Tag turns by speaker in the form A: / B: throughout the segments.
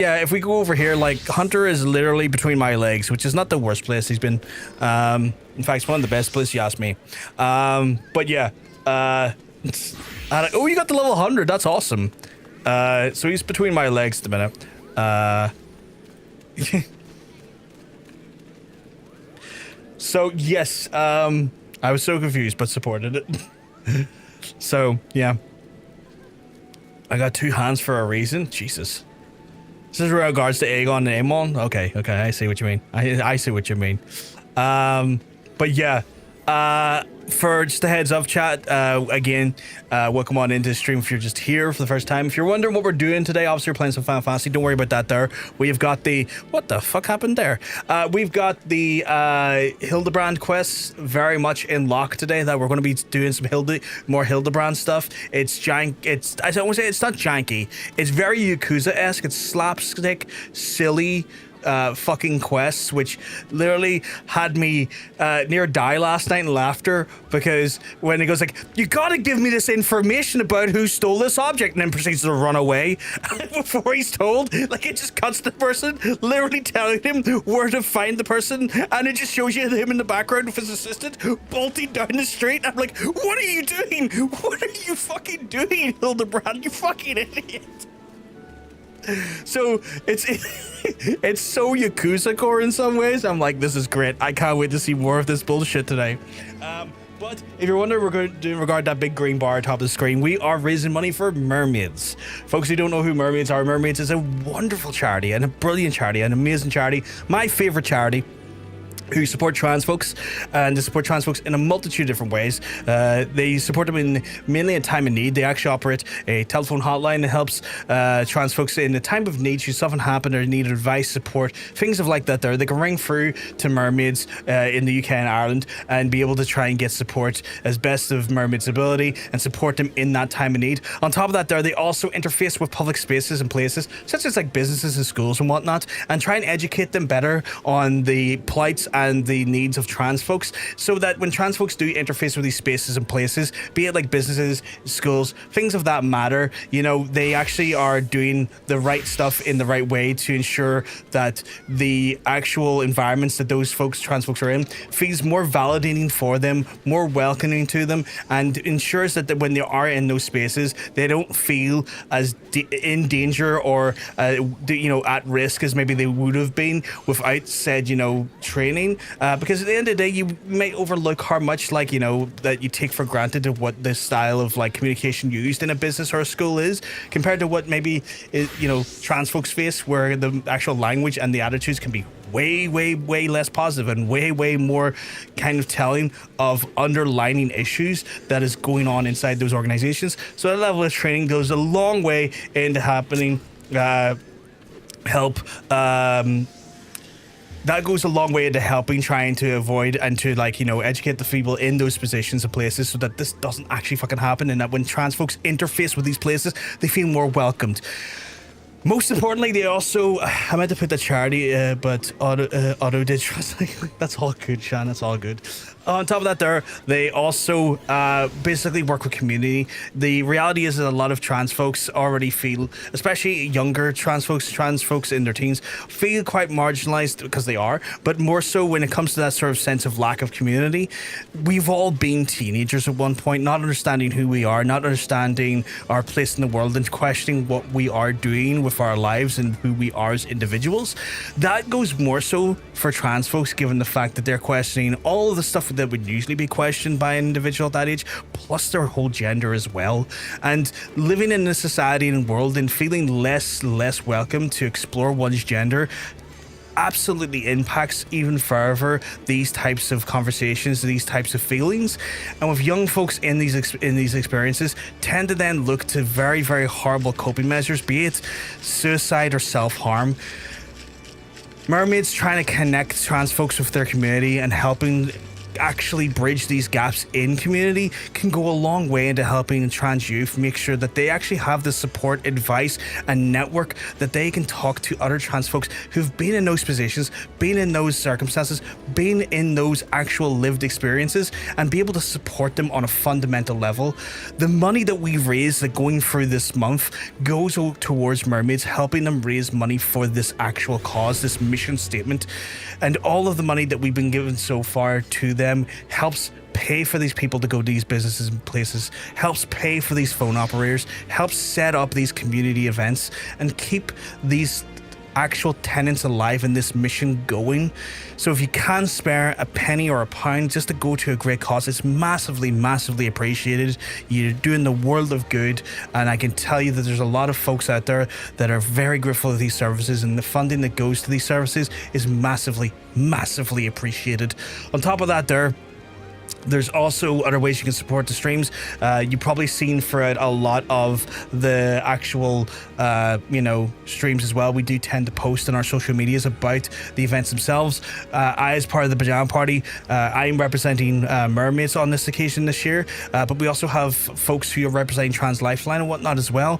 A: Yeah, if we go over here, like, Hunter is literally between my legs, which is not the worst place he's been. In fact, it's one of the best places, you ask me. But yeah, oh, you got the level 100. That's awesome. So he's between my legs at the minute. So, yes, I was so confused, but supported it. So, yeah. I got 2 hands for a reason. Jesus. This is with regards to Aegon and Aemon. Okay, I see what you mean. I see what you mean. But yeah, for just a heads up, chat, again, welcome on into the stream if you're just here for the first time. If you're wondering what we're doing today, obviously we're playing some Final Fantasy. Don't worry about that there. We've got the... What the fuck happened there? We've got the Hildebrand quests very much in lock today, that we're going to be doing some more Hildebrand stuff. It's I don't want to say it's not janky. It's very Yakuza-esque. It's slapstick, silly... fucking quests, which literally had me near die last night in laughter, because when he goes like, you gotta give me this information about who stole this object, and then proceeds to run away before he's told, like, it just cuts the person literally telling him where to find the person, and it just shows you him in the background with his assistant bolting down the street. I'm like, what are you doing? What are you fucking doing, Hildebrand? You fucking idiot. So it's so Yakuza core in some ways. I'm like, this is great. I can't wait to see more of this bullshit today. But if you're wondering, we're going to do in regard to that big green bar atop the screen, we are raising money for Mermaids. Folks who don't know who Mermaids are, Mermaids is a wonderful charity and a brilliant charity, an amazing charity, my favorite charity, who support trans folks, and they support trans folks in a multitude of different ways. They support them in mainly in time of need. They actually operate a telephone hotline that helps trans folks in the time of need, should something happen or need advice, support, things of like that there. They can ring through to Mermaids in the UK and Ireland and be able to try and get support as best of Mermaids' ability and support them in that time of need. On top of that there, they also interface with public spaces and places, such as like businesses and schools and whatnot, and try and educate them better on the plights and the needs of trans folks, so that when trans folks do interface with these spaces and places, be it like businesses, schools, things of that matter, you know, they actually are doing the right stuff in the right way to ensure that the actual environments that those folks, trans folks, are in, feels more validating for them, more welcoming to them, and ensures that when they are in those spaces, they don't feel as in danger or you know, at risk as maybe they would have been without said, you know, training. Because at the end of the day, you may overlook how much, like, you know, that you take for granted of what the style of like communication used in a business or a school is, compared to what maybe is, you know, trans folks face, where the actual language and the attitudes can be way less positive and way more kind of telling of underlining issues that is going on inside those organizations. So that level of training goes a long way into happening that goes a long way into helping, trying to avoid and to, like, you know, educate the people in those positions and places so that this doesn't actually fucking happen, and that when trans folks interface with these places, they feel more welcomed. Most importantly, they also, I meant to put the charity, but Auto did translate. That's all good, Sean. That's all good. On top of that there, they also basically work with community. The reality is that a lot of trans folks already feel, especially younger trans folks in their teens, feel quite marginalized, because they are, but more so when it comes to that sort of sense of lack of community. We've all been teenagers at one point, not understanding who we are, not understanding our place in the world, and questioning what we are doing with our lives and who we are as individuals. That goes more so for trans folks, given the fact that they're questioning all of the stuff that would usually be questioned by an individual at that age, plus their whole gender as well. And living in a society and world and feeling less welcome to explore one's gender absolutely impacts even further these types of conversations, these types of feelings. And with young folks in these experiences, tend to then look to very horrible coping measures, be it suicide or self-harm. Mermaids trying to connect trans folks with their community and helping actually bridge these gaps in community can go a long way into helping trans youth make sure that they actually have the support, advice, and network that they can talk to other trans folks who've been in those positions, been in those circumstances, been in those actual lived experiences, and be able to support them on a fundamental level. The money that we raise that going through this month goes towards Mermaids, helping them raise money for this actual cause, this mission statement, and all of the money that we've been given so far to them helps pay for these people to go to these businesses and places, helps pay for these phone operators, helps set up these community events, and keep these actual tenants alive and this mission going. So if you can spare a penny or a pound just to go to a great cause, it's massively appreciated. You're doing the world of good, and I can tell you that there's a lot of folks out there that are very grateful of these services, and the funding that goes to these services is massively appreciated. On top of that, there's also other ways you can support the streams. You've probably seen throughout a lot of the actual, streams as well. We do tend to post on our social medias about the events themselves. I, as part of the Pajama Party, I'm representing Mermaids on this occasion this year, but we also have folks who are representing Trans Lifeline and whatnot as well.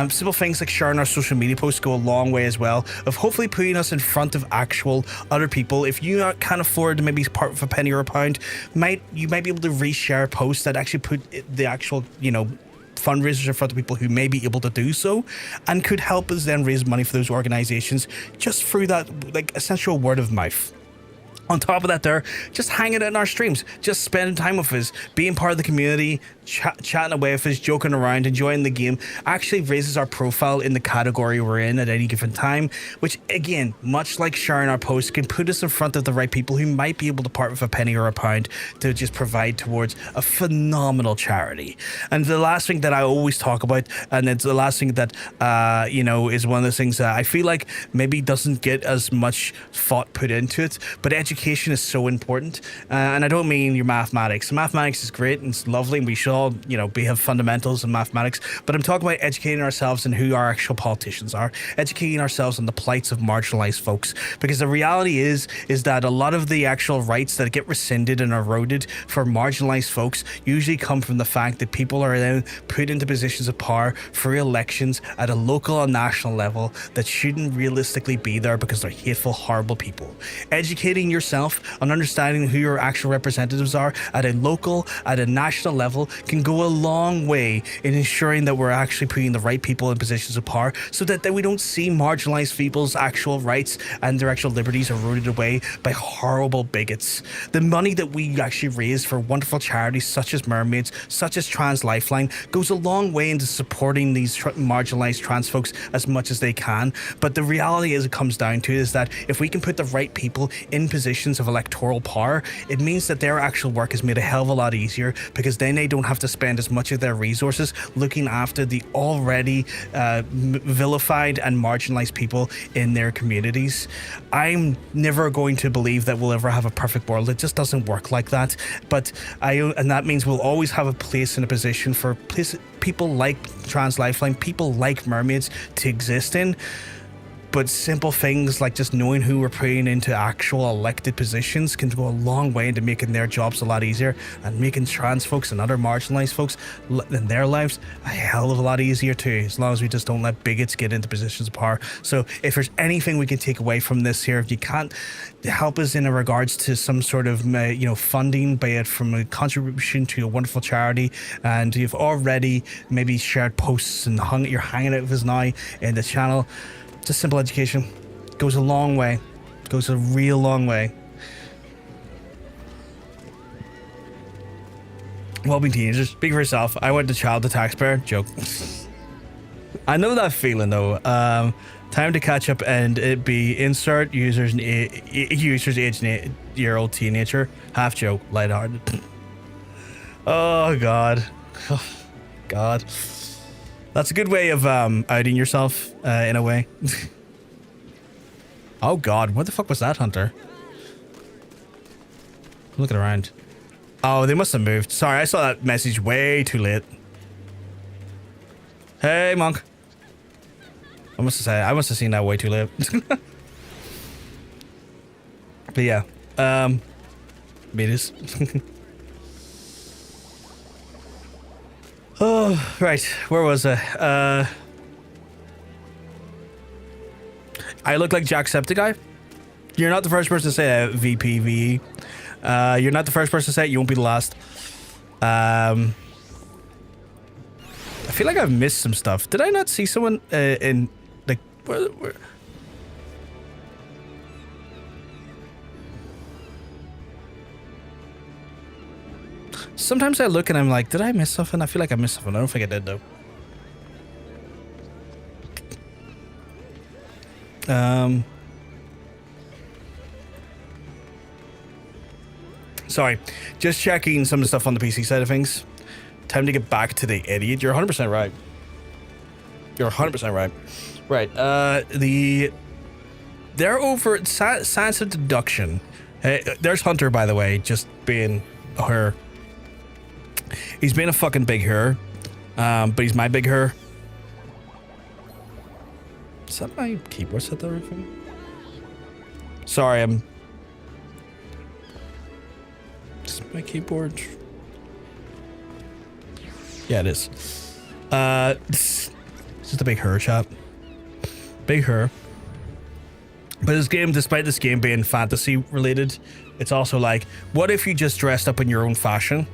A: Simple things like sharing our social media posts go a long way as well, of hopefully putting us in front of actual other people. If you can't afford to maybe part of a penny or a pound, you might be able to reshare posts that actually put the actual, fundraisers in front of people who may be able to do so, and could help us then raise money for those organizations just through that essential word of mouth. On top of that, just hanging out in our streams, just spending time with us, being part of the community, chatting away with us, joking around, enjoying the game, actually raises our profile in the category we're in at any given time, which again, much like sharing our posts, can put us in front of the right people who might be able to part with a penny or a pound to just provide towards a phenomenal charity. And the last thing that I always talk about, and it's the last thing that, is one of the things that I feel like maybe doesn't get as much thought put into it, but education is so important. And I don't mean your mathematics. Mathematics is great and it's lovely, and we should all, have fundamentals in mathematics, but I'm talking about educating ourselves in who our actual politicians are, educating ourselves on the plights of marginalized folks, because the reality is that a lot of the actual rights that get rescinded and eroded for marginalized folks usually come from the fact that people are then put into positions of power through elections at a local and national level that shouldn't realistically be there because they're hateful, horrible people. Educating yourself on understanding who your actual representatives are at a local, at a national level can go a long way in ensuring that we're actually putting the right people in positions of power, so that we don't see marginalized people's actual rights and their actual liberties eroded away by horrible bigots. The money that we actually raise for wonderful charities such as Mermaids, such as Trans Lifeline, goes a long way into supporting these marginalized trans folks as much as they can. But the reality is, it comes down to is that if we can put the right people in positions of electoral power, it means that their actual work is made a hell of a lot easier, because then they don't have to spend as much of their resources looking after the already vilified and marginalized people in their communities. I'm never going to believe that we'll ever have a perfect world. It just doesn't work like that. But and that means we'll always have a place and a position for people like Trans Lifeline, people like Mermaids to exist in. But simple things like just knowing who we're putting into actual elected positions can go a long way into making their jobs a lot easier, and making trans folks and other marginalized folks in their lives a hell of a lot easier too, as long as we just don't let bigots get into positions of power. So if there's anything we can take away from this here, if you can't help us in regards to some sort of funding, be it from a contribution to a wonderful charity, and you've already maybe shared posts and you're hanging out with us now in the channel, just simple education goes a long way, goes a real long way. Well-being teenagers, speak for yourself. I went to child to taxpayer. Joke. I know that feeling though. Time to catch up, and it be insert users age 8-year-old teenager. Half joke, lighthearted. Oh god. Oh, god. That's a good way of outing yourself in a way. Oh god, what the fuck was that, Hunter? Looking around. Oh, they must have moved. Sorry, I saw that message way too late. Hey, monk. I must have seen that way too late. But yeah, Maiden. Oh, right. Where was I? I look like Jacksepticeye. You're not the first person to say that, VPVE. You're not the first person to say it. You won't be the last. I feel like I've missed some stuff. Did I not see someone in like where? Sometimes I look and I'm like, did I miss something? I feel like I missed something. I don't think I did though. Sorry, just checking some of the stuff on the PC side of things. Time to get back to the idiot. You're 100% right. You're 100% right. Right. They're over at Science of Deduction. There's Hunter, by the way, just being her. He's being a fucking big her, but he's my big her. Is that my keyboard set there? Sorry, I'm. Is my keyboard? Yeah, it is. It's just a big her shot. Big her. But this game, despite this game being fantasy related, it's also like, what if you just dressed up in your own fashion?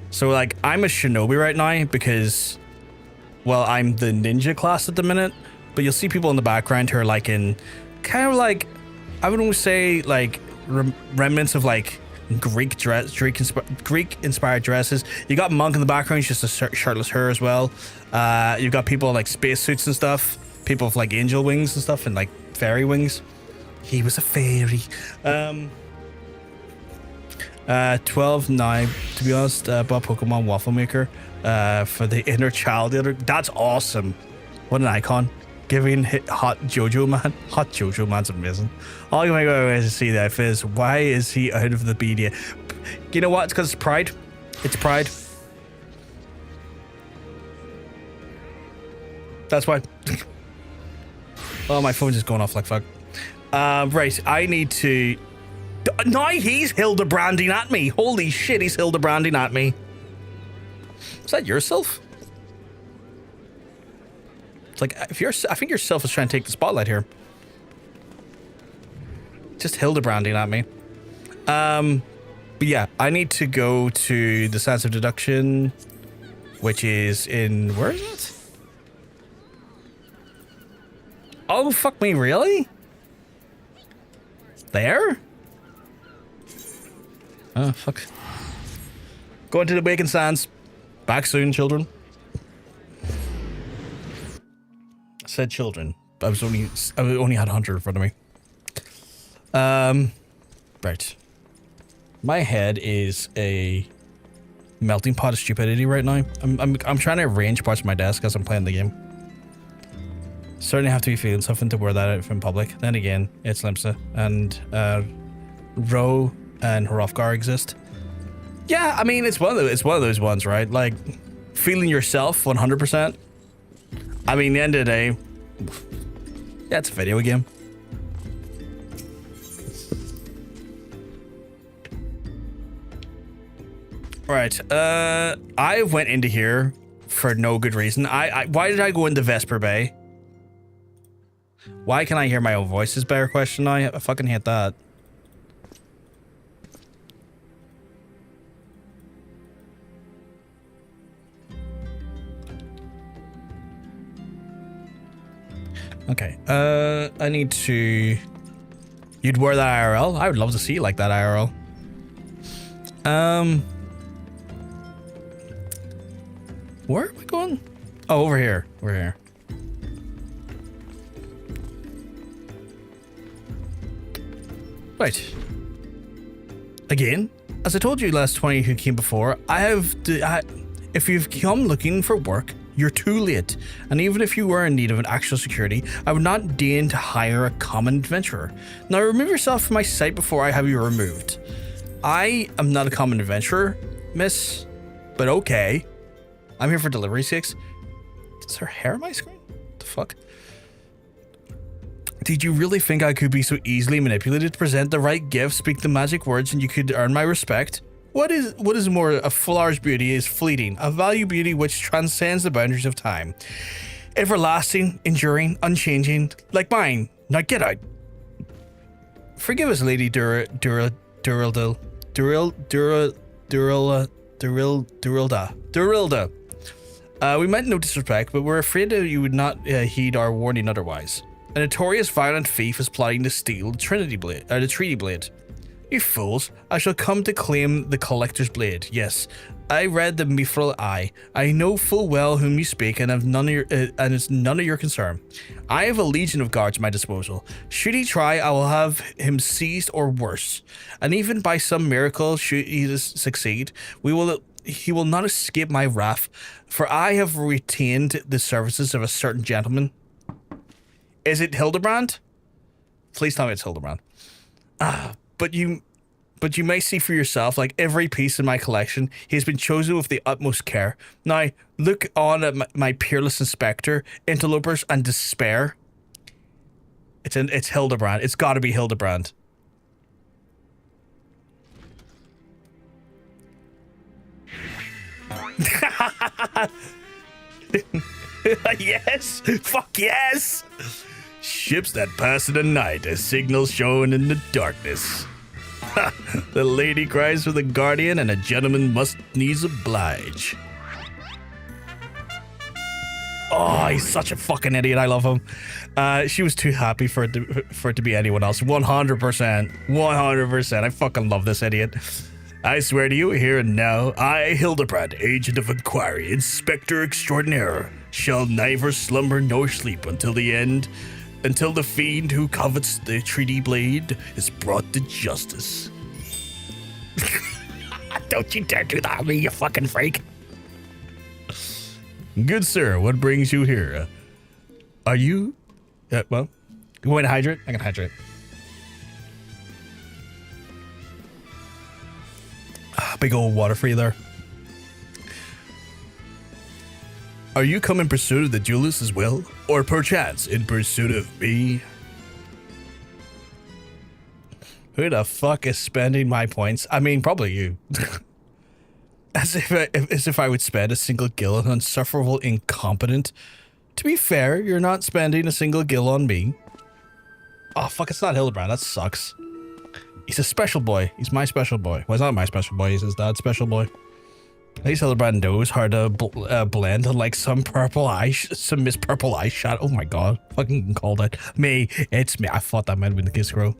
A: So like, I'm a shinobi right now because, well, I'm the ninja class at the minute, but you'll see people in the background who are like in kind of like, I would almost say like remnants of like Greek inspired dresses. You got Monk in the background, he's just a shirtless her as well. You've got people in like spacesuits and stuff, people with like angel wings and stuff and like fairy wings. He was a fairy. 12 now, to be honest, bought Pokemon Waffle Maker for the inner child. That's awesome. What an icon. Giving hot Jojo Man. Hot Jojo Man's amazing. All you might go to see that is, why is he out of the BDA? You know what? It's because it's pride. It's pride. That's why. Oh, my phone's just going off like fuck. Right, I need to... Now he's Hildebranding at me. Holy shit, he's Hildebranding at me. Is that yourself? It's like, if you're, I think yourself is trying to take the spotlight here. Just Hildebranding at me. But yeah, I need to go to the Science of Deduction, which is in, where is it? Oh, fuck me, really? There? Oh, fuck. Going to the Bacon Sands. Back soon, children. I said children. I only had Hunter in front of me. Right. My head is a melting pot of stupidity right now. I'm trying to arrange parts of my desk as I'm playing the game. Certainly have to be feeling something to wear that out in public. Then again, it's Limsa and Ro and Hrothgar exist. Yeah, I mean, it's one of those ones, right? Like feeling yourself 100%. I mean, the end of the day, yeah, it's a video game. All right, I went into here for no good reason. Why did I go into Vesper Bay? Why can I hear my own voice is better question now. I fucking hate that. Okay, I need to... You'd wear that IRL? I would love to see you like that IRL. Where am I going? Oh, over here. Over here. Right. Again, as I told you last 20 who came before, if you've come looking for work, you're too late. And even if you were in need of an actual security, I would not deign to hire a common adventurer. Now remove yourself from my sight before I have you removed. I am not a common adventurer, miss, but okay. I'm here for delivery 6. Is there hair on my screen? What the fuck? Did you really think I could be so easily manipulated to present the right gift, speak the magic words, and you could earn my respect? What is more, a flower's beauty is fleeting, a value beauty which transcends the boundaries of time. Everlasting, enduring, unchanging, like mine. Now get out. Forgive us, Lady Durilda. We meant no disrespect, but we're afraid that you would not heed our warning otherwise. A notorious violent thief is plotting to steal the Treaty Blade. You fools, I shall come to claim the Collector's Blade. Yes, I read the Mithril Eye. I know full well whom you speak, and it's none of your concern. I have a legion of guards at my disposal. Should he try, I will have him seized or worse. And even by some miracle, should he succeed, he will not escape my wrath, for I have retained the services of a certain gentleman. Is it Hildebrand? Please tell me it's Hildebrand. But you may see for yourself, like every piece in my collection, he has been chosen with the utmost care. Now, look on at my peerless inspector, interlopers, and despair. It's Hildebrand. It's got to be Hildebrand. Yes! Fuck yes! Ships that pass in the night as signals shown in the darkness. The lady cries for the guardian and a gentleman must needs oblige. Oh, he's such a fucking idiot. I love him. She was too happy for it to be anyone else. 100%. 100%. I fucking love this idiot. I swear to you, here and now, I, Hildebrand, agent of inquiry, inspector extraordinaire, shall neither slumber nor sleep until the fiend who covets the Treaty Blade is brought to justice. Don't you dare do that to me, you fucking freak. Good sir, what brings you here? Are you... well, you want to hydrate? I can hydrate. Big old water for you there. Are you come in pursuit of the duelist as well? Or perchance in pursuit of me? Who the fuck is spending my points? I mean, probably you. as if I would spend a single gil on insufferable incompetent. To be fair, you're not spending a single gil on me. Oh fuck, it's not Hildebrand. That sucks. He's a special boy. He's my special boy. Well, he's not my special boy. He's his dad's special boy. At least Hildebrand knows how to blend like some purple eye, some Miss Purple Eye shot. Oh my god, fucking called it. Me, it's me. I thought that might have been the case, girl.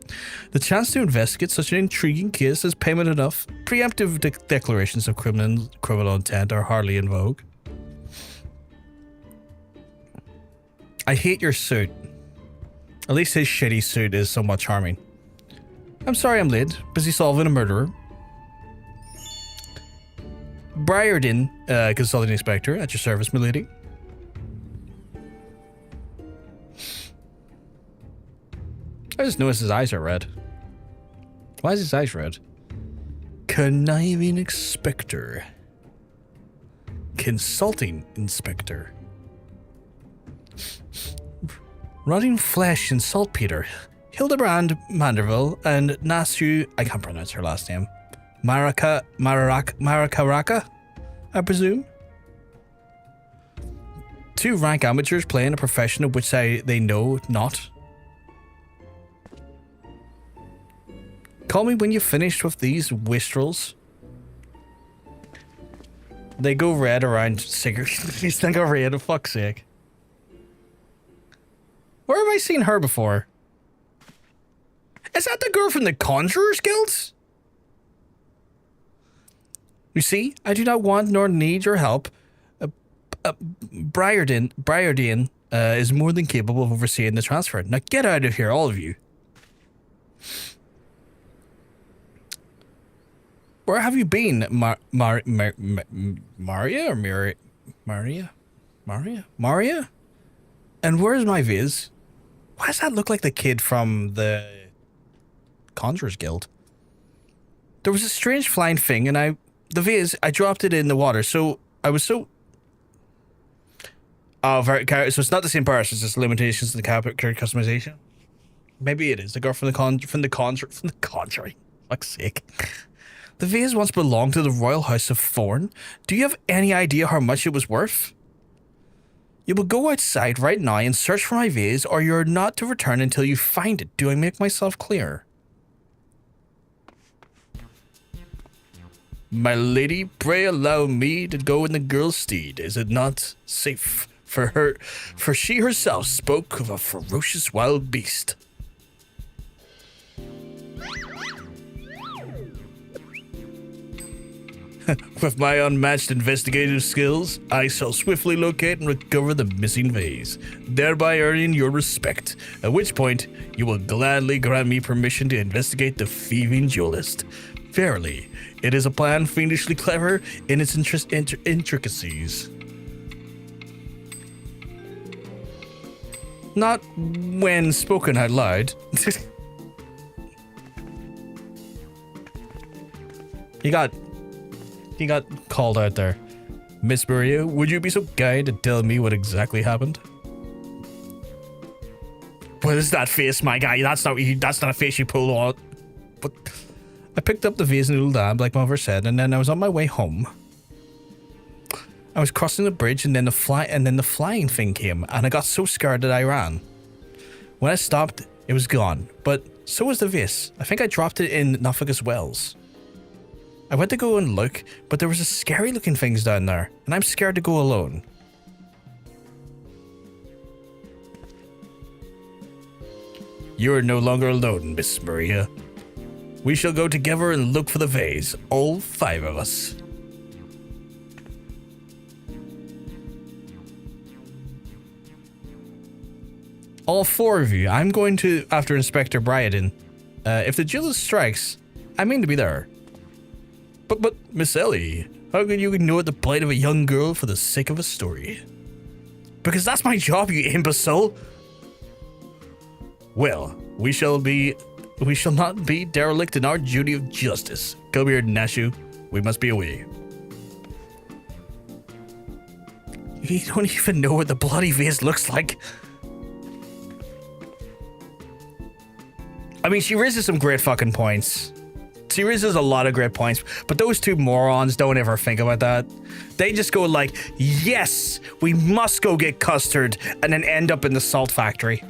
A: The chance to investigate such an intriguing case is payment enough. Preemptive declarations of criminal intent are hardly in vogue. I hate your suit. At least his shitty suit is somewhat charming. I'm sorry I'm late. Busy solving a murderer. Briardien, consulting inspector, at your service, milady. I just noticed his eyes are red. Why is his eyes red? Conniving inspector. Consulting inspector. Rotting flesh and saltpeter. Hildebrand Manderville and Nashu, I can't pronounce her last name. Marakaraka, I presume. Two rank amateurs playing a profession of which they know not. Call me when you're finished with these whistrels. They go red around cigarettes. These things go red, for fuck's sake. Where have I seen her before? Is that the girl from the Conjurers Guilds? You see, I do not want nor need your help. Briardien is more than capable of overseeing the transfer. Now get out of here, all of you. Where have you been, Maria or Maria? And where's my Vase? Why does that look like the kid from the Conjurers Guild? There was a strange flying thing, and the Vase, I dropped it in the water, so I was so... Oh, so it's not the same person, it's just limitations to the character customization? Maybe it is the girl from the Conjuring. Fuck's sake. The vase once belonged to the royal house of Thorn. Do you have any idea how much it was worth? You will go outside right now and search for my vase, or you're not to return until you find it. Do I make myself clear? My lady, pray allow me to go in the girl's steed. Is it not safe for her? For she herself spoke of a ferocious wild beast. With my unmatched investigative skills, I shall swiftly locate and recover the missing vase, thereby earning your respect, at which point you will gladly grant me permission to investigate the Thieving Duelist. Verily, it is a plan fiendishly clever in its intricacies. Not when spoken out loud. He got called out there. Miss Maria, would you be so kind to tell me what exactly happened? What is that face, my guy? That's not a face you pull on. But I picked up the vase noodle dab, like Mother said, and then I was on my way home. I was crossing the bridge, and then the flying thing came, and I got so scared that I ran. When I stopped, it was gone, but so was the vase. I think I dropped it in Nothingus Wells. I went to go and look, but there was a scary looking things down there, and I'm scared to go alone. You are no longer alone, Miss Maria. We shall go together and look for the vase, all 5 of us. All 4 of you. I'm going to after Inspector Briardien. If the duelist strikes, I mean to be there. But Miss Ellie, how can you ignore the plight of a young girl for the sake of a story? Because that's my job, you imbecile. Well, we shall not be derelict in our duty of justice. Come here, Nashu. We must be away. You don't even know what the bloody vase looks like. I mean, she raises some great fucking points. She raises a lot of great points, but those 2 morons don't ever think about that. They just go like, yes, we must go get custard, and then end up in the salt factory.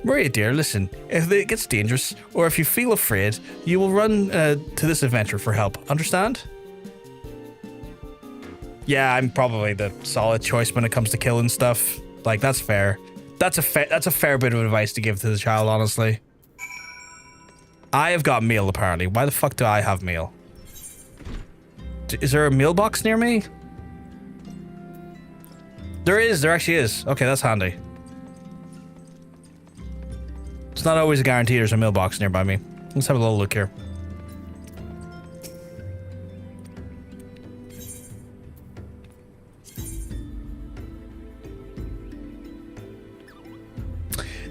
A: Maria dear, listen, if it gets dangerous, or if you feel afraid, you will run to this adventure for help, understand? Yeah, I'm probably the solid choice when it comes to killing stuff. Like, that's fair. That's a fair bit of advice to give to the child, honestly. I have got meal, apparently. Why the fuck do I have meal? Is there a meal box near me? There actually is. Okay, that's handy. It's not always a guarantee there's a meal box nearby me. Let's have a little look here.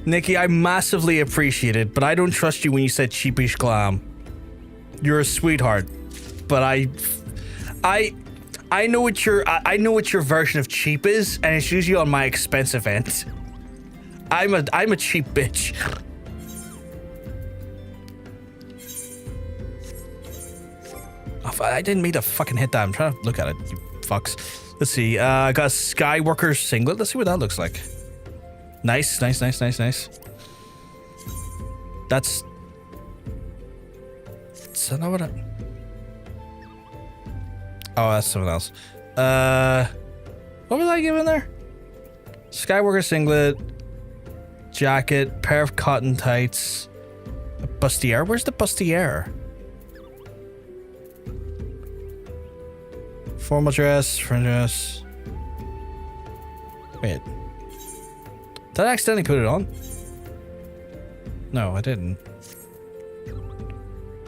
A: Nikki, I massively appreciate it, but I don't trust you when you said cheapish glam. You're a sweetheart, but I know what your version of cheap is, and it's usually on my expensive end. I'm a cheap bitch. Oh, I didn't mean to fucking hit that. I'm trying to look at it, you fucks. Let's see. I got a Skywalker singlet. Let's see what that looks like. Nice. That's... Is that not what I... Oh, that's something else. What was I giving there? Skywalker singlet, jacket, pair of cotton tights, a bustier. Where's the bustier? Formal dress, friend dress. Wait. Did I accidentally put it on? No, I didn't.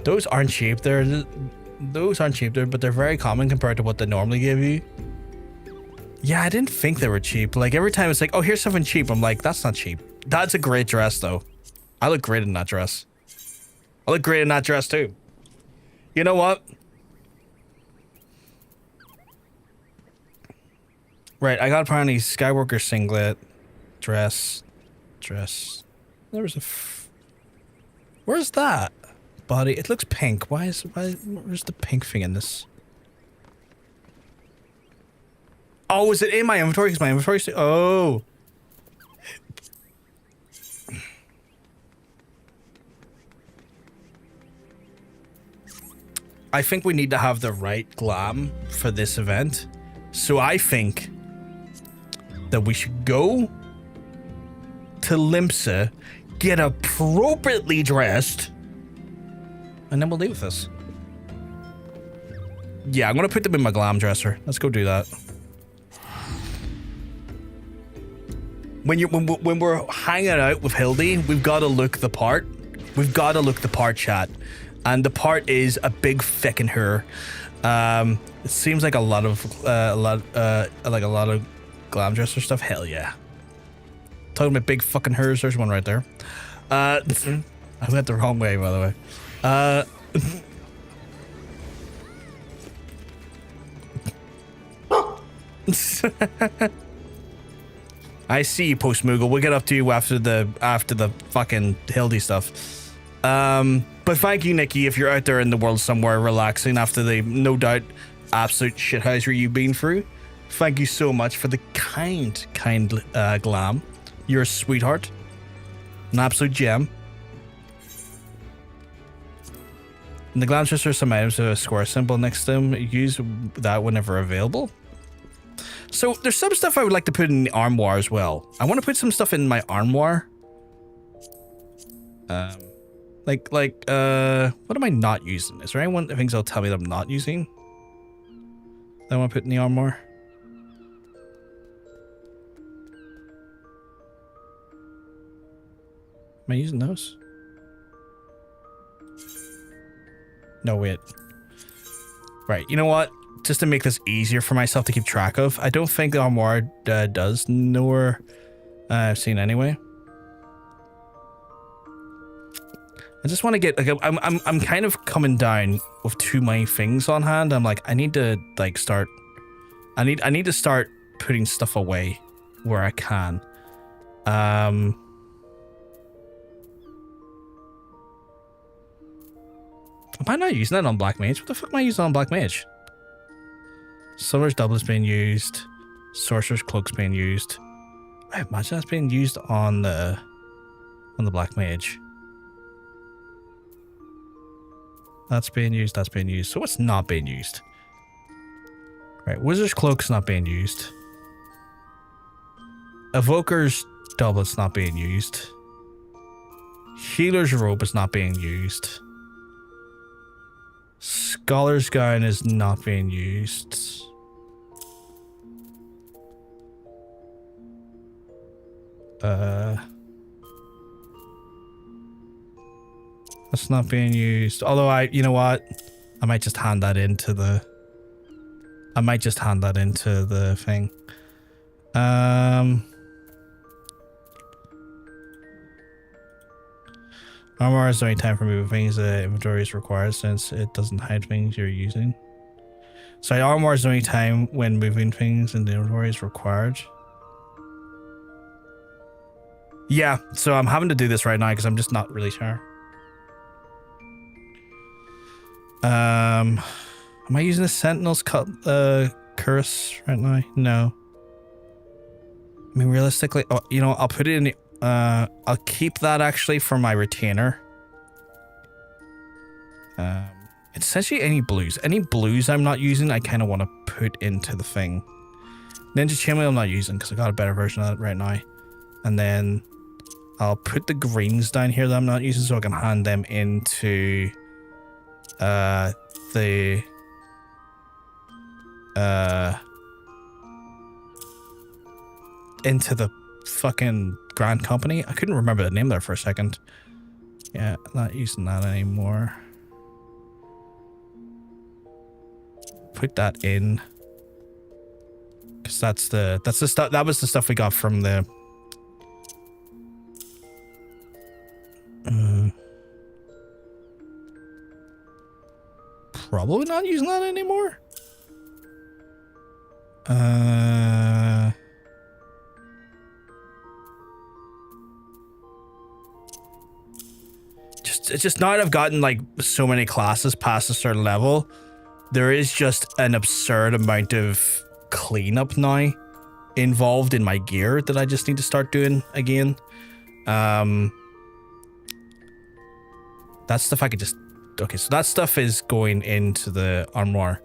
A: Those aren't cheap. Those aren't cheap, but they're very common compared to what they normally give you. Yeah, I didn't think they were cheap. Like, every time it's like, oh, here's something cheap. I'm like, that's not cheap. That's a great dress, though. I look great in that dress. I look great in that dress, too. You know what? Right, I got apparently Skywalker singlet, dress. Dress. There was a... Where's that? Body. It looks pink. Where's the pink thing in this? Oh, is it in my inventory? Because my inventory... Oh. I think we need to have the right glam for this event. So I think that we should go to Limsa, get appropriately dressed, and then we'll leave with this. Yeah, I'm gonna put them in my glam dresser. Let's go do that. When we're hanging out with Hildy, we've got to look the part. We've got to look the part, chat. And the part is a big feckin' her. It seems like a lot of glam dresser stuff. Hell yeah. Talking about big fucking hers. There's one right there. I went the wrong way, by the way. I see you, Post Moogle. We'll get up to you after the fucking Hildy stuff. But thank you, Nikki, if you're out there in the world somewhere relaxing after the no doubt absolute shithousery you've been through. Thank you so much for the kind glam. You're a sweetheart. An absolute gem. In the glam chest are some items with a square symbol next to them. Use that whenever available. So there's some stuff I would like to put in the armoire as well. I want to put some stuff in my armoire. What am I not using? Is there anyone that things I'll tell me that I'm not using that I want to put in the armoire? Am I using those? No, wait. Right, you know what? Just to make this easier for myself to keep track of, I don't think the armoire does, nor I've seen anyway. I just want to get like I'm kind of coming down with too many things on hand. I'm like I need to like start. I need to start putting stuff away where I can. Am I not using that on Black Mage? What the fuck am I using on Black Mage? Summer's Doublet's being used. Sorcerer's Cloak's being used. I imagine that's being used on the Black Mage. That's being used, that's being used. So what's not being used? Right, Wizard's Cloak's not being used. Evoker's Doublet's not being used. Healer's Robe is not being used. Scholar's Gown is not being used. That's not being used. Although you know what? I might just hand that into the thing. Armor is the only time for moving things. Inventory is required since it doesn't hide things you're using. So armor is the only time when moving things in the inventory is required. Yeah, so I'm having to do this right now because I'm just not really sure. Am I using a Sentinel's curse right now? No. I mean, realistically, you know, I'll put it in the, I'll keep that actually for my retainer. It's essentially any blues. Any blues I'm not using, I kind of want to put into the thing. Ninja Chainmail I'm not using because I got a better version of it right now. And then I'll put the greens down here that I'm not using so I can hand them into into the fucking Grand Company. I couldn't remember the name there for a second. Yeah, not using that anymore. Put that in. Cause that's the stuff that was the stuff we got from the probably not using that anymore. it's just now that I've gotten like so many classes past a certain level, there is just an absurd amount of cleanup now involved in my gear that I just need to start doing again. That stuff I could just... Okay, so that stuff is going into the armoire.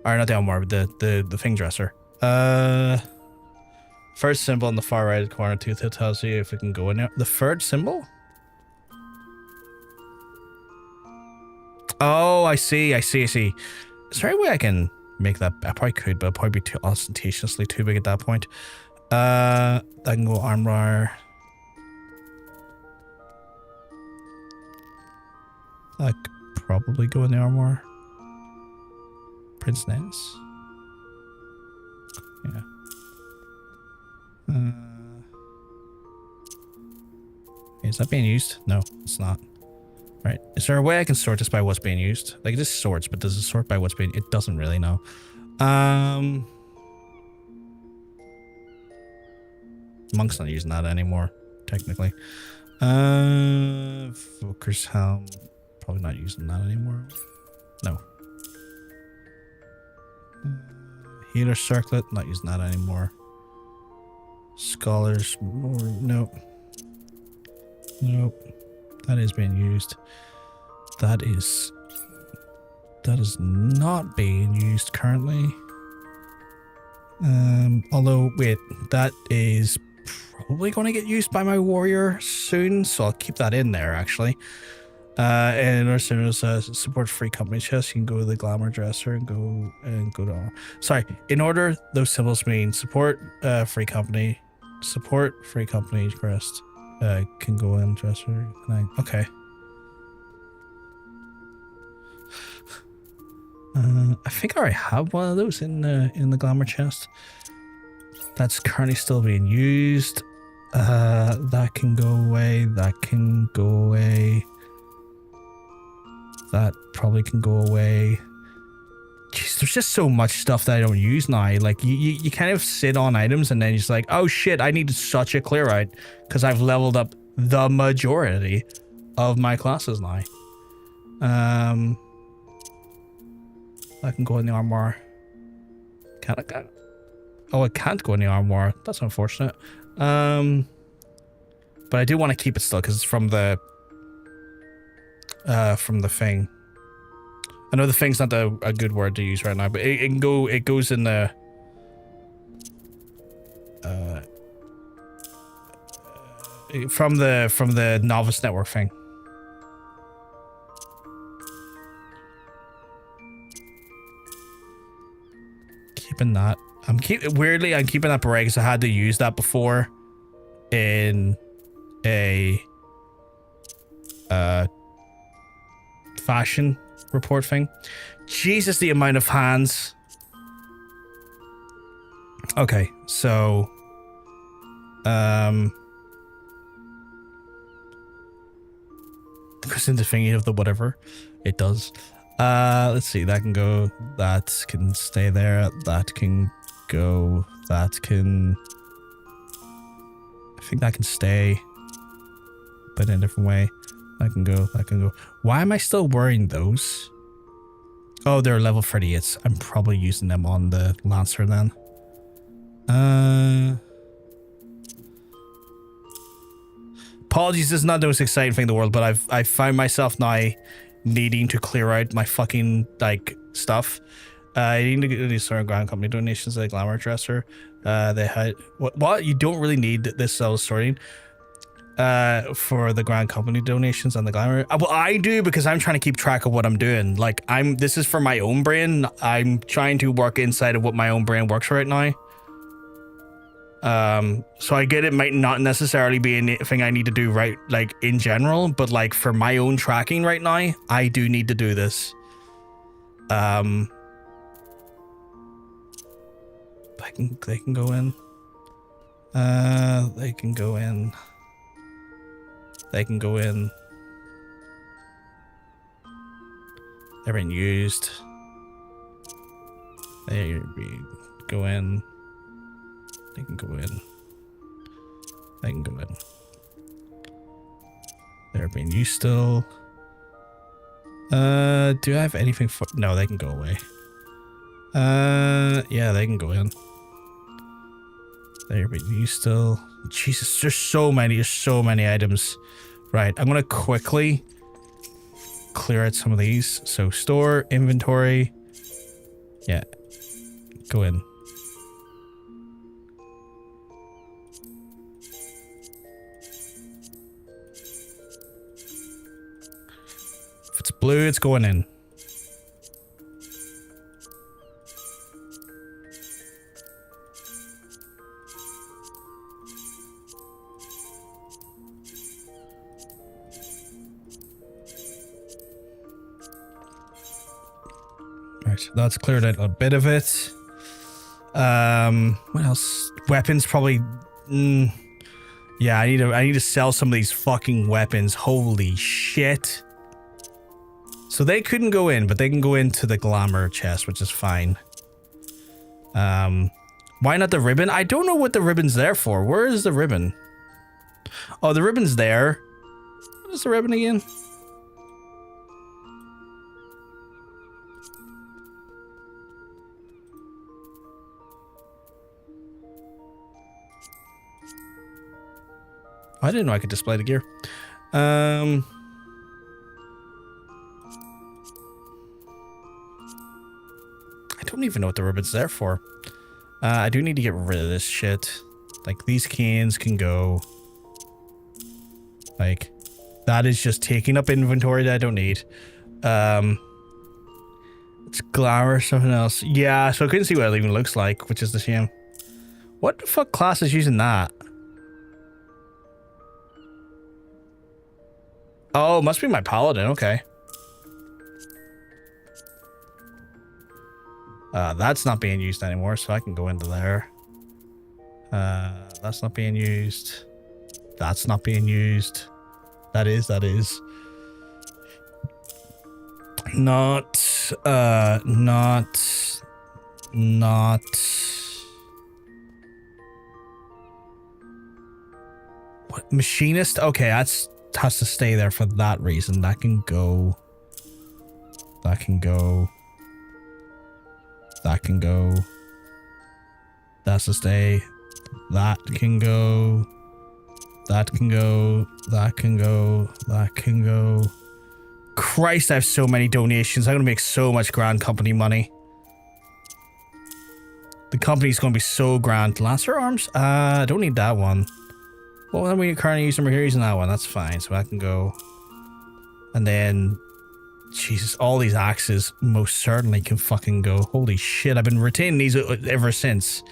A: Or not the armoire, but the thing dresser. First symbol in the far right corner tooth, it tells you if it can go in there. The third symbol? Oh, I see. Is there any way I can make that? I probably could, but it'd probably be too ostentatiously too big at that point. I can go armoire. That could probably go in the armoire. Prince Nance. Yeah. Is that being used? No, it's not. Right. Is there a way I can sort this by what's being used? Like, this sorts, but does it sort by what's being... It doesn't really know. Monk's not using that anymore, technically. Voker's Helm. Probably not using that anymore. No. Healer Circlet. Not using that anymore. Scholars. Nope. Nope. That is being used. That is not being used currently. Although, wait, that is probably going to get used by my warrior soon, so I'll keep that in there, actually. And our support free company chest. You can go to the Glamour dresser and go to... Sorry, in order, those symbols mean support free company crest. Can go in dresser. Okay. I think I already have one of those in the Glamour chest. That's currently still being used. That can go away. That can go away. That probably can go away. Jeez, there's just so much stuff that I don't use now. Like, you kind of sit on items and then you're just like, oh shit, I need such a clear out because I've leveled up the majority of my classes now. I can go in the armoire. Can I? Oh, I can't go in the armoire. That's unfortunate. But I do want to keep it still because it's from the thing. I know the thing's not a good word to use right now, but it can go. It goes in the from the novice network thing. Keeping that. I'm keeping that beret because I had to use that before in a fashion report thing. Jesus, the amount of hands. Okay, so goes into thingy of the whatever it does. Let's see, that can go, that can stay there, that can go, that can, I think that can stay, but in a different way. That can go, that can go. Why am I still wearing those? Oh, they're level 38s. I'm probably using them on the Lancer then. Apologies, this is not the most exciting thing in the world, but I've found myself now needing to clear out my fucking like stuff. I need to get these certain ground company donations like Glamour dresser. They had what? You don't really need this cell sorting for the grand company donations on the Glamour. Well, I do because I'm trying to keep track of what I'm doing. Like this is for my own brain. I'm trying to work inside of what my own brain works right now. So I get it might not necessarily be anything I need to do right, like in general, but like for my own tracking right now, I do need to do this. They can go in. They can go in. They can go in. They're being used. They go in. They can go in. They can go in. They're being used still. Do I have anything for... No, they can go away. Yeah, they can go in. There, but you still... Jesus, there's so many items. Right, I'm gonna quickly clear out some of these. So, store, inventory. Yeah. Go in. If it's blue, it's going in. Right, that's cleared out a bit of it. What else? Weapons probably. Yeah, I need to sell some of these fucking weapons. Holy shit! So they couldn't go in, but they can go into the Glamour chest, which is fine. Why not the ribbon? I don't know what the ribbon's there for. Where is the ribbon? Oh, the ribbon's there. What is the ribbon again? I didn't know I could display the gear. I don't even know what the ribbon's there for. I do need to get rid of this shit. Like, these cans can go. Like, that is just taking up inventory that I don't need. It's Glamour, something else. Yeah, so I couldn't see what it even looks like, which is the shame. What the fuck class is using that? Oh, must be my paladin, okay. That's not being used anymore, so I can go into there. That's not being used. That's not being used. That is. Not. What? Machinist? Okay, that's... has to stay there for that reason. That can go. That can go. That can go. That's to stay. That can go. That can go. That can go. That can go. Christ, I have so many donations. I'm gonna make so much Grand Company money. The company's gonna be so grand. Lancer arms? I don't need that one. Well, then we currently use them. We're using that one. That's fine. So I can go. And then, Jesus, all these axes most certainly can fucking go. Holy shit! I've been retaining these ever since.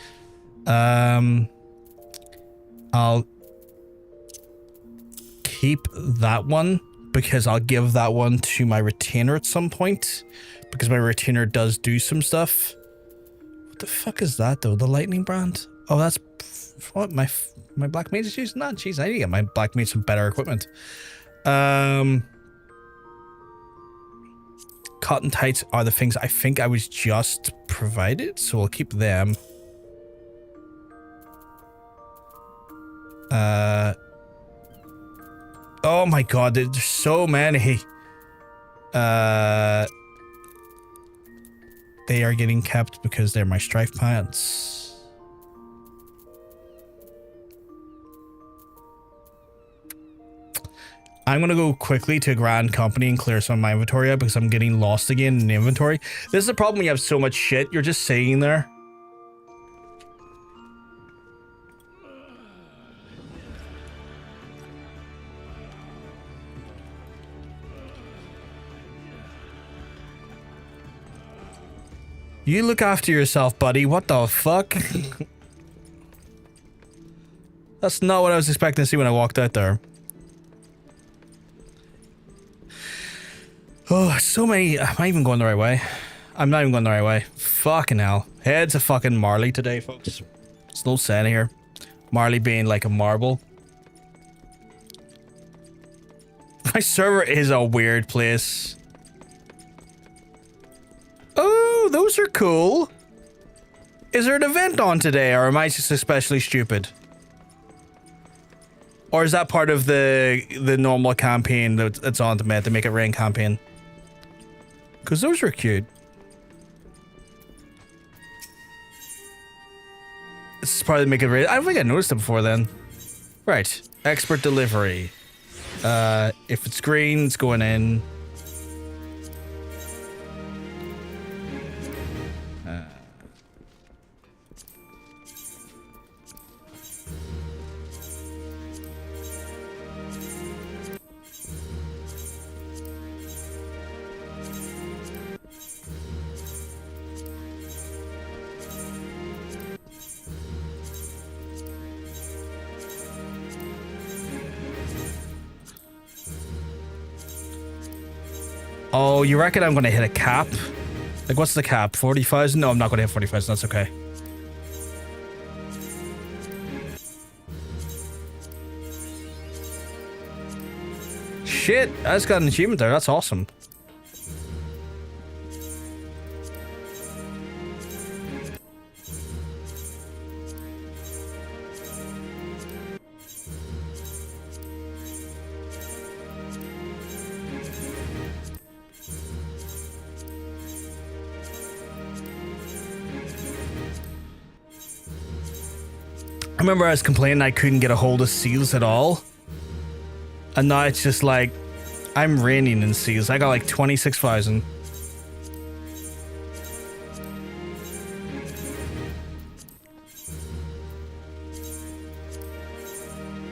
A: I'll keep that one because I'll give that one to my retainer at some point because my retainer does do some stuff. What the fuck is that though? The lightning brand? Oh, that's what my black mage is using that. Jeez, I need to get my black mage some better equipment. Cotton tights are the things I think I was just provided, so we'll keep them. Oh my god, there's so many. They are getting kept because they're my strife pants. I'm gonna go quickly to Grand Company and clear some of my inventory out because I'm getting lost again in the inventory. This is the problem when you have so much shit, you're just sitting there. You look after yourself, buddy. What the fuck? That's not what I was expecting to see when I walked out there. Oh, so many. Am I even going the right way? I'm not even going the right way. Fucking hell. Heads of fucking Marley today, folks. It's no saying here. Marley being like a marble. My server is a weird place. Oh, those are cool. Is there an event on today, or am I just especially stupid? Or is that part of the normal campaign that's on to make it rain campaign? Because those are cute. This is probably make it ready. I don't think I noticed it before then. Right. Expert delivery. If it's green, it's going in. Oh, you reckon I'm gonna hit a cap? Like, what's the cap? 40,000? No, I'm not gonna hit 40,000. That's okay. Shit, I just got an achievement there. That's awesome. I remember I was complaining I couldn't get a hold of seals at all. And now it's just like, I'm reigning in seals. I got like 26,000.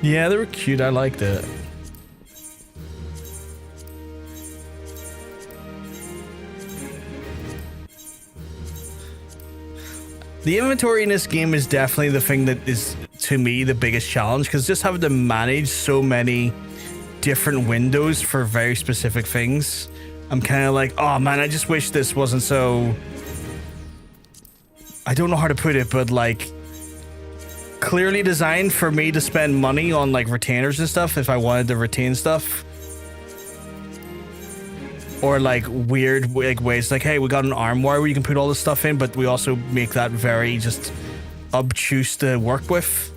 A: Yeah, they were cute. I liked it. The inventory in this game is definitely the thing that is, to me, the biggest challenge, because just having to manage so many different windows for very specific things, I'm kind of like, oh man, I just wish this wasn't so... I don't know how to put it, but like, clearly designed for me to spend money on like retainers and stuff if I wanted to retain stuff. Or like weird like ways like, hey, we got an armoire where you can put all this stuff in, but we also make that very just obtuse to work with.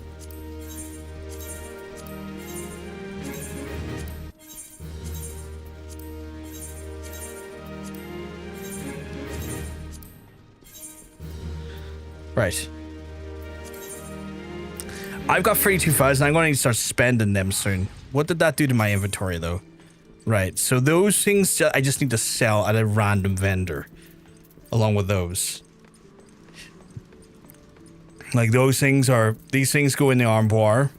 A: Right. I've got 32,000. I'm going to start spending them soon. What did that do to my inventory though? Right, so those things I just need to sell at a random vendor along with those. Like those things are, these things go in the armoire.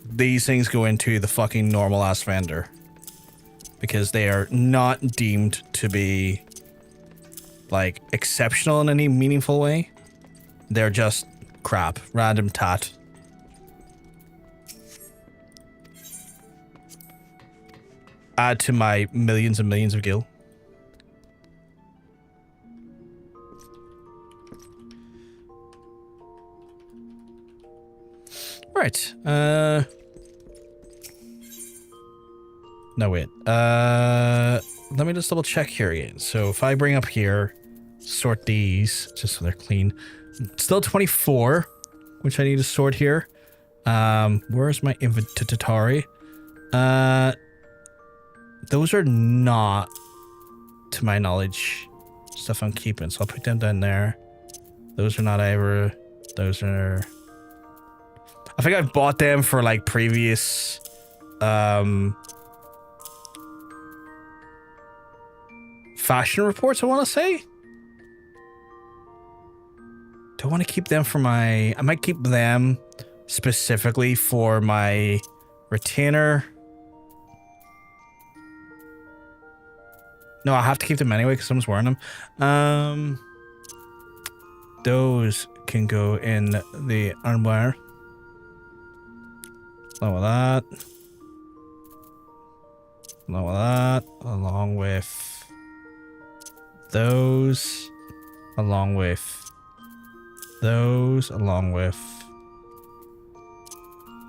A: These things go into the fucking normal ass vendor. Because they are not deemed to be like exceptional in any meaningful way. They're just crap, random tat. Add to my millions and millions of gil. Right. No, wait. Let me just double check here again. So if I bring up here, sort these just so they're clean. Still 24, which I need to sort here. Where's my inventory? Those are not, to my knowledge, stuff I'm keeping, so I'll put them down there. Those are not ever. Those are... I think I've bought them for like previous fashion reports, I want to say. Do I want to keep them for my... I might keep them specifically for my retainer. No, I have to keep them anyway because someone's wearing them. Those can go in the armoire. Along with that. Along with that. Along with those. Along with those. Along with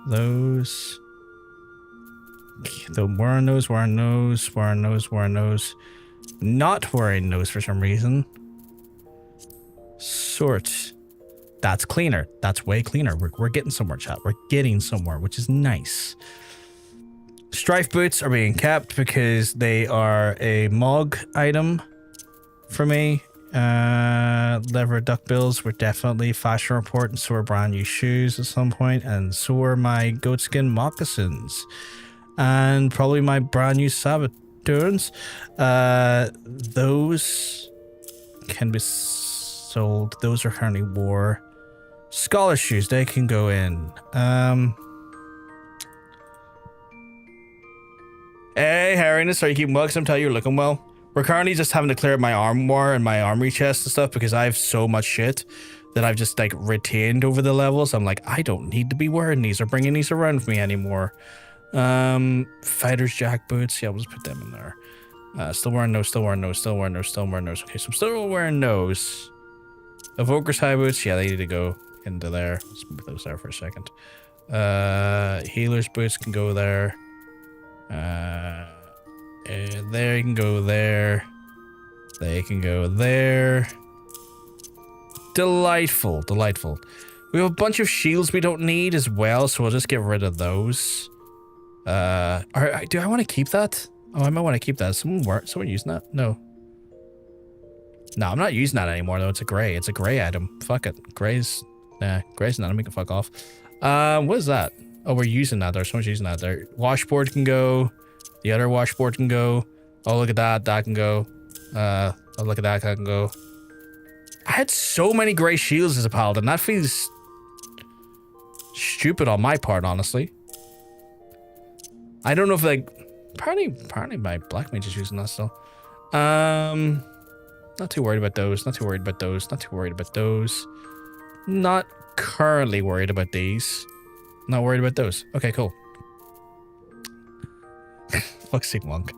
A: those. So wearing those, wearing those, wearing those, wearing those. Not wearing those for some reason. Sort. That's cleaner. That's way cleaner. We're getting somewhere, chat. We're getting somewhere, which is nice. Strife boots are being kept because they are a MOG item for me. Leather duck bills were definitely fashion report, and so are brand new shoes at some point, and so are my goatskin moccasins, and probably my brand new Sabaturns. Those can be sold. Those are currently war. Scholar shoes, they can go in. Hey, Harriness, sorry you keep mugs. I'm telling you, you're looking well. We're currently just having to clear my armoire and my armory chest and stuff because I have so much shit that I've just like retained over the levels. I'm like, I don't need to be wearing these or bringing these around with me anymore. Fighter's jack boots. Yeah, we'll just put them in there. Still wearing those, still wearing those, still wearing those, still wearing those. Okay, so I'm still wearing those. Evoker's high boots. Yeah, they need to go into there. Let's move those there for a second. Healer's boots can go there. There you can go there. They can go there. Delightful, delightful. We have a bunch of shields we don't need as well, so we'll just get rid of those. Do I want to keep that? Oh, I might want to keep that. Is someone using that? No. No, I'm not using that anymore though. It's a gray. It's a gray item. Fuck it. Gray's not. I'm making fuck off. What is that? Oh, we're using that there. Someone's using that there. Washboard can go. The other washboard can go. Oh, look at that. That can go. Oh, look at that. That can go. I had so many gray shields as a paladin. That feels stupid on my part, honestly. I don't know if like apparently my black mage is using that still. Not too worried about those. Not too worried about those. Not too worried about those. Not currently worried about these. Not worried about those. Okay, cool. Fuck sick monk.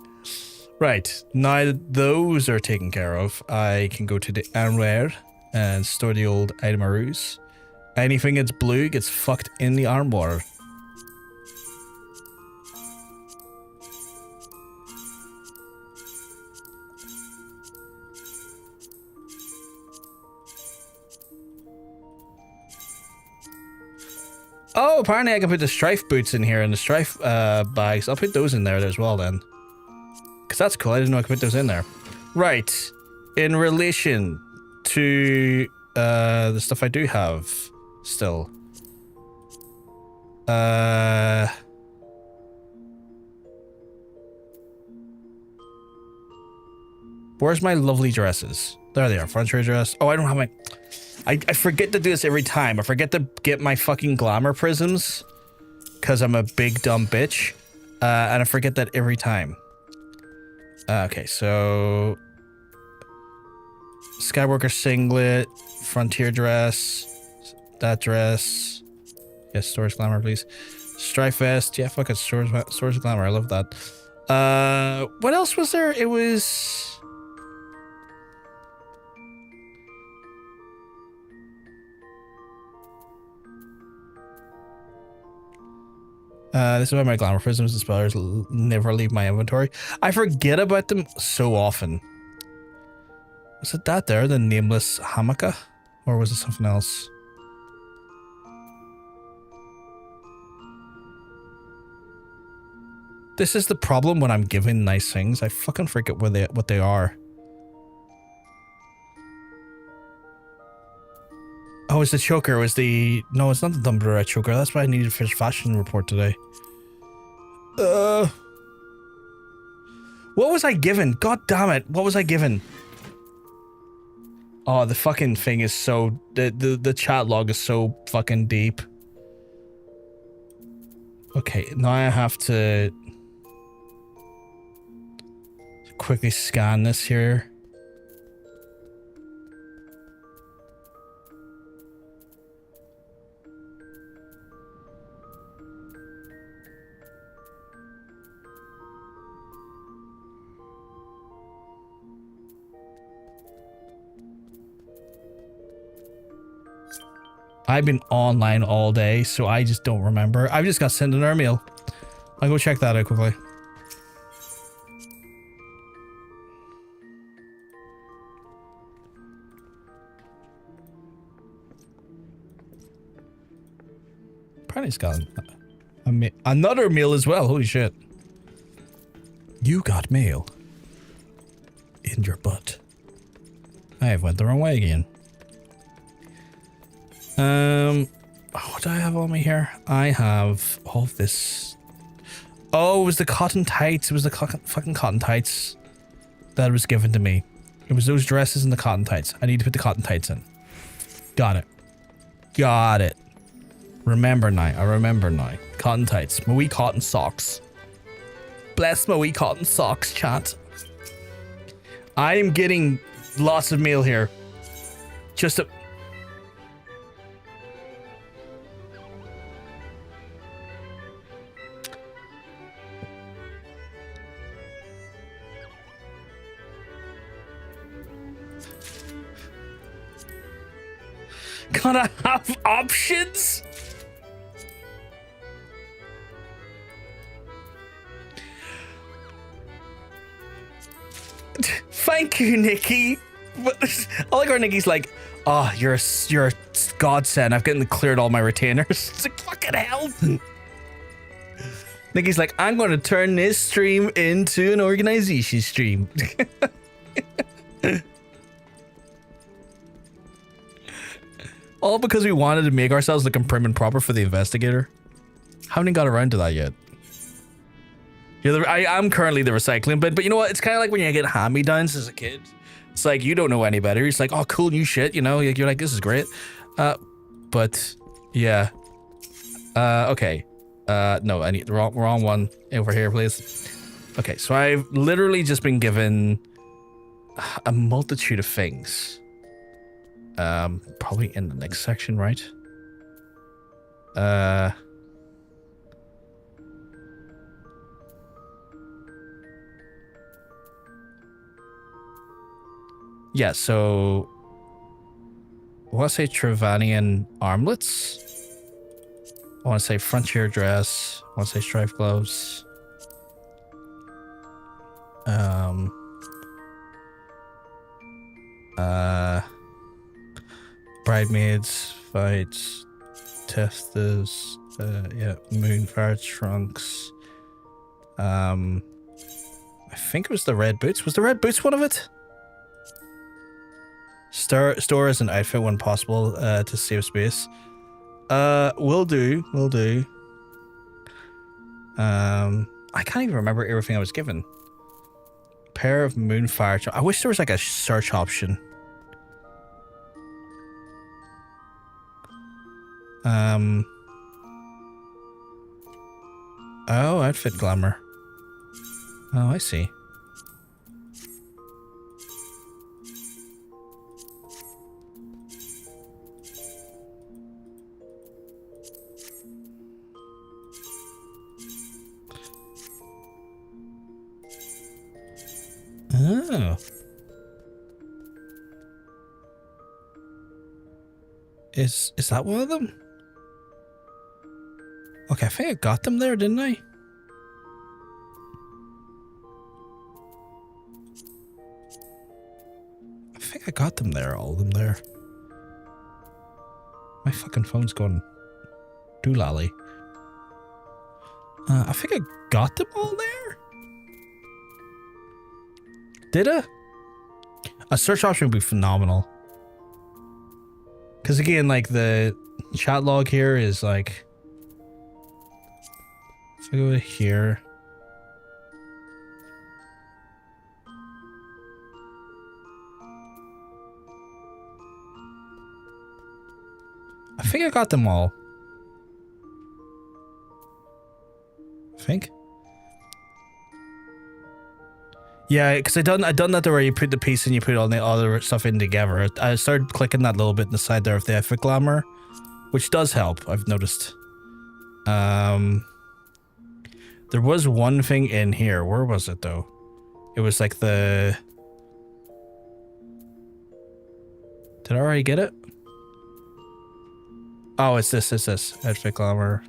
A: Right, now that those are taken care of, I can go to the armoire and store the old itemarus. Anything that's blue gets fucked in the armoire. Oh, apparently I can put the strife boots in here and the strife bags. I'll put those in there as well then. Because that's cool. I didn't know I could put those in there. Right. In relation to the stuff I do have still. Where's my lovely dresses? There they are. Front row dress. Oh, I don't have my... I forget to do this every time. I forget to get my fucking glamour prisms because I'm a big dumb bitch. And I forget that every time. Okay, so Skywalker singlet, frontier dress, that dress. Yes, Storage Glamour, please. Strife vest. Yeah, fuck it, Storage Glamour. I love that. What else was there? It was... this is why my glamour prisms and spellers never leave my inventory. I forget about them so often. Was it that there, the nameless hamaka? Or was it something else? This is the problem when I'm given nice things. I fucking forget what they are. Oh, it's the choker. It was the... No, it's not the Dumbledore choker. That's why I needed for his fashion report today. What was I given? God damn it. What was I given? Oh, the fucking thing is so... The chat log is so fucking deep. Okay, now I have to... quickly scan this here. I've been online all day, so I just don't remember. I've just got sent an email. I'll go check that out quickly. Apparently it's got another meal as well. Holy shit. You got mail. In your butt. I went the wrong way again. What do I have on me here? I have all of this. Oh, it was the cotton tights. It was the fucking cotton tights that was given to me. It was those dresses and the cotton tights. I need to put the cotton tights in. Got it. Got it. Remember now. I remember now. Cotton tights. My wee cotton socks. Bless my wee cotton socks, chat. I am getting lots of mail here. Just a... Gotta have options? Thank you, Nikki. I like how Nikki's like, oh, you're a godsend. I've gotten cleared all my retainers. It's like, fucking hell. Nikki's like, I'm going to turn this stream into an organization stream. All because we wanted to make ourselves look prim and proper for the investigator. Haven't even got around to that yet. Yeah, I'm currently the recycling bit, but you know what? It's kind of like when you get hand-me-downs as a kid. It's like, you don't know any better. It's like, oh, cool new shit, you know? You're like, this is great. But, yeah. Okay. No, I need the wrong one over here, please. Okay, so I've literally just been given a multitude of things. Probably in the next section, right? Yeah, so I want to say Travanian armlets. I want to say frontier dress. I want to say strife gloves. Bridesmaids, fights, testers, yeah, moonfire trunks. I think it was the red boots. Was the red boots one of it? Store as an outfit when possible, to save space. Will do. I can't even remember everything I was given. Pair of moonfire trunks. I wish there was like a search option. Oh, outfit glamour. Oh, I see. Oh. Is that one of them? Okay, I think I got them there, didn't I? I think I got them there, all of them there. My fucking phone's going doolally. I think I got them all there. Did I? A search option would be phenomenal. Because again, like the chat log here is like... If I go to here... I think I got them all. I think. Yeah, because I done that where you put the piece and you put all the other stuff in together. I started clicking that little bit in the side there of the effort glamour, which does help, I've noticed. There was one thing in here. Where was it though? It was like the... Did I already get it? Oh, it's this. Outfit glamour.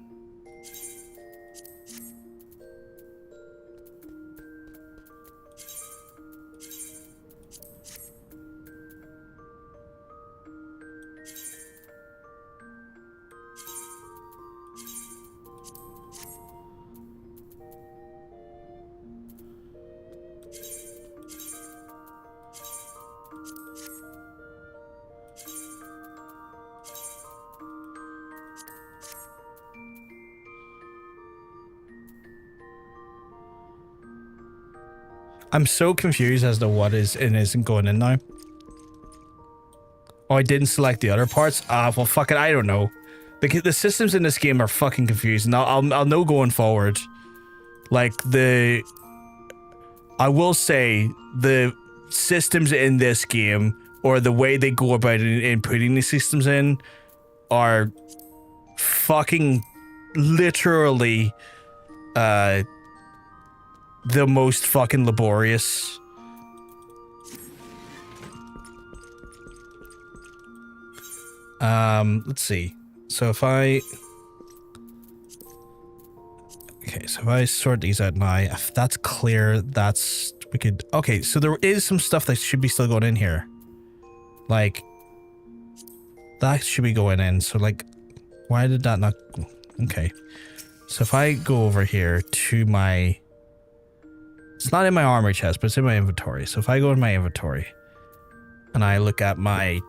A: I'm so confused as to what is and isn't going in now. Oh, I didn't select the other parts? Ah, well, fuck it, I don't know. Because the systems in this game are fucking confusing. I'll know going forward. Like, I will say, the systems in this game, or the way they go about in putting these systems in, are fucking literally, the most fucking laborious. Let's see. So if I... Okay, so if I sort these out now, if that's clear, that's... We could... Okay, so there is some stuff that should be still going in here. Like... That should be going in, so like... Why did that not... Okay. So if I go over here to my... It's not in my armor chest, but it's in my inventory. So if I go in my inventory... And I look at my...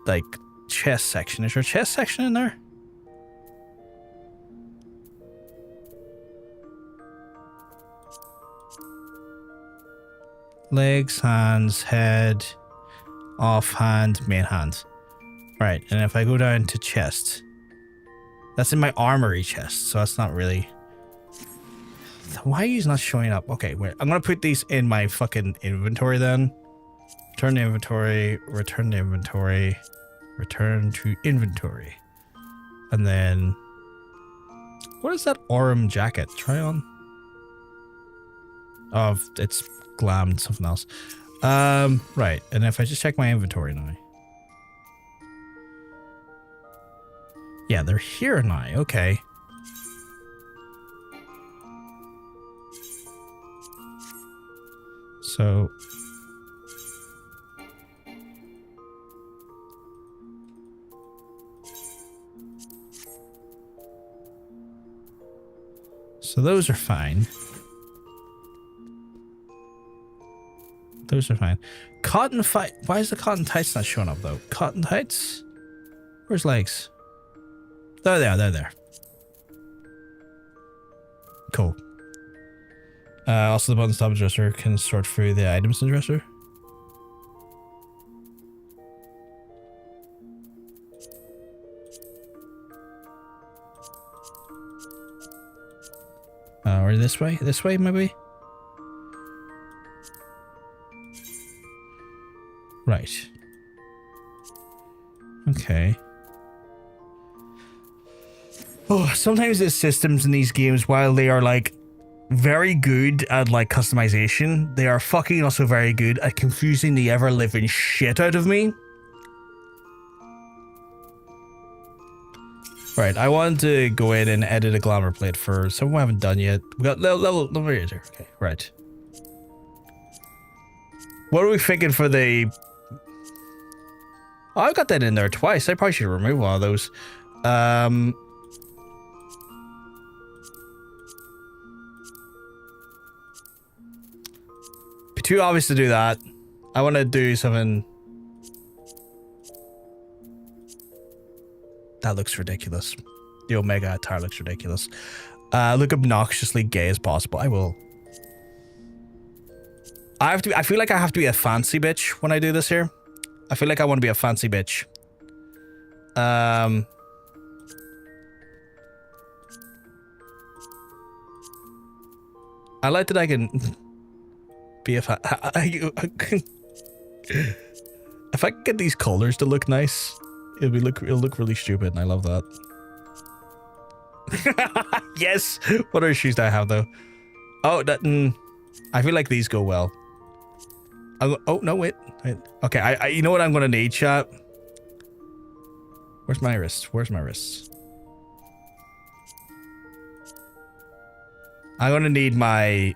A: Like... Chest section. Is there a chest section in there? Legs, hands, head, off hand, main hand. Right, and if I go down to chest, that's in my armory chest, so that's not really... Why are you not showing up? Okay, wait, I'm gonna put these in my fucking inventory then. Return to inventory, return to inventory, return to inventory. And then... What is that Aurum jacket? Try on? Oh, it's glam and something else. Right, and if I just check my inventory now. Yeah, they're here now, okay. So... So those are fine. Those are fine. Cotton fight. Why is the cotton tights not showing up though? Cotton tights? Where's legs? They're there, they're there. Cool. Also the button stop dresser can sort through the items in the dresser. Or this way? This way, maybe? Right. Okay. Oh, sometimes the systems in these games, while they are like very good at like customization, they are fucking also very good at confusing the ever-living shit out of me. Right, I wanted to go in and edit a Glamour plate for something we haven't done yet. We got level here. Okay, right. What are we thinking for the... Oh, I've got that in there twice. I probably should remove one of those. Be too obvious to do that. I want to do something... That looks ridiculous. The Omega attire looks ridiculous. Look obnoxiously gay as possible. I will. I feel like I have to be a fancy bitch when I do this here. I feel like I want to be a fancy bitch. I like that I can be a if I can get these colors to look nice, it'll look really stupid, and I love that. Yes. What other shoes do I have though? Oh, that. I feel like these go well. Oh no, wait. Okay, you know what I'm gonna need, chat? Where's my wrist? Where's my wrist? I'm gonna need my...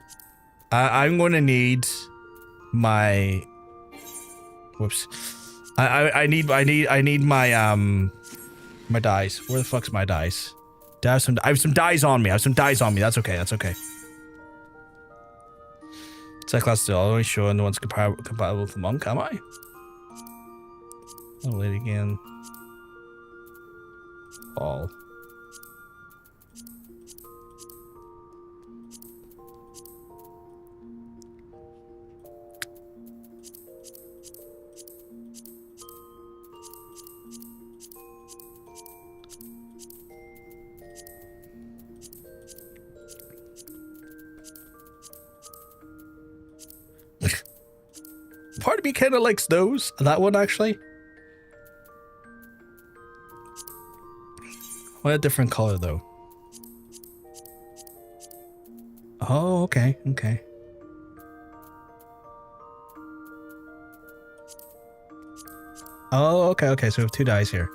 A: I'm gonna need my... Whoops. I need my my dice. Where the fuck's my dice? I have some dice on me. That's okay. That's okay. Set class still always showing the one's compatible with the monk, am I? Oh, wait again. All. Part of me kind of likes those. That one, actually. What a different color, though. Oh, okay, okay. Oh, okay, okay. So we have 2 dies here.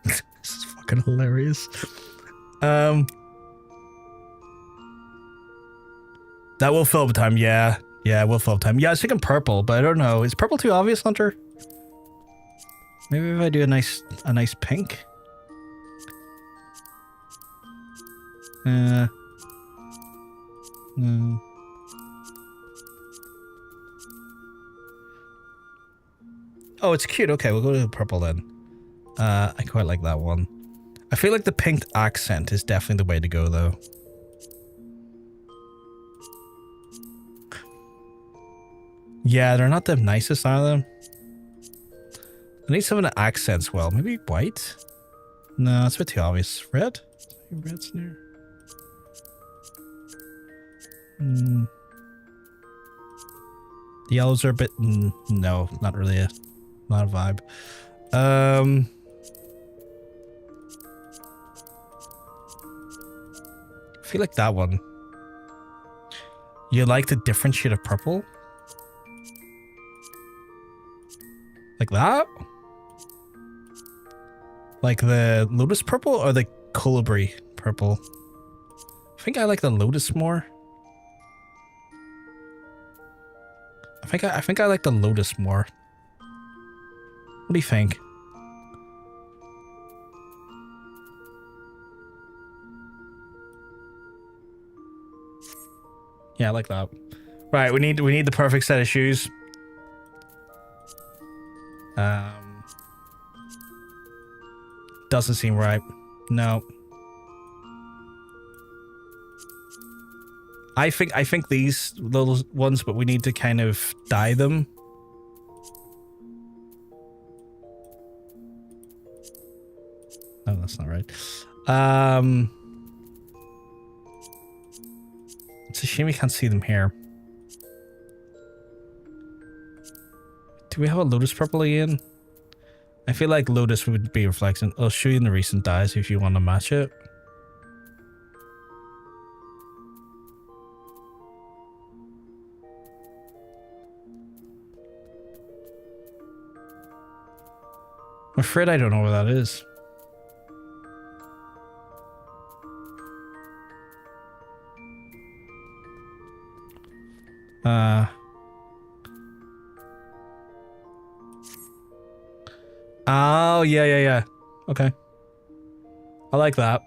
A: This is fucking hilarious. That will fill up time, yeah. Yeah, we'll fill up time. Yeah, I was thinking purple, but I don't know. Is purple too obvious, Hunter? Maybe if I do a nice pink. Oh, it's cute. Okay, we'll go to the purple then. I quite like that one. I feel like the pink accent is definitely the way to go, though. Yeah, they're not the nicest, are they? I need some of the accents. Well, maybe white? No, it's a bit too obvious. Red? Red's near. The yellows are a bit... no, not really not a vibe. I feel like that one. You like the different shade of purple? Like that? Like the lotus purple or the colibri purple? I think I like the lotus more. I think I like the lotus more. What do you think? Yeah, I like that. Right, we need the perfect set of shoes. Doesn't seem right. No. I think these little ones, but we need to kind of dye them. Oh, that's not right. It's a shame we can't see them here. Do we have a lotus purple again? I feel like lotus would be reflecting. I'll show you in the recent dyes if you want to match it. I'm afraid I don't know where that is. Oh, yeah. Okay. I like that.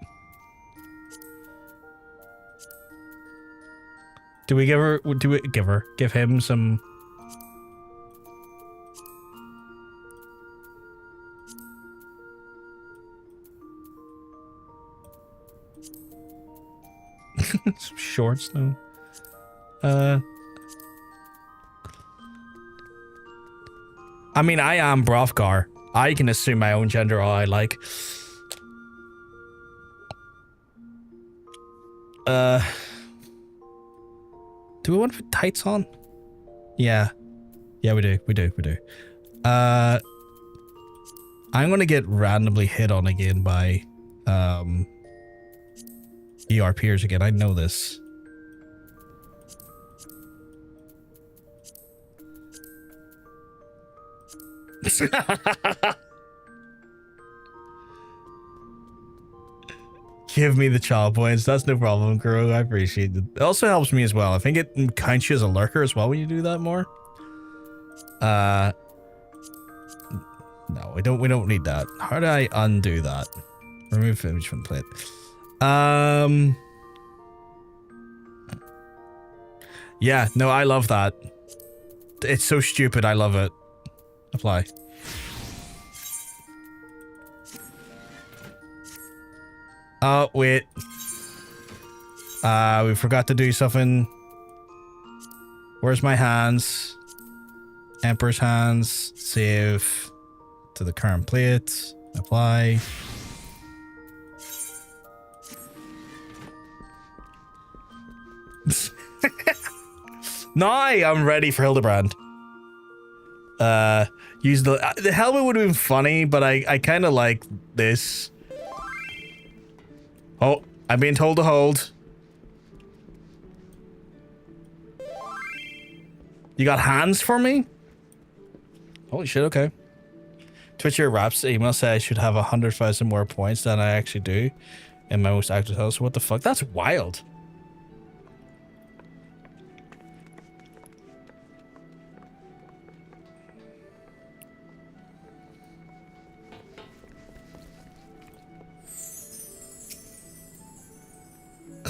A: Do we give him some... some shorts though? I mean, I am Brothgar. I can assume my own gender all I like. Do we want to put tights on? Yeah. Yeah, we do. I'm gonna get randomly hit on again by ER peers again. I know this. Give me the child points. That's no problem, Kuro. I appreciate it. It also helps me as well. I think it counts you as a lurker as well when you do that more. No, we don't need that. How do I undo that? Remove image from plate. Yeah, no, I love that. It's so stupid. I love it. Apply. Oh, wait. We forgot to do something. Where's my hands? Emperor's hands. Save to the current plate. Apply. Now I'm ready for Hildebrand. Use the helmet would have been funny, but I kind of like this. Oh, I'm being told to hold. You got hands for me? Holy shit, okay. Twitcher Raps email said I should have 100,000 more points than I actually do in my most active house. What the fuck? That's wild.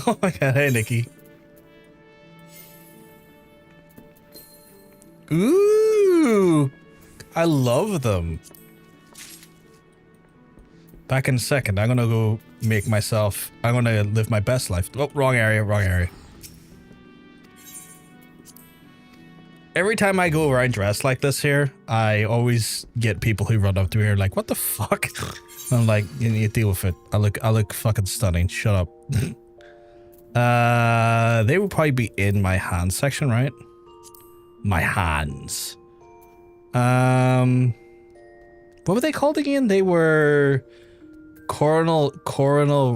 A: Oh my god, hey Nikki. Ooh, I love them. Back in a second, I'm gonna go make myself, I'm gonna live my best life. Oh, wrong area, wrong area. Every time I go around dressed like this here, I always get people who run up to me and are like, what the fuck? I'm like, you deal with it. I look fucking stunning. Shut up. They would probably be in my hands section, right? My hands. What were they called again? They were coronal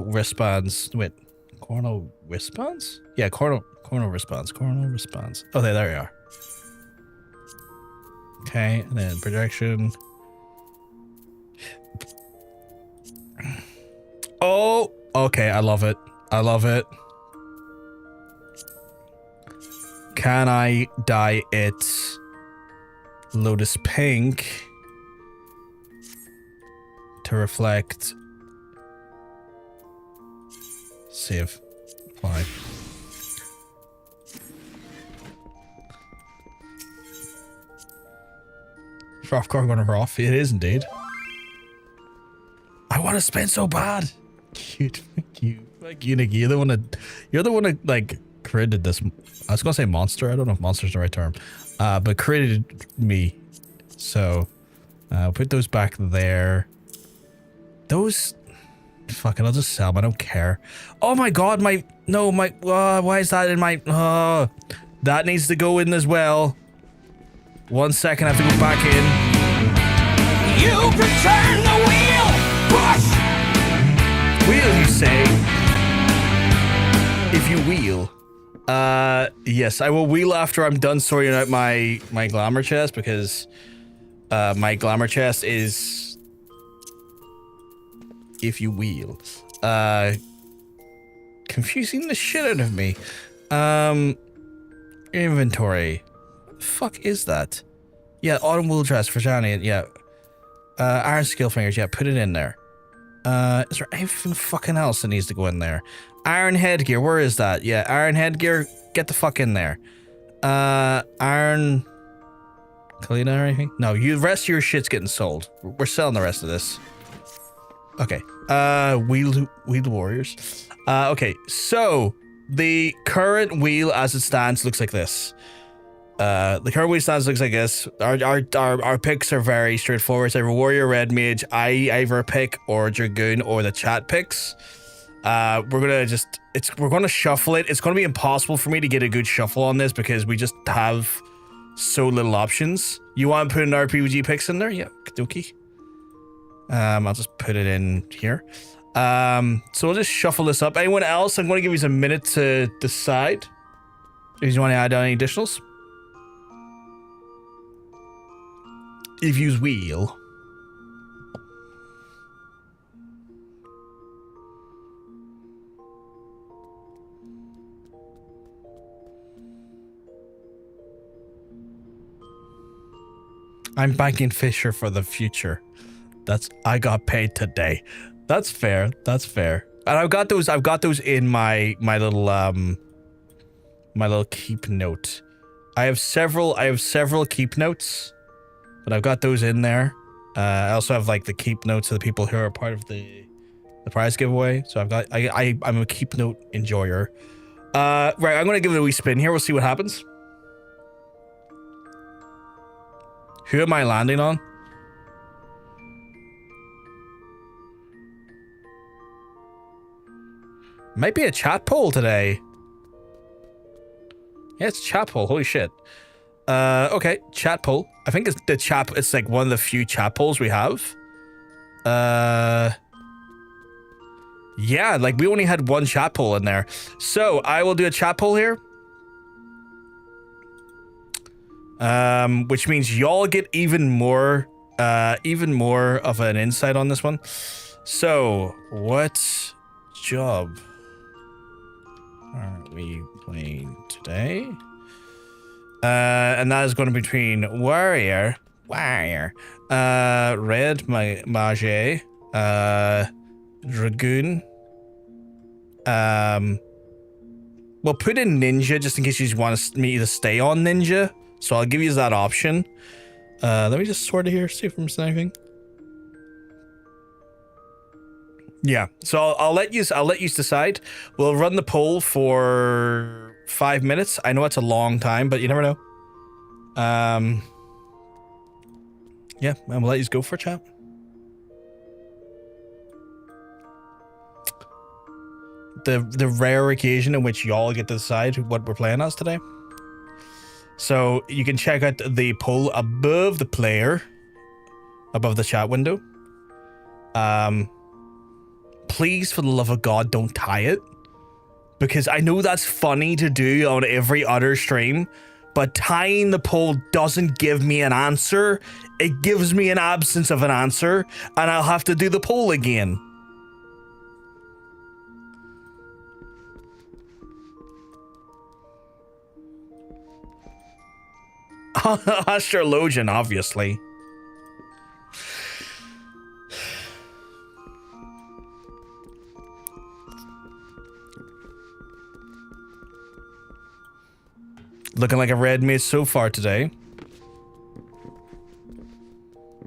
A: wristbands. Wait, coronal wristbands? Yeah, coronal wristbands. Coronal wristbands. Oh, there we are. Okay, and then projection. Oh, okay, I love it. I love it. Can I dye it Lotus Pink to reflect? Save. Apply. Rothcore going off. It is indeed. I want to spend so bad. Cute. Thank you. Like you, Nikki. You're the one that like created this. I was gonna say monster. I don't know if monster's the right term. But created me. So I'll put those back there. Those fuck it, I'll just sell them. I don't care. Oh my god, why is that in my that needs to go in as well. 1 second, I have to go back in. You can turn the wheel! Push! Wheel, you say? If you wheel. Yes, I will wheel after I'm done sorting out my glamour chest, because my glamour chest is if you wheel. Confusing the shit out of me. Inventory. What the fuck is that? Yeah, autumn wool dress for Johnny. Yeah. Iron skill fingers. Yeah, put it in there. Is there anything fucking else that needs to go in there? Iron headgear. Where is that? Yeah, iron headgear. Get the fuck in there. Iron. Kalina or anything? No, the rest of your shit's getting sold. We're selling the rest of this. Okay. Wheel warriors. Okay, so the current wheel as it stands looks like this. The current wheel stands looks like this. Our picks are very straightforward. It's either warrior, red mage, I either pick, or dragoon, or the chat picks. We're gonna shuffle it. It's gonna be impossible for me to get a good shuffle on this because we just have so little options. You want to put an ItsPVG picks in there? Yeah, dokie. I'll just put it in here. So we'll just shuffle this up. Anyone else? I'm going to give you a minute to decide. Do you want to add any additionals? If you use wheel. I'm banking Fisher for the future. I got paid today. That's fair. That's fair. And I've got those in my little keep note. I have several keep notes, but I've got those in there. I also have like the keep notes of the people who are part of the prize giveaway. So I'm a keep note enjoyer. Right, I'm gonna give it a wee spin here. We'll see what happens. Who am I landing on? Might be a chat poll today. Yeah, it's a chat poll. Holy shit. Okay, chat poll. I think it's the chat. It's like one of the few chat polls we have. Yeah, like we only had one chat poll in there. So I will do a chat poll here. Which means y'all get even more of an insight on this one. So, what job are we playing today? And that is going to be between Warrior, Red Mage, Dragoon. We'll put in Ninja just in case you want me to stay on Ninja. So I'll give you that option. Let me just sort it here, see if I'm missing anything. Yeah, so I'll let you decide. We'll run the poll for 5 minutes. I know it's a long time, but you never know. Yeah, and we'll let you go for a chat. The rare occasion in which y'all get to decide what we're playing as today. So you can check out the poll above the player, above the chat window. Please, for the love of God, don't tie it. Because I know that's funny to do on every other stream, but tying the poll doesn't give me an answer. It gives me an absence of an answer, and I'll have to do the poll again. Astrologian, obviously. Looking like a red mage so far today.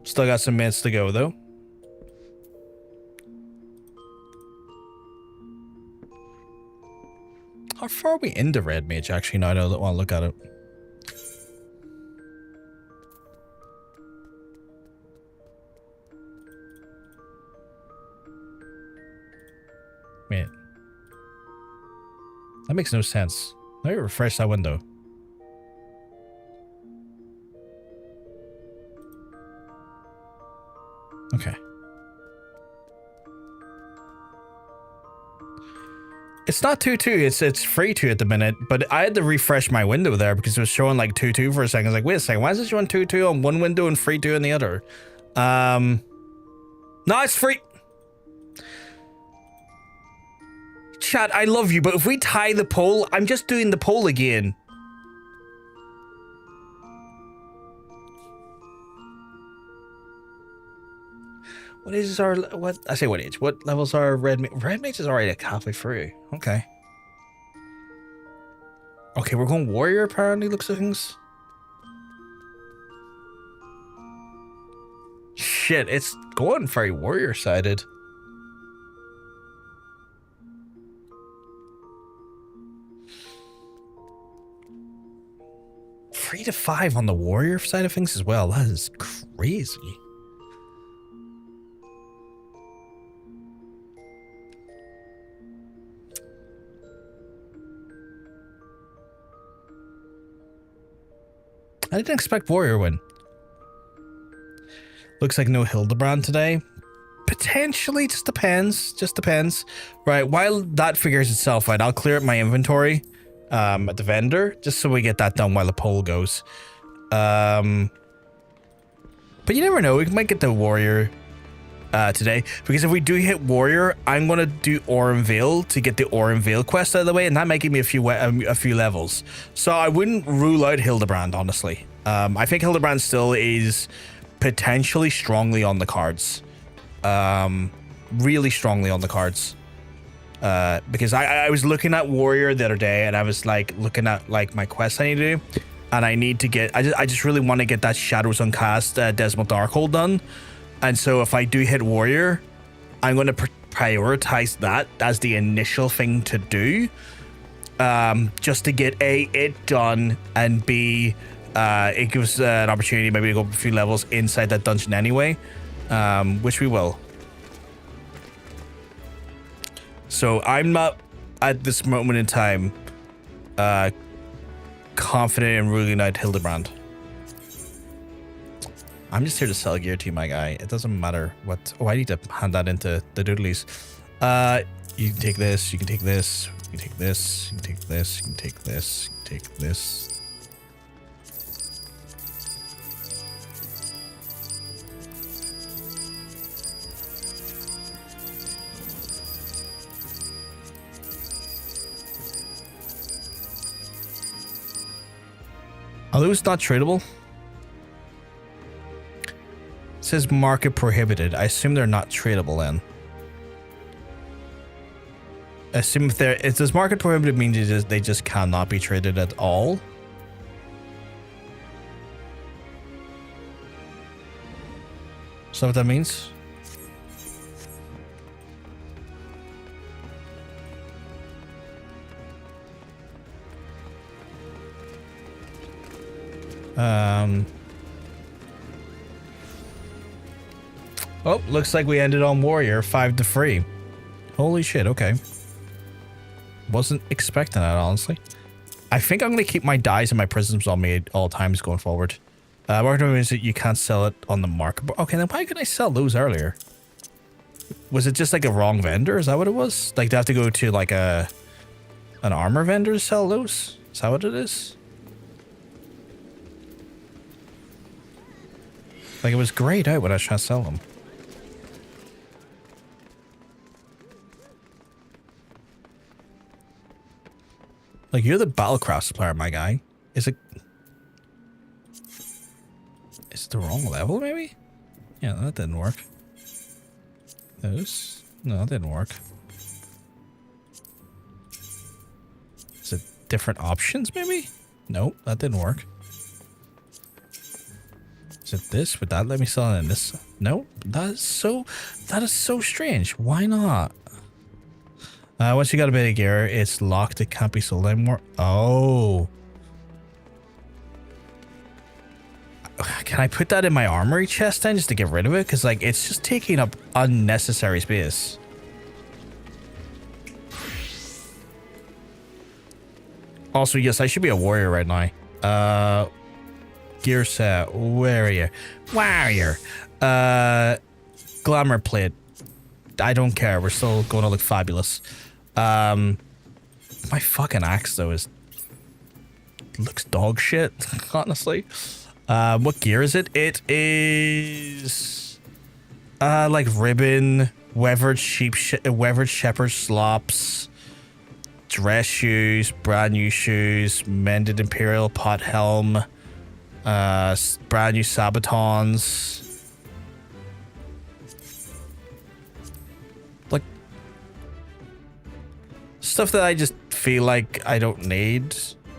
A: Still got some minutes to go, though. How far are we into red mage, actually? No, I don't want to look at it. Wait. That makes no sense. Let me refresh that window. Okay. It's not 2-2, it's 3-2 at the minute, but I had to refresh my window there because it was showing like 2-2 for a second. I was like, wait a second, why is it showing 2-2 on one window and 3-2 on the other? No, it's free. Chat, I love you, but if we tie the poll, I'm just doing the poll again. What is our, what, I say what age? What levels are red mage? Red mage is already like halfway through. Okay. Okay, we're going warrior apparently, looks like things. Shit, it's going very warrior-sided. Three to 5 on the warrior side of things as well. That is crazy. I didn't expect warrior win. Looks like no Hildebrand today. Potentially, just depends. Just depends. Right, while that figures itself out, I'll clear up my inventory at the vendor, just so we get that done while the poll goes. But you never know, we might get the warrior today, because if we do hit warrior, I'm gonna do Aurum Vale to get the Aurum Vale quest out of the way, and that might give me a few levels. So I wouldn't rule out Hildebrand, honestly. I think Hildebrand still is potentially strongly on the cards. Really strongly on the cards. Because I was looking at warrior the other day, and I was like looking at like my quest I need to do, and I need to get, I just really want to get that Shadows Uncast Dzemael Darkhold done. And so if I do hit warrior, I'm going to prioritize that as the initial thing to do, just to get A, it done, and B, it gives an opportunity maybe to go up a few levels inside that dungeon anyway, which we will. So I'm not at this moment in time confident in reunited Hildebrand. I'm just here to sell gear to you, my guy. It doesn't matter what. Oh, I need to hand that into the doodlies. You can take this. You can take this. You can take this. You can take this. You can take this. You can take this. Are those not tradable? It says market prohibited. I assume they're not tradable then. I assume if they're, it says market prohibited means they just cannot be traded at all. Is that what that means? Oh, looks like we ended on Warrior 5-3. Holy shit, okay. Wasn't expecting that, honestly. I think I'm going to keep my dies and my prisms on me at all times going forward. Market means that you can't sell it on the market. Okay, then why couldn't I sell those earlier? Was it just like a wrong vendor? Is that what it was? Like, they have to go to like an armor vendor to sell those? Is that what it is? Like, it was grayed out when I was trying to sell them. Like, you're the Battlecraft supplier, my guy. Is it the wrong level, maybe? Yeah, that didn't work. Those? No, that didn't work. Is it different options, maybe? Nope, that didn't work. Is it this? Would that let me sell it in this? Nope. That is so strange. Why not? Once you got a bit of gear, it's locked. It can't be sold anymore. Oh. Can I put that in my armory chest then just to get rid of it? Because, like, it's just taking up unnecessary space. Also, yes, I should be a warrior right now. Gear set. Warrior. Warrior. Glamour plate. I don't care. We're still going to look fabulous. My fucking axe though looks dog shit, honestly. What gear is it? It is like ribbon, weathered shepherd slops, dress shoes, brand new shoes, mended imperial pot helm, brand new sabatons. Stuff that I just feel like I don't need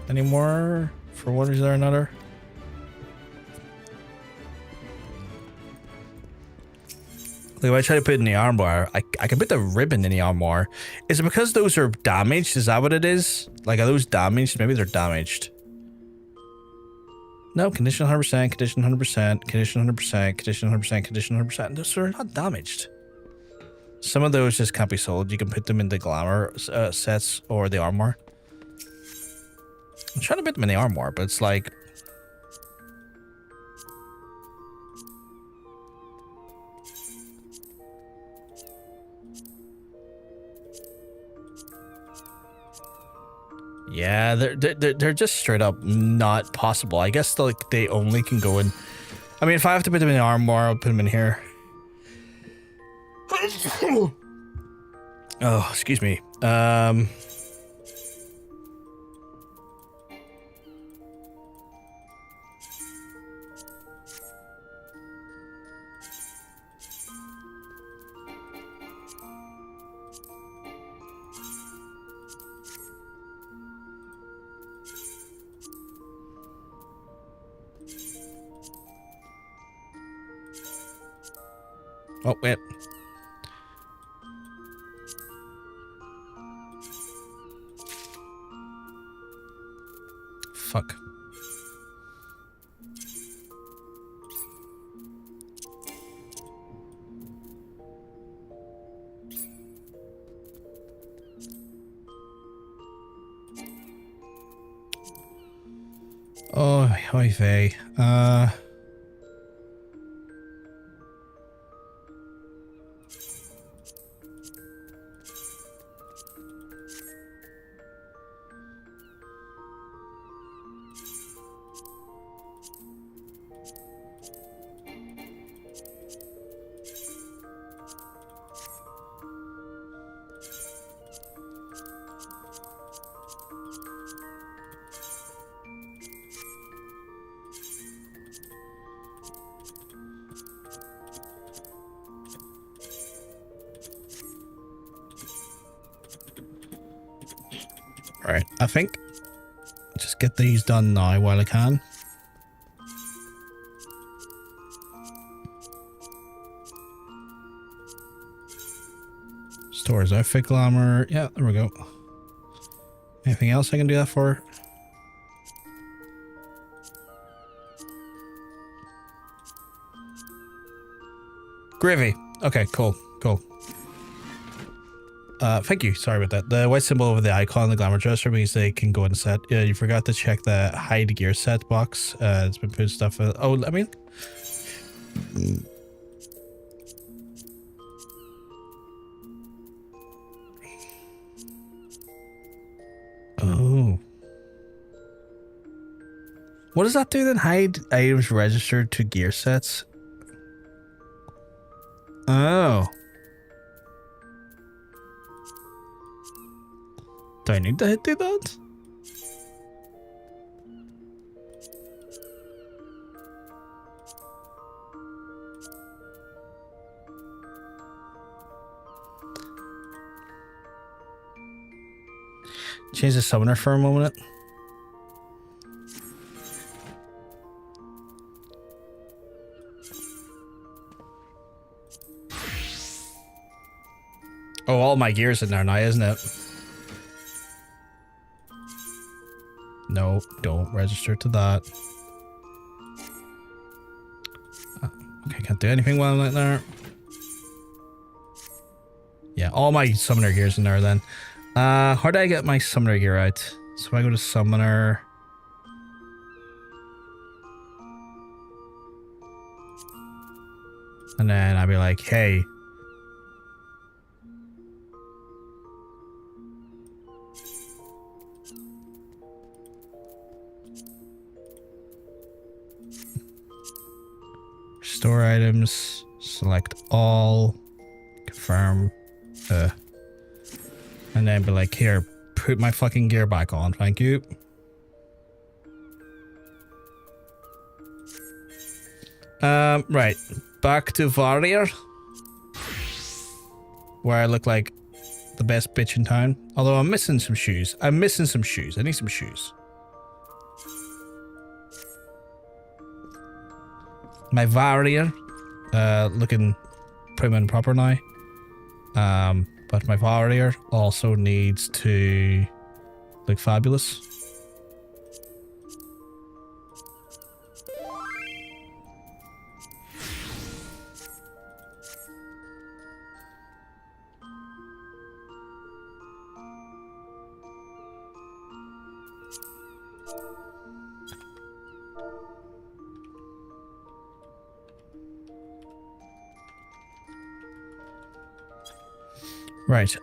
A: anymore for one reason or another. Like if I try to put it in the armor, I can put the ribbon in the armor. Is it because those are damaged? Is that what it is? Like, are those damaged? Maybe they're damaged. No, condition 100%, condition 100%, condition 100%, condition 100%, condition 100%. Those are not damaged. Some of those just can't be sold. You can put them in the glamour sets or the armor. I'm trying to put them in the armor, but it's like... Yeah, they're just straight up not possible. I guess like they only can go in... I mean, if I have to put them in the armor, I'll put them in here. Oh, excuse me. Oh, wait. Fuck. Oh, hi, Faye. Right, I think just get these done now while I can. Stores outfit glamour. Yeah, there we go. Anything else I can do that for? Gravy. Okay, cool, cool. Thank you. Sorry about that. The white symbol over the icon on the glamour dresser means they can go in set. Yeah, you forgot to check the hide gear set box. It's been putting stuff in. Oh, I mean. Oh. What does that do then? Hide items registered to gear sets? Oh. Do I need to do that? Change the summoner for a moment. Oh, all my gear's in there now, isn't it? No, don't register to that. Okay, can't do anything while I'm like there. Yeah, all my summoner gear's in there then. How do I get my summoner gear out? So if I go to summoner. And then I'll be like, hey. Store items, select all, confirm, and then be like, here, put my fucking gear back on, thank you. Right, back to Warrior, where I look like the best bitch in town. Although I'm missing some shoes. I need some shoes. My Warrior, looking prim and proper now. But my Warrior also needs to look fabulous. Right,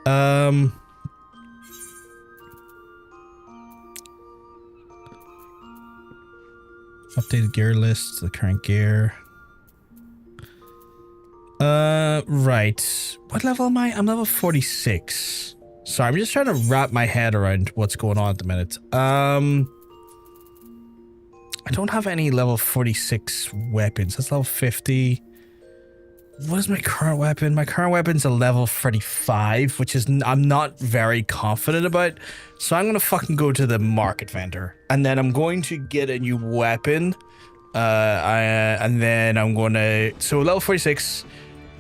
A: updated gear list, the current gear. Right. What level am I? I'm level 46. Sorry, I'm just trying to wrap my head around what's going on at the minute. I don't have any level 46 weapons. That's level 50. What is my current weapon? My current weapon's a level 35, which is I'm not very confident about. So I'm gonna fucking go to the market vendor, and then I'm going to get a new weapon. And then I'm gonna level 46.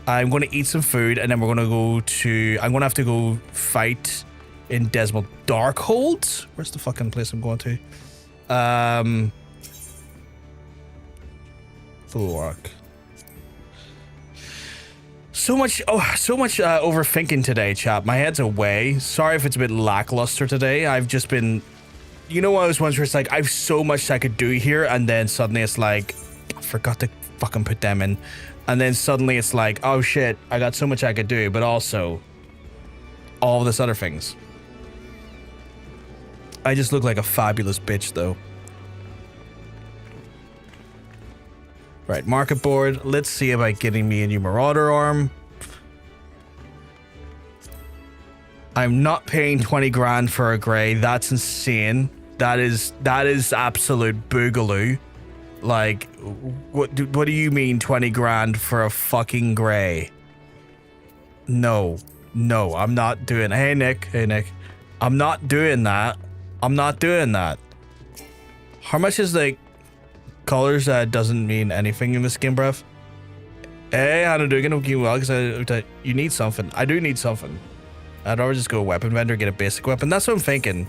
A: I'm gonna eat some food, and then we're gonna go to. I'm gonna have to go fight in Dzemael Darkhold. Where's the fucking place I'm going to? Full work. So much overthinking today, chap. My head's away. Sorry if it's a bit lackluster today. I've just been you know, one of those ones where it's like, I have so much I could do here, and then suddenly it's like, I forgot to fucking put them in. And then suddenly it's like, oh shit, I got so much I could do, but also all of this other things. I just look like a fabulous bitch, though. Right, market board. Let's see about getting me a new Marauder arm. I'm not paying 20 grand for a grey. That's insane. That is absolute boogaloo. Like, what do you mean 20 grand for a fucking grey? No, I'm not doing. Hey Nick. I'm not doing that. I'm not doing that. How much is like colors that doesn't mean anything in this game, bruv? Hey, how do you know well? Because you need something. I do need something. I'd rather just go weapon vendor, get a basic weapon. That's what I'm thinking.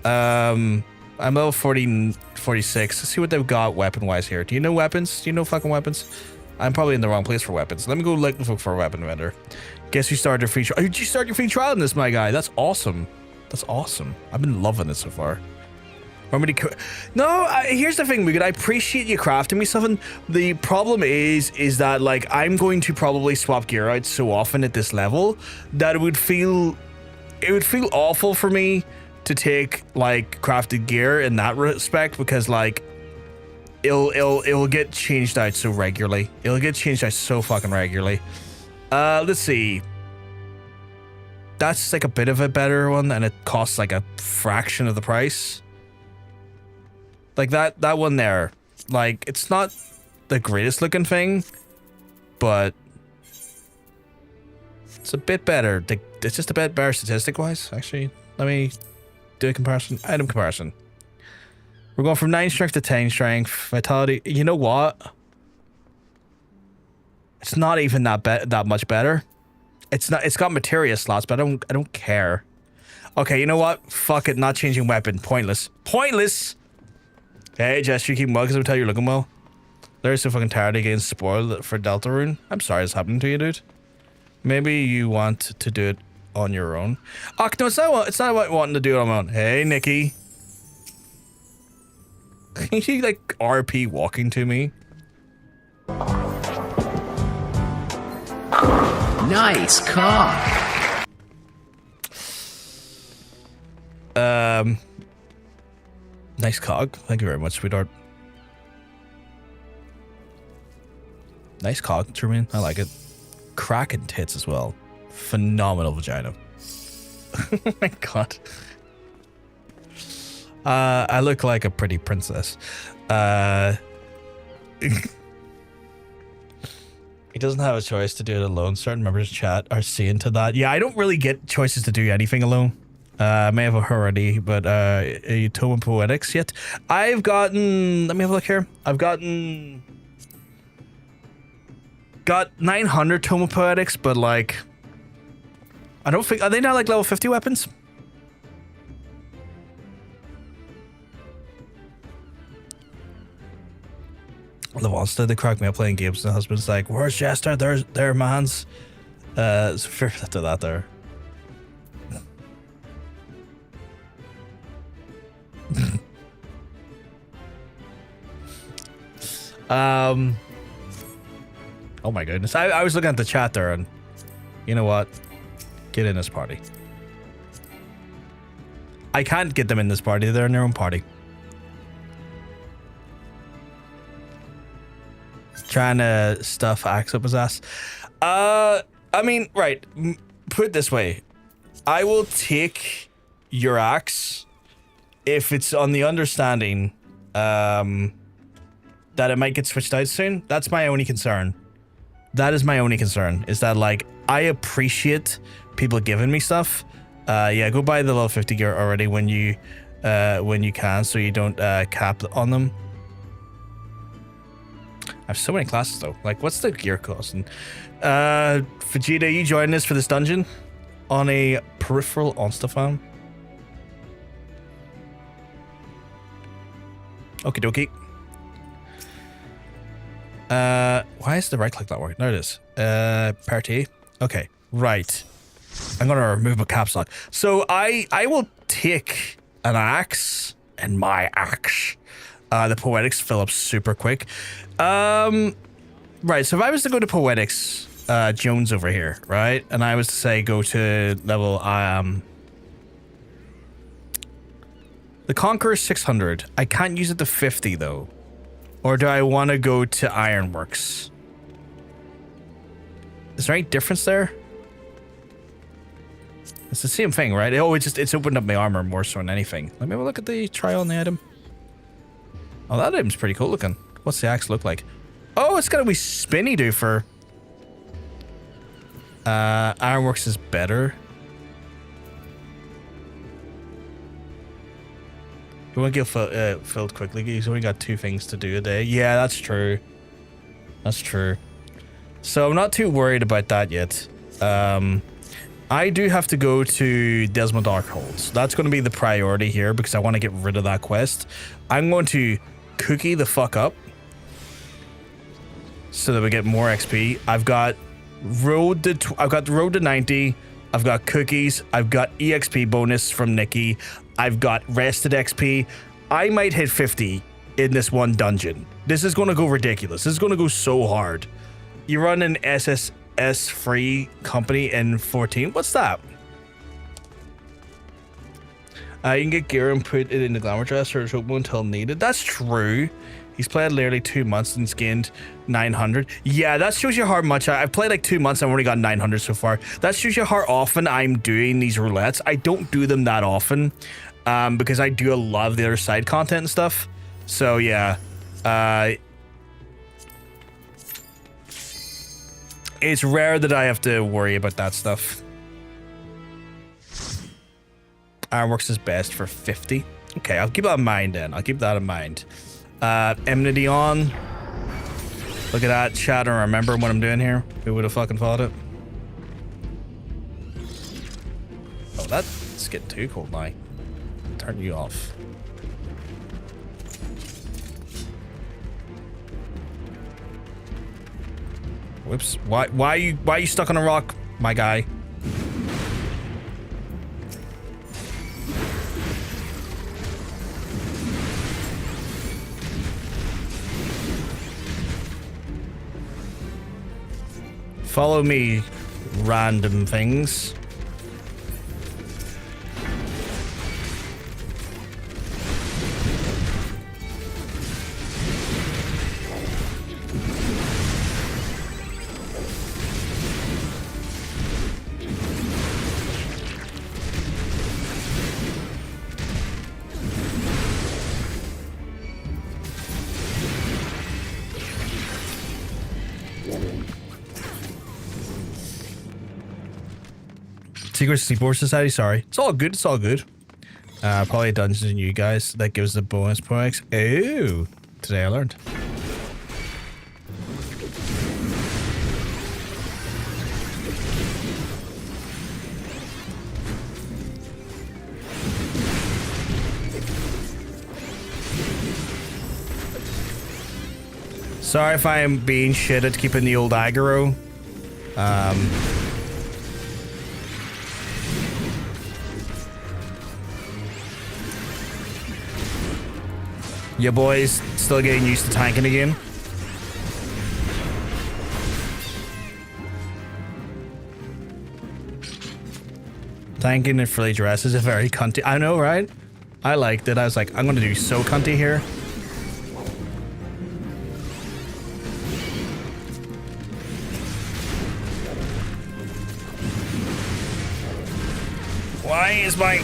A: I'm level 40, 46. Let's see what they've got weapon-wise here. Do you know weapons? Do you know fucking weapons? I'm probably in the wrong place for weapons. Let me go look for a weapon vendor. Guess you started your free trial. Oh, did you start your free trial in this, my guy? That's awesome. That's awesome. I've been loving it so far. No, here's the thing, Mugen. I appreciate you crafting me something. The problem is that, like, I'm going to probably swap gear out so often at this level that it would feel awful for me to take, like, crafted gear in that respect, because, like, it'll get changed out so regularly. It'll get changed out so fucking regularly. Let's see. That's like a bit of a better one, and it costs like a fraction of the price. Like that one there, like, it's not the greatest looking thing, but it's a bit better. It's just a bit better statistic wise. Actually, let me do a comparison. Item comparison. We're going from 9 strength to 10 strength. Vitality. You know what? It's not even that much better. It's not. It's got materia slots, but I don't care. Okay, you know what? Fuck it. Not changing weapon. Pointless. Pointless. Hey, Jess, you keep well because I tell you're looking well. There's so fucking tired of getting spoiled for Deltarune. I'm sorry it's happening to you, dude. Maybe you want to do it on your own. Oh, no, it's not about wanting to do it on my own. Hey, Nikki. Can you, like, RP walking to me?
B: Nice cock.
A: Nice cog. Thank you very much, sweetheart. Nice cog, Jermaine. I like it. Cracking tits as well. Phenomenal vagina. Oh my god. I look like a pretty princess. He doesn't have a choice to do it alone. Certain members of chat are seeing to that. Yeah, I don't really get choices to do anything alone. I may have already, but Tome of Poetics yet? I've gotten. Let me have a look here. I've got 900 Tome of Poetics, but like, I don't think, are they not like level 50 weapons? The monster, they crack me up playing games, and the husband's like, "Where's Jester? There, man's." It's fair to that there. Oh my goodness. I was looking at the chat there, and you know what? Get in this party. I can't get them in this party. They're in their own party. Trying to stuff Axe up his ass. I mean, right. Put it this way. I will take your axe if it's on the understanding that it might get switched out soon. That's my only concern. That is my only concern, is that, like, I appreciate people giving me stuff. Yeah, go buy the level 50 gear already when you can, so you don't cap on them. I have so many classes though. Like, what's the gear costing? Vegeta, are you joining us for this dungeon on a peripheral on Stefan? Okie dokie. Why is the right click not working? There it is. Party. Okay, right. I'm gonna remove my caps lock. So I will take an axe and my axe. The Poetics fill up super quick. Right, so if I was to go to Poetics, Jones over here, right? And I was to say go to level, the Conqueror 600. I can't use it to 50 though. Or do I want to go to Ironworks? Is there any difference there? It's the same thing, right? Oh, it's opened up my armor more so than anything. Let me have a look at the trial on the item. Oh, that item's pretty cool looking. What's the axe look like? Oh, it's got a wee spinny doofer. Ironworks is better. You want to get filled quickly? He's only got 2 things to do a day. Yeah, that's true. That's true. So I'm not too worried about that yet. I do have to go to Dzemael Darkhold. So that's going to be the priority here because I want to get rid of that quest. I'm going to cookie the fuck up so that we get more XP. I've got the road to 90. I've got cookies. I've got EXP bonus from Nikki. I've got rested XP. I might hit 50 in this one dungeon. This is going to go ridiculous. This is going to go so hard. You run an SSS free company in 14. What's that? You can get gear and put it in the Glamour dress or it's open until needed. That's true. He's played literally 2 months and gained 900. Yeah, that shows you how much I've played like 2 months and I've only got 900 so far. That shows you how often I'm doing these roulettes. I don't do them that often because I do a lot of the other side content and stuff. So yeah, it's rare that I have to worry about that stuff. Ironworks is best for 50. Okay, I'll keep that in mind then. I'll keep that in mind. Enmity on. Look at that chat and remember what I'm doing here. Who would have fucking thought it? Oh, that's getting too cold now. Turn you off. Whoops. Why are you stuck on a rock, my guy? Follow me, random things. Secret Sleepover Society, sorry. It's all good, it's all good. Probably Dungeons and you guys that gives the bonus points. Oh, today I learned. Sorry if I am being shit at keeping the old aggro. Your boys still getting used to tanking again. Tanking in frilly dress is a very cunty. I know, right? I liked it. I was like, I'm gonna do so cunty here. Why is my...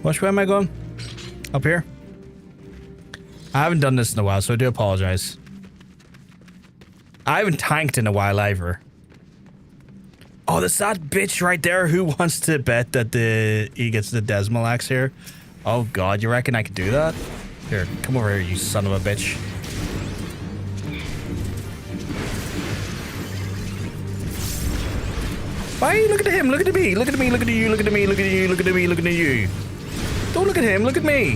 A: Which way am I going? Up here? I haven't done this in a while, so I do apologize. I haven't tanked in a while either. Oh, that's that bitch right there who wants to bet that he gets the Dzemael axe here. Oh god, you reckon I could do that? Here, come over here, you son of a bitch. Why are you looking at him? Look at me. Look at me. Look at you. Look at me. Look at you. Look at me. Look at you. Don't look at him. Look at me.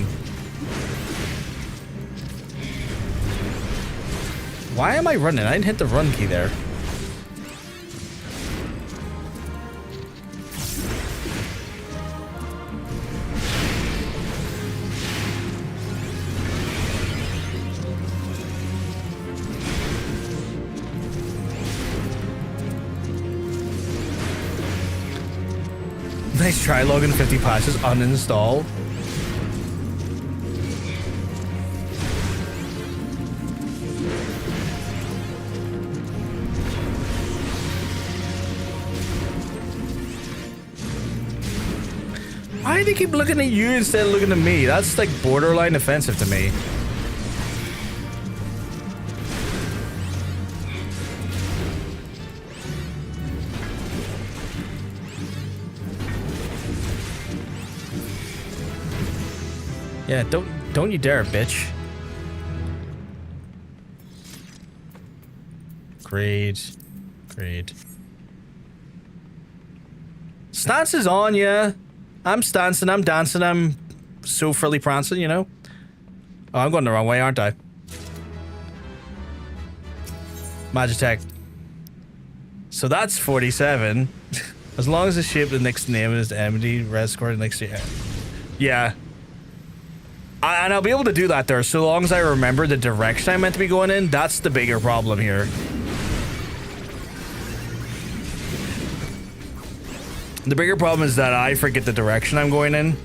A: Why am I running? I didn't hit the run key there. Nice try, logging 50 patches, uninstall. Why do they keep looking at you instead of looking at me? That's like borderline offensive to me. Yeah, don't you dare, bitch. Great. Great. Stance is on, yeah. I'm stancing, I'm dancing, I'm so frilly prancing, you know? Oh, I'm going the wrong way, aren't I? Magitech. So that's 47. As long as the shape the next name is Emily, res score next year. Yeah. And I'll be able to do that there, so long as I remember the direction I'm meant to be going in. That's the bigger problem here. The bigger problem is that I forget the direction I'm going in.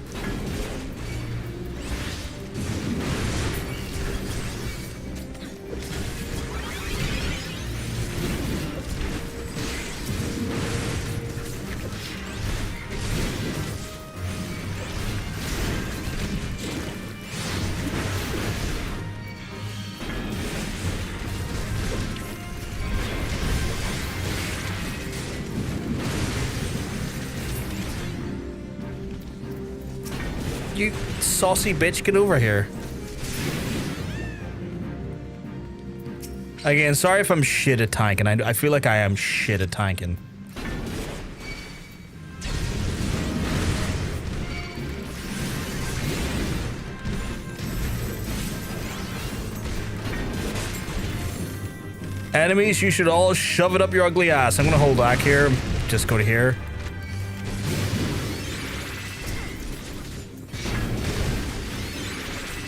A: You saucy bitch, get over here. Again, sorry if I'm shit at tanking. I feel like I am shit at tanking. Enemies, you should all shove it up your ugly ass. I'm gonna hold back here. Just go to here.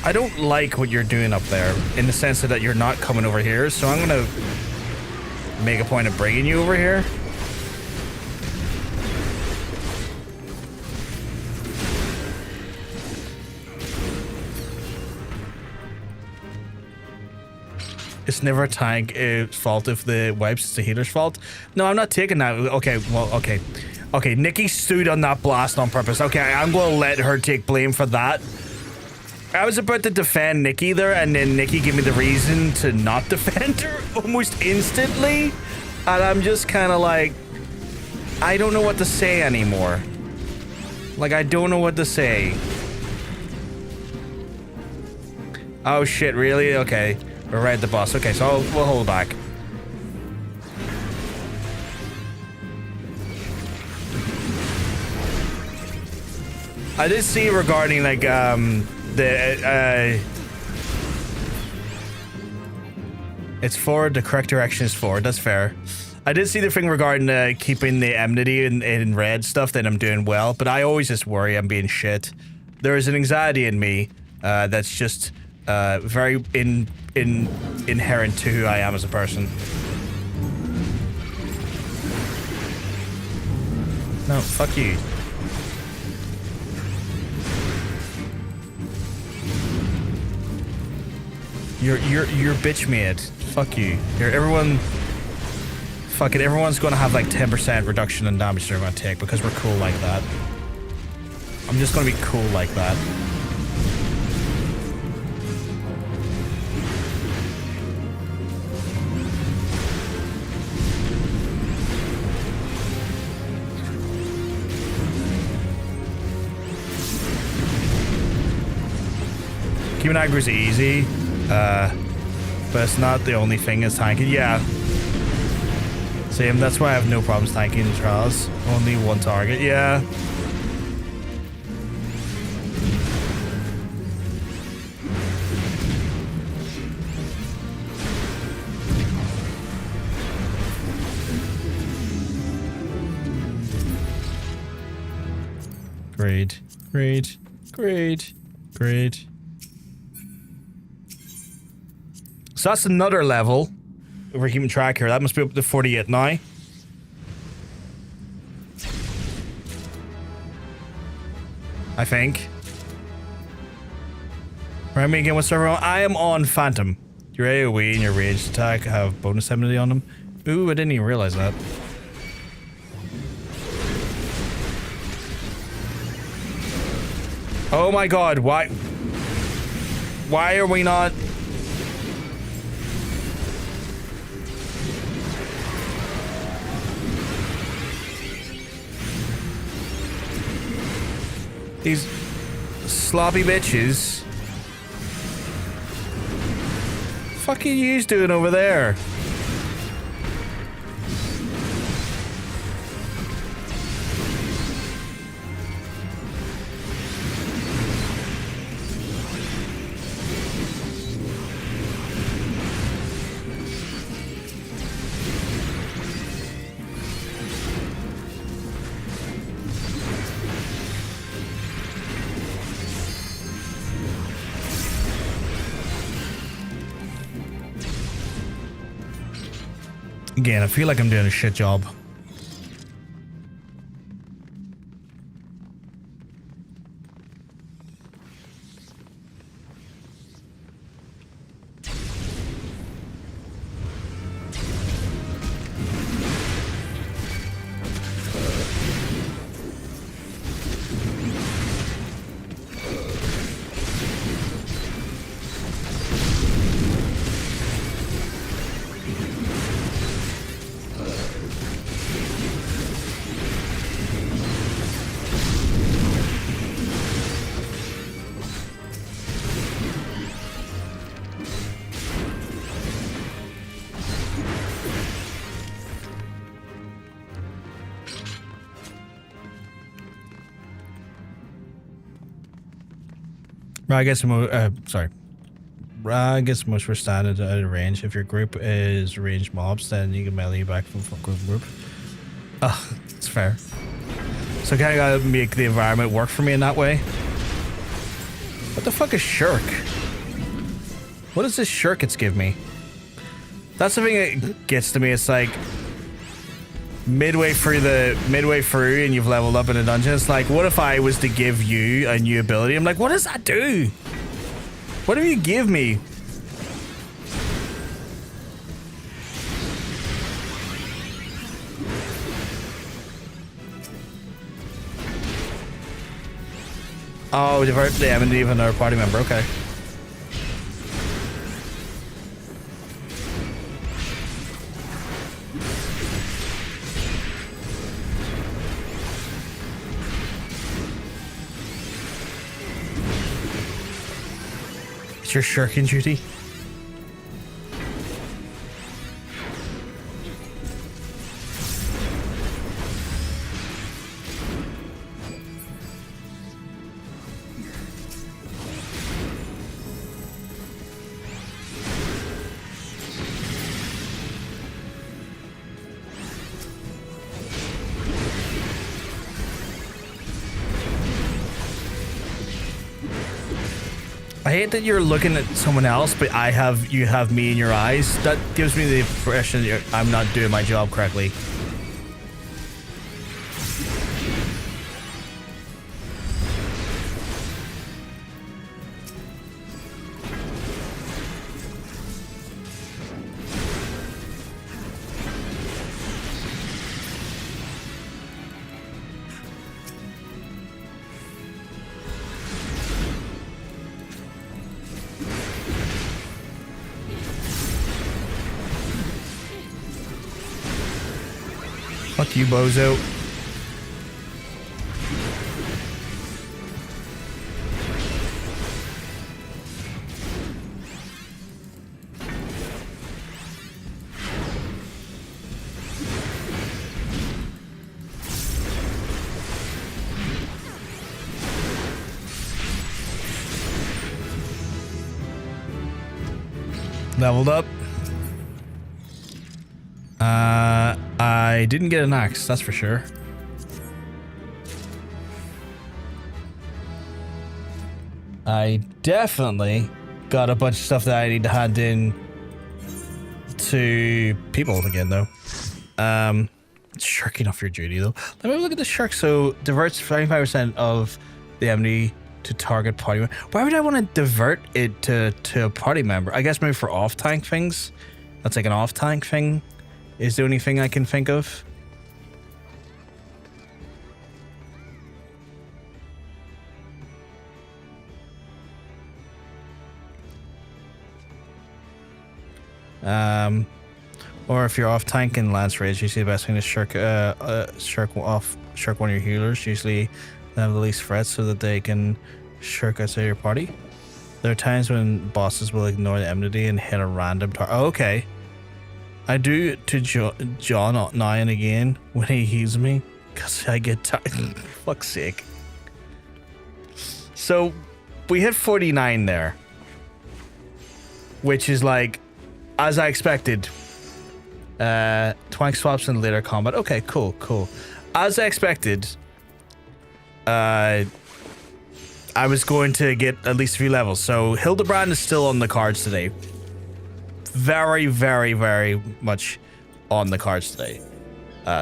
A: I don't like what you're doing up there in the sense that you're not coming over here, so I'm gonna make a point of bringing you over here. It's never a tank fault if the wipes, it's the healer's fault. No, I'm not taking that. Okay, well, okay. Okay, Nikki stood on that blast on purpose. Okay, I'm gonna let her take blame for that. I was about to defend Nikki there, and then Nikki gave me the reason to not defend her almost instantly. And I'm just kind of like, I don't know what to say anymore. Like, I don't know what to say. Oh shit, really? Okay. We're right at the boss. Okay, so we'll hold back. I did see regarding, like, it's forward, the correct direction is forward, that's fair. I did see the thing regarding keeping the enmity in red stuff, that I'm doing well, but I always just worry I'm being shit. There is an anxiety in me that's just very inherent to who I am as a person. No, fuck you. You're bitch made. Fuck you. Here, everyone. Fuck it. Everyone's gonna have like 10% reduction in damage they're gonna take because we're cool like that. I'm just gonna be cool like that. Keeping aggro is easy. But it's not the only thing is tanking. Yeah. Same, that's why I have no problems tanking the trials. Only one target, yeah. Great, great, great, great. So that's another level. If we're keeping track here, that must be up to 48 now. I think. Remind me again what server I am on Phantom. Your AoE and your ranged attack have bonus immunity on them. Ooh, I didn't even realize that. Oh my god, why are we not... These sloppy bitches. Fuck are you doing over there? Again, I feel like I'm doing a shit job. I guess I guess most were standard out of range. If your group is ranged mobs, then you can melee back from group. Oh, it's fair. So I kinda gotta make the environment work for me in that way. What the fuck is shirk? What does this shirk it's give me? That's the thing that gets to me. It's like midway through and you've leveled up in a dungeon. It's like, what if I was to give you a new ability? I'm like, what does that do? What do you give me? Oh, divert the enemy of another party member. Okay. It's your shirking duty. I hate that you're looking at someone else, but you have me in your eyes. That gives me the impression that I'm not doing my job correctly. Fuck you, bozo. Leveled up. I didn't get an axe, that's for sure. I definitely got a bunch of stuff that I need to hand in to people again, though. Shirking off your duty, though. Let me have a look at the shirk. So, diverts 25% of the enemy to target party member. Why would I want to divert it to a party member? I guess maybe for off-tank things. That's like an off-tank thing is the only thing I can think of. Or if you're off tank in Lance Rage, usually the best thing is shirk one of your healers. Usually they have the least threats so that they can shirk outside your party. There are times when bosses will ignore the enmity and hit a random target. Oh, okay. I do to John now and again when he heals me because I get tired. Fuck's sake. So we hit 49 there, which is like as I expected. Twank swaps in later combat. Okay, cool. As I expected, I was going to get at least 3 levels. So Hildebrand is still on the cards today. Very, very, very much on the cards today.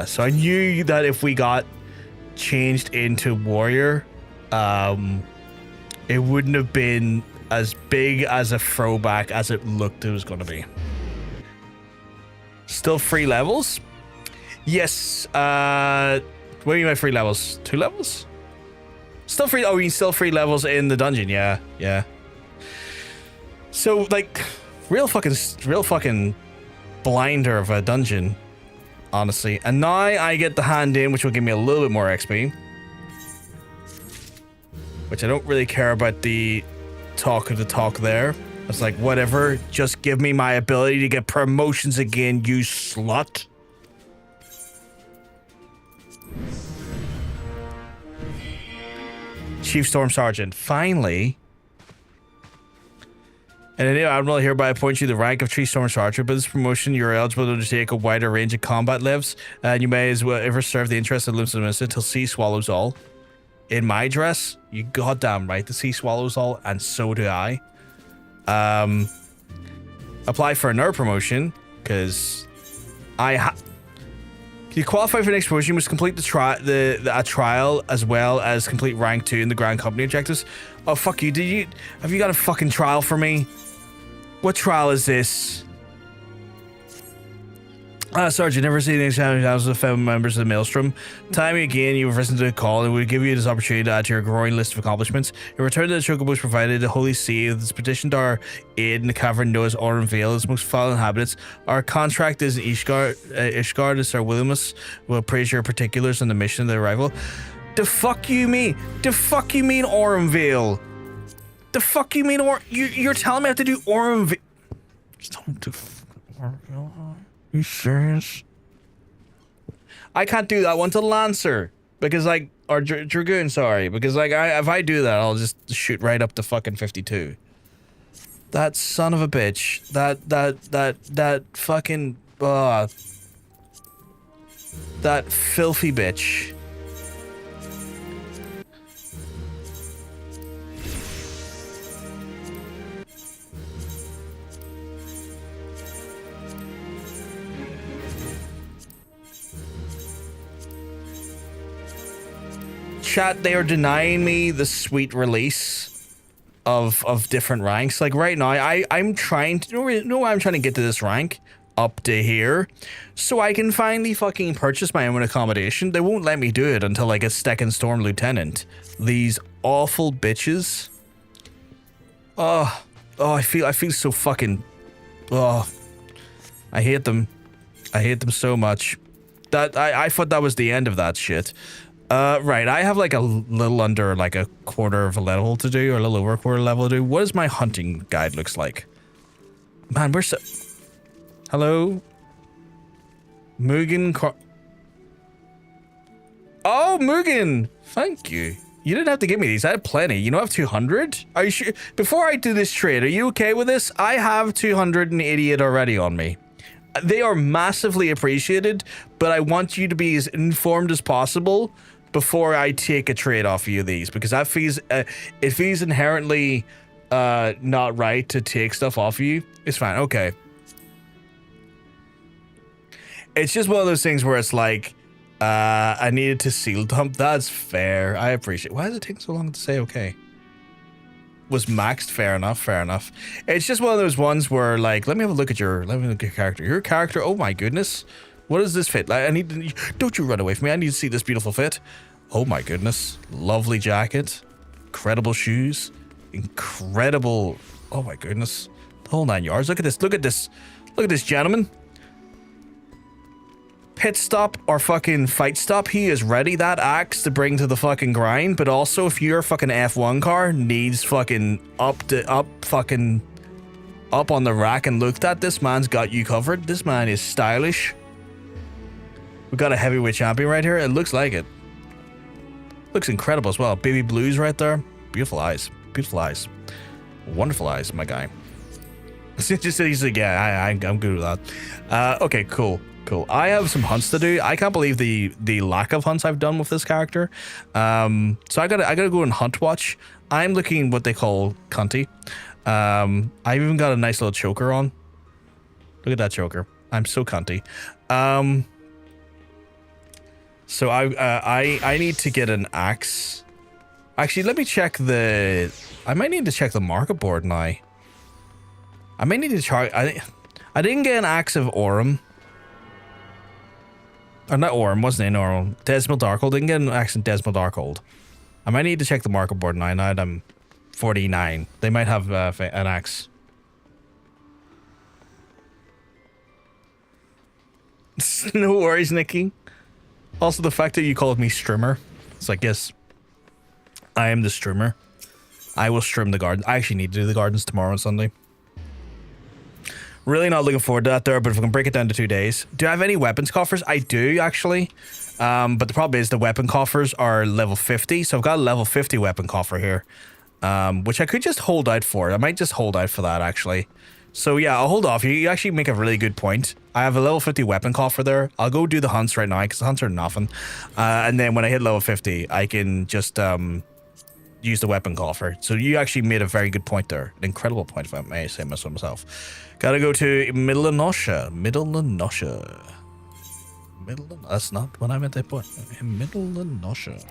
A: So I knew that if we got changed into warrior, it wouldn't have been as big as a throwback as it looked it was going to be. Still 3 levels? Yes. What do you mean by 3 levels? 2 levels? Still 3. Oh, you mean still 3 levels in the dungeon? Yeah. So like, real fucking blinder of a dungeon, honestly. And now I get the hand in, which will give me a little bit more XP. Which I don't really care about the talk of the talk there. It's like, whatever, just give me my ability to get promotions again, you slut. Chief Storm Sergeant, finally. And anyway, Admiral hereby appoint you the rank of Chief Storm Sergeant. By this promotion, you're eligible to undertake a wider range of combat lives, and you may as well ever serve the interests of the Minister until sea swallows all. In my dress, you goddamn right, the sea swallows all, and so do I. Apply for another promotion because you qualify for the next promotion. You must complete a trial as well as complete rank 2 in the Grand Company objectives. Oh fuck you! Have you got a fucking trial for me? What trial is this? Sergeant, never seen any examples of fellow members of the Maelstrom. Time again, you have risen to the call, and we give you this opportunity to add to your growing list of accomplishments. In return to the chocobos provided, the Holy See has petitioned our aid in the cavern known as Orenvale, its most foul inhabitants. Our contract is in Ishgard, as Sir Williamus will praise your particulars on the mission of the arrival. The fuck you mean? The fuck you mean Orenvale? The fuck you mean you're telling me I have to do Orenvale? Don't do Orenvale. You serious? I can't do that one to Lancer because like, or Dragoon, sorry, because like if I do that, I'll just shoot right up to fucking 52. That son of a bitch. That fucking that filthy bitch. Chat, they are denying me the sweet release of different ranks. Like right now, I'm trying to I'm trying to get to this rank up to here so I can finally fucking purchase my own accommodation. They won't let me do it until I get Second Storm Lieutenant. These awful bitches. Oh, I feel so fucking. Oh, I hate them. I hate them so much. That I thought that was the end of that shit. Right, I have like a little under like a quarter of a level to do, or a little over a quarter level to do. What does my hunting guide looks like? Man, we're so... Hello? Mugen... Oh, Mugen! Thank you. You didn't have to give me these. I had plenty. You know I have 200? Are you sure? Before I do this trade, are you okay with this? I have 288 already on me. They are massively appreciated, but I want you to be as informed as possible before I take a trade off of you these, because that feels it feels inherently not right to take stuff off of you. It's fine. Okay. It's just one of those things where it's like I needed to seal dump. That's fair. I appreciate. Why does it take so long to say okay? Was maxed. Fair enough. Fair enough. It's just one of those ones where like, let me look at your character. Your character. Oh my goodness. What does this fit? Like, I need to, don't you run away from me. I need to see this beautiful fit. Oh my goodness. Lovely jacket. Incredible shoes. Incredible. Oh my goodness. The whole 9 yards. Look at this. Look at this. Look at this, gentleman. Pit stop or fucking fight stop. He is ready. That axe to bring to the fucking grind. But also, if your fucking F1 car needs fucking up on the rack and looked at, this man's got you covered. This man is stylish. We got a heavyweight champion right here. It looks like it. Looks incredible as well. Baby blues right there. Beautiful eyes. Beautiful eyes. Wonderful eyes, my guy. Just he's like, yeah, I'm good with that. Okay, cool. Cool. I have some hunts to do. I can't believe the lack of hunts I've done with this character. So I gotta go and hunt watch. I'm looking what they call Cunty. I've even got a nice little choker on. Look at that choker. I'm so Cunty. So I need to get an axe. Actually, let me check the. I might need to check the market board now. I might need to try. I didn't get an axe of Orem. Or not Orem, wasn't it? Orem. Dzemael Darkhold. Didn't get an axe in Dzemael Darkhold. I might need to check the market board now. Now that I'm 49, they might have an axe. No worries, Nikki. Also, the fact that you called me streamer. It's like, yes, I am the streamer. I will stream the garden. I actually need to do the gardens tomorrow on Sunday. Really not looking forward to that there, but if we can break it down to 2 days. Do I have any weapons coffers? I do, actually. But the problem is the weapon coffers are level 50. So I've got a level 50 weapon coffer here. Which I could just hold out for. I might just hold out for that, actually. So yeah, I'll hold off. You actually make a really good point. I have a level 50 weapon coffer there. I'll go do the hunts right now, because the hunts are nothing. And then when I hit level 50, I can just use the weapon coffer. So you actually made a very good point there. An incredible point, if I may say so myself. Gotta go to Middle of Nashu. That's not what I meant to put. Middle of Nashu.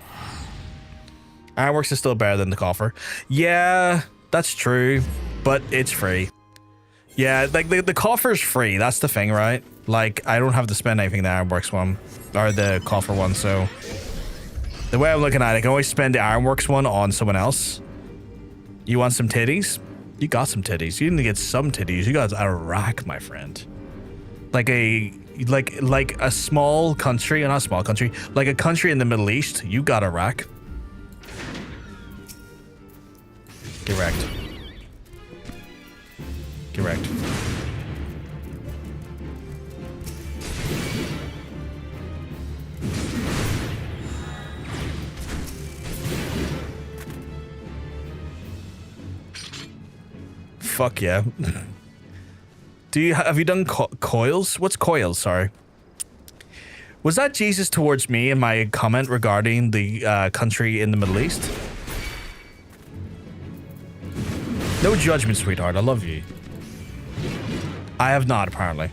A: Ironworks is still better than the coffer. Yeah, that's true, but it's free. Yeah, like the coffer's free. That's the thing, right? Like, I don't have to spend anything in the Ironworks one, or the coffer one, so the way I'm looking at it, I can always spend the Ironworks one on someone else. You want some titties? You got some titties. You didn't get some titties. You got a rack, my friend. Like a small country, not a small country, like a country in the Middle East. You got a rack. Correct. Correct. Fuck yeah. Have you done coils? What's coils? Sorry. Was that Jesus towards me in my comment regarding the country in the Middle East? No judgment, sweetheart. I love you. I have not, apparently.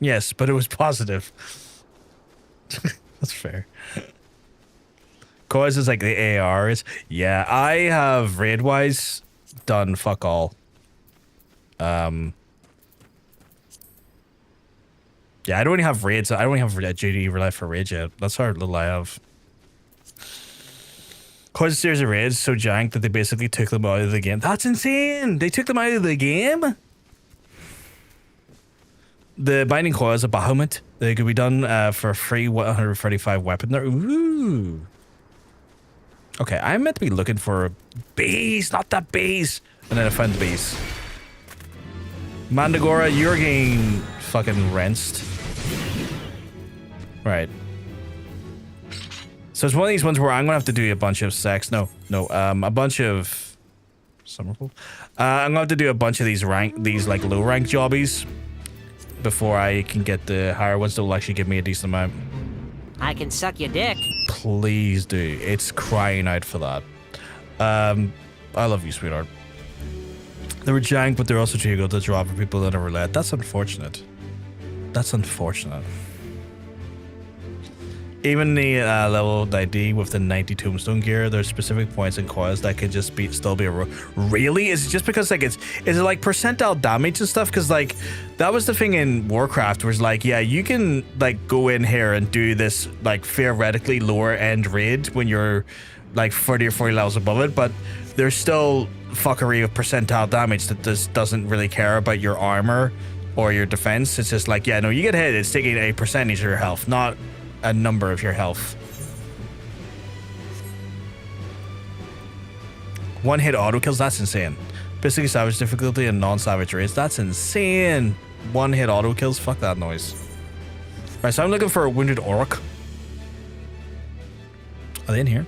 A: Yes, but it was positive. That's fair. Coils is like the AR is. Yeah, I have raid-wise done fuck all. Yeah, I don't even have raids. I don't even have JD Relay for raids yet. That's how little I have. Coils a series of raids so jank that they basically took them out of the game. That's insane! They took them out of the game? The Binding Coils of Bahamut. They could be done for free 135 weapon there. Ooh. Okay, I'm meant to be looking for bees, not that bees. And then I found the bees. Mandagora, you're getting fucking rinsed. Right. So it's one of these ones where I'm gonna have to do a bunch of sex. A bunch of Summerpool. I'm gonna have to do a bunch of these like low rank jobbies before I can get the higher ones that will actually give me a decent amount.
C: I can suck your dick.
A: Please do. It's crying out for that. I love you, sweetheart. They were jank, but they're also too good to draw for people that never let. That's unfortunate. That's unfortunate. Even the level ID with the 90 tombstone gear, there's specific points and coils that could just still be a really? Is it just because like is it like percentile damage and stuff? Because like that was the thing in Warcraft, was like, yeah, you can like go in here and do this like theoretically lower end raid when you're like 30 or 40 levels above it, but there's still fuckery of percentile damage that just doesn't really care about your armor or your defense. It's just like, yeah, no, you get hit, it's taking a percentage of your health, not a number of your health. One hit auto kills, that's insane. Basically savage difficulty and non-savage raids, that's insane. One hit auto kills, fuck that noise. Right, so I'm looking for a wounded orc. Are they in here?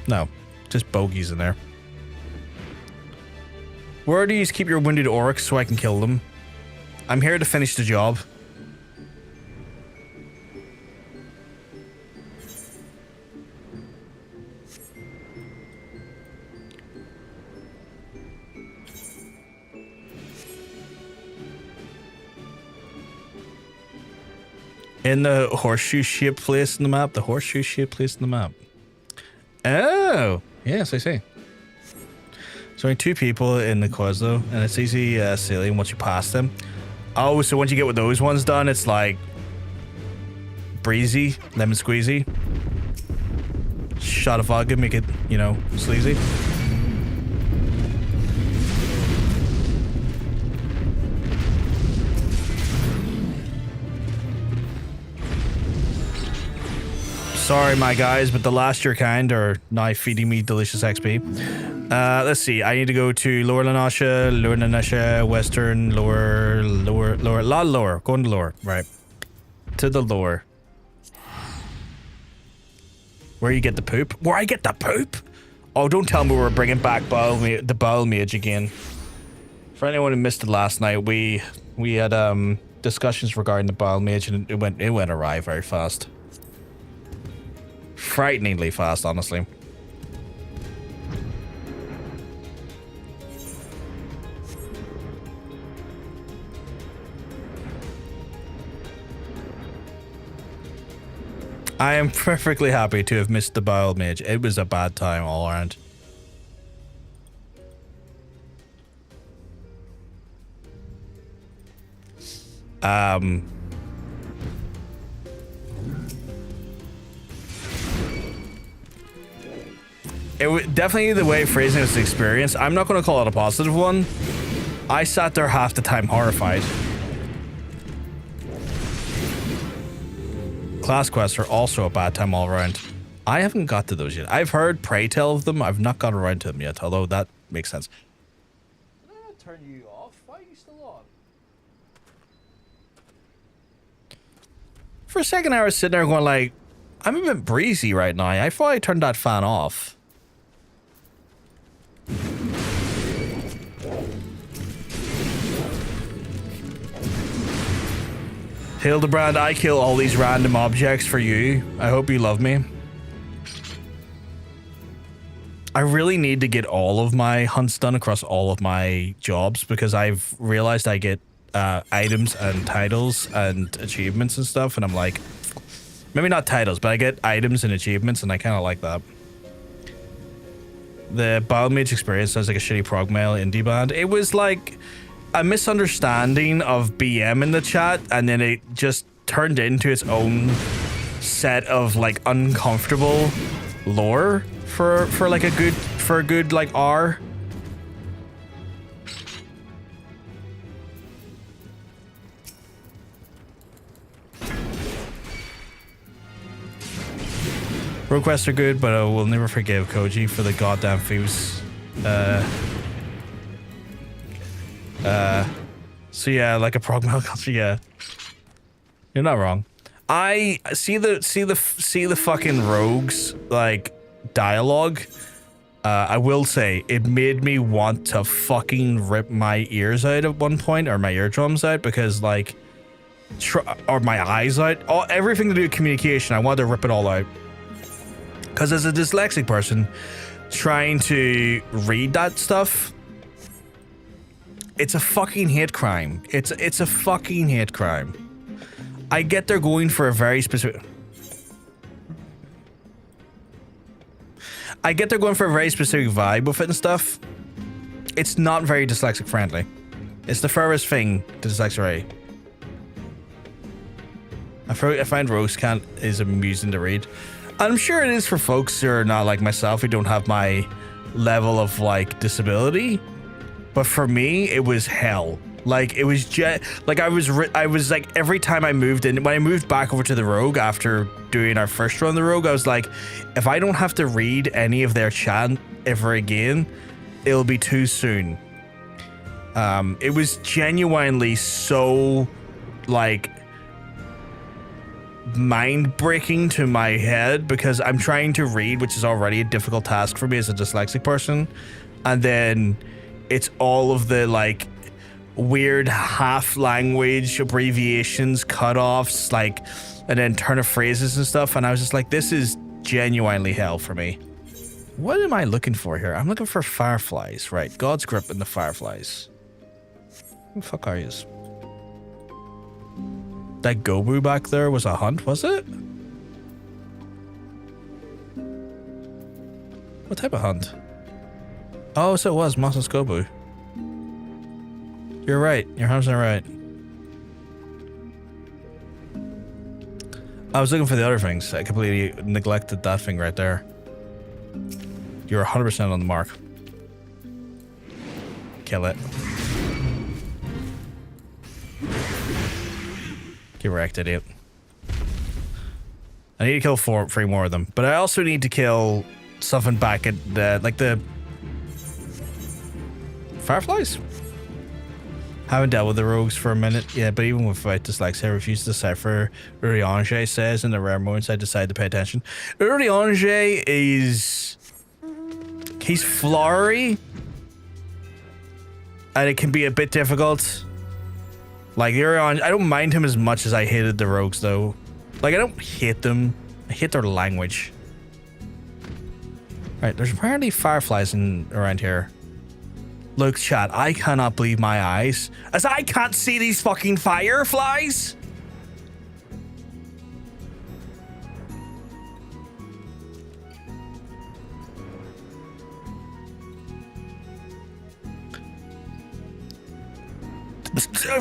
A: No, just bogeys in there. Where do you keep your wounded orcs so I can kill them? I'm here to finish the job. In the horseshoe-shaped place in the map. The horseshoe-shaped place in the map. Oh, yes, I see. There's only 2 people in the quest though, and it's easy sailing once you pass them. Oh, so once you get with those ones done, it's like breezy, lemon squeezy. Shot of vodka, make it, you know, sleazy. Sorry, my guys, but the last your kind are now feeding me delicious XP. Let's see. I need to go to Lower Lanasha, Western, lower, lot lower. Going to lower, right? To the lower. Where you get the poop? Where I get the poop? Oh, don't tell me we're bringing back the Bowel Mage again. For anyone who missed it last night, we had discussions regarding the Bowel Mage, and it went awry very fast. Frighteningly fast, honestly. I am perfectly happy to have missed the Bowel Mage. It was a bad time all around. Definitely the way phrasing this experience, I'm not going to call it a positive one. I sat there half the time horrified. Class quests are also a bad time all around. I haven't got to those yet. I've heard pray tell of them. I've not got around to them yet, although that makes sense. Did I not turn you off? Why are you still on? For a second I was sitting there going like, I'm a bit breezy right now. I thought I turned that fan off. Hildebrand, I kill all these random objects for you. I hope you love me. I really need to get all of my hunts done across all of my jobs, because I've realized I get items and titles and achievements and stuff, and I'm like, maybe not titles, but I get items and achievements, and I kind of like that. The Bowel Mage experience sounds like a shitty prog mail indie band. It was like a misunderstanding of BM in the chat, and then it just turned into its own set of like uncomfortable lore for like a good like R. Requests are good, but I will never forgive Koji for the goddamn thieves. So yeah, like a prog mail culture, yeah. You're not wrong. I see the fucking rogues like dialogue. I will say it made me want to fucking rip my ears out at one point, or my eardrums out, because like, or my eyes out. Everything to do with communication, I wanted to rip it all out. Because as a dyslexic person, trying to read that stuff, it's a fucking hate crime. It's a fucking hate crime. I get they're going for a very specific... I get they're going for a very specific vibe with it and stuff. It's not very dyslexic friendly. It's the furthest thing to dyslexia. I find Rose Cant is amusing to read. I'm sure it is for folks who are not like myself, who don't have my level of like disability. But for me, it was hell. Like it was like I was like, every time I moved in, when I moved back over to the Rogue after doing our first run of the Rogue, I was like, if I don't have to read any of their chat ever again, it'll be too soon. It was genuinely so like mind-breaking to my head, because I'm trying to read, which is already a difficult task for me as a dyslexic person, and then it's all of the like weird half language abbreviations, cut-offs, like, and then turn of phrases and stuff, and I was just like, this is genuinely hell for me. What am I looking for here? I'm looking for fireflies, right? God's grip and the fireflies. Who the fuck are you? That Gobu back there was a hunt, was it? What type of hunt? Oh, so it was Moss's Gobu. You're right. You're 100% right. I was looking for the other things. I completely neglected that thing right there. You're 100% on the mark. Kill it. Get wrecked, idiot. I need to kill three more of them, but I also need to kill something back at the, like, the fireflies. Haven't dealt with the rogues for a minute yet, but even with dyslexia, I refuse to decipher. Uriange says in the rare moments I decide to pay attention. Uriange is... he's flowery, and it can be a bit difficult. Like, Uriange, I don't mind him as much as I hated the rogues, though. Like, I don't hate them. I hate their language. Right, there's apparently fireflies around here. Look, chat, I cannot believe my eyes, as I can't see these fucking fireflies!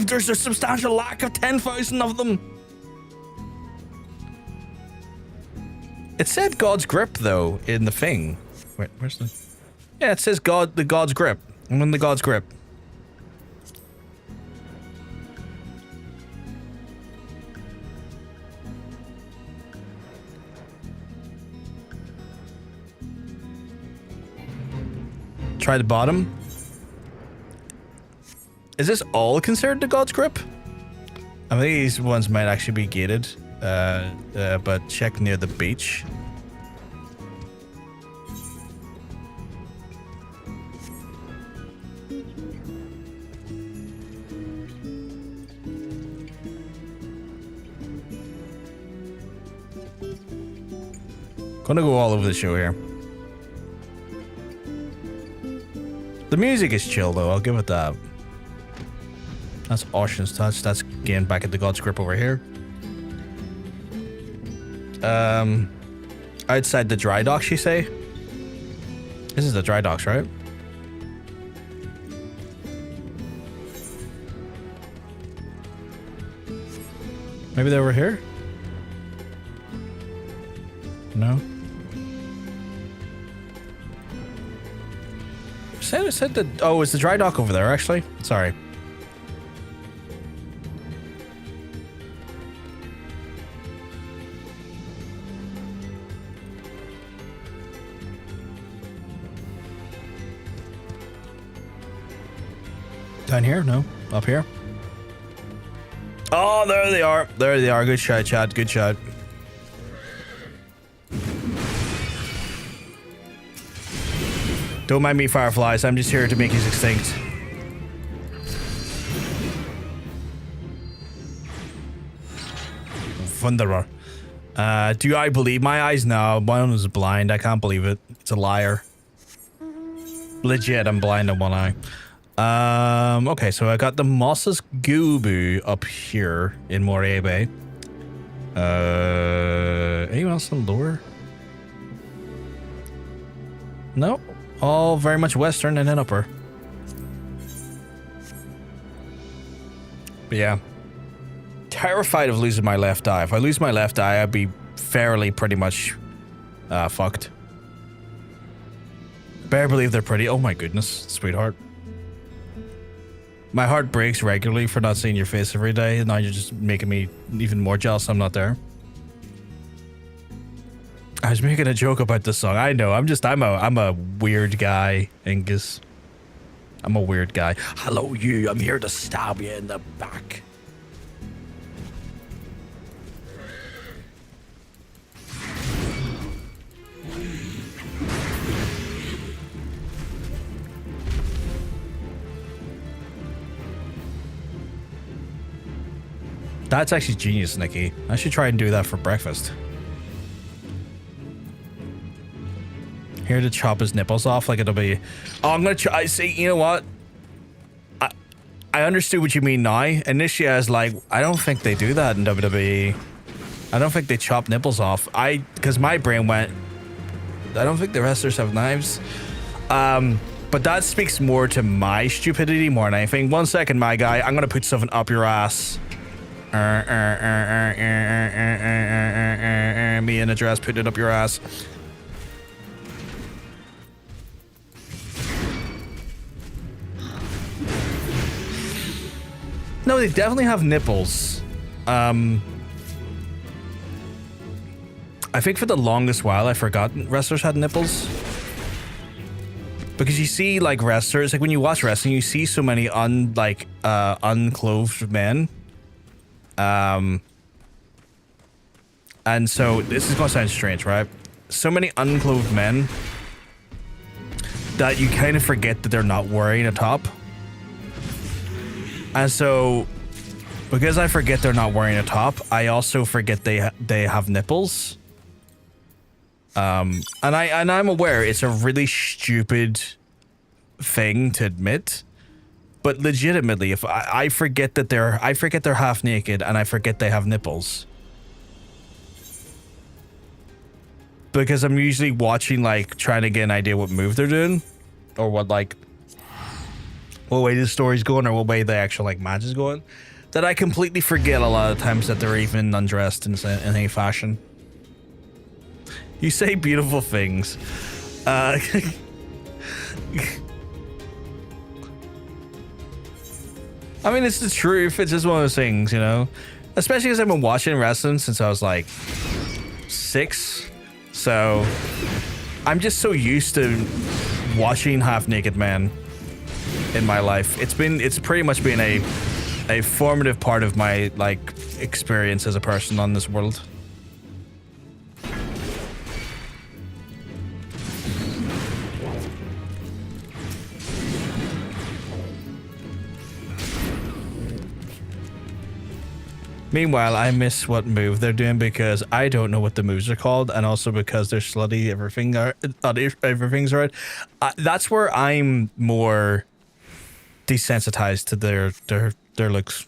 A: There's a substantial lack of 10,000 of them. It said God's grip, though, in the thing. Wait, where's the... yeah, it says the God's grip. I'm in the God's grip. Try the bottom. Is this all considered the God's grip? I think these ones might actually be gated, but check near the beach. Gonna go all over the show here. The music is chill, though. I'll give it that. That's Ocean's Touch. That's getting back at the God's grip over here. Outside the dry docks, you say? This is the dry docks, right? Maybe they were here? No. Said that. Oh, it's the dry dock over there, actually. Sorry. Down here? No. Up here? Oh, there they are. There they are. Good shot, chat. Good shot. Don't mind me, fireflies. I'm just here to make you extinct. Thunderer. Do I believe my eyes? No, one is blind. I can't believe it. It's a liar. Legit, I'm blind in one eye. Okay, so I got the Moss's Gubu up here in Moray Bay. Anyone else on lower? No. All very much western and then upper. But yeah. Terrified of losing my left eye. If I lose my left eye, I'd be fairly pretty much fucked. Better believe they're pretty. Oh my goodness, sweetheart. My heart breaks regularly for not seeing your face every day, and now you're just making me even more jealous I'm not there. I was making a joke about this song. I know. I'm a weird guy, Angus. I'm a weird guy. Hello, you. I'm here to stab you in the back. That's actually genius, Nikki. I should try and do that for breakfast. Here to chop his nipples off like it'll be... Oh, I'm gonna try... See, you know what? I understood what you mean now. Initially, I was like, I don't think they do that in WWE. I don't think they chop nipples off. Because my brain went... I don't think the wrestlers have knives. But that speaks more to my stupidity more than anything. 1 second, my guy. I'm gonna put something up your ass. Me in a dress, put it up your ass. No, they definitely have nipples. I think for the longest while I forgot wrestlers had nipples. Because you see like wrestlers, like when you watch wrestling, you see so many unclothed men. And so this is gonna sound strange, right? So many unclothed men that you kind of forget that they're not wearing a top. And so because I forget they're not wearing a top, I also forget they have nipples. And I'm aware it's a really stupid thing to admit. But legitimately, if I forget that they're half naked and I forget they have nipples. Because I'm usually watching, like, trying to get an idea what move they're doing. Or what way the story's going, or what way the actual, like, match is going. That I completely forget a lot of times that they're even undressed in any fashion. You say beautiful things. I mean, it's the truth. It's just one of those things, you know? Especially because I've been watching wrestling since I was like 6. So I'm just so used to watching half-naked men in my life. It's pretty much been a formative part of my, like, experience as a person on this world. Meanwhile, I miss what move they're doing because I don't know what the moves are called, and also because they're slutty, everything's right. That's where I'm more desensitized to their looks.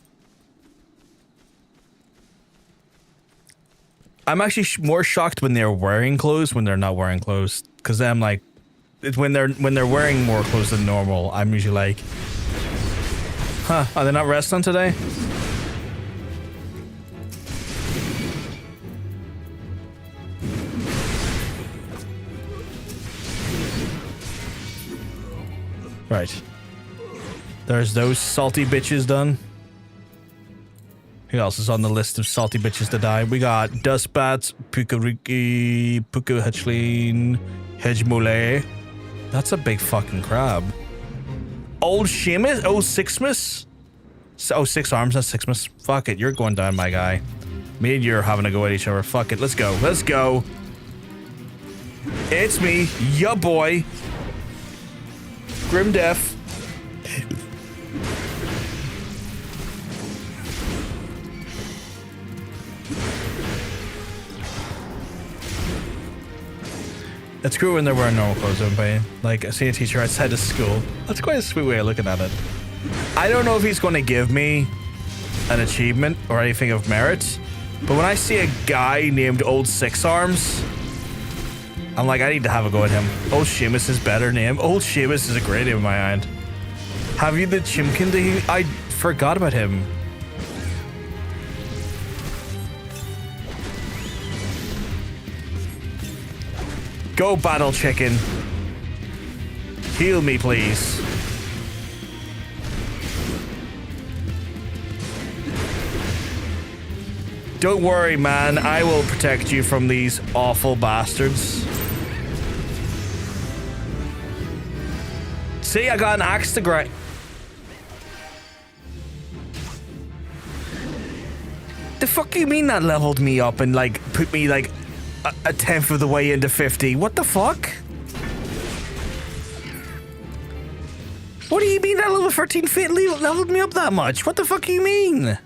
A: I'm actually more shocked when they're wearing clothes when they're not wearing clothes, because then I'm like, when they're wearing more clothes than normal, I'm usually like, huh, are they not wrestling today? Right. There's those salty bitches done. Who else is on the list of salty bitches to die? We got Dustbats, Pukariki, Puka Hatchling, Hedgemole. That's a big fucking crab. Old Seamus? Old Sixmas? So, 6 arms, that's 6 miss. Fuck it, you're going down, my guy. Me and you're having a go at each other. Fuck it, let's go. Let's go. It's me, ya boy. Grim Death. It's cool when there were no clothes on by like seeing a teacher outside of school. That's quite a sweet way of looking at it. I don't know if he's going to give me an achievement or anything of merit, but when I see a guy named Old Six Arms, I'm like, I need to have a go at him. Old Seamus is better name. Old Seamus is a great name in my mind. Have you the Chimkin? I forgot about him. Go battle chicken. Heal me, please. Don't worry, man. I will protect you from these awful bastards. See, I got an axe to grind. The fuck you mean that leveled me up and like put me like a 10th of the way into 50? What the fuck? What do you mean that level 13 fit leveled me up that much? What the fuck do you mean?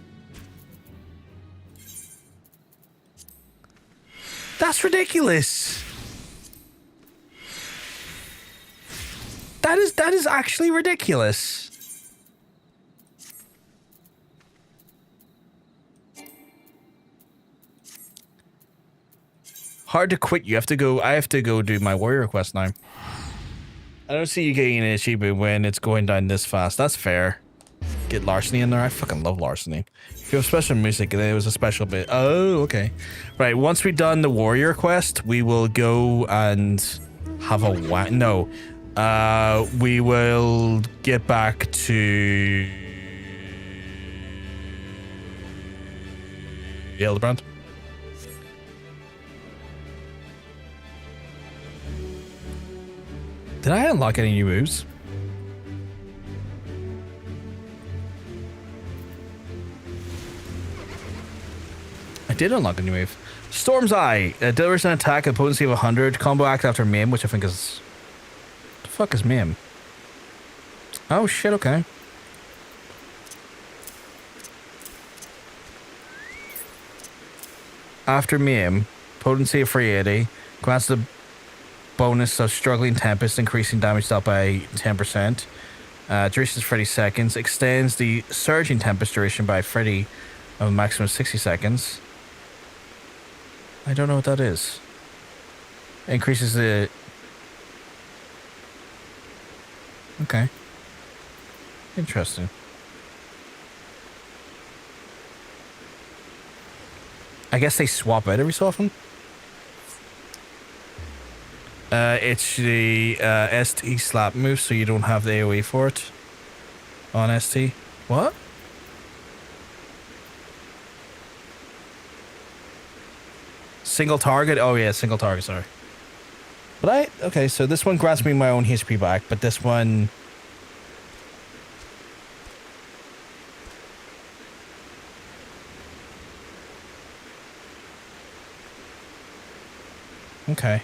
A: That's ridiculous. That is actually ridiculous. Hard to quit. You have to go. I have to go do my warrior quest now. I don't see you getting an achievement when it's going down this fast. That's fair. Get larceny in there. I fucking love larceny. If you have special music, there was a special bit. Oh, okay. Right. Once we've done the warrior quest, we will go and have a no. We will get back to Hildebrand. Did I unlock any new moves? I did unlock a new move. Storm's Eye. Delivers an attack at potency of 100. Combo act after Mim, which I think is... What the fuck is Mim? Oh shit, okay. After Mim, potency of 380. Grants the bonus of Struggling Tempest, increasing damage dealt by 10%. Duration is 30 seconds. Extends the Surging Tempest duration by 30 of a maximum of 60 seconds. I don't know what that is. Increases the... Okay. Interesting. I guess they swap out every so often. It's the ST slap move, so you don't have the AoE for it on ST. What? Single target? Oh yeah, single target, sorry. But okay, so this one grants me my own HP back, but this one... Okay.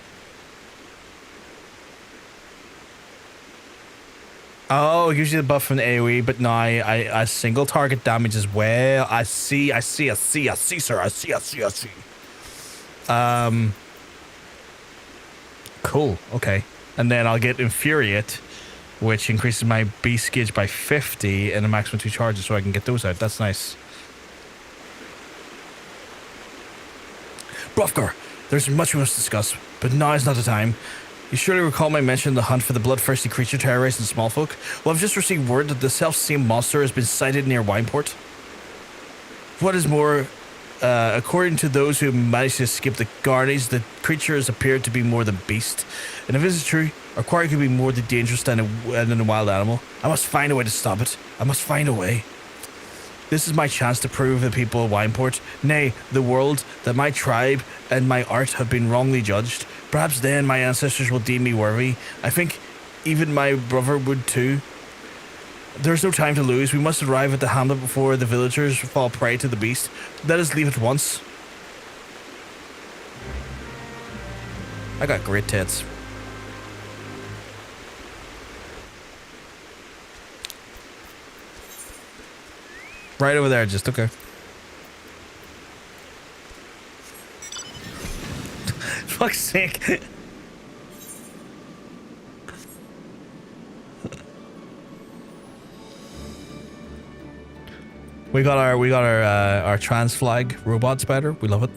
A: Oh, usually the buff from the AoE, but now I single target damage as well. I see, sir. I see. Cool, okay. And then I'll get Infuriate, which increases my beast gauge by 50 and a maximum 2 charges, so I can get those out. That's nice. Brofgar, there's much we must discuss, but now is not the time. You surely recall my mention of the hunt for the bloodthirsty creature terrorizing small folk? Well, I've just received word that the self-same monster has been sighted near Wineport. What is more, according to those who managed to escape the Garnies, the creature has appeared to be more than beast. And if this is true, our quarry could be more dangerous than a wild animal. I must find a way to stop it. I must find a way. This is my chance to prove to the people of Wineport, nay, the world, that my tribe and my art have been wrongly judged. Perhaps then my ancestors will deem me worthy. I think even my brother would too. There's no time to lose. We must arrive at the hamlet before the villagers fall prey to the beast. Let us leave at once. I got great tits. Right over there, just okay. Fuck's sake. We got our trans flag robot spider. We love it.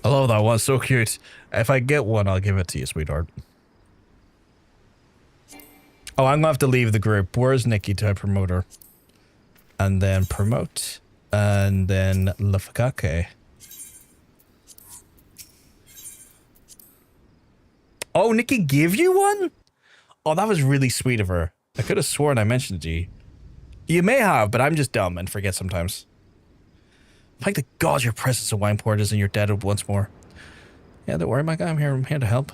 A: I love that one. So cute. If I get one, I'll give it to you, sweetheart. Oh, I'm gonna have to leave the group. Where's Nikki to promote her? And then promote. And then Lafakake. Oh, Nikki gave you one? Oh, that was really sweet of her. I could have sworn I mentioned it to you. You may have, but I'm just dumb and forget sometimes. Thank the gods your presence of Wineport is in your dead once more. Yeah, don't worry, my guy. I'm here to help.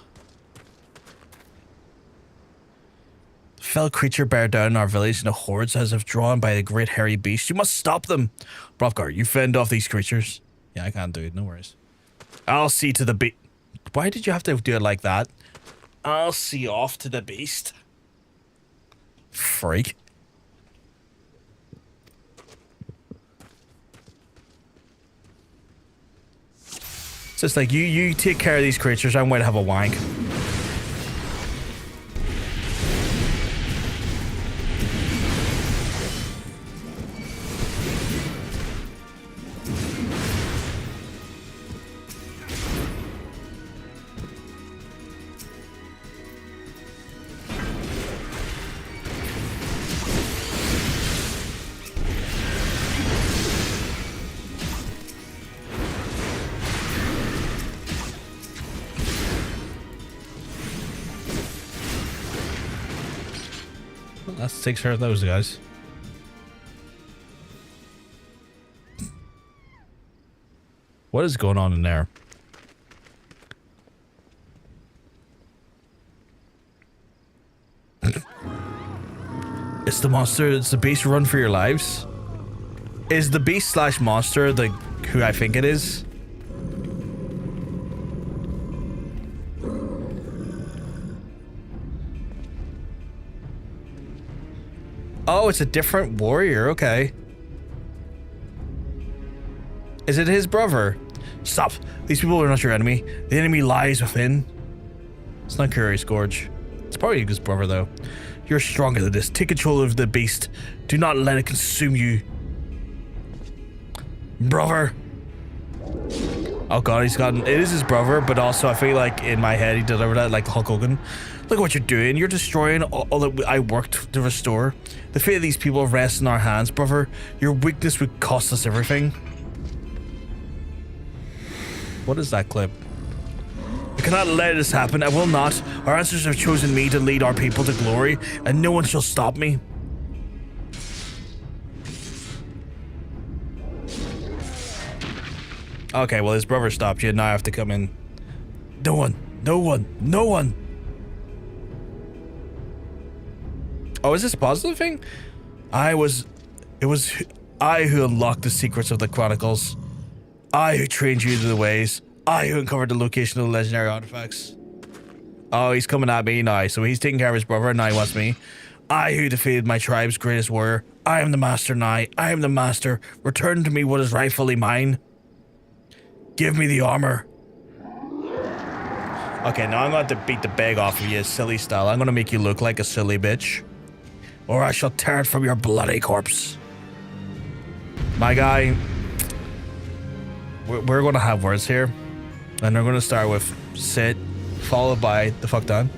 A: The fell creature bear down our village in a hordes as if drawn by a great hairy beast. You must stop them. Brovgar, you fend off these creatures. Yeah, I can't do it. No worries. I'll see to the beast. Why did you have to do it like that? I'll see off to the beast. Freak. So it's like, you take care of these creatures, I'm going to have a wank. That takes care of those guys. What is going on in there? It's the monster. It's the beast. Run for your lives. Is the beast slash monster the who I think it is? Oh, it's a different warrior. Okay. Is it his brother? Stop. These people are not your enemy. The enemy lies within. It's not Curious Gorge. It's probably his brother, though. You're stronger than this. Take control of the beast. Do not let it consume you. Brother. Oh god, he's gotten... It is his brother, but also I feel like in my head he delivered that like Hulk Hogan. Look what you're doing. You're destroying all that I worked to restore. The fate of these people rests in our hands, brother. Your weakness would cost us everything. What is that clip? I cannot let this happen. I will not. Our ancestors have chosen me to lead our people to glory, and no one shall stop me. Okay, well his brother stopped you, now I have to come in. No one. No one. No one. Oh, is this a positive thing? It was I who unlocked the secrets of the Chronicles. I who trained you to the ways. I who uncovered the location of the legendary artifacts. Oh, he's coming at me now. So he's taking care of his brother and now he wants me. I who defeated my tribe's greatest warrior. I am the master now. I am the master. Return to me what is rightfully mine. Give me the armor. Okay, now I'm going to have to beat the bag off of you, silly style. I'm going to make you look like a silly bitch. Or I shall tear it from your bloody corpse. My guy, we're going to have words here. And they're going to start with sit, followed by the fuck down.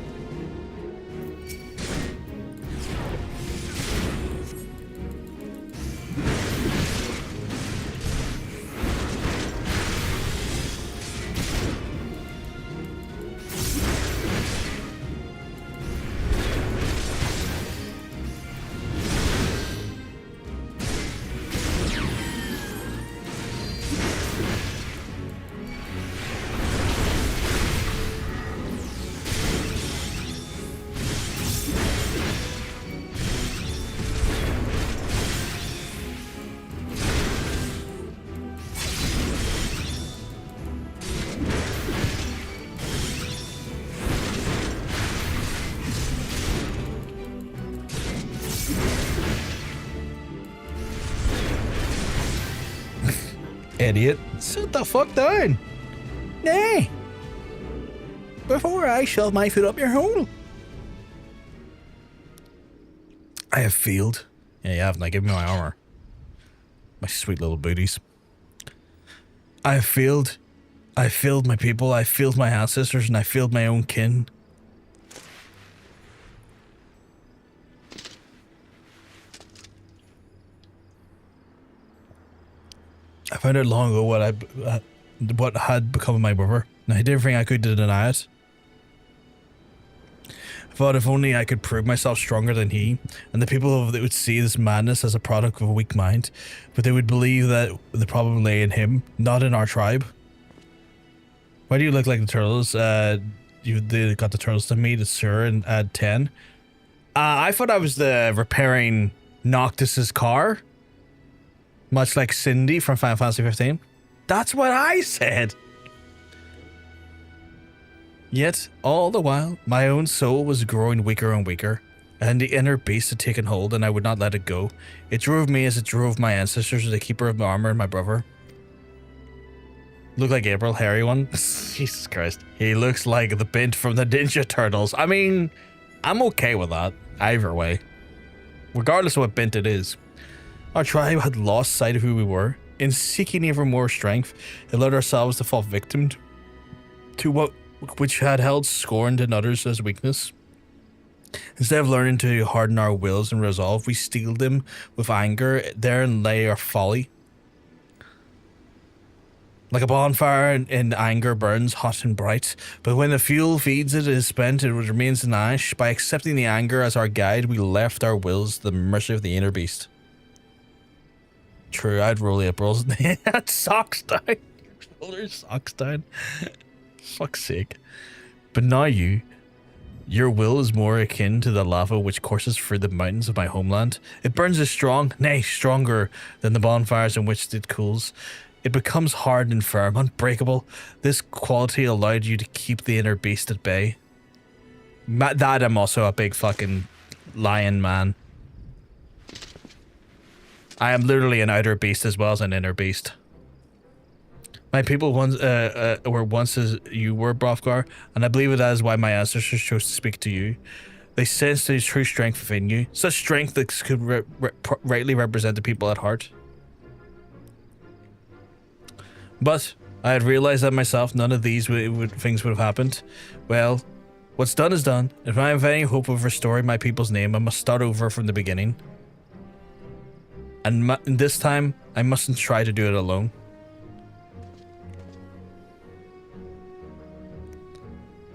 A: Idiot. Sit the fuck down. Nay. Before I shove my foot up your hole. I have failed. Yeah, you have. Now give me my armor. My sweet little booties. I have failed. I failed my people. I failed my ancestors, and I failed my own kin. I found out long ago what had become of my brother, and I did everything I could to deny it. I thought if only I could prove myself stronger than he, and the people that would see this madness as a product of a weak mind, but they would believe that the problem lay in him, not in our tribe. Why do you look like the turtles? They got the turtles to me, to Sir, and add 10. I thought I was the repairing Noctis's car. Much like Cindy from Final Fantasy 15. That's what I said! Yet, all the while, my own soul was growing weaker and weaker, and the inner beast had taken hold, and I would not let it go. It drove me as it drove my ancestors, the keeper of my armor and my brother. Look like April, hairy one? Jesus Christ. He looks like the Bint from the Ninja Turtles. I mean, I'm okay with that, either way. Regardless of what Bint it is. Our tribe had lost sight of who we were. In seeking ever more strength, it allowed ourselves to fall victim to what which had held scorned in others as weakness. Instead of learning to harden our wills and resolve, we steeled them with anger. Therein lay our folly. Like a bonfire in anger burns hot and bright, but when the fuel feeds it is spent, it remains in ash. By accepting the anger as our guide, we left our wills to the mercy of the inner beast. True, I'd roll April's. That socks down. Roll her socks down. Fuck's sake. But now your will is more akin to the lava which courses through the mountains of my homeland. It burns as strong, nay, stronger than the bonfires in which it cools. It becomes hard and firm, unbreakable. This quality allowed you to keep the inner beast at bay. That I'm also a big fucking lion man. I am literally an outer beast as well as an inner beast. My people once were once as you were, Brothgar, and I believe that is why my ancestors chose to speak to you. They sensed the true strength within you, such strength that could rightly represent the people at heart. But I had realized that myself, none of these things would have happened. Well, what's done is done. If I have any hope of restoring my people's name, I must start over from the beginning. And this time, I mustn't try to do it alone.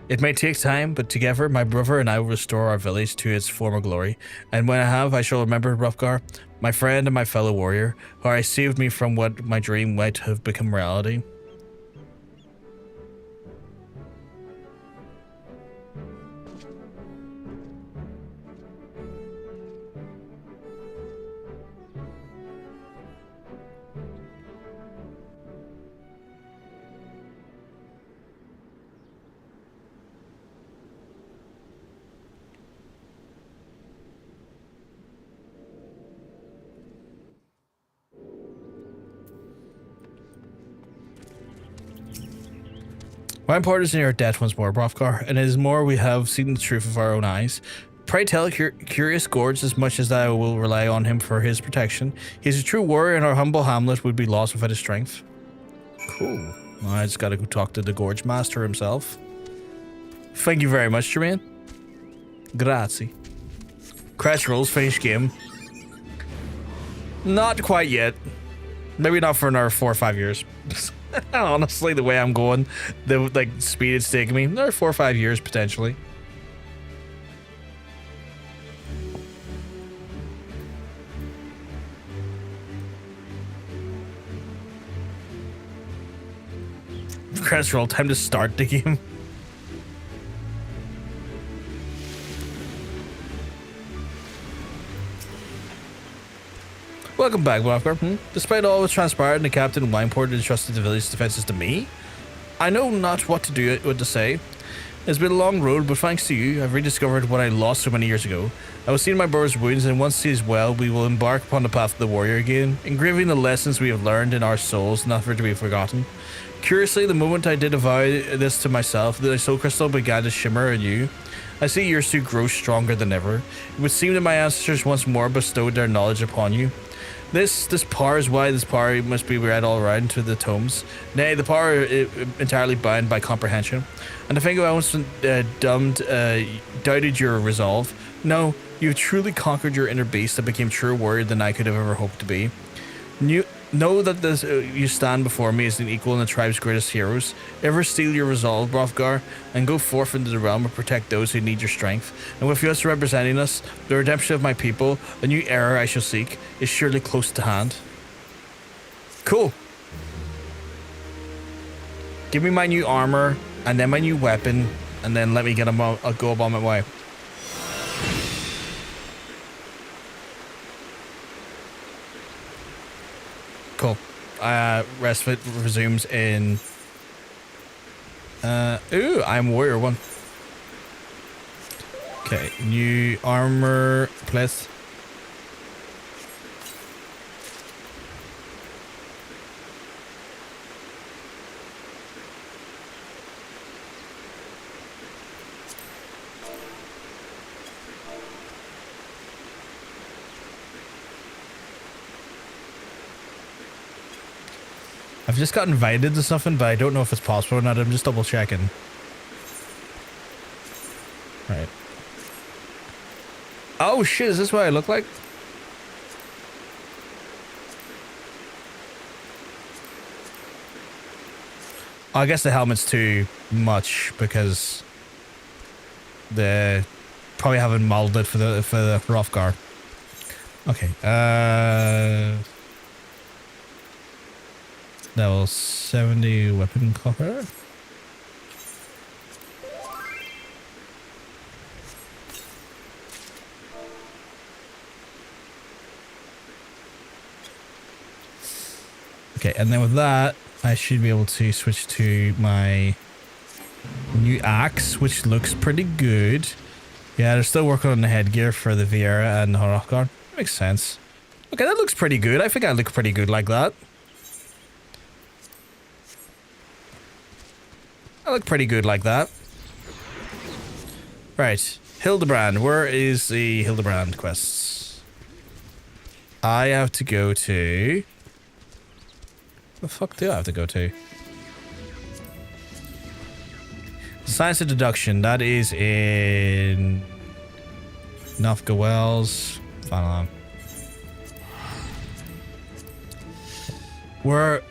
A: It may take time, but together, my brother and I will restore our village to its former glory. And when I have, I shall remember Hrothgar, my friend and my fellow warrior, who I saved me from what my dream might have become reality. My part is in your debt once more, Hrothgar, and it is more we have seen the truth with our own eyes. Pray tell Curious Gorge as much as I will rely on him for his protection. He is a true warrior, and our humble hamlet would be lost without his strength. Cool. Well, I just gotta go talk to the Gorge Master himself. Thank you very much, Jermaine. Grazie. Crash rolls, finish game. Not quite yet. Maybe not for another 4 or 5 years. Honestly, the way I'm going, the speed it's taking me, another 4 or 5 years potentially. Crest roll, time to start the game. Welcome back, Hrothgar. Despite all that transpired and the captain of Wineport entrusted the village's defenses to me, I know not what to say. It's been a long road, but thanks to you, I've rediscovered what I lost so many years ago. I will see my brother's wounds, and once he is well, we will embark upon the path of the warrior again, engraving the lessons we have learned in our souls, never to be forgotten. Curiously, the moment I did avow this to myself, the soul crystal began to shimmer anew. I see yours to grow stronger than ever. It would seem that my ancestors once more bestowed their knowledge upon you. This power is why this power must be read all around to the tomes. Nay, the power is entirely bound by comprehension. And I think I once doubted your resolve. No, you have truly conquered your inner beast and became truer warrior than I could have ever hoped to be. Know that you stand before me as an equal in the tribe's greatest heroes. Ever steel your resolve, Hrothgar, and go forth into the realm and protect those who need your strength. And with you as representing us, the redemption of my people, a new era I shall seek, is surely close to hand. Cool. Give me my new armor, and then my new weapon, and then let me get I'll go about my way. Cool. Respite resumes in... ooh, I'm warrior 1. Okay, new armor, please. I've just got invited to something, but I don't know if it's possible or not. I'm just double checking. Right. Oh shit, is this what I look like? Oh, I guess the helmet's too much because they probably haven't molded for the Hrothgar. Okay. Level 70 weapon coffer. Okay, and then with that, I should be able to switch to my new axe, which looks pretty good. Yeah, they're still working on the headgear for the Viera and the Hrothgar. Makes sense. Okay, that looks pretty good. I think I look pretty good like that. I look pretty good like that. Right. Hildebrand. Where is the Hildebrand quests? I have to go to... The fuck do I have to go to? Science of Deduction. That is in... Nafka Wells. Final. Where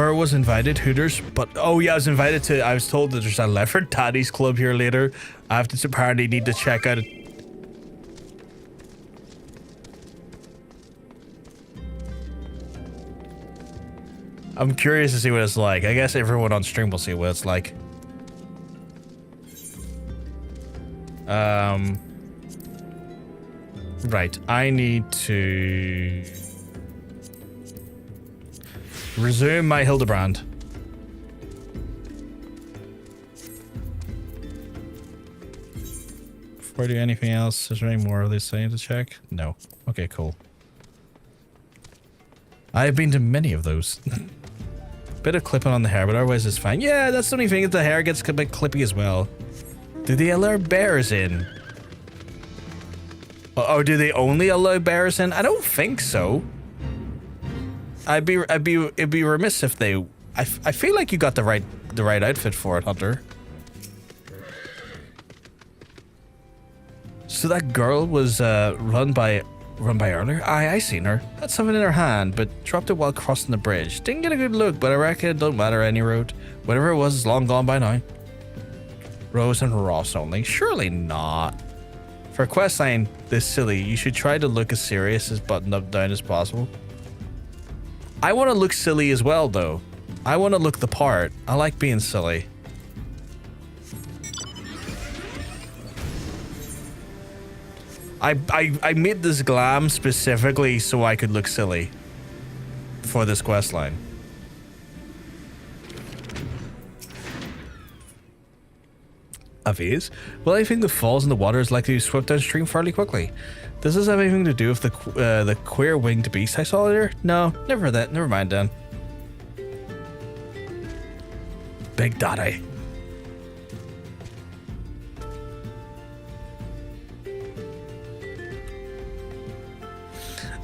A: I was invited, Hooters, but oh yeah, I was told that there's a Leopard Daddy's Club here later. I have to apparently need to check out it. I'm curious to see what it's like. I guess everyone on stream will see what it's like. Right, I need to resume my Hildebrand. Before I do anything else, is there any more of this I need to check? No. Okay, cool. I've been to many of those. Bit of clipping on the hair, but otherwise it's fine. Yeah, that's the only thing, is the hair gets a bit clippy as well. Do they allow bears in? Oh, do they only allow bears in? I don't think so. It'd be remiss if they... I feel like you got the right outfit for it, Hunter. So that girl was run by earlier? I seen her. Had something in her hand, but dropped it while crossing the bridge. Didn't get a good look, but I reckon it don't matter any road. Whatever it was is long gone by now. Rose and Ross only? Surely not. For a quest line this silly, you should try to look as serious as buttoned up down as possible. I want to look silly as well, though. I want to look the part. I like being silly. I made this glam specifically so I could look silly for this quest line. A vase? Well, anything that falls in the water is likely to swept downstream fairly quickly. Does this have anything to do with the queer winged beast I saw earlier? No, never that. Never mind then. Big Daddy.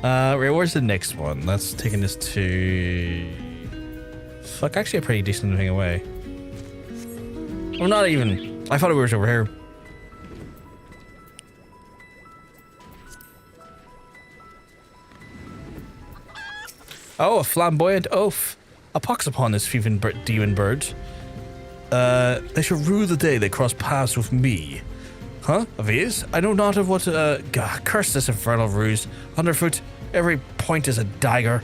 A: Right, where's the next one? That's taking us to... Fuck, actually a pretty decent thing away. Well, not even. I thought it was over here. Oh, a flamboyant oaf. A pox upon this thieving demon bird. They shall rue the day they cross paths with me. Huh? A vase? I know not of what, God, curse this infernal ruse. Underfoot, every point is a dagger.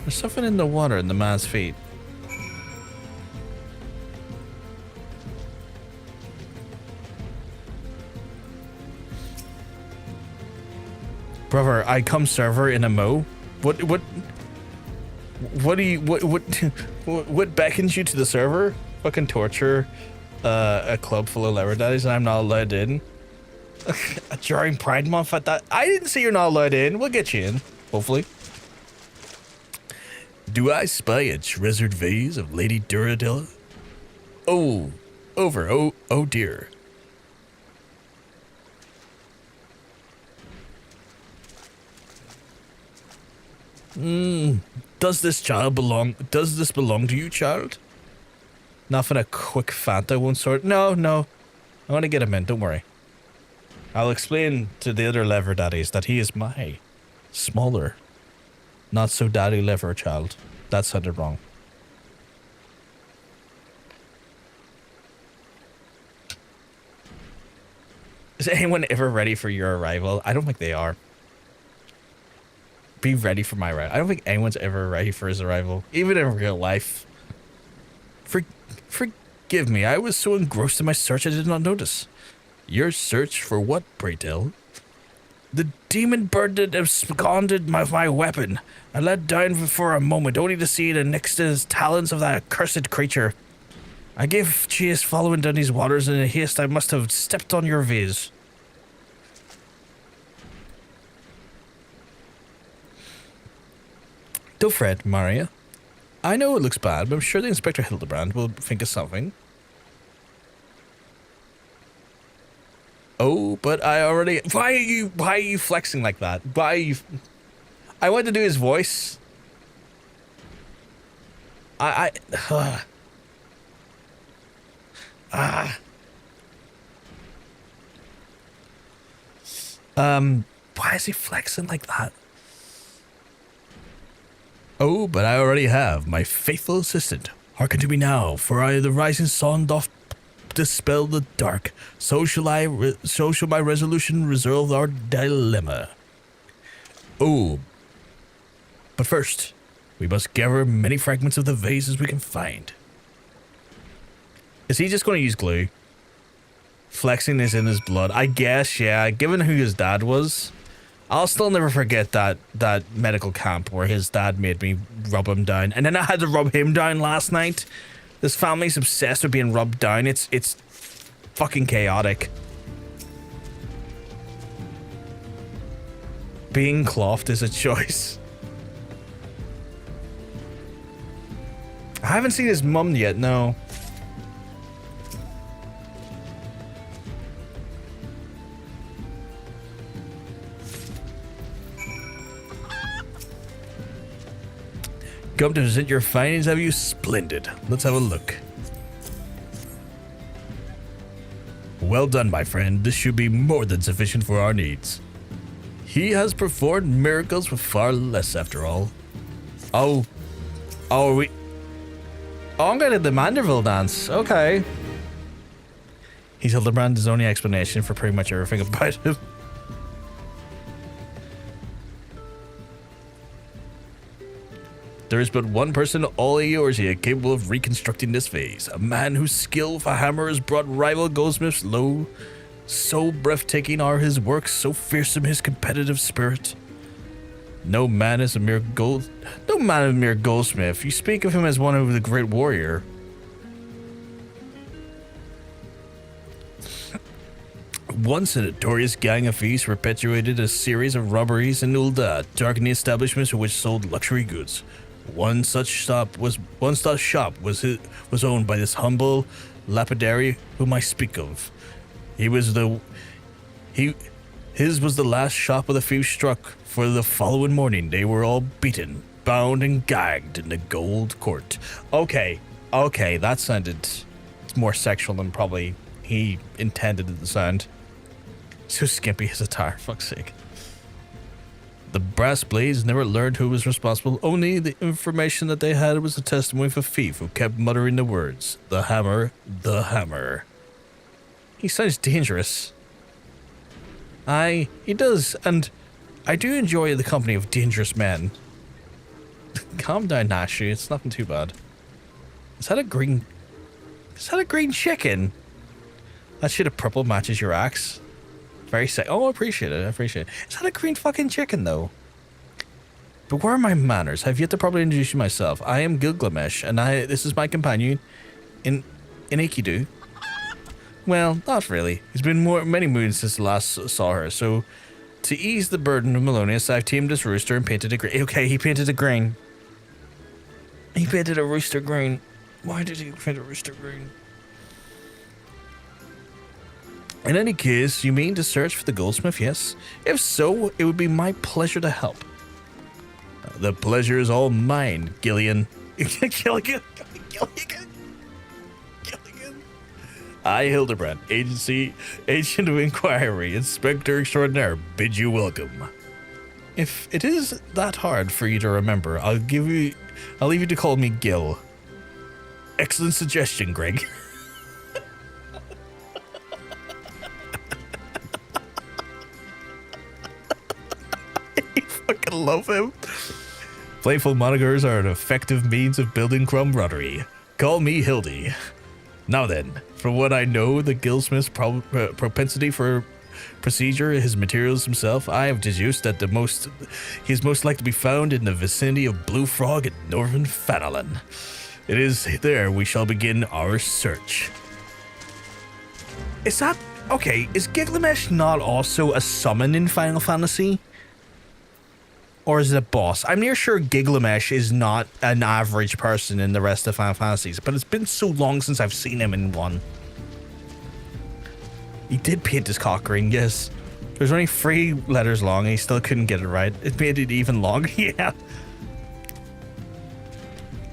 A: There's something in the water in the man's feet. Brother, I come server in a mo. What do you, what beckons you to the server? Fucking torture a club full of lever daddies and I'm not allowed in. During Pride Month at that. I didn't say you're not allowed in. We'll get you in, hopefully. Do I spy a treasured vase of Lady Duradilla? Oh, over. Oh dear. Does this belong to you, child? Nothing a quick Fanta won't sort. No. I want to get him in, don't worry. I'll explain to the other lever daddies that he is my smaller, not so daddy lever child. That sounded wrong. Is anyone ever ready for your arrival? I don't think they are. Be ready for my arrival. I don't think anyone's ever ready for his arrival, even in real life. Forgive me, I was so engrossed in my search I did not notice. Your search for what, pray tell? The demon bird that absconded my weapon. I let down for a moment, only to see it next to his talons of that accursed creature. I gave chase following down these waters, and in haste I must have stepped on your vase. Don't fret, Maria. I know it looks bad, but I'm sure the Inspector Hildebrand will think of something. Oh, but I already... Why are you flexing like that? Why are you... I wanted to do his voice. Why is he flexing like that? Oh, but I already have my faithful assistant. Hearken to me now, for the rising sun doth dispel the dark. So shall my resolution resolve our dilemma. Oh, but first, we must gather many fragments of the vase as we can find. Is he just going to use glue? Flexing is in his blood. I guess, yeah, given who his dad was. I'll still never forget that medical camp where his dad made me rub him down. And then I had to rub him down last night. This family's obsessed with being rubbed down. It's fucking chaotic. Being clothed is a choice. I haven't seen his mum yet, no. Come to present your findings, have you? Splendid. Let's have a look. Well done, my friend. This should be more than sufficient for our needs. He has performed miracles with far less, after all. Oh, I'm going to the Manderville dance. Okay. He's Hildebrand, his only explanation for pretty much everything about him. There is but one person all yours here capable of reconstructing this vase. A man whose skill with a hammer has brought rival goldsmiths low. So breathtaking are his works, so fearsome his competitive spirit. No man is a mere goldsmith. You speak of him as one of the great warrior. Once a notorious gang of thieves perpetuated a series of robberies in Ul'dah, darkening establishments which sold luxury goods. One such shop was owned by this humble lapidary whom I speak of. His was the last shop of the thieves struck, for the following morning they were all beaten, bound and gagged in the gold court. Okay, that sounded more sexual than probably he intended it to sound. So skimpy as a tire, fuck's sake. The brass blades never learned who was responsible. Only the information that they had was a testimony of a thief who kept muttering the words, "The hammer, the hammer." He sounds dangerous. Aye, he does, and I do enjoy the company of dangerous men. Calm down, Nashu. It's nothing too bad. Is that a green chicken? That shade of purple matches your axe. Very sick. Oh, I appreciate it. Is that a green fucking chicken, though? But where are my manners? I've yet to properly introduce myself. I am Gilgamesh, and this is my companion in Ikidu. Well, not really. It's been many moons since the last saw her, so to ease the burden of Melonius, I've tamed this rooster and painted it green. Okay, he painted it green. He painted a rooster green. Why did he paint a rooster green? In any case, you mean to search for the goldsmith, yes? If so, it would be my pleasure to help. The pleasure is all mine, Gillian. Gilligan. I, Hildebrand, Agent of Inquiry, Inspector Extraordinaire, bid you welcome. If it is that hard for you to remember, I'll leave you to call me Gil. Excellent suggestion, Greg. I fucking love him. Playful monikers are an effective means of building camaraderie. Call me Hildy. Now then, from what I know, the guildsmith's propensity for procedure, his materials himself, I have deduced that he is most likely to be found in the vicinity of Blue Frog and Northern Fanalan. It is there we shall begin our search. Is that... Okay, is Gilgamesh not also a summon in Final Fantasy? Or is it a boss? I'm near sure Gilgamesh is not an average person in the rest of Final Fantasies, but it's been so long since I've seen him in one. He did paint his cock green, yes. There's only 3 letters long and he still couldn't get it right. It made it even longer, yeah.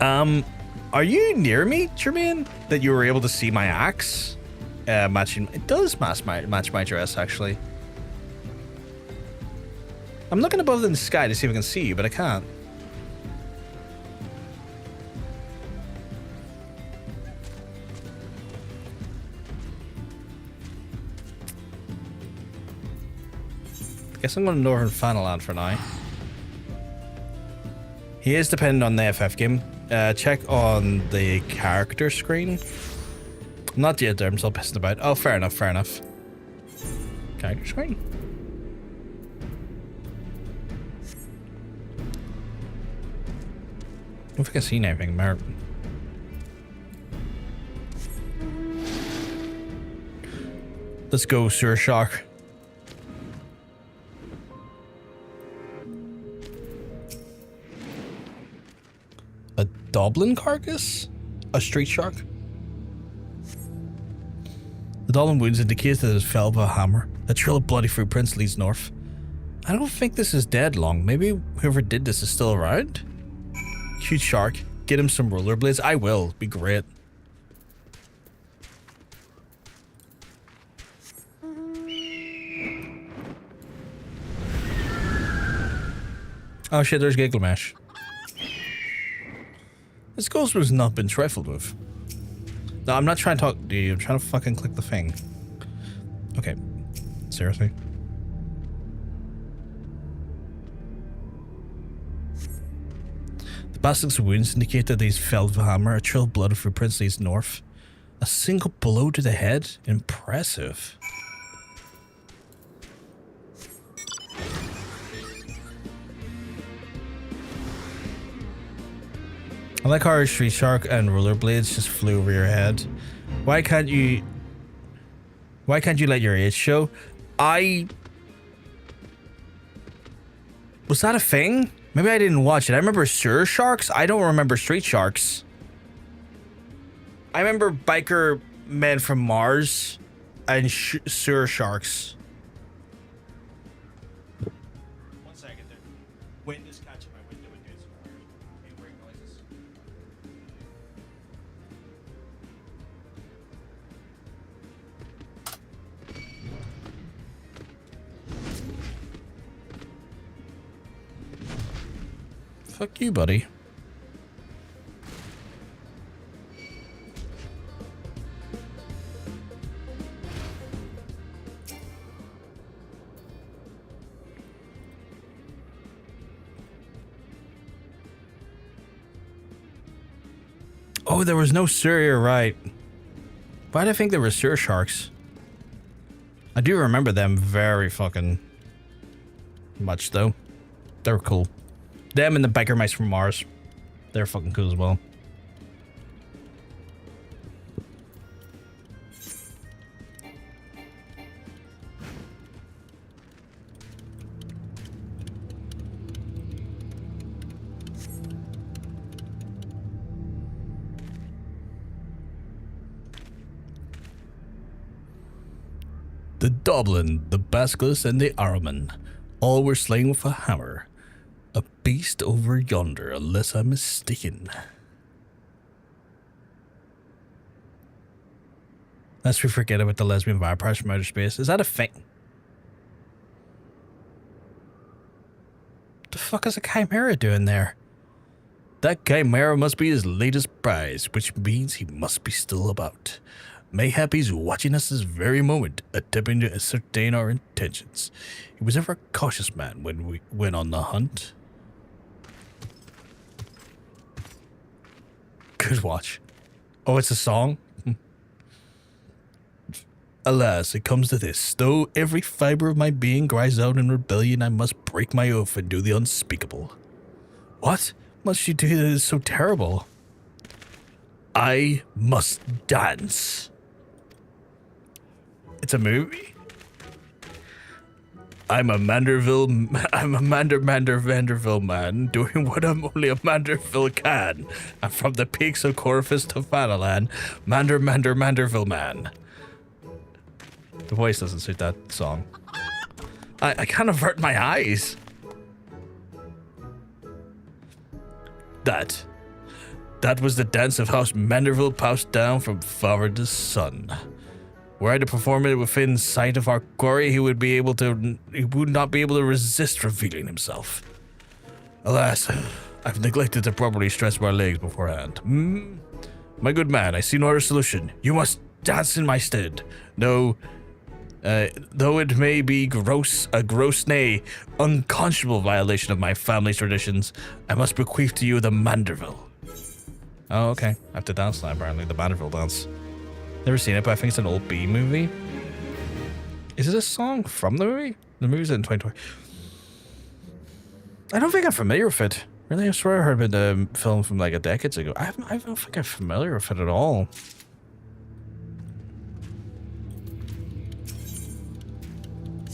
A: Are you near me, Jermaine? That you were able to see my axe? Matching... It does match my dress, actually. I'm looking above in the sky to see if I can see you, but I can't. Guess I'm going to Northern Fanalan for now. He is dependent on the FF game. Check on the character screen. Not yet there, I'm still pissing about. Oh, fair enough. Character screen. I don't think I've seen anything, Mer. Let's go, Sewer Shark. A Doblin carcass? A street shark? The Doblin wounds indicate that it fell by a hammer. A trail of bloody footprints leads north. I don't think this is dead long. Maybe whoever did this is still around? Huge shark. Get him some rollerblades. I will. Be great. Oh shit, there's Gilgamesh. This ghost has not been trifled with. No, I'm not trying to talk to you. I'm trying to fucking click the thing. Okay. Seriously? The bastard's wounds indicate that he's felled with a hammer. A trail of blood footprints leads north. A single blow to the head? Impressive. I like how our street shark and rollerblades just flew over your head. Why can't you Why can't you let your age show? Was that a thing? Maybe I didn't watch it. I remember sewer sharks. I don't remember street sharks. I remember biker men from Mars and sewer sharks. One second there. Wind is catching my window and doing some weird break noises. Fuck you, buddy. Oh, there was no sewer, right? Why did I think there were sewer sharks? I do remember them very fucking much, though. They were cool. Them and the biker mice from Mars. They're fucking cool as well. The Doblin, the Basilisk, and the Araman all were slain with a hammer. A beast over yonder, unless I'm mistaken. Lest we forget about the lesbian vampires from outer space. Is that a thing? The fuck is a chimera doing there? That chimera must be his latest prize, which means he must be still about. Mayhap he's watching us this very moment, attempting to ascertain our intentions. He was ever a cautious man when we went on the hunt. Good watch. Oh, it's a song? Alas, it comes to this. Though every fiber of my being cries out in rebellion, I must break my oath and do the unspeakable. What must you do that is so terrible? I must dance. It's a movie? I'm a Manderville man, doing what only a Manderville can. I'm from the peaks of Corvus to Fanalan, Manderville man. The voice doesn't suit that song. I can't avert my eyes. That was the dance of House Manderville passed down from father to son. Were I to perform it within sight of our quarry, he would not be able to resist revealing himself. Alas, I've neglected to properly stretch my legs beforehand. My good man, I see no other solution. You must dance in my stead. No, though it may be a gross, nay, unconscionable violation of my family's traditions, I must bequeath to you the Manderville. Oh, okay. I have to dance now, apparently. The Manderville dance. Never seen it, but I think it's an old B movie. Is it a song from the movie? The movie's in 2020. I don't think I'm familiar with it. Really, I swear I heard about the film from like a decade ago. I don't think I'm familiar with it at all.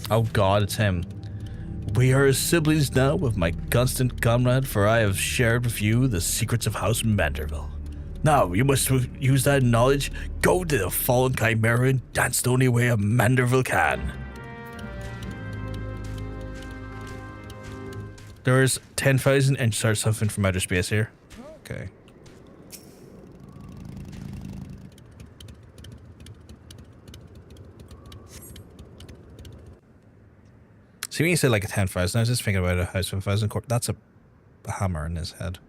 A: Oh god, it's him. We are siblings now with my constant comrade, for I have shared with you the secrets of House Manderville. Now, you must use that knowledge, go to the fallen chimera and dance the only way a Manderville can. There's 10,000 and start something from outer space here. Okay. See, when you said like a 10,000, I was just thinking about a house of 1,000. That's a hammer in his head.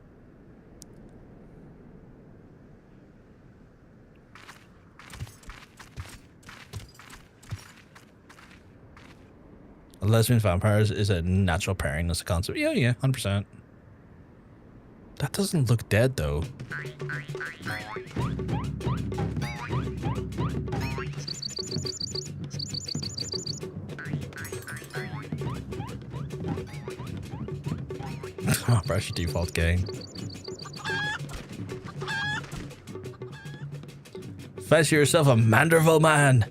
A: Lesbian vampires is a natural pairing as a concept. Yeah, 100%. That doesn't look dead though. Oh, brush your default game. Fancy yourself a Manderville man.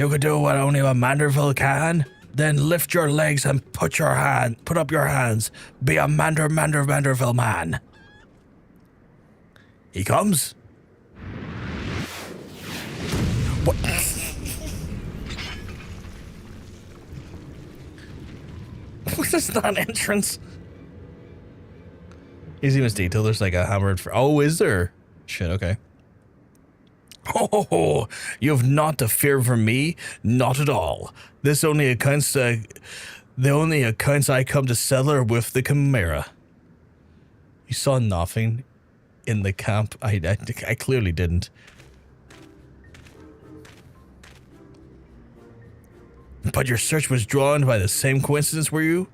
A: You could do what only a Manderville can? Then lift your legs and put up your hands. Be a Manderville man. He comes. What? What is that entrance? Easy mistake till there's like a hammered. Oh, is there? Shit. Okay. Oh, you have not to fear from me, not at all. This only accounts the only accounts I come to settle are with the Chimera. You saw nothing in the camp. I clearly didn't. But your search was drawn by the same coincidence, were you?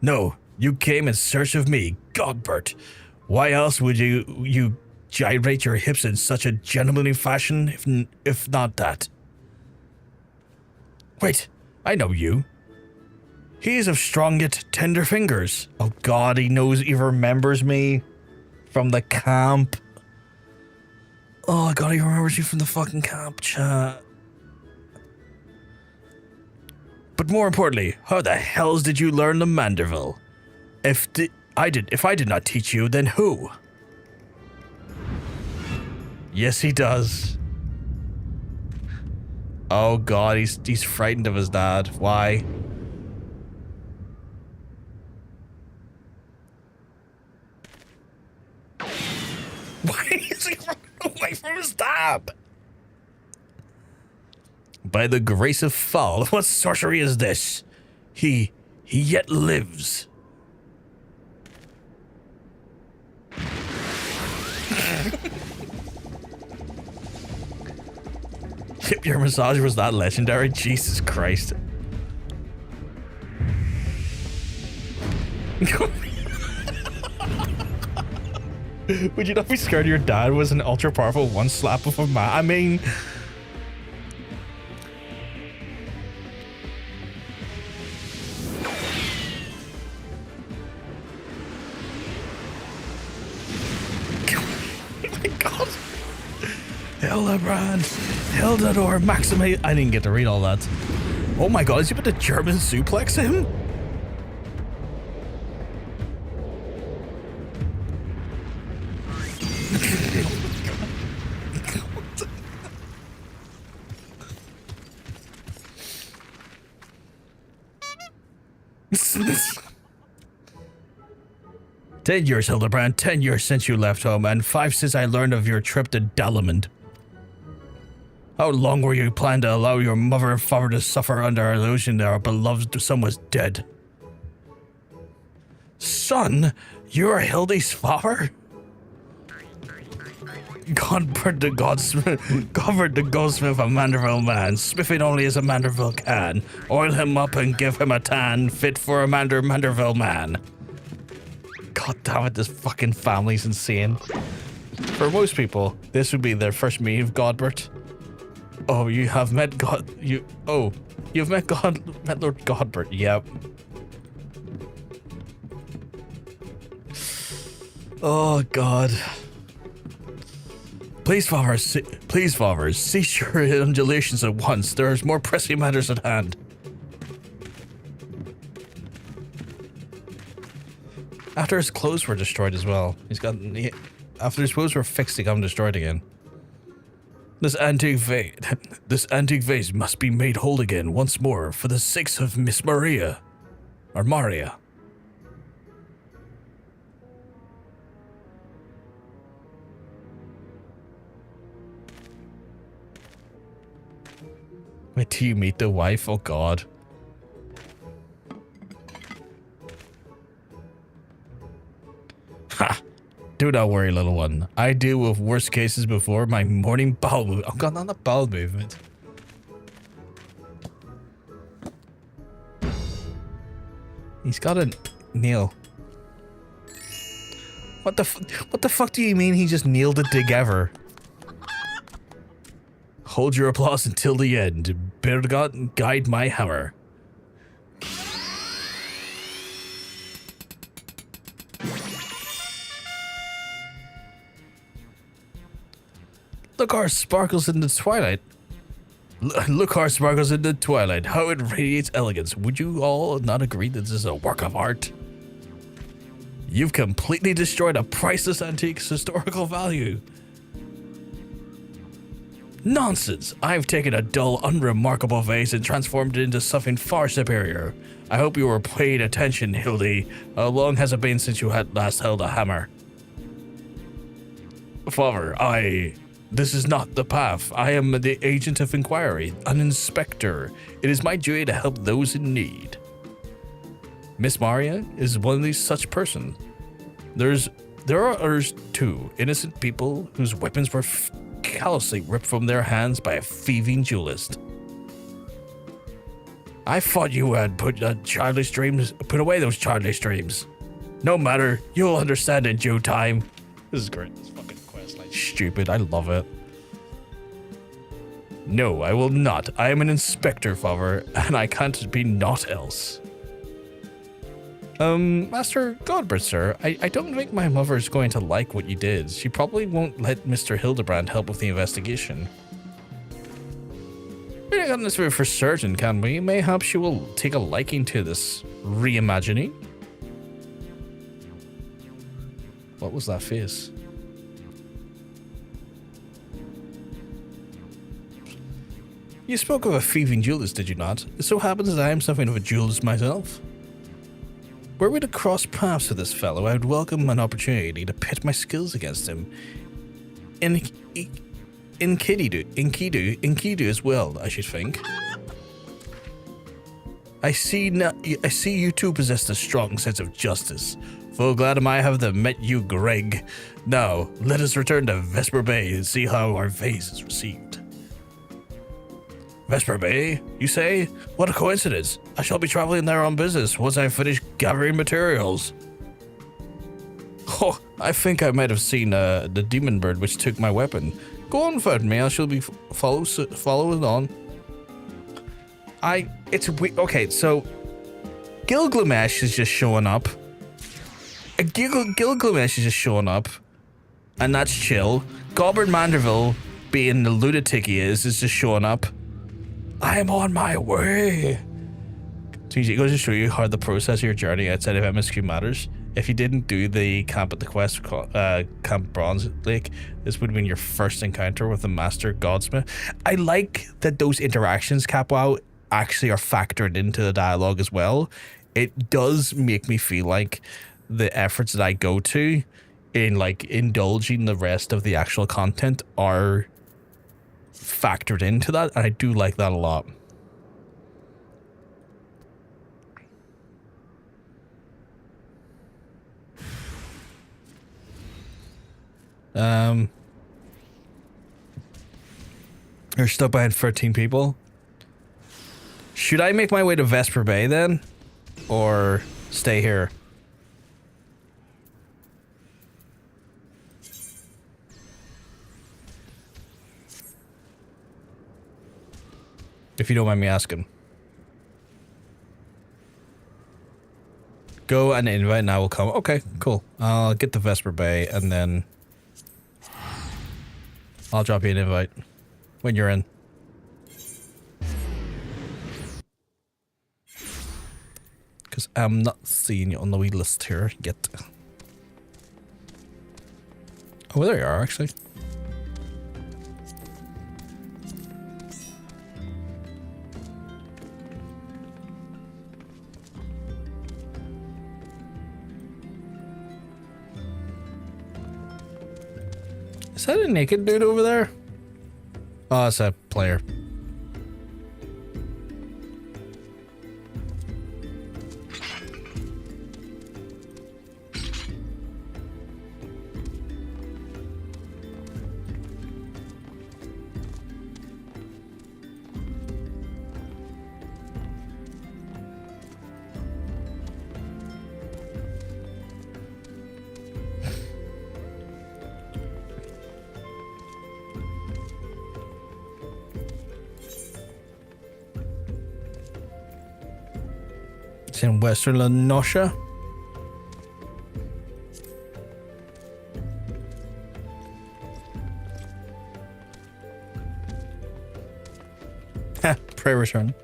A: No, you came in search of me, Godbert. Why else would you gyrate your hips in such a gentlemanly fashion, if not that? Wait, I know you. He is of strong yet tender fingers. Oh God, he remembers me from the camp. Oh God, he remembers you from the fucking camp, chat. But more importantly, how the hells did you learn the Manderville? If I did not teach you, then who? Yes, he does. Oh God, he's frightened of his dad. Why? Why is he running away from his dad? By the grace of Fall, what sorcery is this? He yet lives. Yep, your massage was that legendary? Jesus Christ. Would you not be scared your dad was an ultra powerful one slap of a man? I mean... Hildebrand, Hildador, Maximate. I didn't get to read all that. Oh my God, is he about to German suplex him? "10 years, Hildebrand. 10 years since you left home, and 5 since I learned of your trip to Dalamond. How long were you planning to allow your mother and father to suffer under an illusion that our beloved son was dead?" "Son, you are Hildy's father?" Godbert the goldsmith, a Manderville man, smithing only as a Manderville can. Oil him up and give him a tan, fit for a Manderville man. God damn it, this fucking family's insane. For most people, this would be their first meeting of Godbert. Oh, you have met you've met Lord Godbert, yep. Oh God. Please, father, cease your undulations at once. There's more pressing matters at hand. After his clothes were destroyed as well. After his clothes were fixed, they got destroyed again. This antique vase must be made whole again once more for the sakes of Miss Maria. Or Maria. Wait till you meet the wife? Oh God. Ha! Do not worry, little one. I deal with worse cases before my morning bowel movement. Oh God, not the bowel movement. He's got a nail. What the fuck do you mean he just nailed it together? Hold your applause until the end. Better God guide my hammer. The car sparkles in the twilight. Look how it sparkles in the twilight, how it radiates elegance. Would you all not agree that this is a work of art? You've completely destroyed a priceless antique's historical value. Nonsense! I've taken a dull, unremarkable vase and transformed it into something far superior. I hope you were paying attention, Hildy. How long has it been since you had last held a hammer? Father, This is not the path. I am the agent of inquiry, an inspector. It is my duty to help those in need. Miss Maria is one of these such person. There are others too, innocent people whose weapons were callously ripped from their hands by a thieving duelist. I thought you had put away those childish dreams. No matter, you'll understand in due time. This is great. This fucking quest line stupid. I love it. No, I will not. I am an inspector, father, and I can't be naught else. Master Godbert, sir, I don't think my mother's going to like what you did. She probably won't let Mr. Hildebrand help with the investigation. We don't got this for certain, can we? Mayhap she will take a liking to this reimagining. What was that face? You spoke of a thieving duelist, did you not? It so happens that I am something of a duelist myself. Were we to cross paths with this fellow, I would welcome an opportunity to pit my skills against him. In Kidu as well, I should think. I see you two possess a strong sense of justice. Full glad am I have met you, Greg. Now, let us return to Vesper Bay and see how our vase is received. Vesper Bay, you say? What a coincidence. I shall be traveling there on business once I finish gathering materials. Oh, I think I might have seen the demon bird which took my weapon. Go on, find me. I shall be following on. Okay, so Gilgamesh is just showing up. Gilgamesh is just showing up, and that's chill. Godbert Manderville, being the lunatic he is just showing up. I am on my way. So it goes to show you how the process of your journey outside of MSQ matters. If you didn't do the camp at the quest, Camp Bronze Lake, this would have been your first encounter with the Master Godsmith. I like that those interactions, Capwow, actually are factored into the dialogue as well. It does make me feel like the efforts that I go to in like indulging the rest of the actual content are factored into that, and I do like that a lot. You're stuck behind 13 people. Should I make my way to Vesper Bay then? Or stay here? If you don't mind me asking. Go and invite and I will come. Okay, cool. I'll get to Vesper Bay and then I'll drop you an invite when you're in. Because I'm not seeing you on the wee list here yet. Oh, there you are, actually. Is that a naked dude over there? Oh, it's a player. It's in Western Lenosha. Pray return.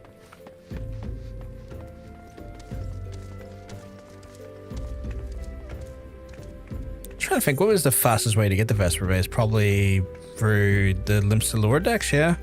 A: Trying to think, what was the fastest way to get the Vesper base? Probably through the Limps to Lore decks, yeah?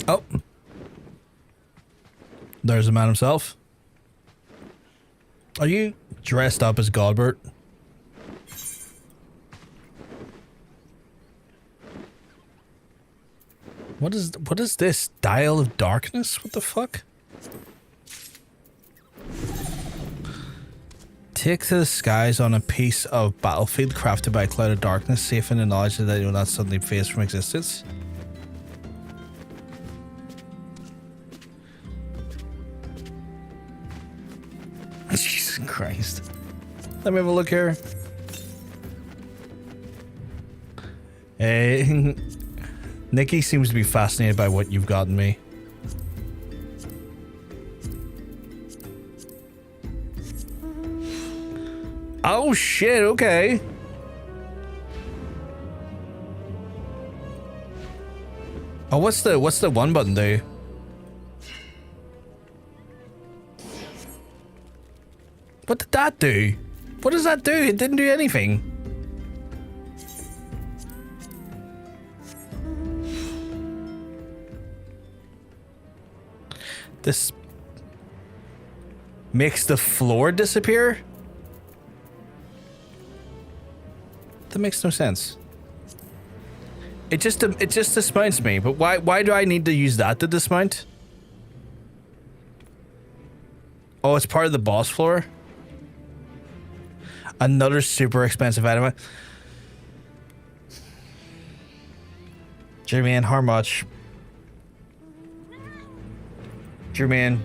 A: Oh. There's the man himself. Are you dressed up as Godbert? What is this? Dial of Darkness? What the fuck? Take to the skies on a piece of battlefield crafted by a cloud of darkness, safe in the knowledge that you will not suddenly fade from existence. Jesus Christ. Let me have a look here. Hey, Nikki seems to be fascinated by what you've gotten me. Oh shit, okay. Oh, what's the one button do? What did that do? What does that do? It didn't do anything. This makes the floor disappear? That makes no sense. It just dismounts me, but why do I need to use that to dismount? Oh, it's part of the boss floor? Another super expensive item. Jermaine, how much? Jermaine.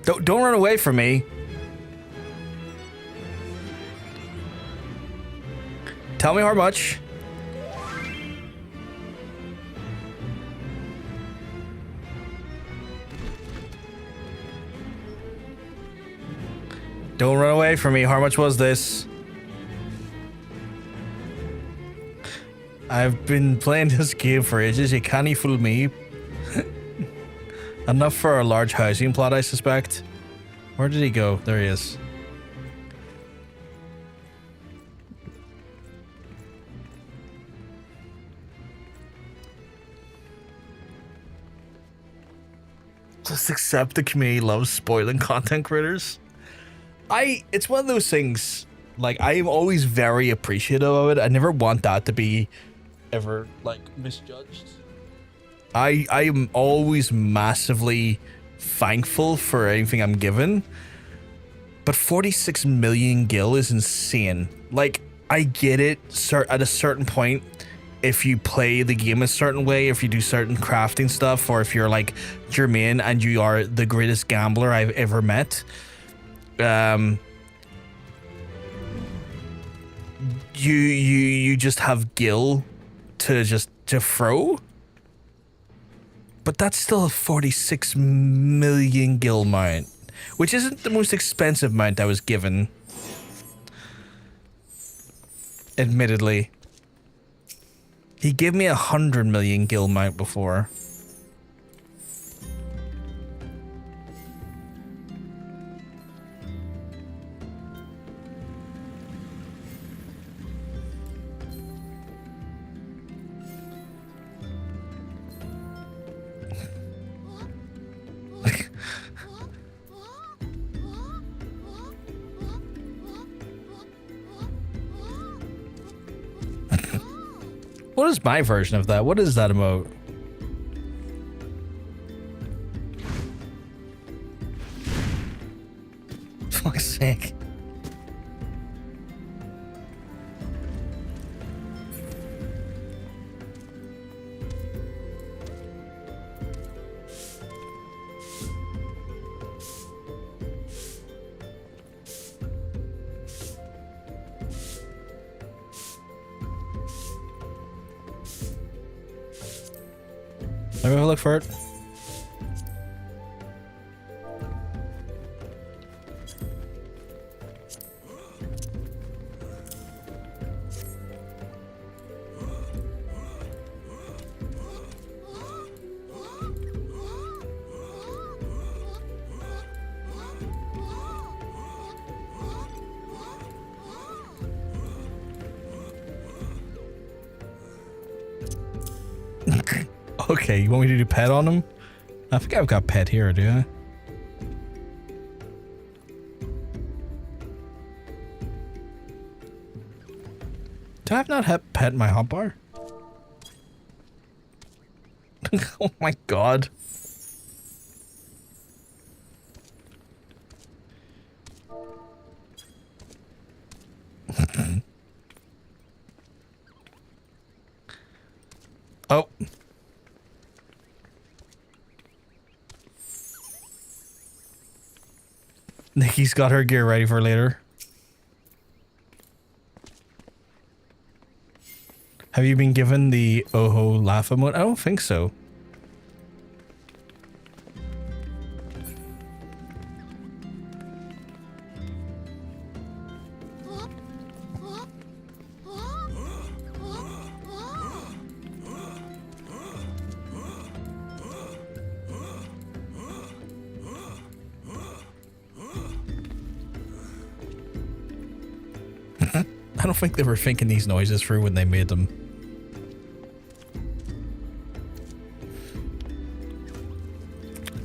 A: Don't run away from me. Tell me how much. Don't run away from me. How much was this? I've been playing this game for ages. You can't fool me. Enough for a large housing plot, I suspect. Where did he go? There he is. Just accept the community loves spoiling content creators. It's one of those things, like, I am always very appreciative of it. I never want that to be ever, like, misjudged. I am always massively thankful for anything I'm given. But 46 million gil is insane. Like, I get it at a certain point. If you play the game a certain way, if you do certain crafting stuff, or if you're like Jermaine and you are the greatest gambler I've ever met, you just have gil to throw. But that's still a 46 million gil mount, which isn't the most expensive mount I was given. Admittedly. He gave me 100 million gil mount before. What is my version of that? What is that emote? fuck's sake. Let me have a look for it. Okay, you want me to do pet on him? I think I've got pet here, do I? Do I have not have pet in my hotbar? Oh my god. Oh. Nikki's got her gear ready for later. Have you been given the Oho laugh emote? I don't think so. I don't think they were thinking these noises through when they made them.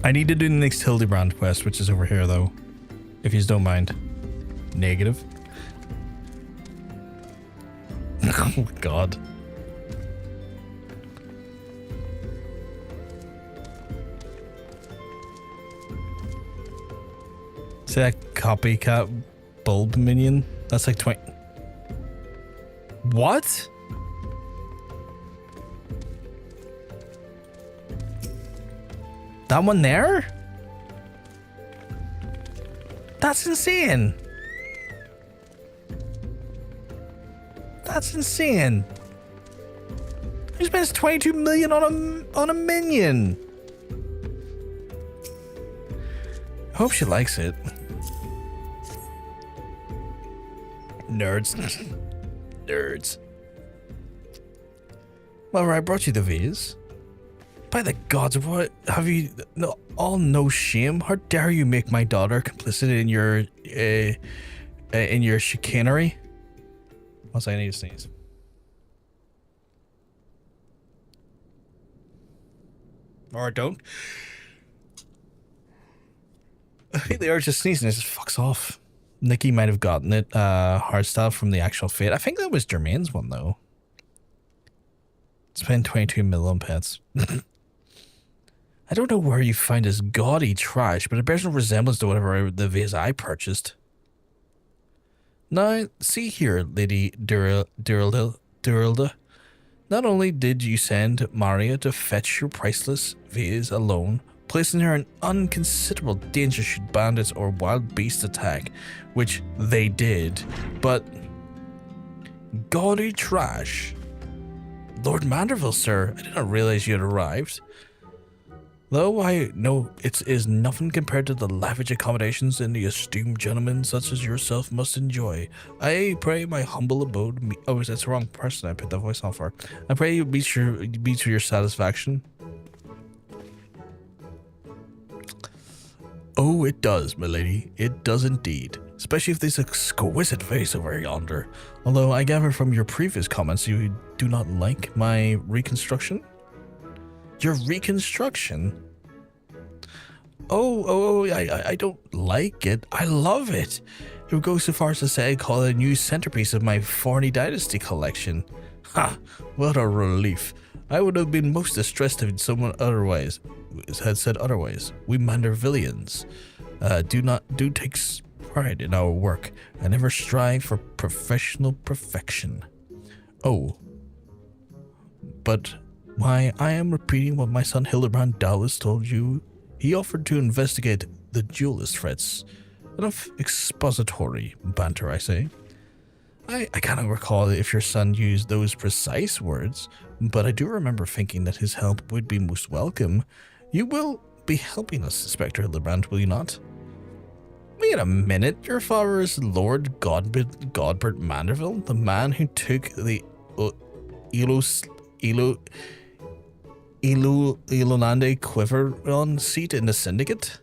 A: I need to do the next Hildebrand quest, which is over here though. If you don't mind. Negative. Oh my god. See that copycat bulb minion? That's like 20. What? That one there? That's insane. That's insane. Who spends 22 million on a minion? I hope she likes it. Nerds. Nerds. Well, I brought you the Vase. By the gods, what have you? No, all no shame. How dare you make my daughter complicit in your chicanery? Once I need to sneeze. Or don't. I think the urge to sneeze and it just fucks off. Nikki might have gotten it hardstyle from the actual Fate. I think that was Jermaine's one though. Spend 22 mil on pets. I don't know where you find this gaudy trash, but it bears no resemblance to whatever the vase I purchased. Now, see here, Lady Duralda. Not only did you send Maria to fetch your priceless vase alone, placing her in unconsiderable danger should bandits or wild beasts attack, which they did, but gaudy trash. Lord Manderville, sir, I did not realize you had arrived. Though I know it is nothing compared to the lavish accommodations and the esteemed gentlemen such as yourself must enjoy, I pray my humble abode oh, that's the wrong person I put that voice on for. I pray you be to your satisfaction. Oh, it does, milady. It does indeed. Especially if this exquisite vase over yonder. Although I gather from your previous comments you do not like my reconstruction? Your reconstruction? I don't like it. I love it. It would go so far as to say I call it a new centerpiece of my Forney Dynasty collection. Ha! What a relief. I would have been most distressed if someone otherwise had said otherwise. We Mandervillians do take pride in our work and never strive for professional perfection. Oh, but why I am repeating what my son Hildebrand doubtless told you. He offered to investigate the duelist threats. Enough expository banter, I say. I cannot recall if your son used those precise words, but I do remember thinking that his help would be most welcome. You will be helping us, Inspector Hildebrand, will you not? Wait a minute, your father is Lord Godbert Manderville, the man who took the Ilonande Quiveron seat in the Syndicate?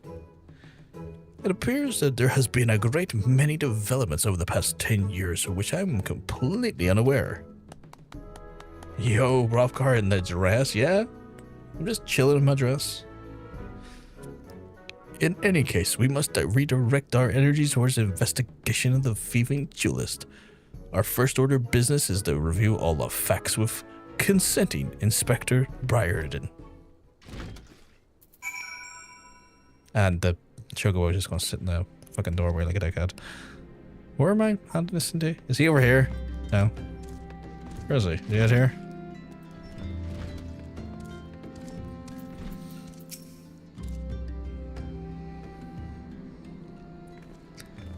A: It appears that there has been a great many developments over the past 10 years of which I'm completely unaware. Yo, Rovkar in the dress, yeah? I'm just chilling in my dress. In any case, we must redirect our energies towards the investigation of the Thieving Duelist. Our first order of business is to review all the facts with consenting Inspector Briardien. And the Chocobo is just gonna sit in the fucking doorway like a dickhead. Where am I handing this into? Is he over here? No. Where is he? Is he out here?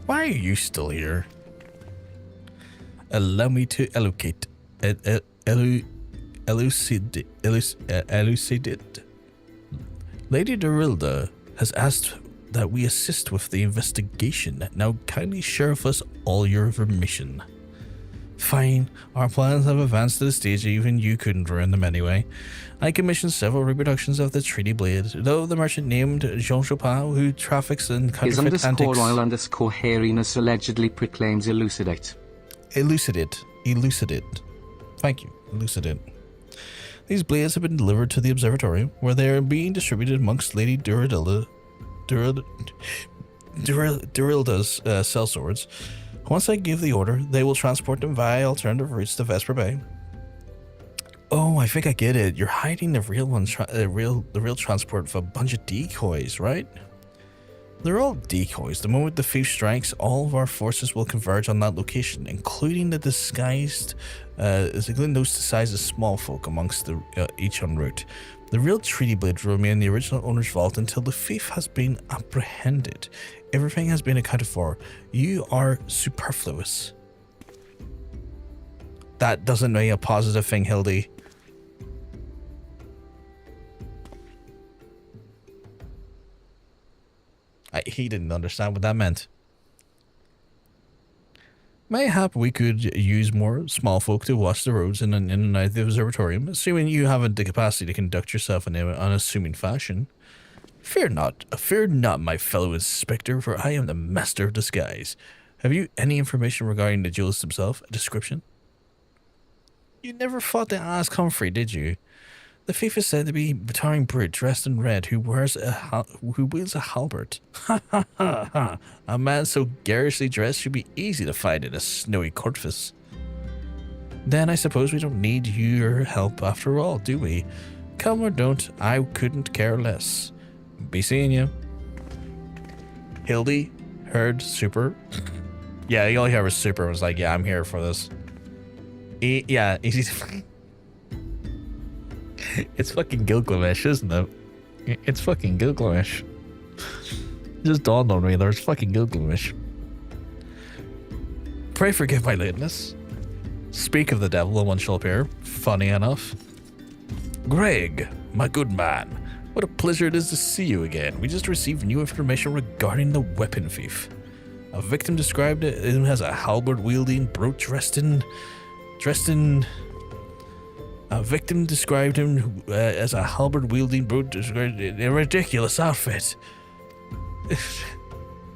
A: Why are you still here? Allow me to elucidate. Lady Dorilda has asked that we assist with the investigation. Now kindly share with us all your information. Fine, our plans have advanced to the stage that even you couldn't ruin them anyway. I commissioned several reproductions of the Treaty Blade, though the merchant named Jean Chopin, who traffics in counterfeit
D: is
A: antiques...
D: _oil_ hairiness allegedly proclaims elucidate.
A: Elucidate. Thank you, elucidate. These blades have been delivered to the observatory, where they are being distributed amongst Lady Dorilda's cell swords. Once I give the order, they will transport them via alternative routes to Vesper Bay. Oh, I think I get it. You're hiding the real transport for a bunch of decoys, right? They're all decoys. The moment the thief strikes, all of our forces will converge on that location, including those disguised as small folk amongst each en route. The real Treaty Blade will remain in the original owner's vault until the thief has been apprehended. Everything has been accounted for. You are superfluous. That doesn't make a positive thing, Hildy. He didn't understand what that meant. Mayhap we could use more small folk to watch the roads in and out of the observatorium, assuming you have the capacity to conduct yourself in an unassuming fashion. Fear not, my fellow inspector, for I am the master of disguise. Have you any information regarding the duelist himself? A description? You never thought to ask Humphrey, did you? The thief is said to be a towering brute dressed in red who wields a halberd. Ha ha ha ha! A man so garishly dressed should be easy to find in a snowy corpus. Then I suppose we don't need your help after all, do we? Come or don't, I couldn't care less. Be seeing you. Hildy heard Super. Yeah, all he heard was Super was like, yeah, I'm here for this. Yeah, easy to... It's fucking Gilgamesh, isn't it? It's fucking Gilgamesh. Just dawned on me, there's fucking Gilgamesh. Pray forgive my lateness. Speak of the devil, and one shall appear. Funny enough. Greg, my good man, what a pleasure it is to see you again. We just received new information regarding the weapon thief. A victim described him as a halberd-wielding brute dressed in... A victim described him as a halberd-wielding brute in a ridiculous outfit.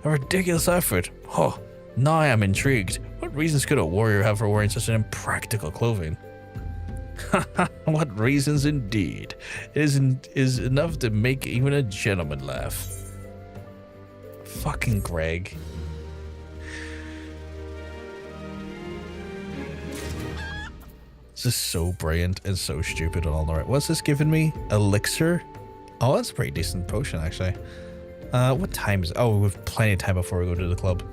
A: A ridiculous outfit? Oh, now I am intrigued. What reasons could a warrior have for wearing such impractical clothing? What reasons indeed. It is enough to make even a gentleman laugh. Fucking Greg. This is so brilliant and so stupid and all the right. What's this giving me? Elixir? Oh, that's a pretty decent potion, actually. What time is it? Oh, we have plenty of time before we go to the club.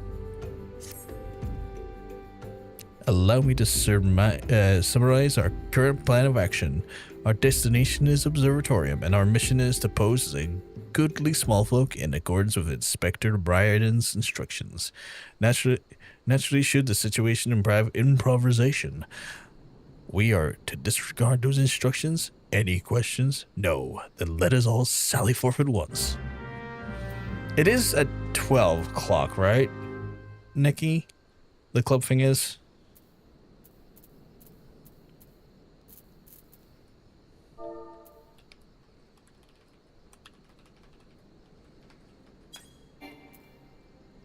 A: Allow me to summarize our current plan of action. Our destination is Observatorium, and our mission is to pose as a goodly small folk in accordance with Inspector Briardien's instructions. Naturally, should the situation improvisation, we are to disregard those instructions. Any questions? No. Then let us all sally forth at once. It is at 12 o'clock, right, Nikki? The club thing is?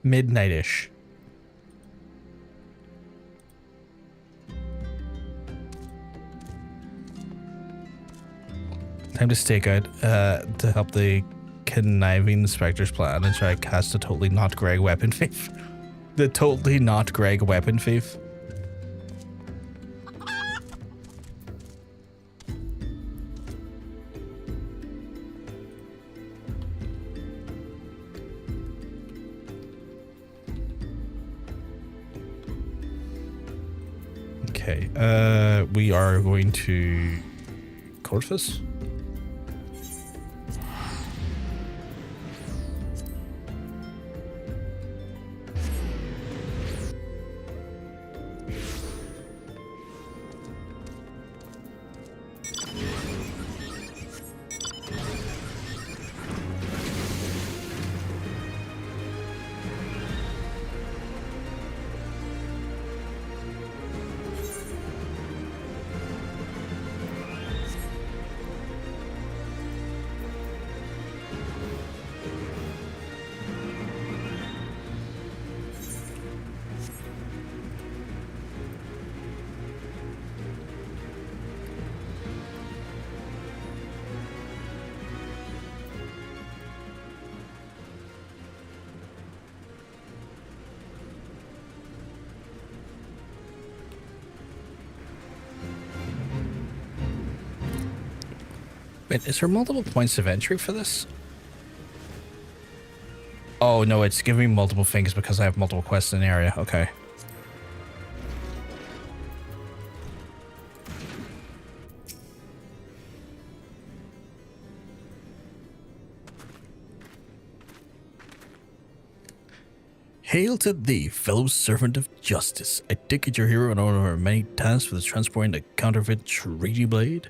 A: Midnight-ish. Time to stake out to help the conniving inspector's plan and try to cast a totally not Greg weapon thief. The totally not Greg weapon thief. Okay, we are going to Corvus. Wait, is there multiple points of entry for this? Oh no, it's giving me multiple things because I have multiple quests in the area. Okay. Hail to thee, fellow servant of justice. I take it you're here on one of our many tasks for the transporting the counterfeit treaty blade?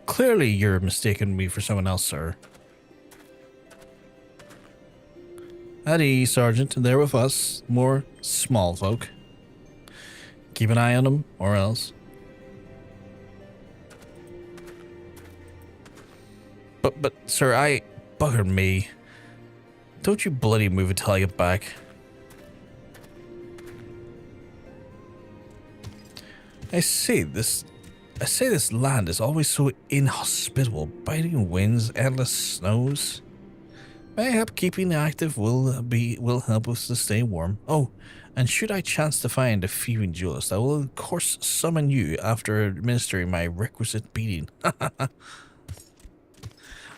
A: Clearly you're mistaking me for someone else, sir. At ease, Sergeant. They're with us. More small folk. Keep an eye on them, or else. But, sir, bugger me. Don't you bloody move until I get back. I say this land is always so inhospitable. Biting winds, endless snows. Mayhap keeping active will help us to stay warm. Oh, and should I chance to find a Thieving Duelist, I will of course summon you after administering my requisite beating.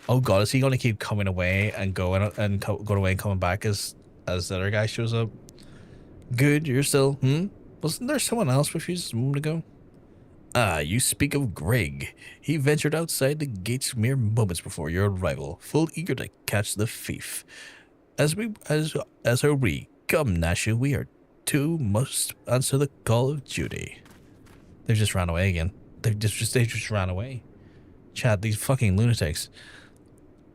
A: Oh god, is he going to keep coming away and going away and coming back as the other guy shows up? Good, you're still, Wasn't there someone else with you just a moment ago? Ah, you speak of Greg. He ventured outside the gates mere moments before your arrival, full eager to catch the thief. As are we. Come, Nashu, we are two must answer the call of duty. They've just ran away again. They just ran away. Chad, these fucking lunatics.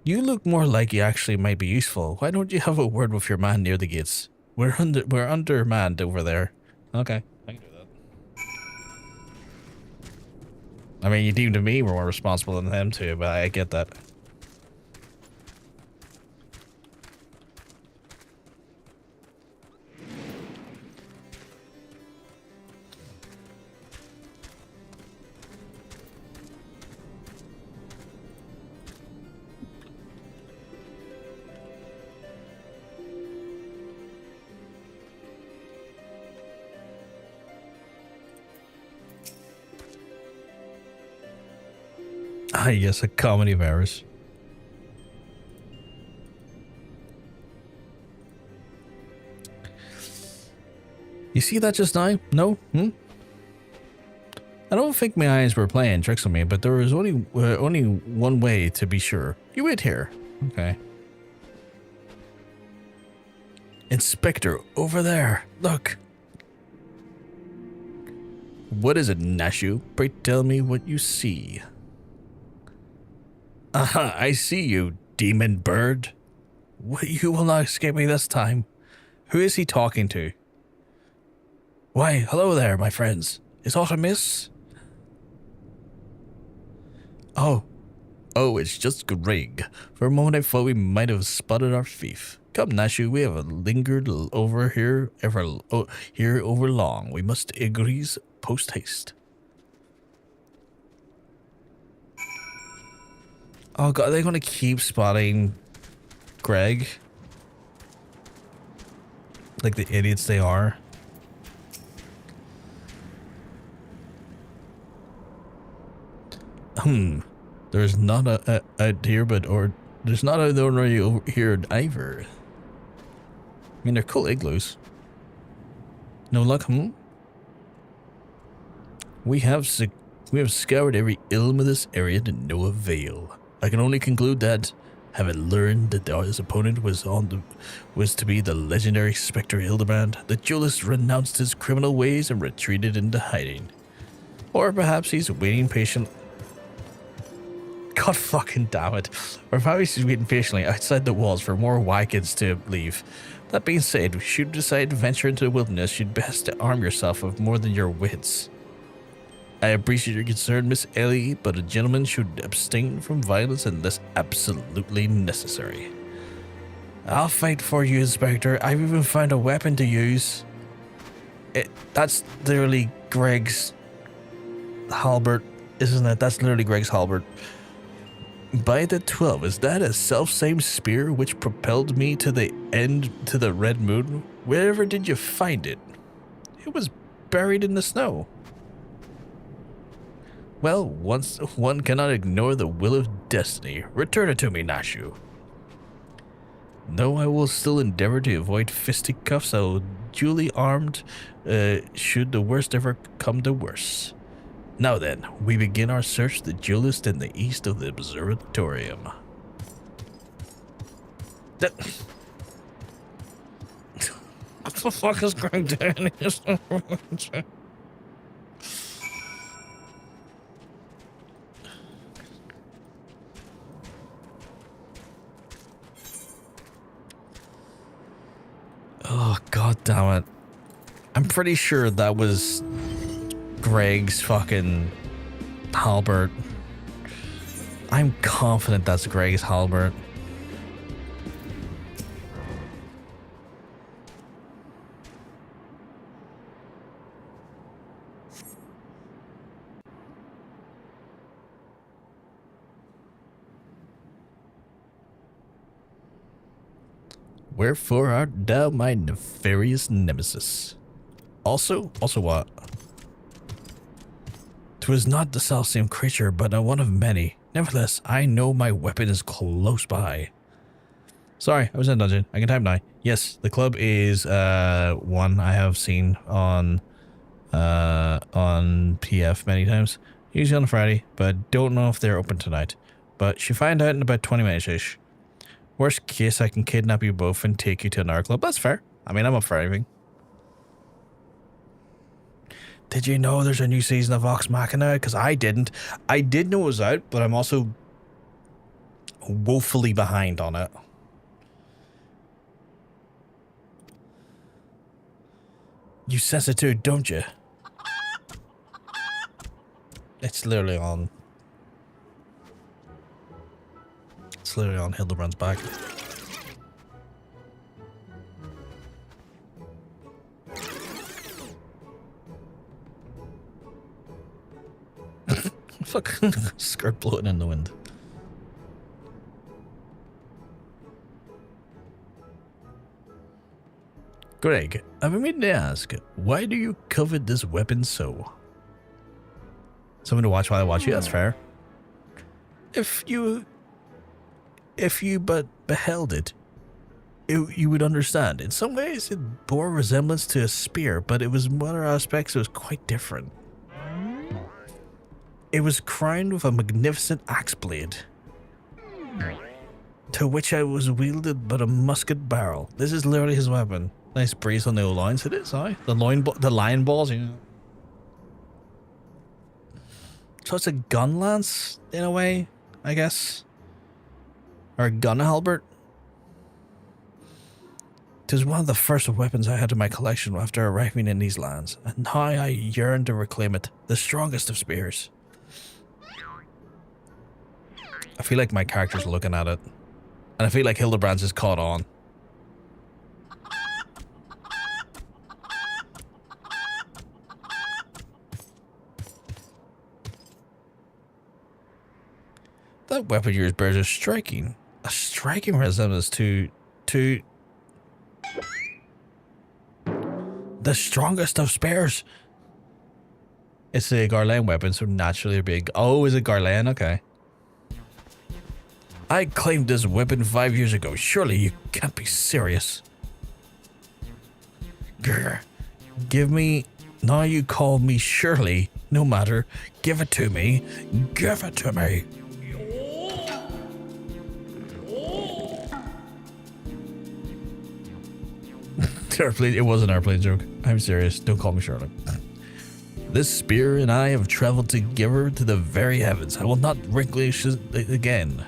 A: You look more like you actually might be useful. Why don't you have a word with your man near the gates? We're undermanned over there. Okay, I can do that. I mean, you deemed me more responsible than them too, but I get that. Ah, yes, a comedy of errors. You see that just now? No? I don't think my eyes were playing tricks on me, but there was only one way to be sure. You wait here. Okay. Inspector, over there. Look. What is it, Nashu? Pray tell me what you see. Aha, I see you, demon bird. You will not escape me this time. Who is he talking to? Why, hello there, my friends. Is aught amiss? Oh, it's just Greg. For a moment I thought we might have spotted our thief. Come, Nashu, we have lingered over here over long. We must agree post haste. Oh god, are they gonna keep spotting Greg? Like the idiots they are. There's not a out here, there's not a already over here either. I mean, they're cool igloos. No luck, We have scoured every ilm of this area to no avail. I can only conclude that, having learned that his opponent was to be the legendary Inspector Hildebrand, the duelist renounced his criminal ways and retreated into hiding. Or perhaps he's waiting patient. God fucking damn it. Or perhaps he's waiting patiently outside the walls for more wagons to leave. That being said, should you decide to venture into the wilderness, you'd best to arm yourself with more than your wits. I appreciate your concern, Miss Ellie, but a gentleman should abstain from violence unless absolutely necessary. I'll fight for you, Inspector. I've even found a weapon to use. That's literally Greg's halberd, isn't it? That's literally Greg's halberd. By the 12, is that a self-same spear which propelled me to the Red Moon? Wherever did you find it? It was buried in the snow. Well, once one cannot ignore the will of destiny. Return it to me, Nashu. Though I will still endeavor to avoid fisticuffs, I will duly armed should the worst ever come to worse. Now then, we begin our search for the duelist in the east of the observatorium. What the fuck is Greg doing here? Oh, god damn it. I'm pretty sure that was Greg's fucking halberd. I'm confident that's Greg's halberd. Wherefore art thou my nefarious nemesis? Also what? 'Twas not the selfsame creature, but one of many. Nevertheless, I know my weapon is close by. Sorry, I was in a dungeon. I can type now. Yes, the club is one I have seen on PF many times. Usually on a Friday, but don't know if they're open tonight. But should find out in about 20 minutes-ish. Worst case, I can kidnap you both and take you to another club. That's fair. I mean, I'm up for anything. Did you know there's a new season of Vox Machina? Because I didn't. I did know it was out, but I'm also woefully behind on it. You sense it too, don't you? It's literally on. It's literally on Hildebrand's back. Fuck, skirt blowing in the wind. Greg, I've been meaning to ask, why do you covet this weapon so? Someone to watch while I watch you, that's fair. If you but beheld it, you would understand. In some ways, it bore resemblance to a spear, but it was in other aspects, it was quite different. It was crowned with a magnificent axe blade, to which I was wielded but a musket barrel. This is literally his weapon. Nice breeze on the old lines. It is, aye. The lion balls, you know. So it's a gun lance, in a way, I guess. Or a gun halbert. It was one of the first weapons I had in my collection after arriving in these lands, and now I yearn to reclaim it, the strongest of spears. I feel like my character's looking at it, and I feel like Hildebrand's is caught on. That weapon yours bears a striking resemblance to the strongest of spears. It's a Garland weapon, so naturally big. Oh, is it Garland? Okay. I claimed this weapon 5 years ago. Surely you can't be serious. Grr. Give me... Now you call me Shirley. No matter. Give it to me. Give it to me. Airplane. It was an airplane joke. I'm serious. Don't call me Shirley. This spear and I have traveled together to the very heavens. I will not relinquish it again.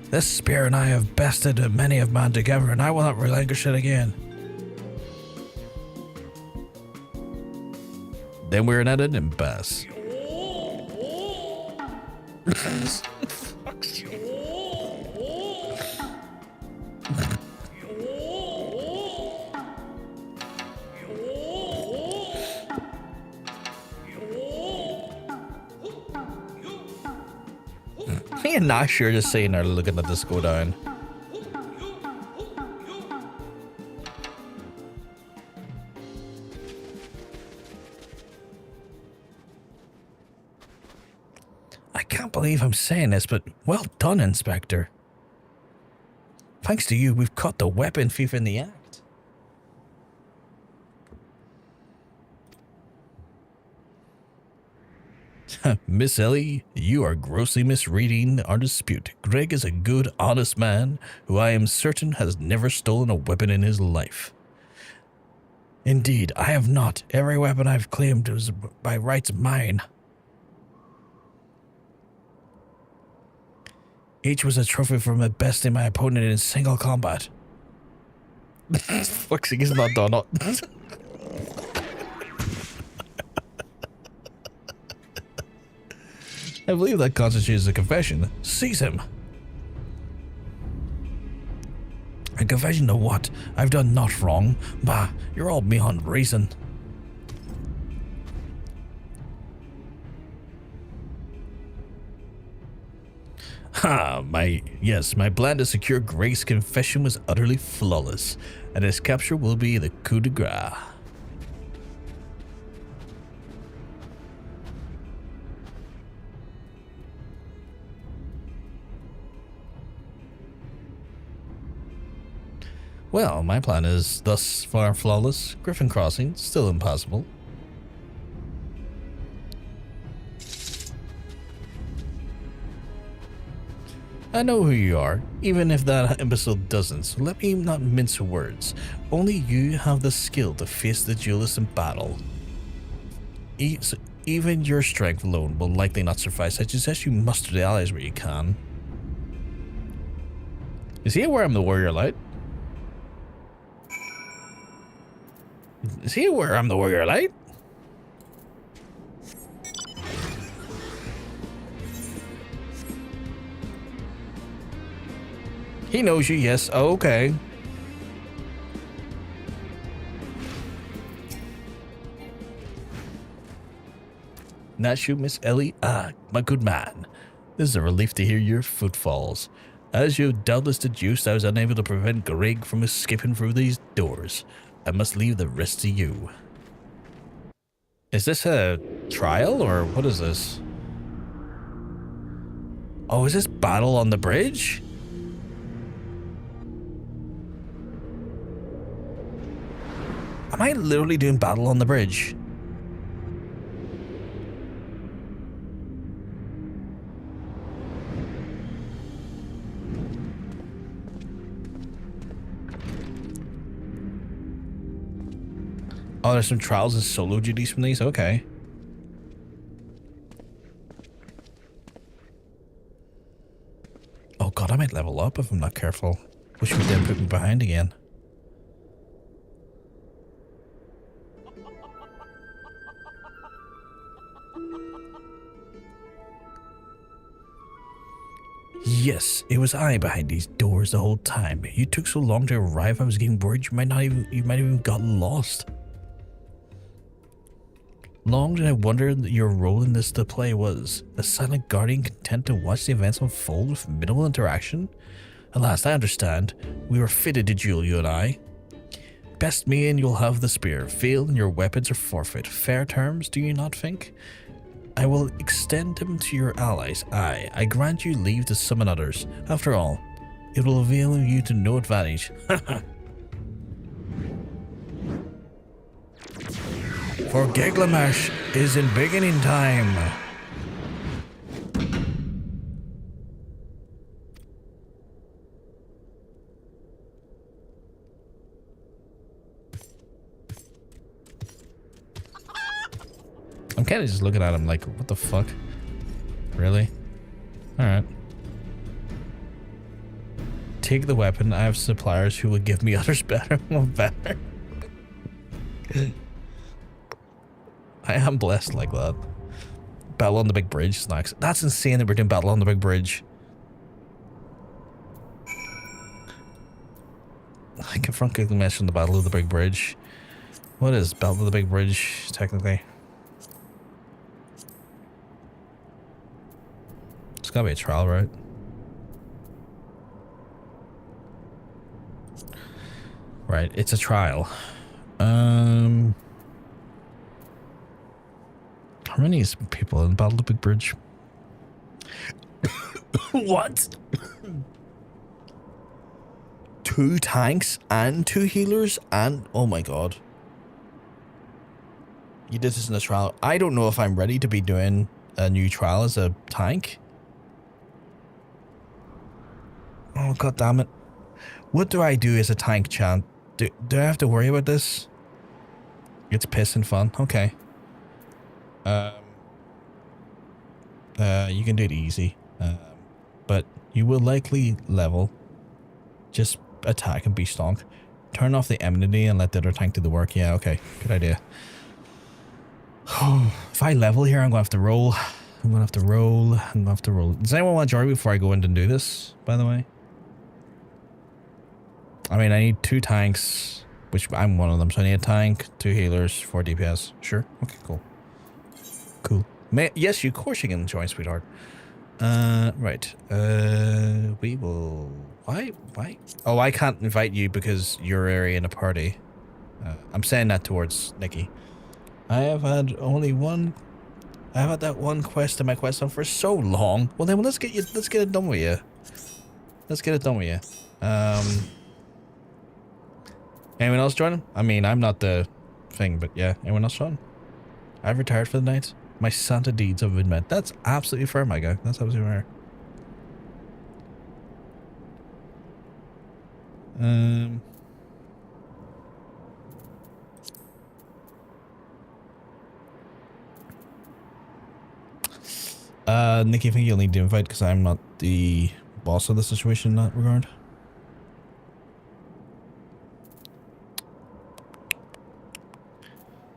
A: This spear and I have bested many of man together, and I will not relinquish it again. Then we're at an impasse. Me and Nashu are just sitting there looking at this go down. I can't believe I'm saying this, but well done, Inspector. Thanks to you, we've caught the weapon thief in the act. Miss Ellie, you are grossly misreading our dispute. Greg is a good, honest man who I am certain has never stolen a weapon in his life. Indeed, I have not. Every weapon I've claimed was by rights mine. Each was a trophy for my besting my opponent in single combat. Fuck's sake, he's not done. I believe that constitutes a confession. Seize him. A confession of what? I've done naught wrong. Bah, you're all beyond reason. My plan to secure Greg's confession was utterly flawless, and his capture will be the coup de grace. Well, my plan is thus far flawless. Griffin Crossing, still impossible. I know who you are, even if that episode doesn't, so let me not mince words. Only you have the skill to face the duelist in battle. Even your strength alone will likely not suffice. I suggest you muster the allies where you can. Is he aware I'm the warrior light? Is he aware I'm the warrior light? He knows you, yes. Oh, okay. Nashu, Miss Ellie. Ah, my good man. This is a relief to hear your footfalls. As you doubtless deduced, I was unable to prevent Greg from escaping through these doors. I must leave the rest to you. Is this a trial, or what is this? Oh, is this battle on the bridge? Am I literally doing battle on the bridge? Oh, there's some trials and solo duties from these? Okay. Oh god, I might level up if I'm not careful. Wish we didn't put me behind again. Yes, it was I behind these doors the whole time. You took so long to arrive, I was getting worried you might have even gotten lost. Long did I wonder that your role in this play was a silent guardian content to watch the events unfold with minimal interaction? At last I understand. We were fitted to duel, you and I. Best me and you'll have the spear. Fail and your weapons are forfeit. Fair terms, do you not think? I will extend them to your allies. Aye, I grant you leave to summon others. After all, it will avail you to no advantage. For Gilgamesh is in beginning time. I'm kind of just looking at him like, what the fuck? Really? Alright. Take the weapon. I have suppliers who will give me others better. Better. I am blessed like that. Battle on the big bridge is next. That's insane that we're doing battle on the big bridge. I confront Gilgamesh on the battle of the big bridge. What is battle of the big bridge technically? It's gotta be a trial, right? Right, it's a trial. How many people in Battle of the Big Bridge? What? 2 tanks and 2 healers and oh my god. You did this in a trial. I don't know if I'm ready to be doing a new trial as a tank. Oh god damn it. What do I do as a tank, Chan? Do I have to worry about this? It's pissing fun. Okay. You can do it easy. But you will likely level. Just attack and be stonk. Turn off the enmity and let the other tank do the work. Yeah, okay. Good idea. If I level here, I'm gonna have to roll. I'm gonna have to roll. Does anyone want to join me before I go in and do this, by the way? I mean, I need 2 tanks, which I'm one of them. So I need a tank, 2 healers, 4 DPS. Sure. Okay, cool. Cool. Yes, of course you can join, sweetheart. Right. We will... Why? Oh, I can't invite you because you're already in a party. I'm saying that towards Nikki. I have had only one... I've had that one quest in my quest on for so long. Well then, let's get it done with you. Let's get it done with you. Anyone else joining? I mean, I'm not the thing, but yeah. Anyone else joining? I've retired for the night. My Santa deeds have been met. That's absolutely fair, my guy. That's absolutely fair. Nikki, I think you'll need to invite because I'm not the boss of the situation in that regard.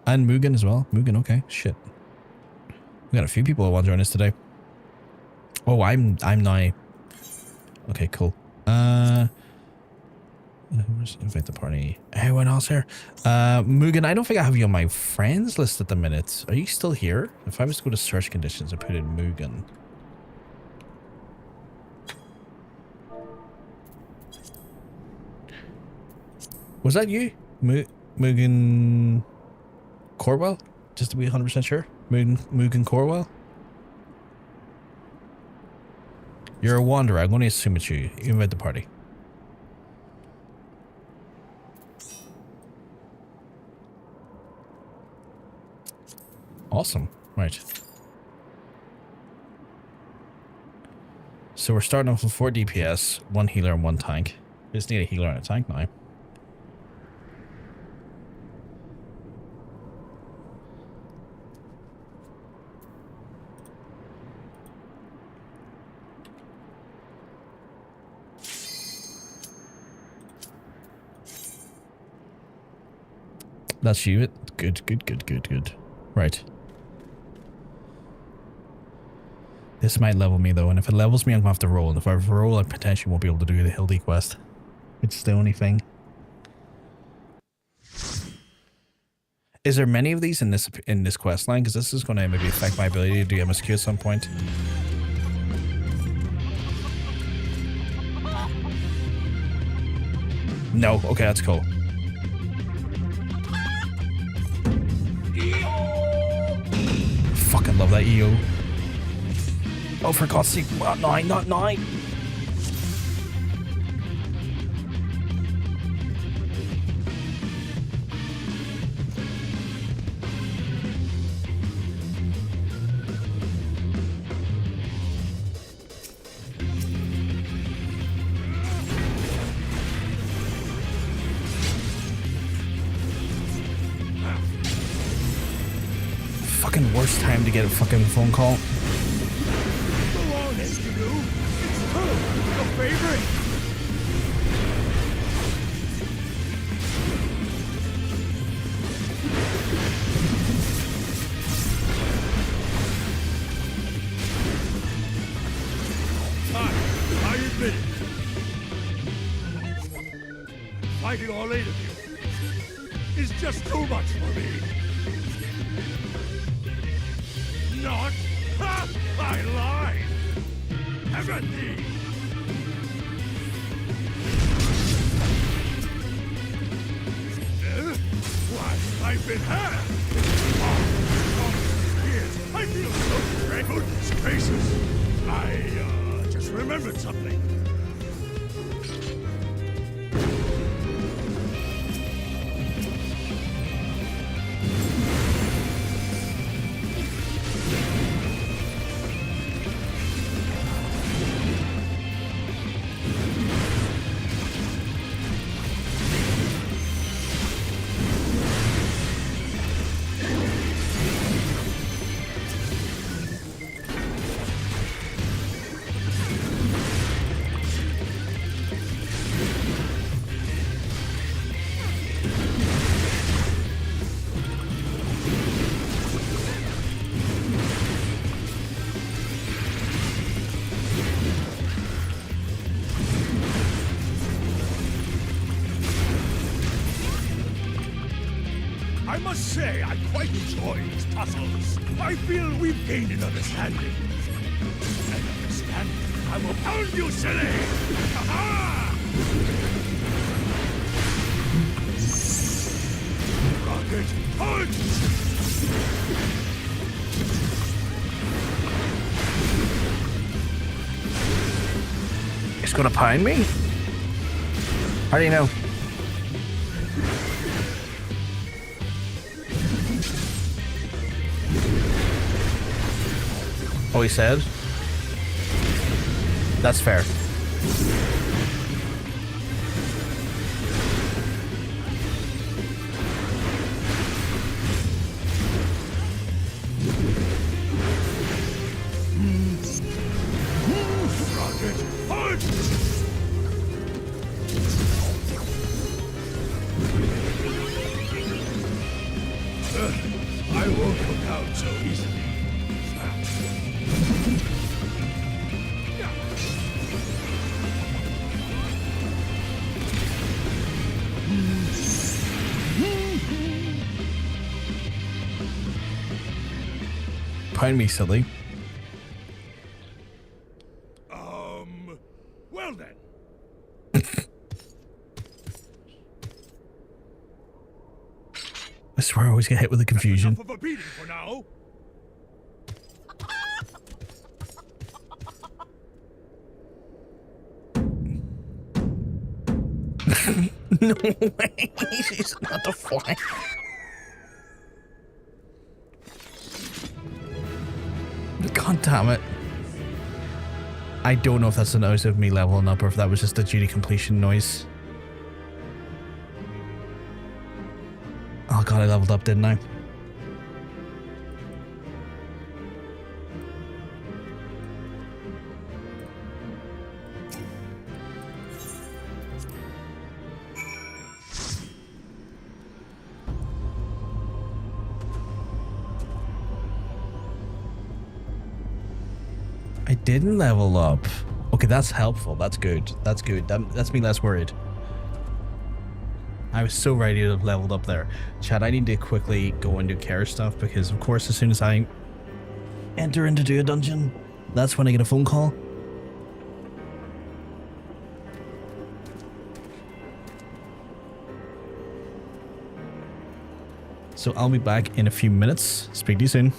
A: And Mugen as well. Mugen, okay. Shit. We got a few people who want to join us today. Oh, I'm now. Okay, cool. Invite the party. Anyone else here? Mugen, I don't think I have you on my friends list at the minute. Are you still here? If I was to go to search conditions and put in Mugen. Was that you? Mugen Corwell? Just to be 100% sure. Mugen Corwell? You're a wanderer. I'm going to assume it's you. You invite the party. Awesome. Right. So we're starting off with 4 DPS, 1 healer and 1 tank. We just need a healer and a tank now. That's you. Good. Right. This might level me though, and if it levels me, I'm gonna have to roll. And if I roll, I potentially won't be able to do the Hildy quest. It's the only thing. Is there many of these in this quest line? Because this is going to maybe affect my ability to do MSQ at some point. No. Okay, that's cool. Fucking love that EO. Oh, for God's sake, not 9, not 9. Fucking worst time to get a fucking phone call.
E: Fighting all 8 of you is just too much for me. Not? Ha! I lied! Everything! Why, I've been had! Oh, years, I feel so great. Goodness gracious! I, just remembered something. I must say, I quite enjoy these tussles. I feel we've gained an understanding. An understanding? I will pound you, silly! Ha-ha! Rocket punch!
A: It's gonna pound me? How do you know? Oh, he said? That's fair.
E: Rocket punch! I won't go down so easily.
A: Pound me, silly.
E: Well then.
A: I swear I always get hit with the confusion.
E: Enough of a beating for now.
A: No way. She's not the fly. Damn it. I don't know if that's the noise of me leveling up or if that was just the duty completion noise. Oh god, I leveled up, didn't I? I didn't level up. Okay, that's helpful. That's good. That's good. That's me less worried. I was so ready to have leveled up there. Chad, I need to quickly go and do care stuff because, of course, as soon as I enter into do a dungeon, that's when I get a phone call. So I'll be back in a few minutes. Speak to you soon.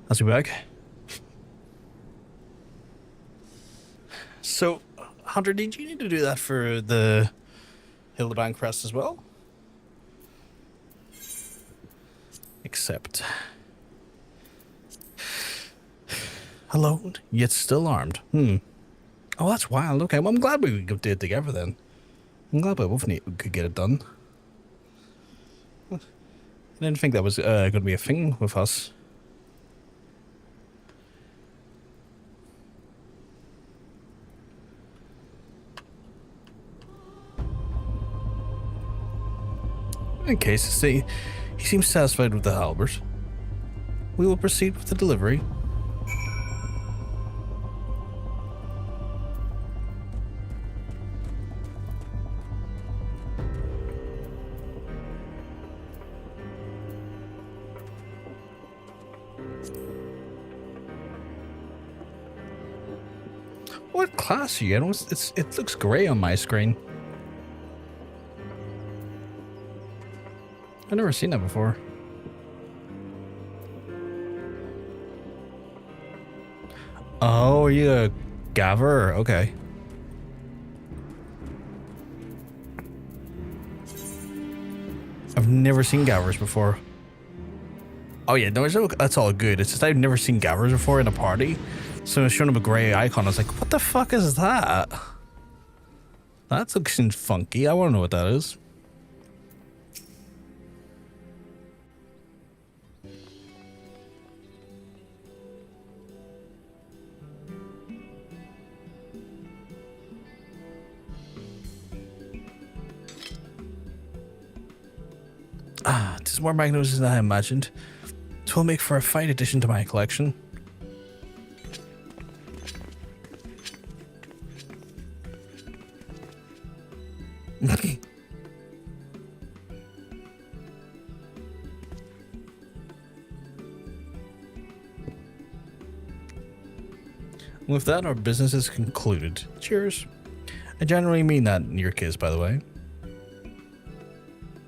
A: I'll be back. So, Hunter, did you need to do that for the Hildebrand crest as well? Except... alone, yet still armed. Oh, that's wild. Okay, well, I'm glad we did it together then. I'm glad we both could get it done. I didn't think that was going to be a thing with us. In case, he seems satisfied with the halberd. We will proceed with the delivery. What class are you in? It looks grey on my screen. I've never seen that before. Oh, are you a gaver? Okay. I've never seen gavers before. Oh yeah, no, that's all good. It's just I've never seen gavers before in a party. So it's showing up a grey icon. I was like, what the fuck is that? That looks funky. I want to know what that is. Ah, it is more magnificent than I imagined. It will make for a fine addition to my collection. With that, our business is concluded. Cheers. I generally mean that in your case, by the way.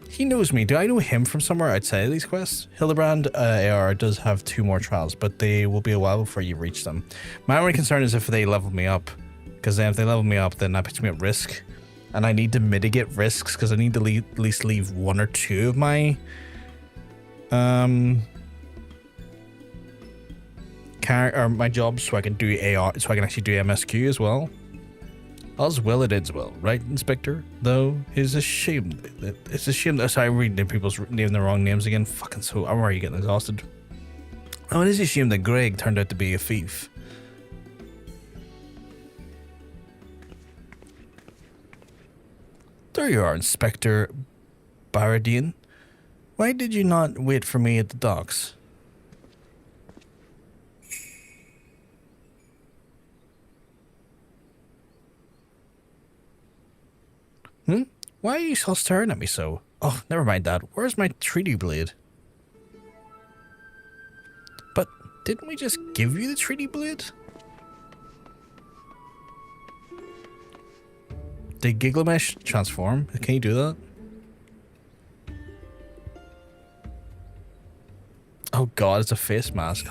A: He knows me. Do I know him from somewhere outside of these quests? Hildebrand AR does have 2 more trials, but they will be a while before you reach them. My only concern is if they level me up, because then if they level me up, then that puts me at risk. And I need to mitigate risks, because I need to at least leave 1 or 2 of my my jobs so I can do AR, so I can actually do MSQ as well. All's well it ends well, right, Inspector? Though it's a shame. It's a shame that sorry, I'm reading people's name the wrong names again. Fucking so I'm already getting exhausted. Oh, it is a shame that Greg turned out to be a thief. There you are, Inspector Briardien. Why did you not wait for me at the docks? Why are you all staring at me so? Oh, never mind that. Where's my treaty blade? But didn't we just give you the treaty blade? Did Gilgamesh transform? Can you do that? Oh god, it's a face mask.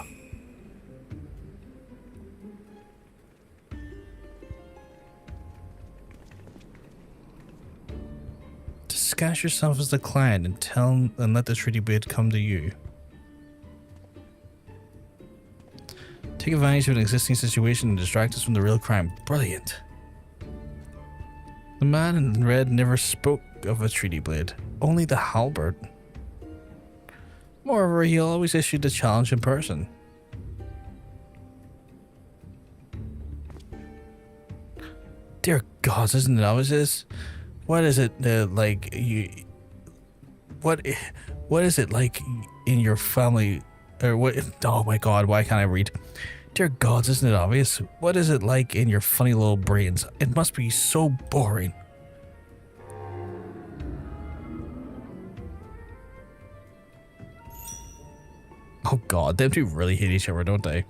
A: Disguise yourself as the client and let the treaty blade come to you. Take advantage of an existing situation and distract us from the real crime. Brilliant. The man in red never spoke of a treaty blade, only the halberd. Moreover, he always issued the challenge in person. Dear gods, isn't it always this? What is it like you? What is it like in your family, or what? Oh my god, why can't I read? Dear gods, isn't it obvious? What is it like in your funny little brains? It must be so boring. Oh god, them two really hate each other, don't they?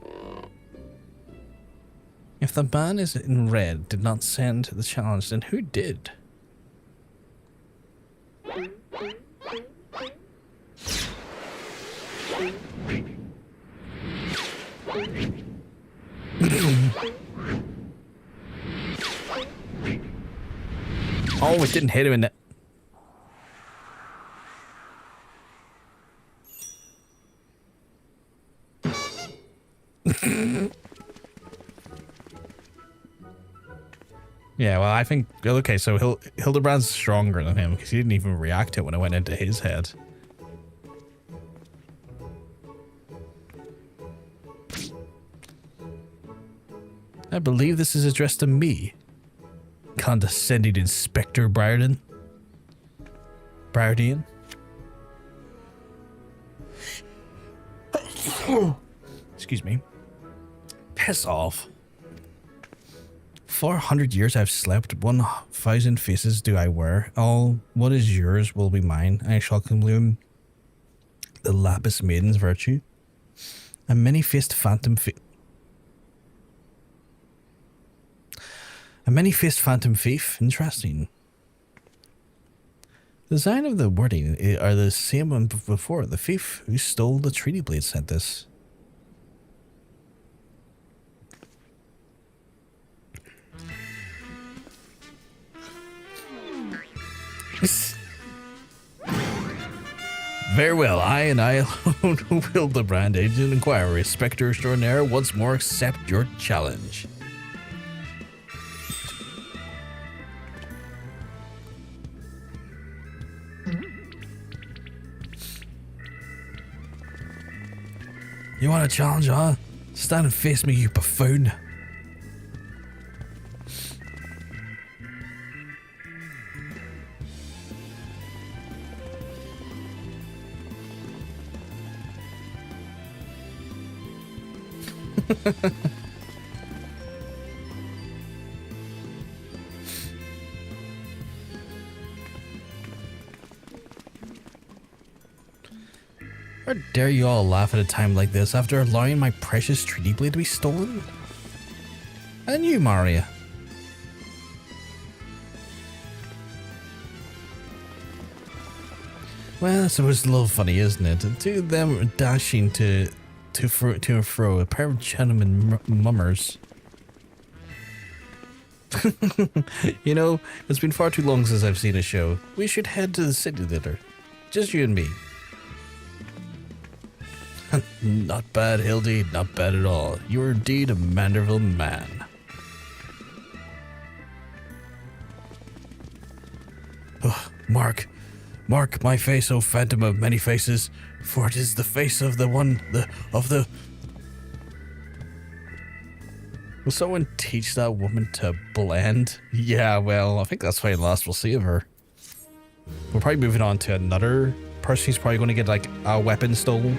A: If the man is in red did not send the challenge, then who did? Oh, it didn't hit him in the... Yeah, well, I think... Okay, so Hildebrand's stronger than him because he didn't even react to it when it went into his head. I believe this is addressed to me. Condescending Inspector Briardien. Excuse me. Piss off. 400 years I've slept, 1,000 faces do I wear. All what is yours will be mine. I shall consume the Lapis Maiden's virtue. A many-faced phantom thief. Interesting. The design of the wording are the same one before. The thief who stole the treaty blade sent this. Very well, I alone will the brand agent inquiry. Spectre extraordinaire once more accept your challenge. You want a challenge, huh? Stand and face me, you buffoon. How dare you all laugh at a time like this after allowing my precious treaty blade to be stolen? And you, Maria. Well, it's always a little funny, isn't it? To them dashing to and fro, a pair of gentlemen mummers. You know, it's been far too long since I've seen a show. We should head to the city later. Just you and me. Not bad, Hildy. Not bad at all. You are indeed a Manderville man. Oh, Mark, my face, O phantom of many faces, for it is the face of the one, Will someone teach that woman to blend? Yeah, well, I think that's why last we'll see of her. We're probably moving on to another person who's probably going to get, like, a weapon stolen.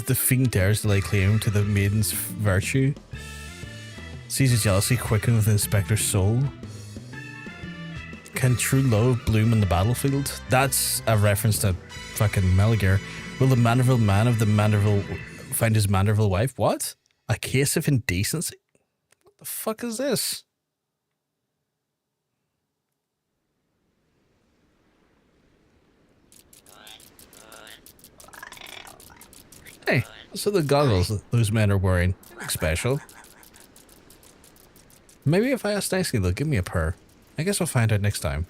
A: The fiend dares to lay claim to the maiden's virtue. Sees his jealousy quicken within the Inspector's soul. Can true love bloom in the battlefield? That's a reference to fucking Meligere. Will the Manderville man of the Manderville find his Manderville wife? What? A case of indecency? What the fuck is this? Hey, so the goggles those men are wearing look special. Maybe if I ask nicely, they'll give me a pair. I guess we'll find out next time.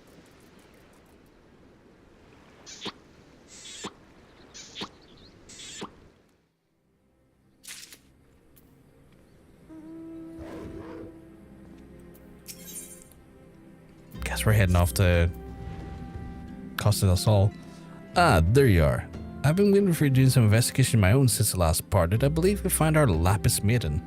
A: Guess we're heading off to Costa del Sol. Ah, there you are. I've been waiting for you doing some investigation of my own since the last parted. I believe we found our Lapis Maiden.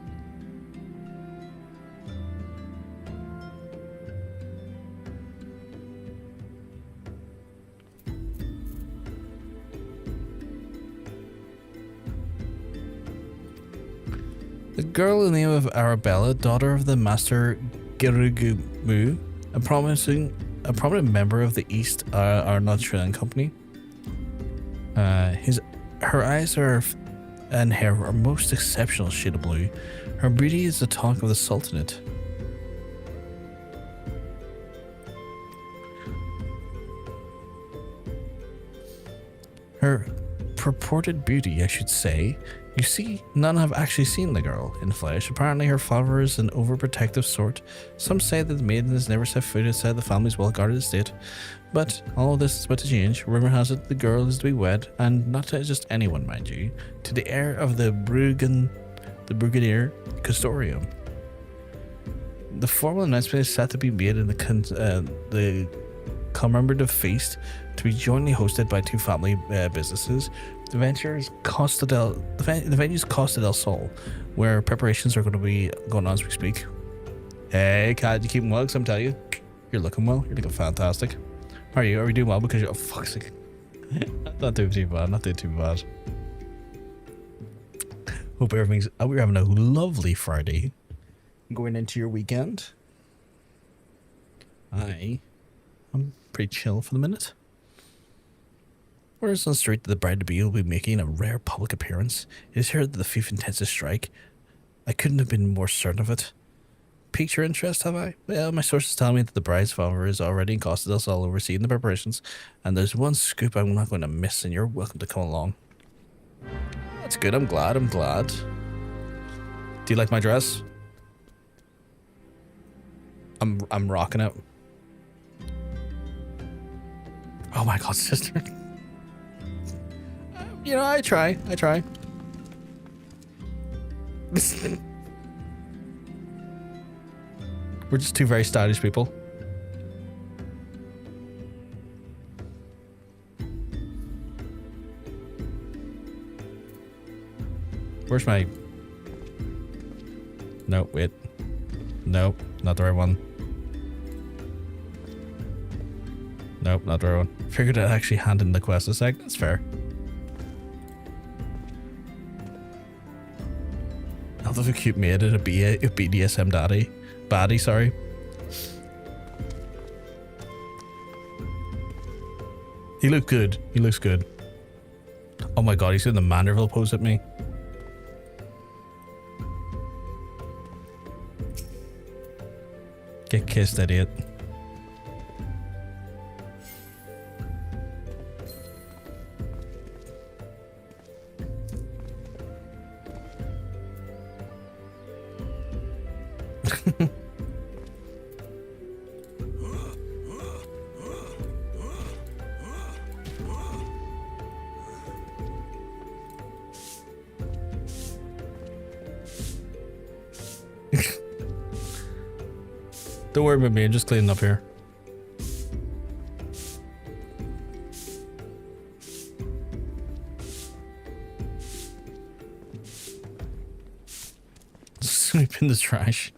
A: The girl in the name of Arabella, daughter of the Master Gilgamesh, a prominent member of the East Australian Company. Her eyes and hair are most exceptional shade of blue. Her beauty is the talk of the Sultanate. Her purported beauty, I should say. You see, none have actually seen the girl in flesh. Apparently her father is an overprotective sort. Some say that the maiden has never set foot outside the family's well-guarded estate. But all this is about to change. Rumor has it the girl is to be wed, and not to just anyone, mind you, to the heir of the Brigadier Custodium. The formal announcement is set to be made in the commemorative feast to be jointly hosted by two family businesses. The venue's Costa del Sol, where preparations are going to be going on as we speak. Hey, Kat, you keeping well? 'Cause I'm telling you, you're looking well. You're looking fantastic. How are you? Are we doing well? Because you're, oh, fuck's sake. Not doing too bad. Not doing too bad. Hope you're having a lovely Friday. Going into your weekend. I'm pretty chill for the minute. Whereas on the street, the bride-to-be will be making a rare public appearance. It is here that the thief intends to strike. I couldn't have been more certain of it. Piqued your interest, have I? Well, my sources tell me that the bride's father is already in Costa del Sol overseeing the preparations, and there's one scoop I'm not going to miss, and you're welcome to come along. That's good, I'm glad. Do you like my dress? I'm rocking it. Oh my god, sister. You know, I try. We're just two very stylish people. Where's my... No, wait. No, not the right one. Nope, not the right one. Figured I'd actually hand in the quest a sec. That's fair. I'll have a cute maid and a BDSM baddie, sorry. He looks good. Oh my god, he's doing the Manderville pose at me. Get kissed, idiot. Don't worry about me, I'm just cleaning up here. Sweep in the trash.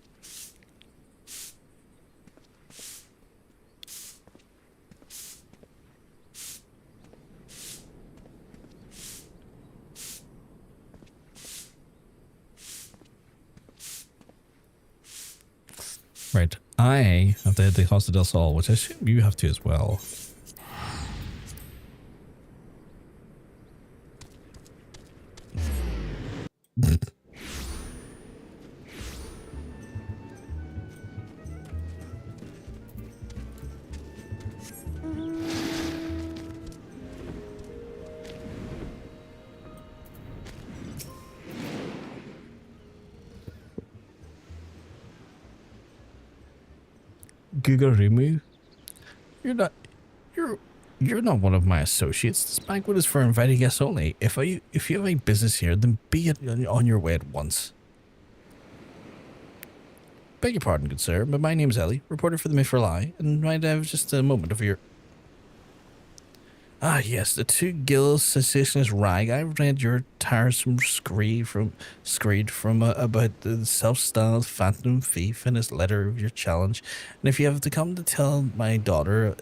A: Right, I have to hit the Costa del Sol, which I assume you have to as well. Gugarimu, you're not one of my associates. This banquet is for invited guests only. If you have any business here, then be on your way at once. Beg your pardon, good sir, but my name's Ellie, reporter for the Parlay, and might have just a moment of your... Ah, yes, the two guild sensationalist rag. I read your tiresome screed from about the self-styled phantom thief and his letter of your challenge. And if you have to come to tell me my daughter's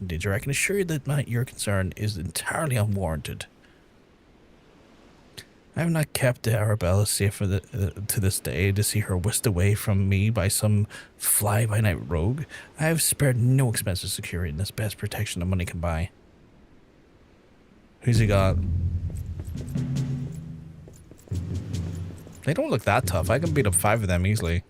A: in danger, I can assure you that your concern is entirely unwarranted. I have not kept Arabella safe to this day to see her whisked away from me by some fly-by-night rogue. I have spared no expense of securing this best protection that money can buy. Who's he got? They don't look that tough. I can beat up 5 of them easily.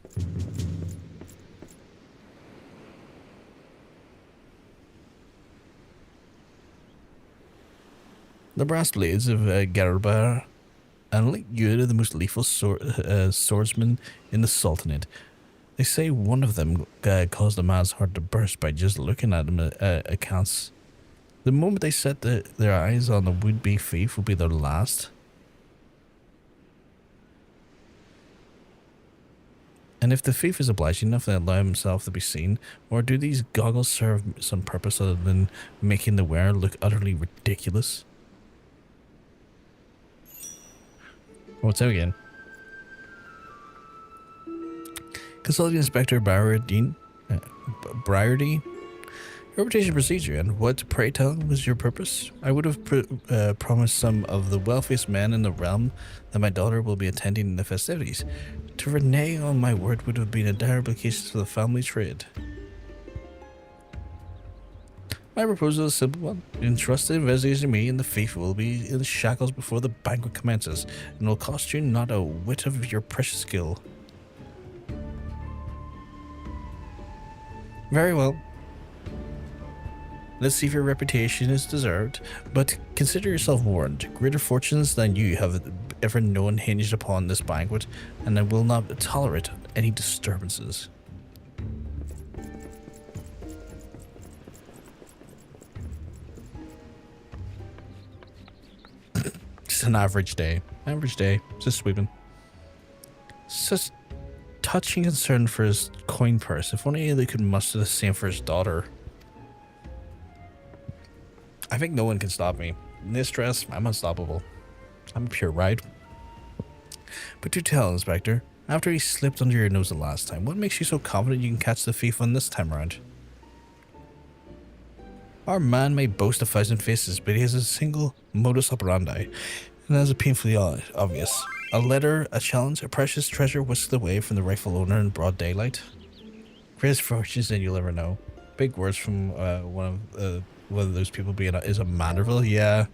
A: The brass blades of Godbert, and like you are the most lethal swordsman in the Sultanate. They say one of them caused a man's heart to burst by just looking at him accounts. The moment they set their eyes on the would-be thief will be their last. And if the thief is obliging enough to allow himself to be seen, or do these goggles serve some purpose other than making the wearer look utterly ridiculous? What's that again? Consulting Inspector Briardien. Reputation procedure, and what, pray tell, was your purpose? I would have promised some of the wealthiest men in the realm that my daughter will be attending the festivities. To renege on my word would have been a dire case to the family trade. My proposal is a simple one. Entrust the investigation to me, and the thief will be in shackles before the banquet commences, and will cost you not a whit of your precious skill. Very well. Let's see if your reputation is deserved, but consider yourself warned. Greater fortunes than you have ever known hinged upon this banquet, and I will not tolerate any disturbances. Just an average day. Just sweeping. Such touching concern for his coin purse. If only they could muster the same for his daughter. I think no one can stop me. In this dress, I'm unstoppable. I'm a pure ride. But do tell, Inspector, after he slipped under your nose the last time, what makes you so confident you can catch the thief on this time around? Our man may boast 1,000 faces, but he has a single modus operandi, and that is painfully obvious. A letter, a challenge, a precious treasure whisked away from the rightful owner in broad daylight. Greatest fortunes than you'll ever know. Big words from one of those people being is a Manderville, yeah.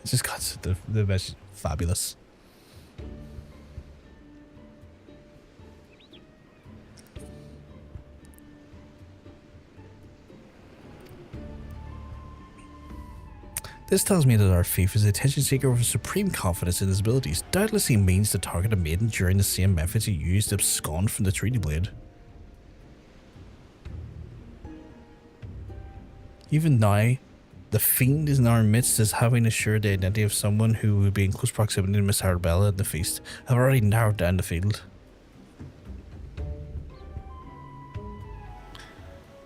A: It's just got the best, fabulous. This tells me that our thief is an attention seeker with supreme confidence in his abilities. Doubtless he means to target a maiden during the same methods he used to abscond from the treaty blade. Even now, the fiend is in our midst as having assured the identity of someone who would be in close proximity to Miss Arabella at the feast. I've already narrowed down the field.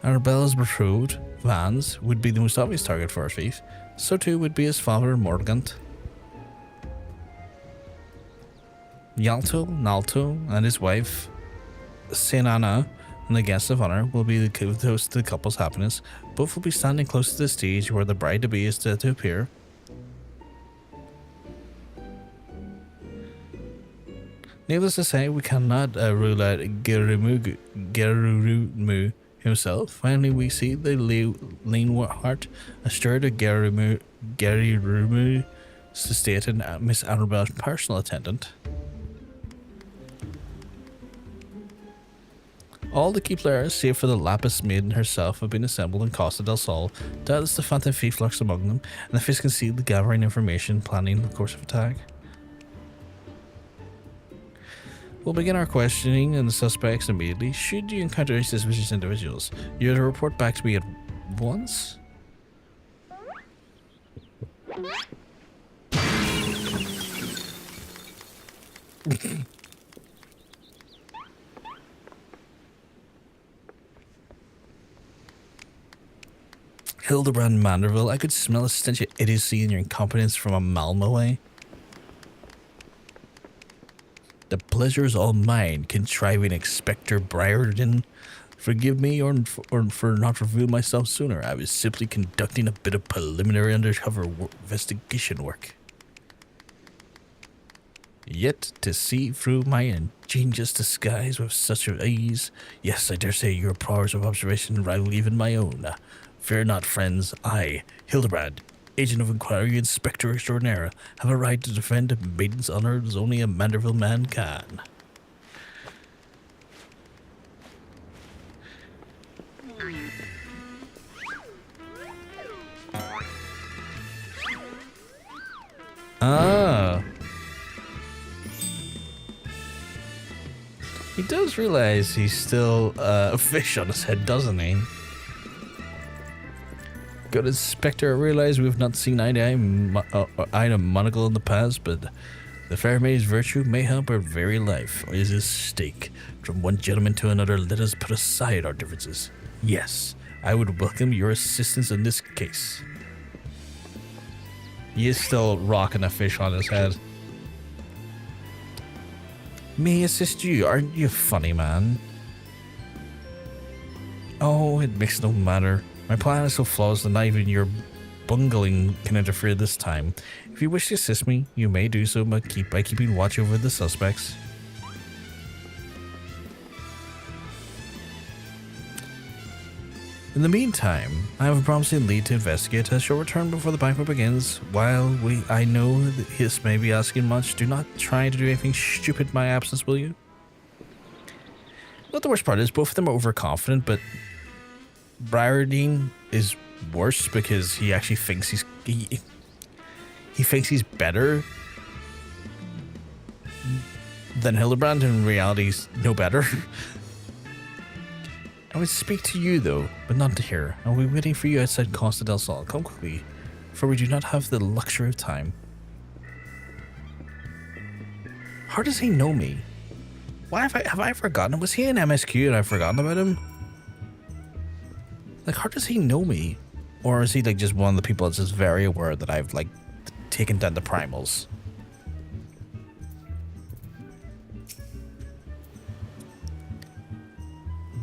A: Arabella's betrothed, Vase, would be the most obvious target for our thief. So too would be his father, Morgant. Nalto, and his wife, Senana, and the guest of honor will be the host to the couple's happiness. Both will be standing close to the stage where the bride-to-be is to appear. Needless to say, we cannot rule out Gerumu himself. Finally, we see the lean heart assured of Gerumu state and Miss Arabella's personal attendant. All the key players, save for the Lapis Maiden herself, have been assembled in Costa del Sol. Doubtless the Phantom Thief lurks among them, and the Fist concealed the gathering information, planning the course of attack. We'll begin our questioning and the suspects immediately. Should you encounter any suspicious individuals, you are to report back to me at once. Hildebrand Manderville, I could smell a stench of idiocy and your incompetence from a mile away. The pleasure is all mine, contriving Inspector Briardien. Forgive me for not revealing myself sooner. I was simply conducting a bit of preliminary undercover investigation work. Yet to see through my ingenious disguise with such ease, yes, I dare say your powers of observation rival even my own. Fear not, friends. I, Hildebrand, Agent of Inquiry, Inspector Extraordinaire, have a right to defend a maiden's honor as only a Manderville man can. Ah. He does realize he's still a fish on his head, doesn't he? Good Inspector, I realize we've not seen eye to monocle in the past, but the fair maid's virtue may help our very life, or is at stake. From one gentleman to another, let us put aside our differences. Yes, I would welcome your assistance in this case. He is still rocking a fish on his head. May I assist you? Aren't you funny, man? Oh, it makes no matter. My plan is so flawless that not even your bungling can interfere this time. If you wish to assist me, you may do so by keeping watch over the suspects. In the meantime, I have a promising lead to investigate. I shall return before the banquet begins. While I know that this may be asking much, do not try to do anything stupid in my absence, will you? Not the worst part is both of them are overconfident, but Briardien is worse because he actually thinks he thinks he's better than Hildebrand, and in reality he's no better. I would speak to you though, but not to her. I will be waiting for you outside Costa del Sol. Come quickly, for we do not have the luxury of time. How does he know me? Why have I forgotten? Was he in MSQ and I've forgotten about him? Like, how does he know me? Or is he like just one of the people that's just very aware that I've like taken down the primals?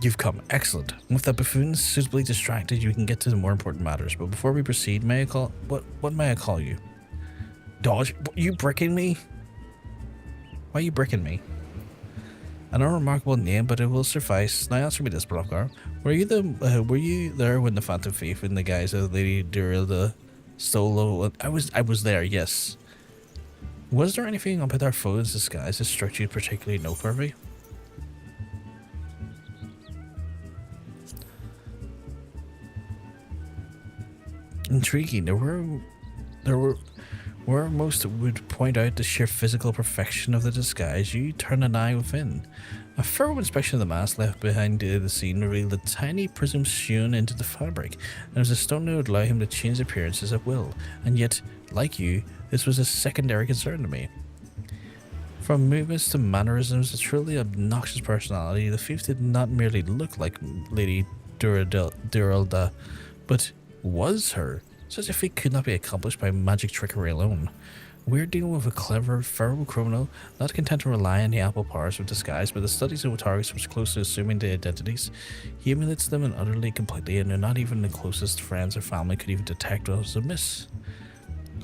A: You've come. Excellent. With the buffoons suitably distracted, you can get to the more important matters. But before we proceed, may I call... What may I call you? Dodge? You bricking me? Why are you bricking me? An unremarkable name, but it will suffice. Now answer me this, Blockar. Were you there when the Phantom Thief in the guise of Lady Durilda stole... I was there, yes. Was there anything about our foe's disguise that struck you particularly noteworthy? Intriguing. There were most would point out the sheer physical perfection of the disguise. You turn an eye within. A thorough inspection of the mask left behind the scene revealed a tiny prism sewn into the fabric, and it was a stone that would allow him to change appearances at will. And yet, like you, this was a secondary concern to me. From movements to mannerisms, a truly obnoxious personality, the thief did not merely look like Lady Durilda, but was her. Such a feat could not be accomplished by magic trickery alone. We're dealing with a clever, feral criminal, not content to rely on the ample powers of disguise, but the studies of targets which close to assuming the identities. He emulates them and utterly completely, and not even the closest friends or family could even detect what was amiss.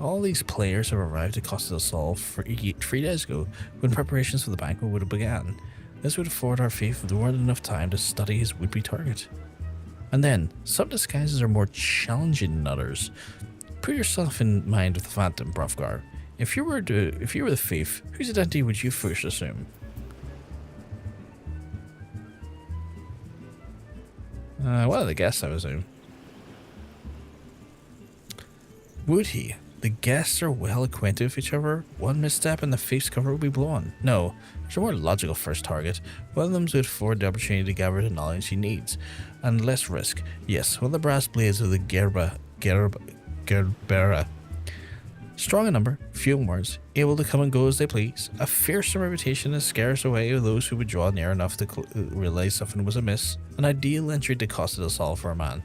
A: All these players have arrived at Costa del Sol 3 days ago, when preparations for the banquet would have begun. This would afford our thief more than enough time to study his would-be target. And then, some disguises are more challenging than others. Put yourself in mind of the Phantom, Brofgar. If you were the thief, whose identity would you first assume? Well, the guests, I assume. Would he? The guests are well acquainted with each other. One misstep and the thief's cover will be blown. No, there's a more logical first target. One of them would afford the opportunity to gather the knowledge he needs, and less risk. Yes, one of the brass blades of the Gerbera. Strong in number, few in words, able to come and go as they please. A fearsome reputation that scares away those who would draw near enough to realize something was amiss. An ideal entry to Costa del Sol for a man.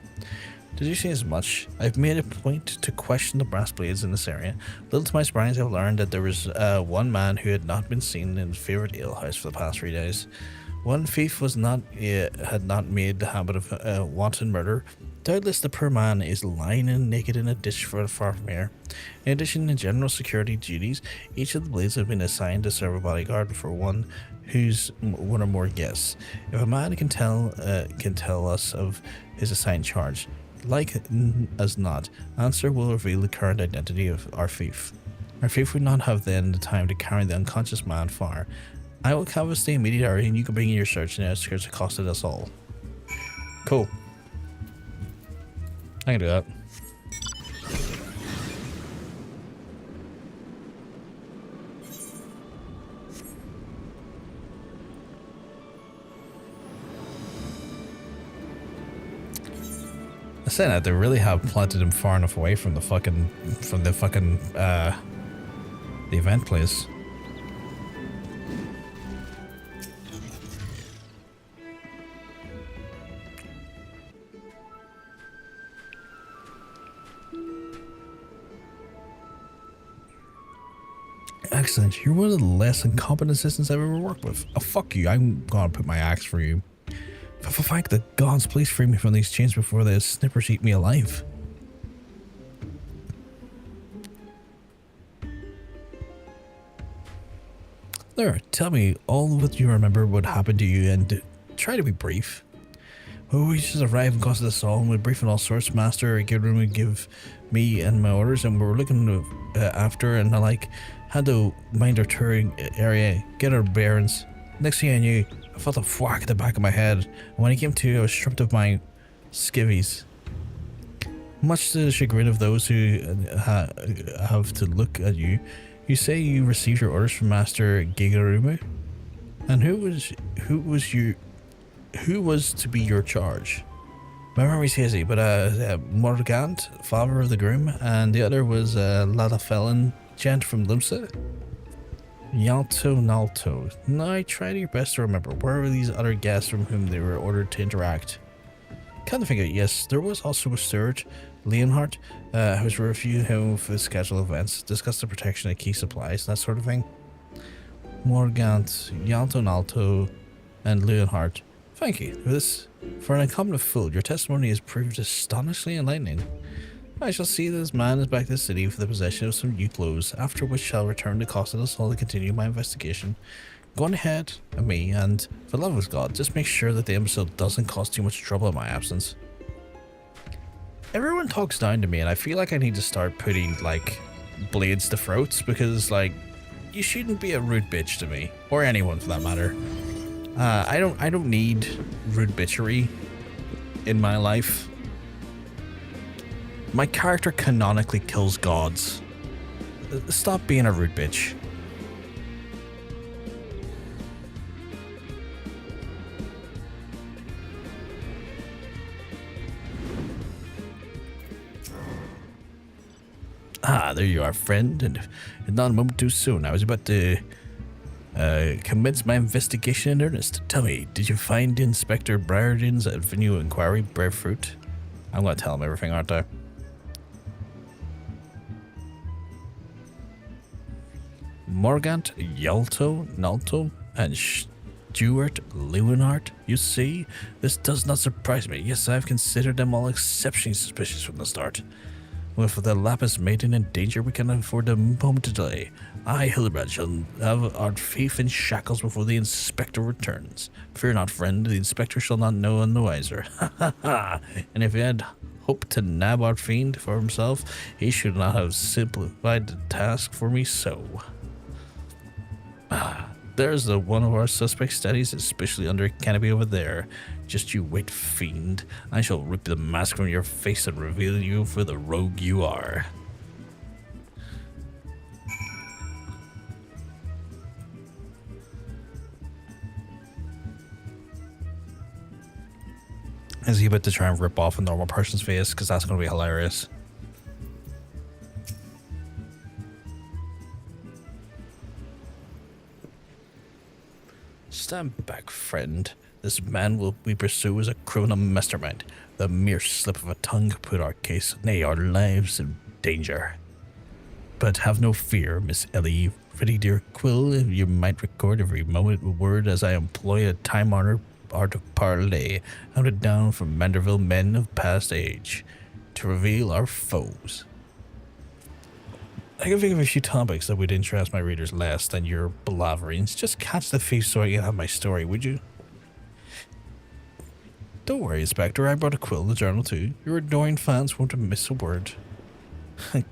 A: Did you say as much? I've made a point to question the brass blades in this area. Little to my surprise, I've learned that there was one man who had not been seen in his favourite alehouse for the past 3 days. One thief had not made the habit of wanton murder. Doubtless the poor man is lying naked in a ditch far from here. In addition to general security duties, each of the blades have been assigned to serve a bodyguard for one or more guests. If a man can tell us of his assigned charge, like as not, answer will reveal the current identity of our thief. Our thief would not have then the time to carry the unconscious man far. I will canvass the immediate area and you can begin your search in the outskirts of Costa del Sol. Cool. I can do that. I said that they really have planted him far enough away from the fucking the event place. Excellent. You're one of the less incompetent assistants I've ever worked with. Oh, fuck you. I'm gonna put my axe for you. For thank the gods, please free me from these chains before the snippers eat me alive. There, tell me all what you remember what happened to you and try to be brief. Well, we just arrived and caused us all, and we briefed on all sorts. Master Gilgamesh would give me and my orders, and we were looking after, and I like had to mind our touring area, get our bearings. Next thing I knew, I felt a whack at the back of my head, and when I came to, I was stripped of my skivvies. Much to the chagrin of those who have to look at you, you say you received your orders from Master Gilgamesh, and who was to be your charge? My memory's hazy, but Morgant, father of the groom, and the other was Ladafellan, gent from Limsa. Yalto Nalto. Now try your best to remember, where were these other guests from whom they were ordered to interact? Kind of figure, yes, there was also a steward, Leonhardt, who was reviewing home for the schedule events, discuss the protection of key supplies, that sort of thing. Morgant, Yalto Nalto, and Leonhardt. Thank you for this. For an incompetent fool, your testimony has proved astonishingly enlightening. I shall see that this man is back to the city for the possession of some new clothes, after which shall return to Costa del Sol to continue my investigation. Go on ahead of me, and for the love of God, just make sure that the imbecile doesn't cause too much trouble in my absence. Everyone talks down to me, and I feel like I need to start putting, like, blades to throats, because, like, you shouldn't be a rude bitch to me, or anyone for that matter. I don't need rude bitchery in my life. My character canonically kills gods. Stop being a rude bitch. Ah, there you are, friend, and not a moment too soon. I was about to commence my investigation in earnest. Tell me, did you find Inspector Briardien's Avenue Inquiry bear fruit? I'm going to tell him everything, aren't I? Morgant, Yalto, Nalto, and Stuart Leonhardt. You see, this does not surprise me. Yes, I've considered them all exceptionally suspicious from the start. With the Lapis Maiden in danger, we cannot afford a moment to delay. I, Hildebrand, shall have our faith in shackles before the Inspector returns. Fear not, friend, the Inspector shall not know none the wiser. Ha ha ha! And if he had hoped to nab our fiend for himself, he should not have simplified the task for me so. Ah, there's the one of our suspect studies, especially under a canopy over there. Just you wait, fiend. I shall rip the mask from your face and reveal you for the rogue you are. Is he about to try and rip off a normal person's face? Because that's going to be hilarious. Stand back, friend. This man we pursue is a criminal mastermind. The mere slip of a tongue put our case, nay, our lives in danger. But have no fear, Miss Ellie. Pretty dear Quill, you might record every moment a word as I employ a time-honored art of Parlay, handed down from Manderville men of past age, to reveal our foes. I can think of a few topics that would interest my readers less than your belaverings. Just catch the thief so I can have my story, would you? Don't worry, Inspector, I brought a quill, the journal too. Your adoring fans won't miss a word.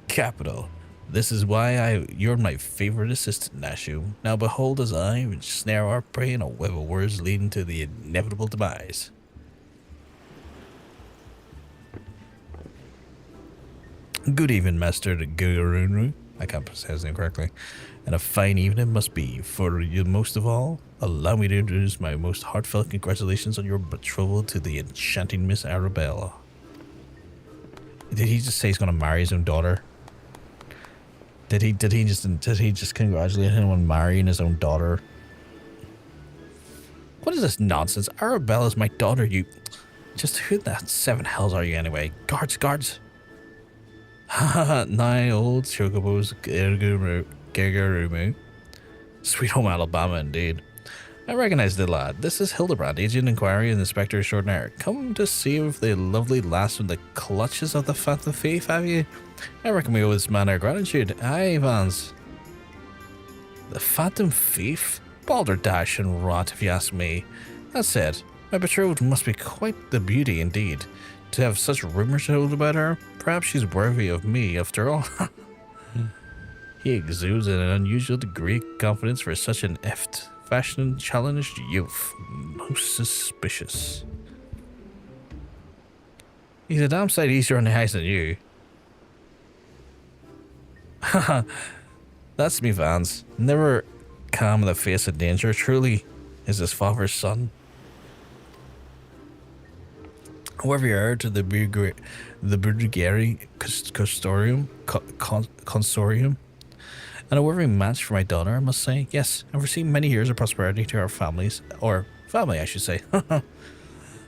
A: Capital. This is why you're my favorite assistant, Nashu. Now behold as I would snare our prey in a web of words leading to the inevitable demise. Good evening, Master Gurunu. I can't say his name correctly. And a fine evening must be. For you most of all, allow me to introduce my most heartfelt congratulations on your betrothal to the enchanting Miss Arabella. Did he just say he's gonna marry his own daughter? Did he just congratulate him on marrying his own daughter? What is this nonsense? Arabella's my daughter, you... Just who the seven hells are you anyway? Guards, guards! Haha, nigh old Chocobo's Gergarumu. Sweet home Alabama indeed. I recognize the lad. This is Hildebrand, Agent Inquiry and Inspector Extraordinaire. Come to save the lovely lass from the clutches of the Phantom Thief, have you? I reckon we owe this man our gratitude. Aye, Vance. The Phantom Thief? Balderdash and rot, if you ask me. That said, my betrothed must be quite the beauty indeed. To have such rumors told about her, perhaps she's worthy of me after all. He exudes an unusual degree of confidence for such an effed, fashion-challenged youth. Most suspicious. He's a damn sight easier on the eyes than you. Haha, that's me, Vance. Never calm in the face of danger. Truly is his father's son. However, you are to the Briardien Consorium, and a worthy match for my daughter, I must say. Yes, I've received many years of prosperity to our families, or family, I should say.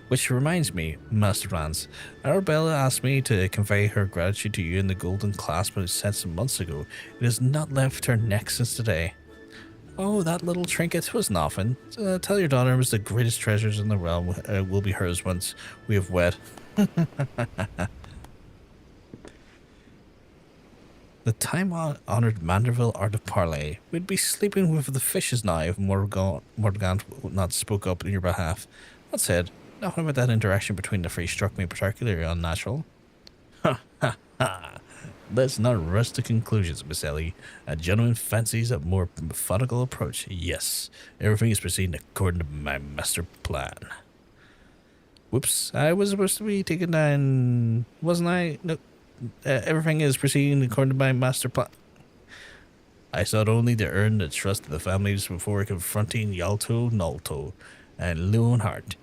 A: Which reminds me, Master Vance, Arabella asked me to convey her gratitude to you in the golden clasp I sent some months ago. It has not left her neck since today. Oh, that little trinket was nothing. Tell your daughter it was the greatest treasures in the realm will be hers once we have wed. The time-honored Manderville art of Parlay. We'd be sleeping with the fishes now if Morgant would not spoke up in your behalf. That said, nothing about that interaction between the three struck me particularly unnatural. Ha ha ha. Let's not rush to conclusions, Miss Ellie. A gentleman fancies a more methodical approach. Yes, everything is proceeding according to my master plan. Whoops, I was supposed to be taking down... Wasn't I? No, everything is proceeding according to my master plan. I sought only to earn the trust of the families before confronting Yalto Nalto and Leonhardt,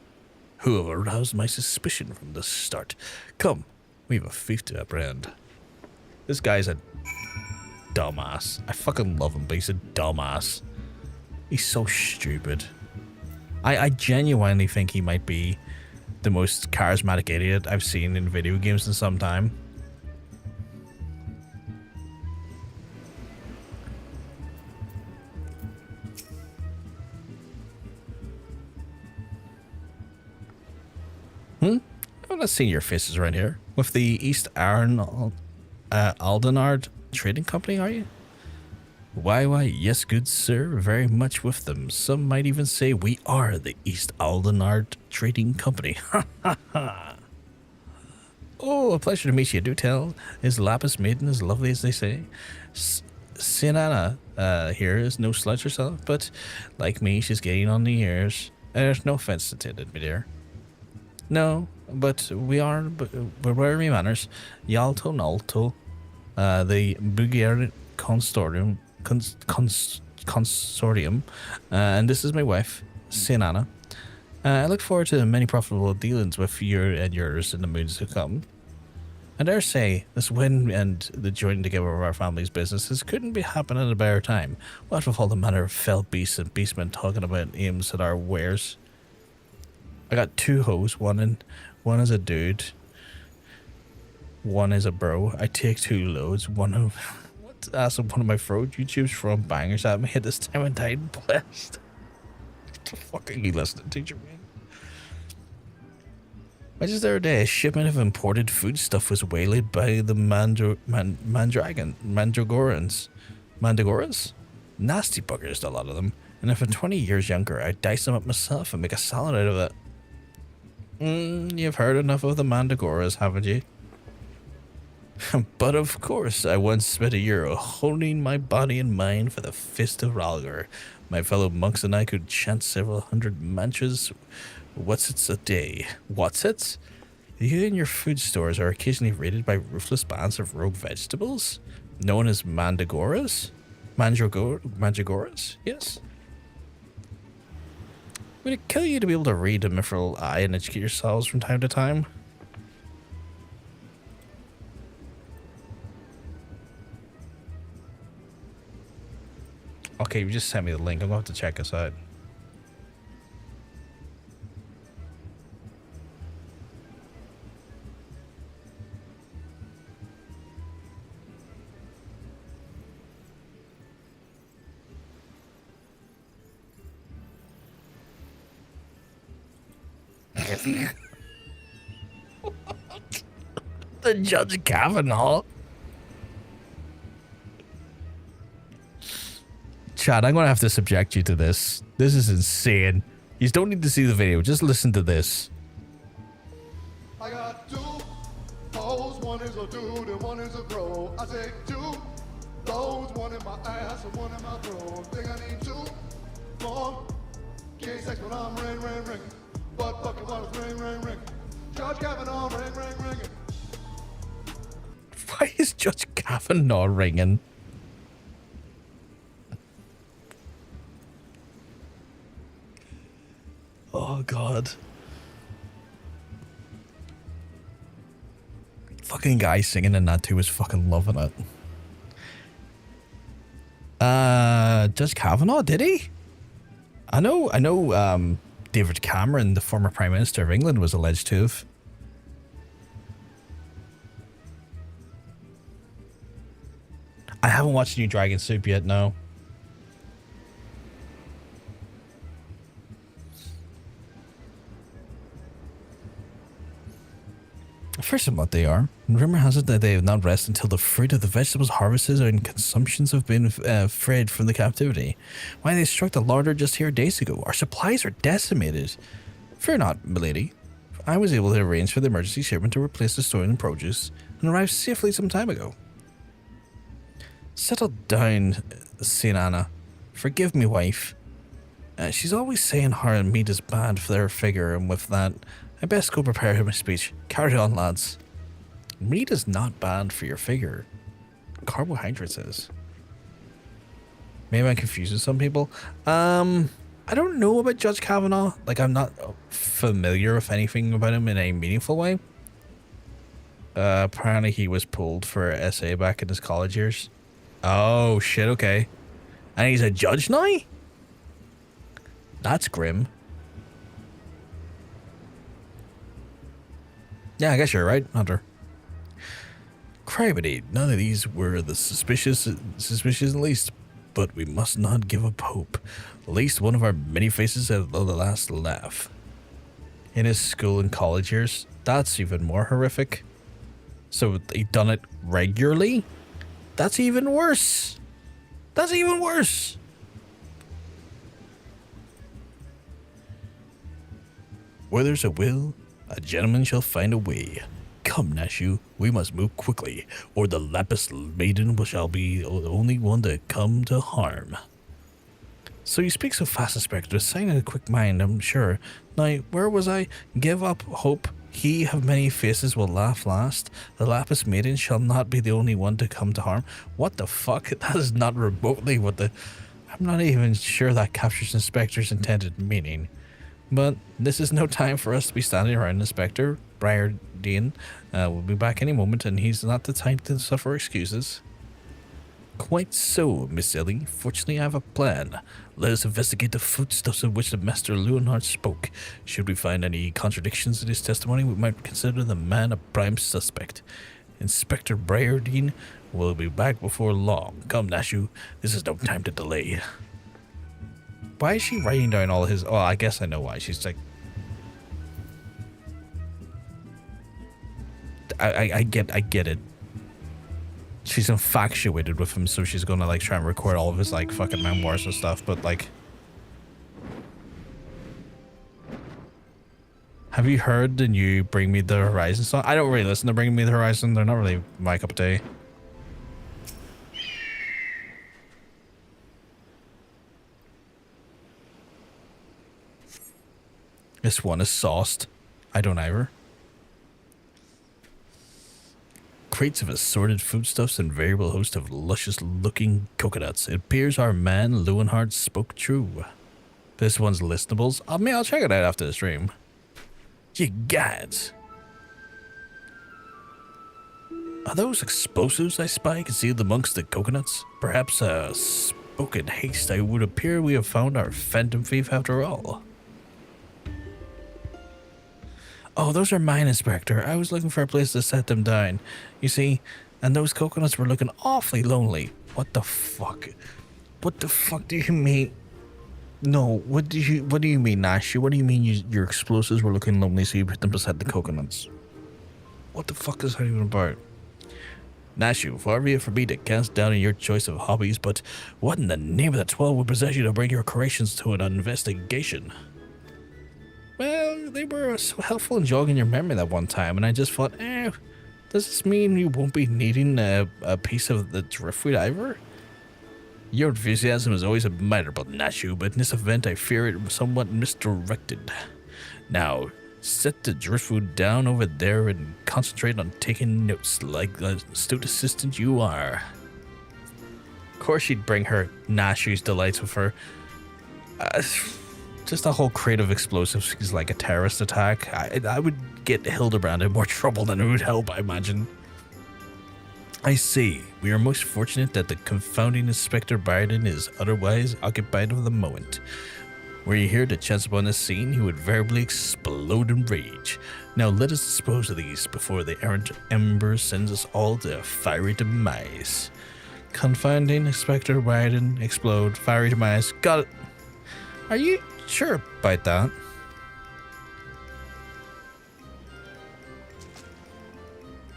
A: who have aroused my suspicion from the start. Come, we have a thief to apprehend. This guy's a dumbass. I fucking love him, but he's a dumbass. He's so stupid. I genuinely think he might be the most charismatic idiot I've seen in video games in some time. I'm not seeing your faces around here. With the East Arn Aldenard Trading Company, are you? Why, yes, good sir, very much with them. Some might even say we are the East Aldenard Trading Company. Ha ha ha. Oh, a pleasure to meet you. Do tell, is Lapis Maiden as lovely as they say? Sinana here is no slouch herself, but like me, she's getting on the ears. There's no offense intended, my dear. No, but we're wearing manners. Yalto Nalto, the Bulgarian Consortium, and this is my wife, Sinana. I look forward to many profitable dealings with you and yours in the moons to come. I dare say, this win and the joining together of our family's businesses couldn't be happening at a better time. What with all the manner of fell beasts and beastmen talking about aims at our wares. I got two hoes, one is a dude, one is a bro. I take two loads, one of what's ass of one of my throat. YouTube's throwing bangers at me at this time and died blessed. What the fuck are you listening to, Jermaine? Just the other day, a shipment of imported foodstuff was waylaid by the Mandragoras? Nasty buggers, a lot of them. And if I'm 20 years younger, I'd dice them up myself and make a salad out of it. You've heard enough of the Mandragoras, haven't you? But of course, I once spent a year honing my body and mind for the Fist of Ralgar. My fellow monks and I could chant several hundred mantras. What's-its a day? What's-its? You and your food stores are occasionally raided by ruthless bands of rogue vegetables, known as Mandragoras? Mandragoras? Yes. Would it kill you to be able to read a mithril eye and educate yourselves from time to time? Okay, you just sent me the link. I'm going to have to check this out. The Judge Kavanaugh. Chad, I'm gonna have to subject you to this. This is insane. You don't need to see the video, just listen to this.
F: I got two hoes, one is a dude and one is a bro. I say two those, one in my ass and one in my throat. Think I need two more. Gay sex when I'm ring, ring, ring. But fucking while it's ring, ring, ring. Judge Kavanaugh ring, ring, ringing.
A: Why is Judge Kavanaugh ringing? Oh god. Fucking guy singing in that too was fucking loving it. Judge Kavanaugh, did he? I know David Cameron, the former Prime Minister of England, was alleged to have. I haven't watched New Dragon Soup yet, no. First of what they are, rumor has it that they have not rest until the fruit of the vegetables harvested and consumptions have been freed from the captivity. Why they struck the larder just here days ago? Our supplies are decimated. Fear not, milady. I was able to arrange for the emergency shipment to replace the stolen produce and arrived safely some time ago. Settle down, Saint Anna. Forgive me, wife. She's always saying her meat is bad for their figure, and with that, I best go prepare my speech. Carry on, lads. Meat is not bad for your figure. Carbohydrates is. Maybe I'm confusing some people. I don't know about Judge Kavanaugh. Like, I'm not familiar with anything about him in a meaningful way. Apparently he was pulled for SA back in his college years. Oh, shit, okay. And he's a judge now? That's grim. Yeah, I guess you're right, Hunter. Cribity, none of these were the suspicious at least, but we must not give up hope. At least one of our many faces had the last laugh. In his school and college years, that's even more horrific. So he done it regularly? That's even worse. That's even worse. Where there's a will, a gentleman shall find a way. Come, Nashu, we must move quickly, or the Lapis Maiden shall be the only one to come to harm. So you speak so fast, Inspector, a sign of a quick mind, I'm sure. Now, where was I? Give up hope. He of many faces will laugh last. The Lapis Maiden shall not be the only one to come to harm. What the fuck? That is not remotely what the... I'm not even sure that captures Inspector's intended meaning. But this is no time for us to be standing around. Inspector Briardien will be back any moment, and he's not the type to suffer excuses. Quite so, Miss Ellie. Fortunately, I have a plan. Let us investigate the footsteps of which the Master Leonhard spoke. Should we find any contradictions in his testimony, we might consider the man a prime suspect. Inspector Briardien will be back before long. Come, Nashu, this is no time to delay. Why is she writing down all his... Oh, I guess I know why. She's like... I get it. She's infatuated with him, so she's gonna like try and record all of his like fucking memoirs and stuff, but like... Have you heard the new Bring Me the Horizon song? I don't really listen to Bring Me the Horizon. They're not really my cup of tea. This one is sauced. I don't either. Crates of assorted foodstuffs and variable host of luscious-looking coconuts. It appears our man Leonhard spoke true. This one's listables. I'll check it out after the stream. You gads. Are those explosives I spy concealed amongst the coconuts? Perhaps a spoke in haste, I would appear we have found our phantom thief after all. Oh, those are mine, Inspector. I was looking for a place to set them down. You see, and those coconuts were looking awfully lonely. What the fuck? What the fuck do you mean? No, what do you mean, Nashu? What do you mean your explosives were looking lonely, so you put them beside the coconuts? What the fuck is that even about? Nashu, far be it for me to cast down on your choice of hobbies, but what in the name of the 12 would possess you to bring your creations to an investigation? Well, they were so helpful in jogging your memory that one time, and I just thought, does this mean you won't be needing a piece of the driftwood either? Your enthusiasm is always admirable, Nashu, but in this event I fear it was somewhat misdirected. Now, set the driftwood down over there and concentrate on taking notes like the astute assistant you are. Of course she'd bring her Nashu's delights with her. Just a whole crate of explosives is like a terrorist attack. I would get Hildebrand in more trouble than it would help, I imagine. I see. We are most fortunate that the confounding Inspector Briardien is otherwise occupied for the moment. Were you here to chance upon this scene, he would verbally explode in rage. Now let us dispose of these before the errant ember sends us all to a fiery demise. Confounding, Inspector Briardien, explode, fiery demise. Got it. Are you sure about that?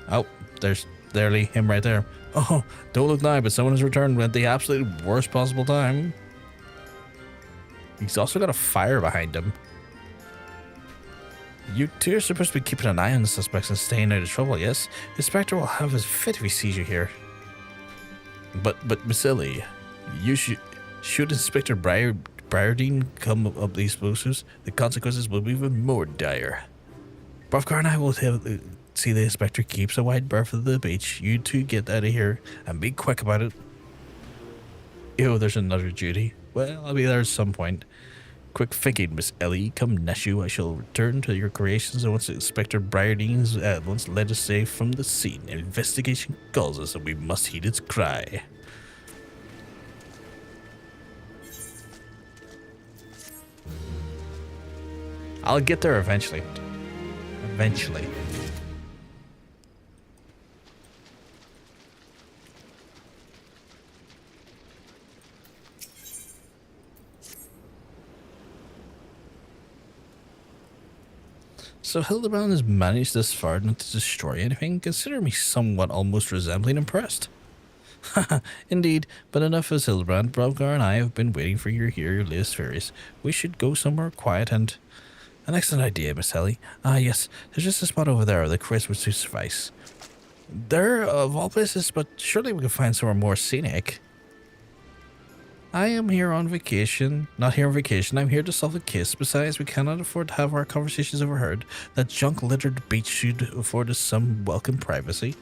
A: Oh, there's literally him right there. Oh, don't look now, but someone has returned at the absolute worst possible time. He's also got a fire behind him. You two are supposed to be keeping an eye on the suspects and staying out of trouble, yes? The Inspector will have his fit if he sees you here. But Miss Ellie, you should Inspector Briardien come up the explosives, the consequences will be even more dire. Brovkar and I will see the Inspector keeps a wide berth of the beach. You two get out of here and be quick about it. Ew, there's another duty. Well, I'll be there at some point. Quick thinking, Miss Ellie. Come, Nashu, I shall return to your creations once Inspector Briardien's once led us safe from the scene. Investigation calls us and we must heed its cry. I'll get there eventually. Eventually. So Hildebrand has managed this far not to destroy anything. Consider me somewhat almost resembling impressed. Haha, indeed, but enough as Hildebrand. Brovkar and I have been waiting for you to hear your latest theories. We should go somewhere quiet and... An excellent idea, Miss Ellie. Ah, yes, there's just a spot over there, the crest would suffice. There, of all places, but surely we can find somewhere more scenic. I am here on vacation. Not here on vacation, I'm here to solve a case. Besides, we cannot afford to have our conversations overheard. That junk-littered beach should afford us some welcome privacy.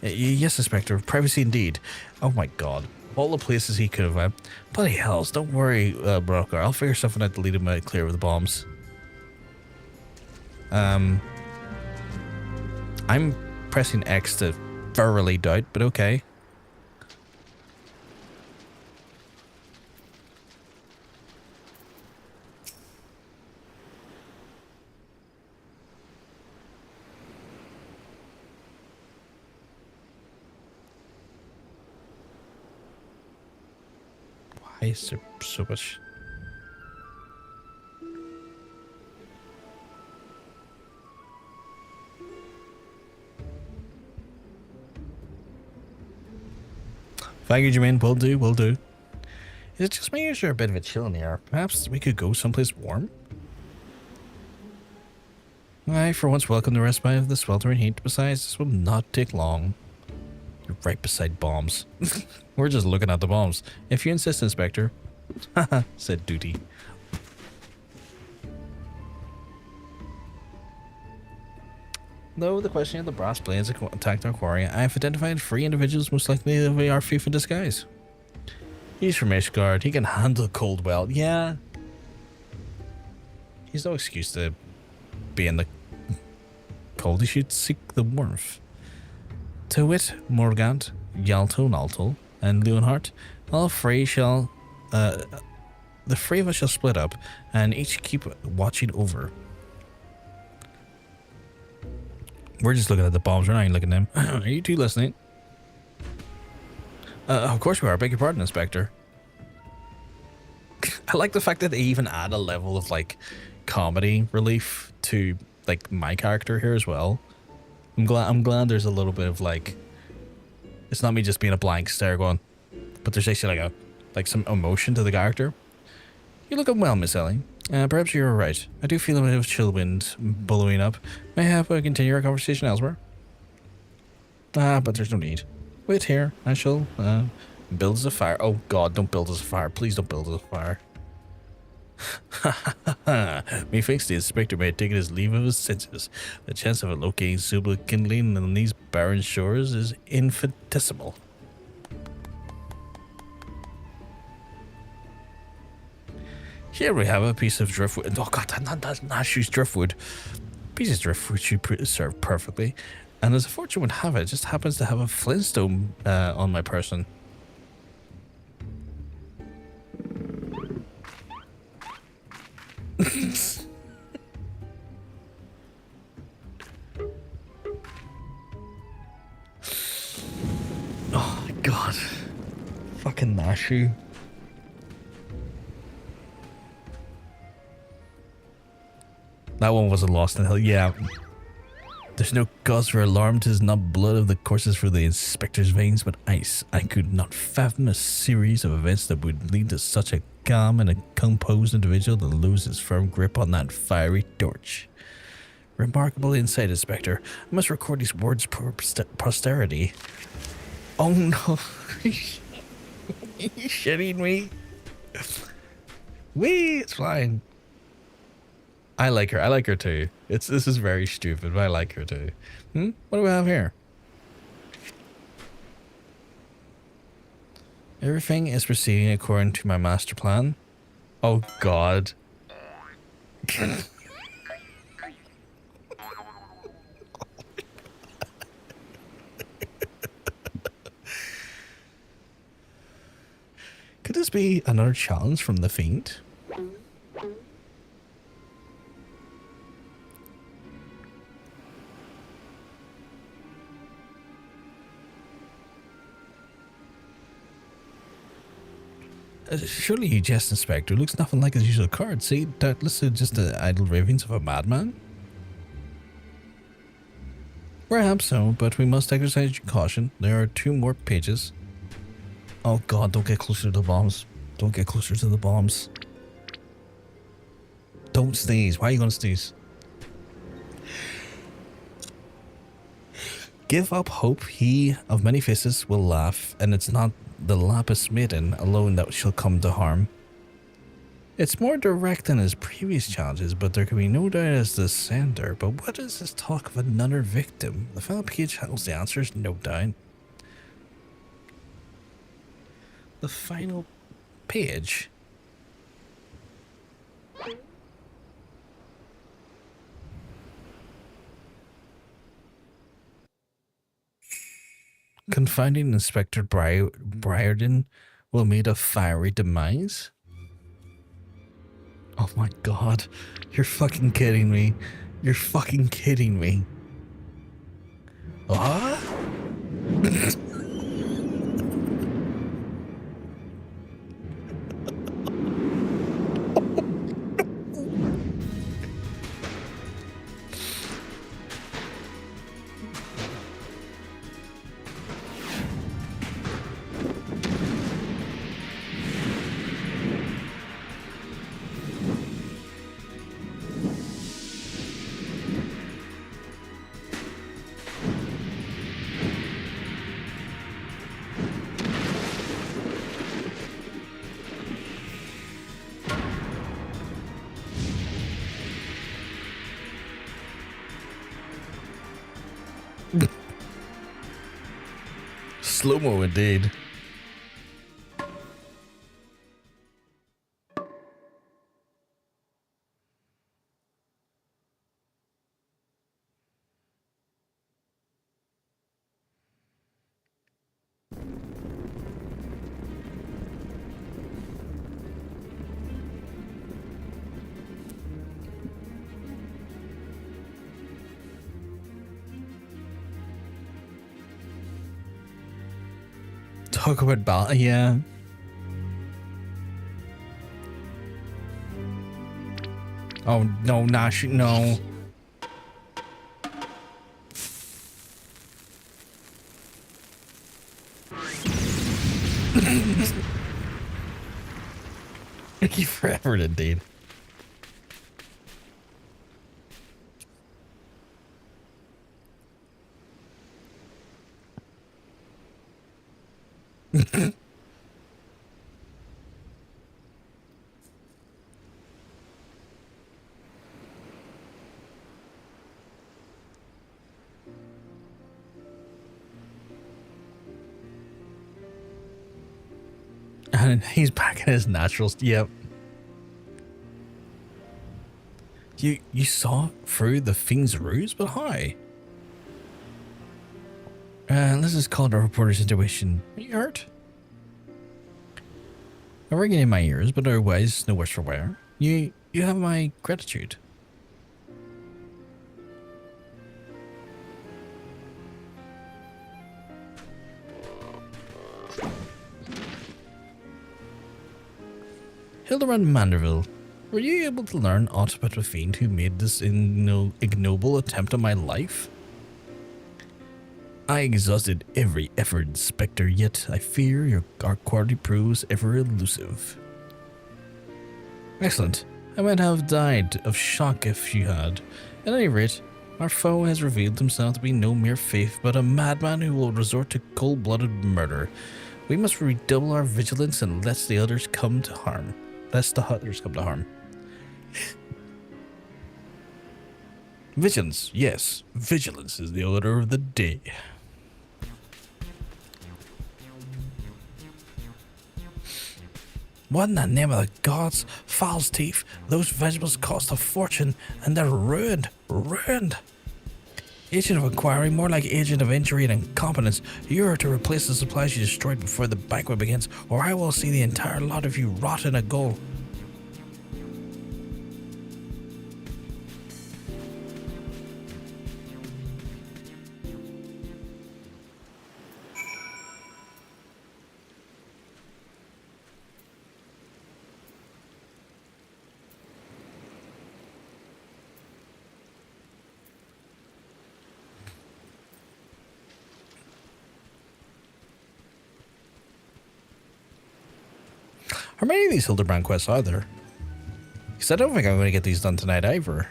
A: Yes, Inspector, privacy indeed. Oh my god. Of all the places he could have went. Bloody hells, don't worry, Brovkar. I'll figure something out to lead him out clear with the bombs. I'm pressing X to thoroughly doubt, but okay. Why is there so much? Thank you, Jermaine. Will do, will do. Is it just me or is there a bit of a chill in the air? Perhaps we could go someplace warm? I, for once, welcome the respite of the sweltering heat. Besides, this will not take long. You're right beside bombs. We're just looking at the bombs. If you insist, Inspector. Haha, said Duty. Though the question of the brass blades attacked our quarry, I have identified 3 individuals most likely to be our thief in disguise. He's from Ishgard. He can handle cold well. Yeah. He's no excuse to be in the cold. He should seek the warmth. To wit, Morgant, Yalto Nalto, and Leonhardt. All three shall, the three of us shall split up and each keep watching over. We're just looking at the bombs. We're not even looking at them. Are you two listening? Of course we are. Beg your pardon, Inspector. I like the fact that they even add a level of like comedy relief to like my character here as well. I'm glad there's a little bit of like, it's not me just being a blank stare going, but there's actually like some emotion to the character. You look unwell, Miss Ellie. Perhaps you're right. I do feel a bit of chill wind billowing up. May I have continue our conversation elsewhere? But there's no need. Wait here. I shall build us a fire. Oh God, don't build us a fire. Please don't build us a fire. Methinks the inspector may have taken his leave of his senses. The chance of it locating suitable kindling on these barren shores is infinitesimal. Here we have a piece of driftwood. Oh God, that's Nashu's driftwood. Piece of driftwood should serve perfectly. And as a fortune would have it, just happens to have a flintstone on my person. Oh my God. Fucking Nashu. That one wasn't lost in hell. Yeah. There's no cause for alarm. 'Tis not blood of the courses for the inspector's veins, but ice. I could not fathom a series of events that would lead to such a calm and a composed individual to lose his firm grip on that fiery torch. Remarkable insight, Inspector. I must record these words for posterity. Oh no. You shitting me? Wee, it's fine. I like her. I like her too. This is very stupid, but I like her too. What do we have here? Everything is proceeding according to my master plan. Oh God. Could this be another challenge from the Fiend? Surely you jest, Inspector. Looks nothing like his usual card. See, doubtless just the idle ravings of a madman. Perhaps so, but we must exercise caution. There are 2 more pages. Oh God, don't get closer to the bombs. Don't get closer to the bombs. Don't sneeze. Why are you going to sneeze? Give up hope. He of many faces will laugh, and it's not the Lapis Maiden alone that shall come to harm. It's more direct than his previous challenges, but there can be no doubt as the sender. But what is this talk of another victim? The final page has the answers, no doubt. The final page? Confounding Inspector Briardien will meet a fiery demise? Oh my God. You're fucking kidding me. You're fucking kidding me. What? Slow-mo indeed. talk about balance. Yeah. Oh no, Nashu, no. Thank you forever, indeed. And he's back in his natural. Yep. You saw through the fiend's ruse, but how? Let's just call it a reporter's intuition. Are you hurt? I'm ringing in my ears, but otherwise, no worse for wear. You have my gratitude. Hildebrand Manderville, were you able to learn aught about the fiend who made this ignoble attempt on my life? I exhausted every effort, Inspector, yet I fear our quality proves ever elusive. Excellent. I might have died of shock if you had. At any rate, our foe has revealed himself to be no mere thief, but a madman who will resort to cold-blooded murder. We must redouble our vigilance and lest the others come to harm. Vigilance, yes. Vigilance is the order of the day. What in the name of the gods? False thief. Those vegetables cost a fortune and they're ruined. Ruined. Agent of inquiry, more like agent of injury and incompetence. You are to replace the supplies you destroyed before the banquet begins, or I will see the entire lot of you rot in a goal. How many of these Hildebrand quests are there? Because I don't think I'm going to get these done tonight either.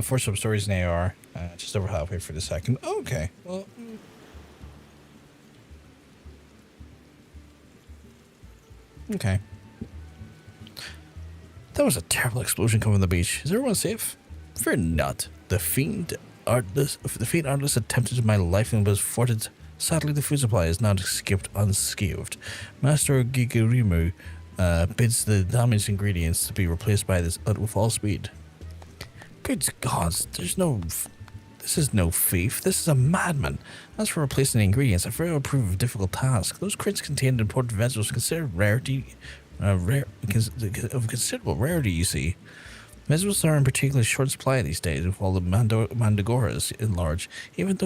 A: For some stories in AR, just over halfway for the second. Okay, well. Okay. That was a terrible explosion coming from the beach. Is everyone safe? Fear not. The fiend artless attempted my life and was thwarted. Sadly, the food supply is not escaped unscathed. Master Gigarimu bids the damaged ingredients to be replaced by this with all speed. Good gods, this is no thief, this is a madman. As for replacing the ingredients, I fear it will prove a difficult task. Those crates contained important vegetables considered of considerable rarity, you see. Vegetables are in particularly short supply these days with all the mandragoras in large. Even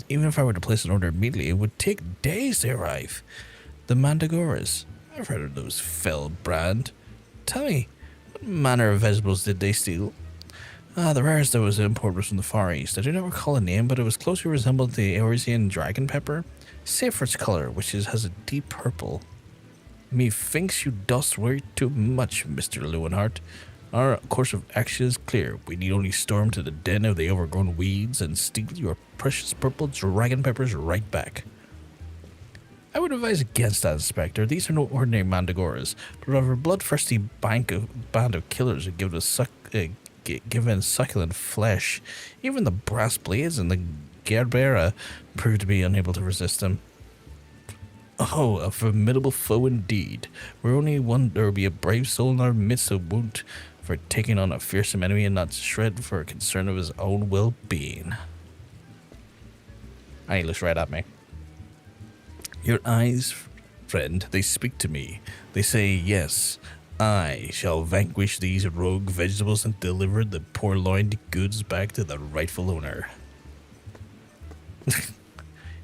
A: if I were to place an order immediately, it would take days to arrive. The mandragoras, I've heard of those fell brand. Tell me, what manner of vegetables did they steal? The rarest that was imported was from the Far East. I do not recall a name, but it was closely resembled the Eurasian dragon pepper, save for its color, which has a deep purple. Methinks you dost worry too much, Mr. Lewenhart. Our course of action is clear. We need only storm to the den of the overgrown weeds and steal your precious purple dragon peppers right back. I would advise against that, Inspector. These are no ordinary mandragoras, but rather a bloodthirsty band of killers who given succulent flesh. Even the brass blades and the Godbert proved to be unable to resist them. Oh, a formidable foe indeed. We're only one there will be a brave soul in our midst who won't for taking on a fearsome enemy and not shred for a concern of his own well-being. And he looks right at me. Your eyes, friend, they speak to me. They say, yes, I shall vanquish these rogue vegetables and deliver the purloined goods back to the rightful owner.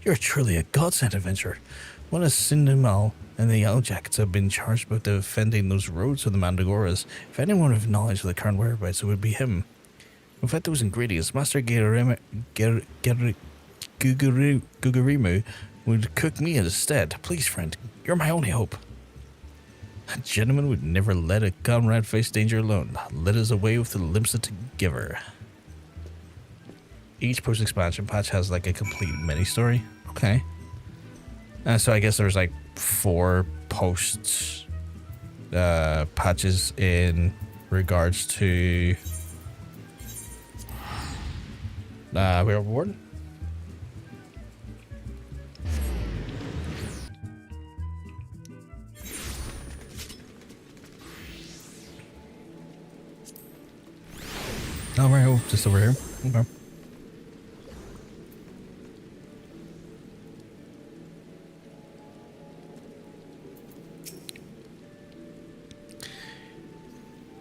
A: You're truly a godsend adventurer. One of Dzemael and the Yellow Jackets have been charged with defending those roads of the Mandragoras. If anyone with knowledge of the current whereabouts, it would be him. Without those ingredients, Master Gugarimu would cook me instead. Please, friend, you're my only hope. A gentleman would never let a comrade face danger alone. Let us away with the limbs to giver. Each post-expansion patch has like a complete mini-story. Okay. So I guess there's like 4 posts patches in regards to Realm Reborn. Oh, right, just over here. Okay.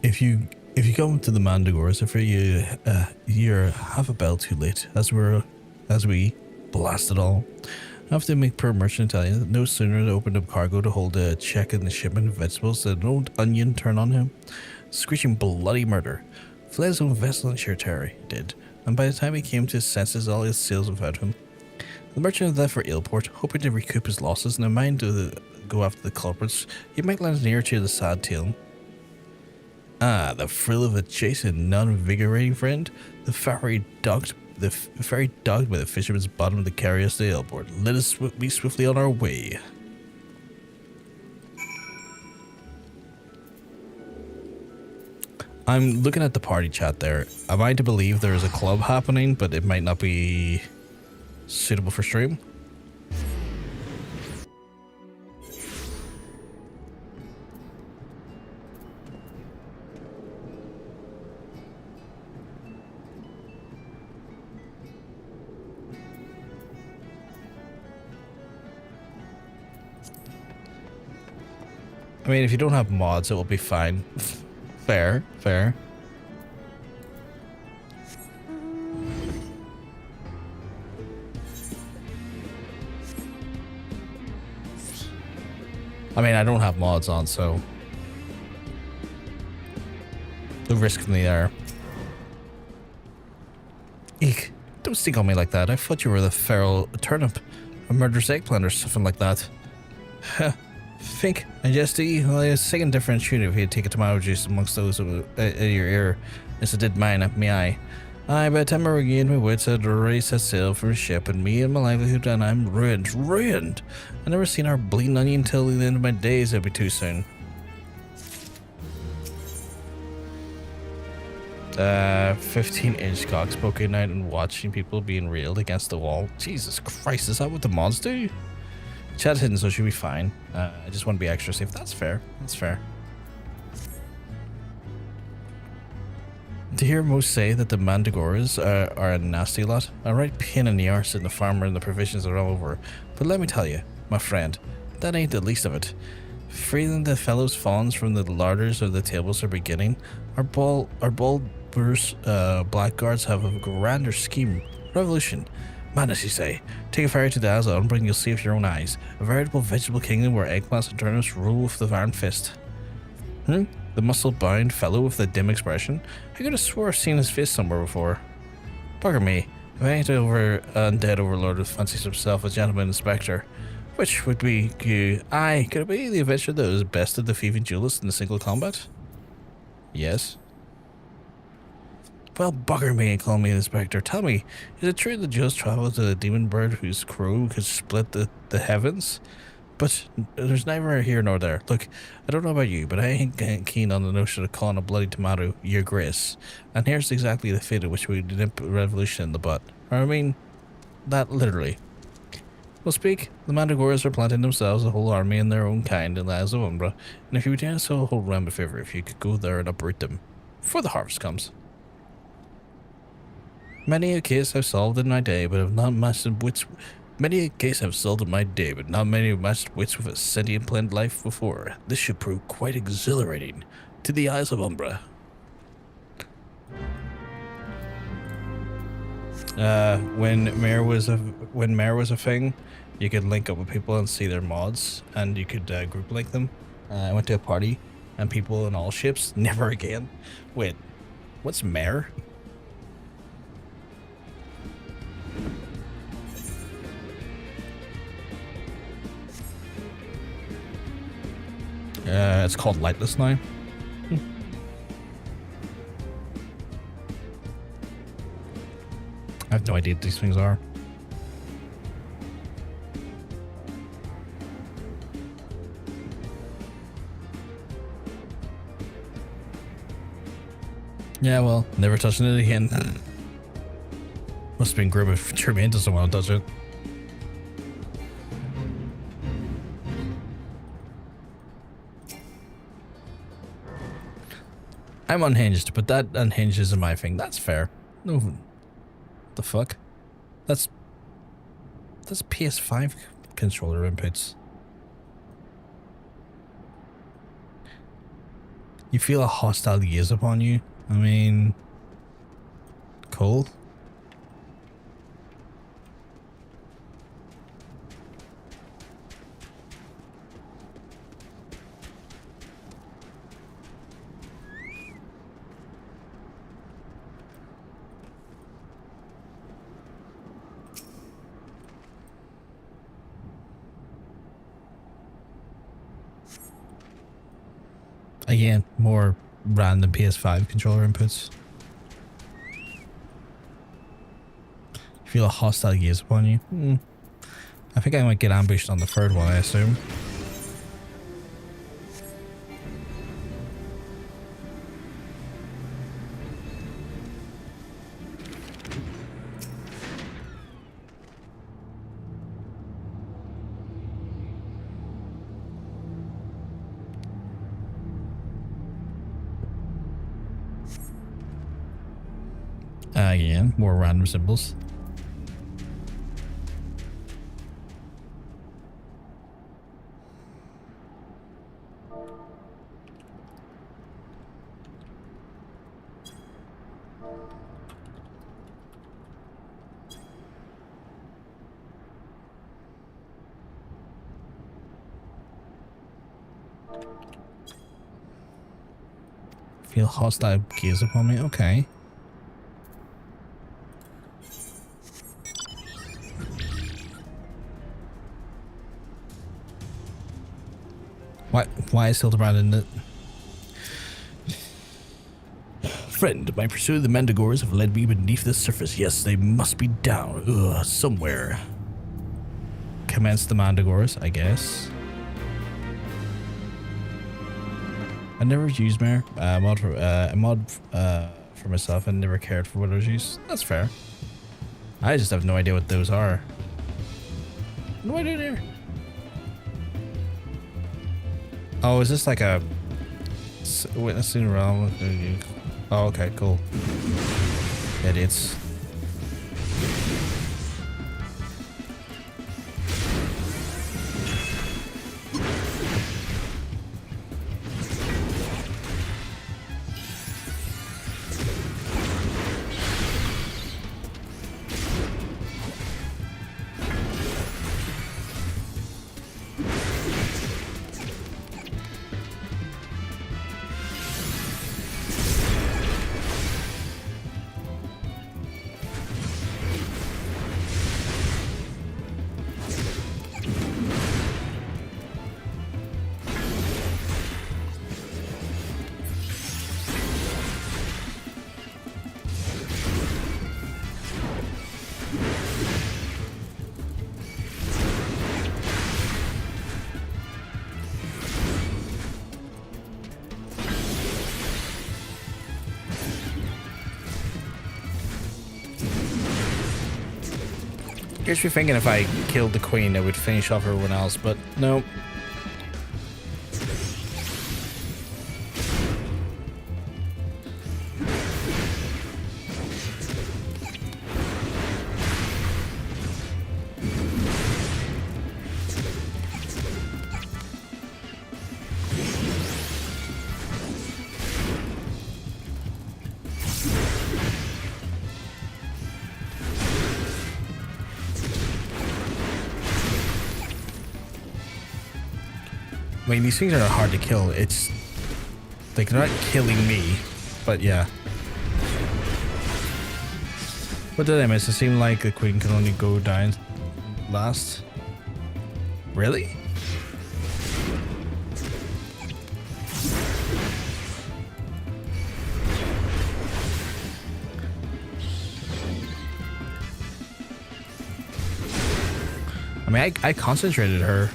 A: If you come to the Mandragoras, if you're half a bell too late, as we blast it all. I have to make per merchant tell you that no sooner they opened up cargo to hold a check in the shipment of vegetables than an old onion turned on him, screeching bloody murder. Fled his own vessel in sheer terror, he did, and by the time he came to his senses, all his sails without him. The merchant had left for Eelport, hoping to recoup his losses, and in mind to go after the culprits. He might land near to the sad tale. Ah, the thrill of a chase and non-invigorating friend. The ferry docked by the fisherman's bottom to carry us to Eelport. Let us be swiftly on our way. I'm looking at the party chat there. Am I to believe there is a club happening, but it might not be suitable for stream? I mean, if you don't have mods, it will be fine. Fair, fair. I mean, I don't have mods on, so the risk from the air. Eek, don't stink on me like that. I thought you were the feral turnip, a murderous eggplant or something like that. Think, Majesty, well, I was singing different tune if he'd take a tomato juice amongst those in your ear, as it did mine up me eye. Aye, by the time I regained my wits, I'd already set sail from a ship, and me and my livelihood, and I'm ruined. I never seen our bleeding onion till the end of my days. It'd be too soon. 15-inch cock poking out and watching people being railed against the wall. Jesus Christ, is that what the mods do? Chat's hidden, so it should be fine. I just want to be extra safe. That's fair. That's fair. To hear most say that the Mandragoras are a nasty lot, a right pain in the arse in the farmer and the provisions are all over. But let me tell you, my friend, that ain't the least of it. Freeing the fellows fawns from the larders of the tables are beginning. Our bulbous blackguards have a grander scheme. Revolution. Madness, you say. Take a ferry to Dazzle and you'll see with your own eyes. A veritable vegetable kingdom where eggplants and turnips rule with the iron fist. The muscle-bound fellow with the dim expression? I could have swore I've seen his face somewhere before. Bugger me. If I ain't undead overlord who fancies himself a gentleman inspector. Which would be you? Aye, could it be the adventure that was bested the Thieving Duelist in a single combat? Yes. Well, bugger me and call me an inspector. Tell me, is it true that just traveled to the demon bird whose crow could split the heavens? But there's neither here nor there. Look, I don't know about you, but I ain't keen on the notion of calling a bloody tomato your grace. And here's exactly the fate at which we nip revolution in the butt. Or I mean, that literally. Well, speak. The Mandragoras are planting themselves a whole army in their own kind in the Isles of Umbra, and if you would do us a whole realm a favor, if you could go there and uproot them before the harvest comes. Many a case I've solved in my day, but have not mastered wits. Many a case I've solved in my day, but not many have mastered wits with a sentient plant life before. This should prove quite exhilarating to the Isles of Umbra. When Mare was a thing, you could link up with people and see their mods, and you could group link them. I went to a party, and people in all ships. Never again. Wait, what's Mare? It's called Lightless now. I have no idea what these things are. Yeah, well, never touching it again. Must have been grim if Jermaine doesn't want to touch it. I'm unhinged, but that unhinged isn't my thing. That's fair. No, the fuck? That's PS5 controller inputs. You feel a hostile gaze upon you? I mean, cool. Again, more random PS5 controller inputs. Feel a hostile gaze upon you. I think I might get ambushed on the third one, I assume. Again, more random symbols. Feel hostile gaze upon me? Okay. Why is Hildebrand in it? Friend, my pursuit of the Mandragoras have led me beneath the surface. Yes, they must be down somewhere. Commence the Mandragoras, I guess. I never used Mare. A mod for myself. I never cared for what I was used. That's fair. I just have no idea what those are. What do I do there? Oh, is this like a witnessing realm? Oh, okay, cool. Idiots. Here's me thinking if I killed the queen, it would finish off everyone else, but no. I mean, these things are not hard to kill. It's like they're not killing me, but yeah. What did I miss? It seemed like the queen can only go down last. Really? I mean, I concentrated her.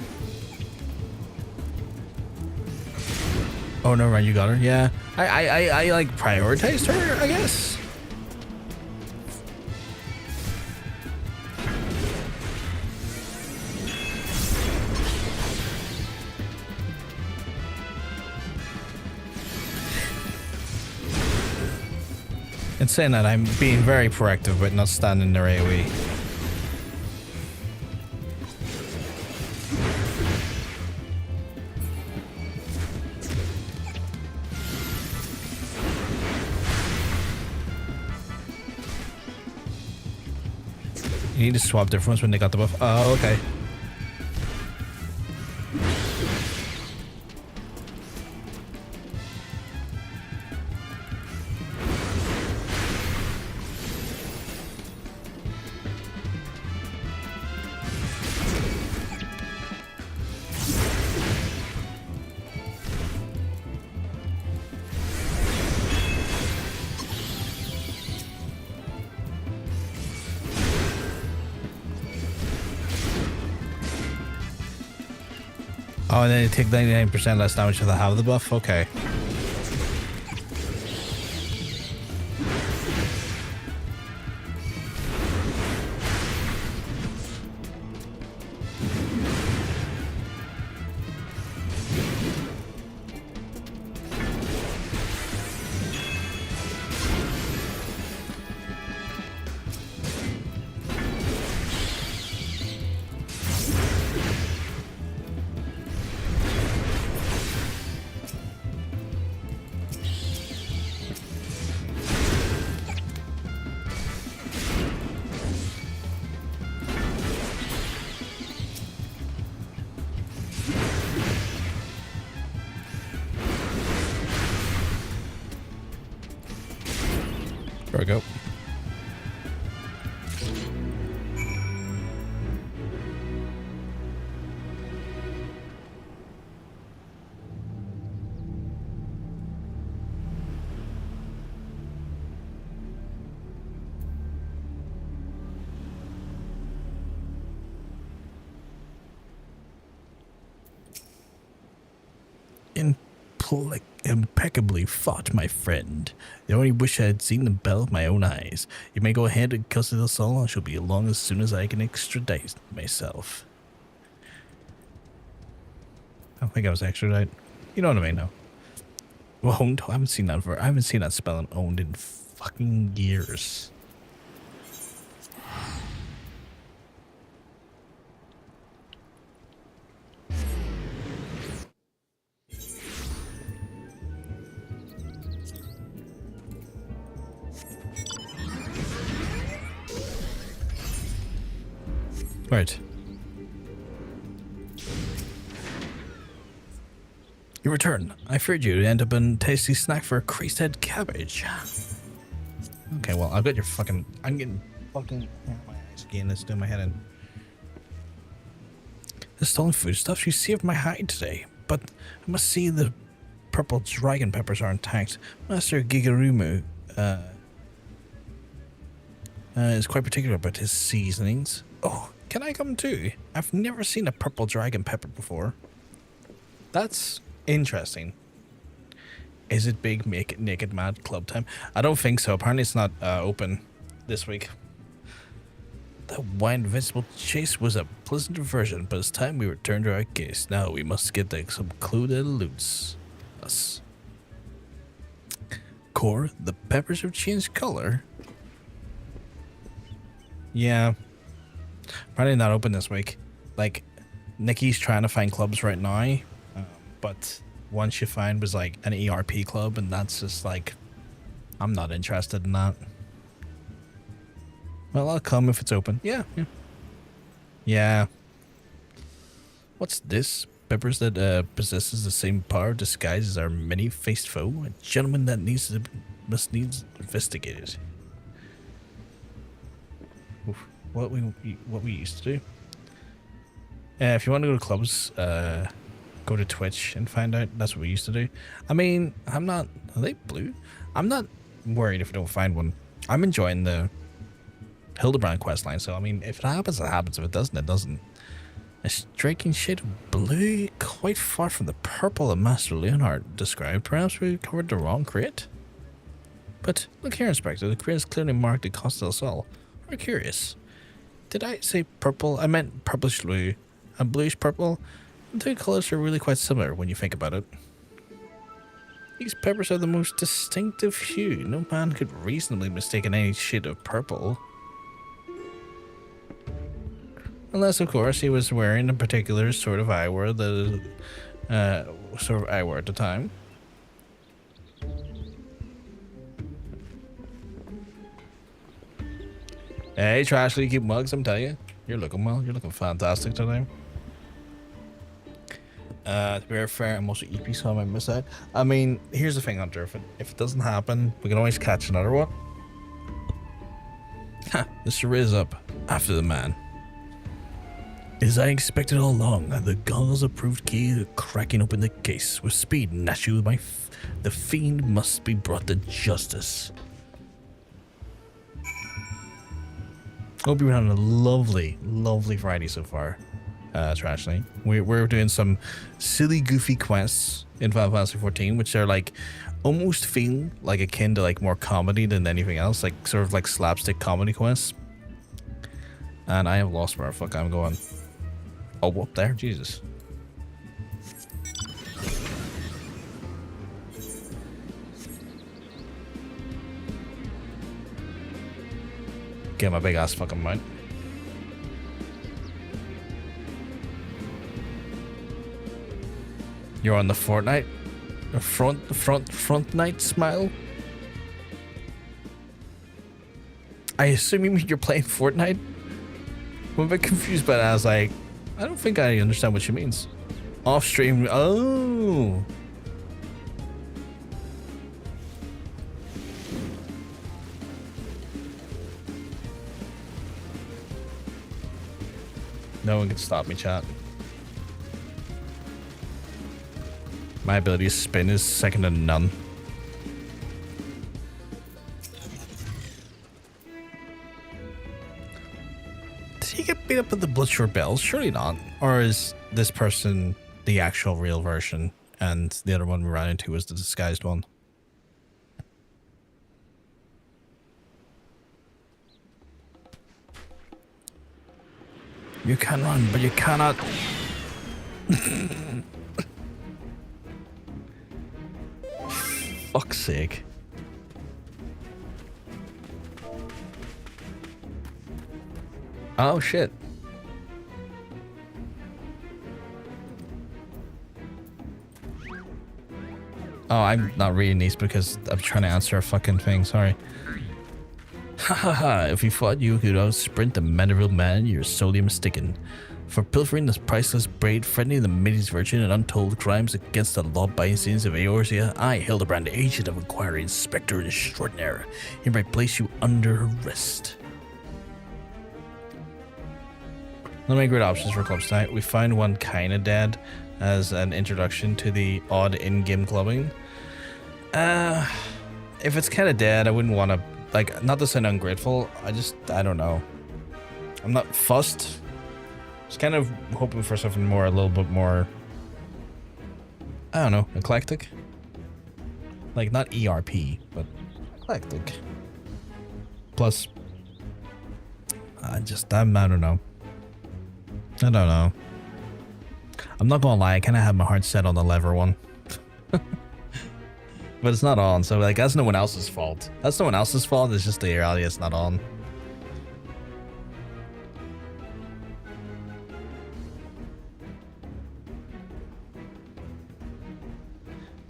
A: Oh, no, right, you got her. Yeah, I like prioritized her, I guess. And saying that, I'm being very proactive, but not standing there AoE. You need to swap different when they got the buff. Oh, okay. Oh, and then you take 99% less damage if they have the buff? Okay. There we go. Impeccably fought, my friend. I only wish I had seen the bell with my own eyes. You may go ahead and custody us all. I shall be along as soon as I can extradite myself. I don't think I was extradite. You know what I mean, though. Well, owned. I haven't seen that spell in owned in fucking years. Right. You return. I feared you'd end up in a tasty snack for a creased head cabbage. Okay, well, I've got your fucking... I'm getting fucking... my eyes again. Let's do my head in. The stolen food stuff you saved my hide today, but I must see the purple dragon peppers are intact. Master Gigarumu is quite particular about his seasonings. Oh, can I come too? I've never seen a purple dragon pepper before. That's interesting. Is it big naked mad club time? I don't think so. Apparently it's not open this week. That wide invincible chase was a pleasant diversion, but it's time we return to our case. Now we must get some clue that eludes us. Core, the peppers have changed color. Yeah. Probably not open this week. Like, Nikki's trying to find clubs right now, but one she found was like an ERP club, and that's just like, I'm not interested in that. Well, I'll come if it's open. Yeah. Yeah. What's this? Peppers that possesses the same power disguised as our many-faced foe. A gentleman that must needs investigated. Oof. What we used to do. If you want to go to clubs, go to Twitch and find out. That's what we used to do. I mean, I'm not. Are they blue? I'm not worried if I don't find one. I'm enjoying the Hildebrand questline, so I mean, if it happens, it happens. If it doesn't, it doesn't. A striking shade of blue, quite far from the purple that Master Leonhard described. Perhaps we covered the wrong crate? But look here, Inspector. The crate is clearly marked at Costa del Sol. We're curious. Did I say purple? I meant purplish blue and bluish purple. The two colors are really quite similar when you think about it. These peppers are the most distinctive hue. No man could reasonably mistake any shade of purple. Unless, of course, he was wearing a particular sort of eyewear at the time. Hey, Trashley, keep mugs, I'm telling you. You're looking well. You're looking fantastic today. To be fair, I'm also EP, so I might miss out. I mean, here's the thing, Hunter. If it doesn't happen, we can always catch another one. Ha! The charade is up after the man. As I expected all along, the goggles approved key to cracking open the case. With speed, Nashu, the fiend must be brought to justice. Hope you're having a lovely, lovely Friday so far, Trashley. We're doing some silly, goofy quests in Final Fantasy XIV, which are like almost feel like akin to like more comedy than anything else, like sort of like slapstick comedy quests. And I have lost where the fuck I'm going. Oh, up there, Jesus. Get my big ass fucking mount. You're on the Fortnite? The front night smile? I assume you mean you're playing Fortnite? I'm a bit confused by that. I was like, I don't think I understand what she means. Off stream. Oh. No one can stop me, chat. My ability to spin is second to none. Did he get beat up with the Bloodshore Bells? Surely not. Or is this person the actual real version and the other one we ran into was the disguised one? You can run, but you cannot. Fuck's sake. Oh shit. Oh, I'm not reading these because I'm trying to answer a fucking thing, sorry. Hahaha, if you thought you could outsprint the Manderville man, you're sorely mistaken. For pilfering this priceless braid, threatening the Maiden's virgin, and untold crimes against the law-abiding citizens of Eorzea, I, Hildebrand, agent of inquiry, inspector extraordinaire, hereby place you under arrest. Let me great options for clubs tonight. We found one kinda dead as an introduction to the odd in-game clubbing. If it's kinda dead, I wouldn't want to, like, not to sound ungrateful, I don't know. I'm not fussed. Just kind of hoping for something more, a little bit more, I don't know, eclectic. Like, not ERP, but eclectic. Plus, I don't know. I don't know. I'm not gonna lie, I kind of have my heart set on the lever one. But it's not on, so like that's no one else's fault. That's no one else's fault, it's just the reality it's not on.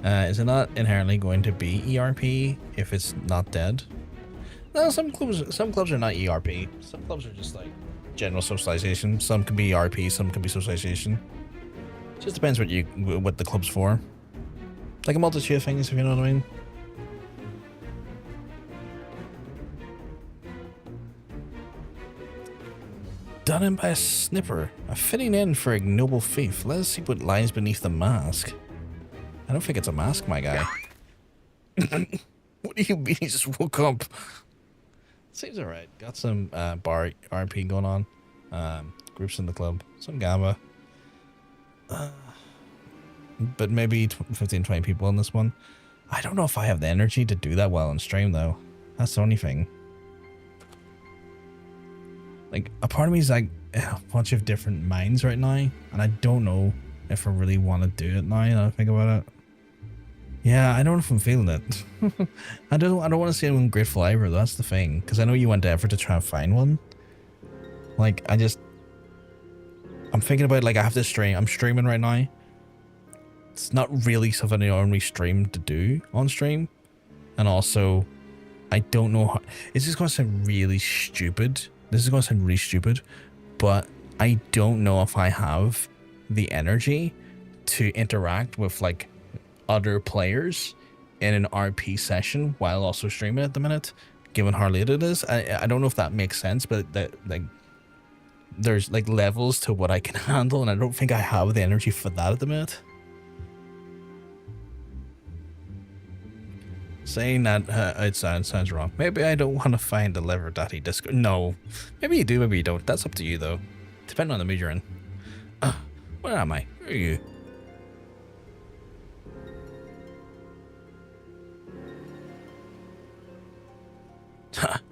A: Is it not inherently going to be ERP if it's not dead? No, some clubs are not ERP. Some clubs are just like general socialization. Some can be ERP, some can be socialization. Just depends what the club's for. It's like a multitude of things, if you know what I mean. Done in by a snipper. A fitting end for ignoble thief. Let us see what lies beneath the mask. I don't think it's a mask, my guy. What do you mean he just woke up? Seems alright. Got some bar RP going on. Groups in the club. Some gamma. But maybe 15, 20 people in this one. I don't know if I have the energy to do that well on stream, though. That's the only thing. Like, a part of me is like a bunch of different minds right now, and I don't know if I really want to do it now that I think about it. Yeah, I don't know if I'm feeling it. I don't want to see anyone grateful either, that's the thing. Because I know you went to effort to try and find one. Like, I'm thinking about, like, I have to stream. I'm streaming right now. It's not really something I normally stream to do on stream. And also, I don't know how... It's just going to sound really stupid. This is going to sound really stupid. But I don't know if I have the energy to interact with, like, other players in an RP session while also streaming at the minute, given how late it is. I don't know if that makes sense, but like there's like levels to what I can handle, and I don't think I have the energy for that at the minute. Saying that it sounds wrong. Maybe I don't want to find the lever daddy disco. No, maybe you do, maybe you don't. That's up to you though, depending on the mood you're in. Where am I? Where are you?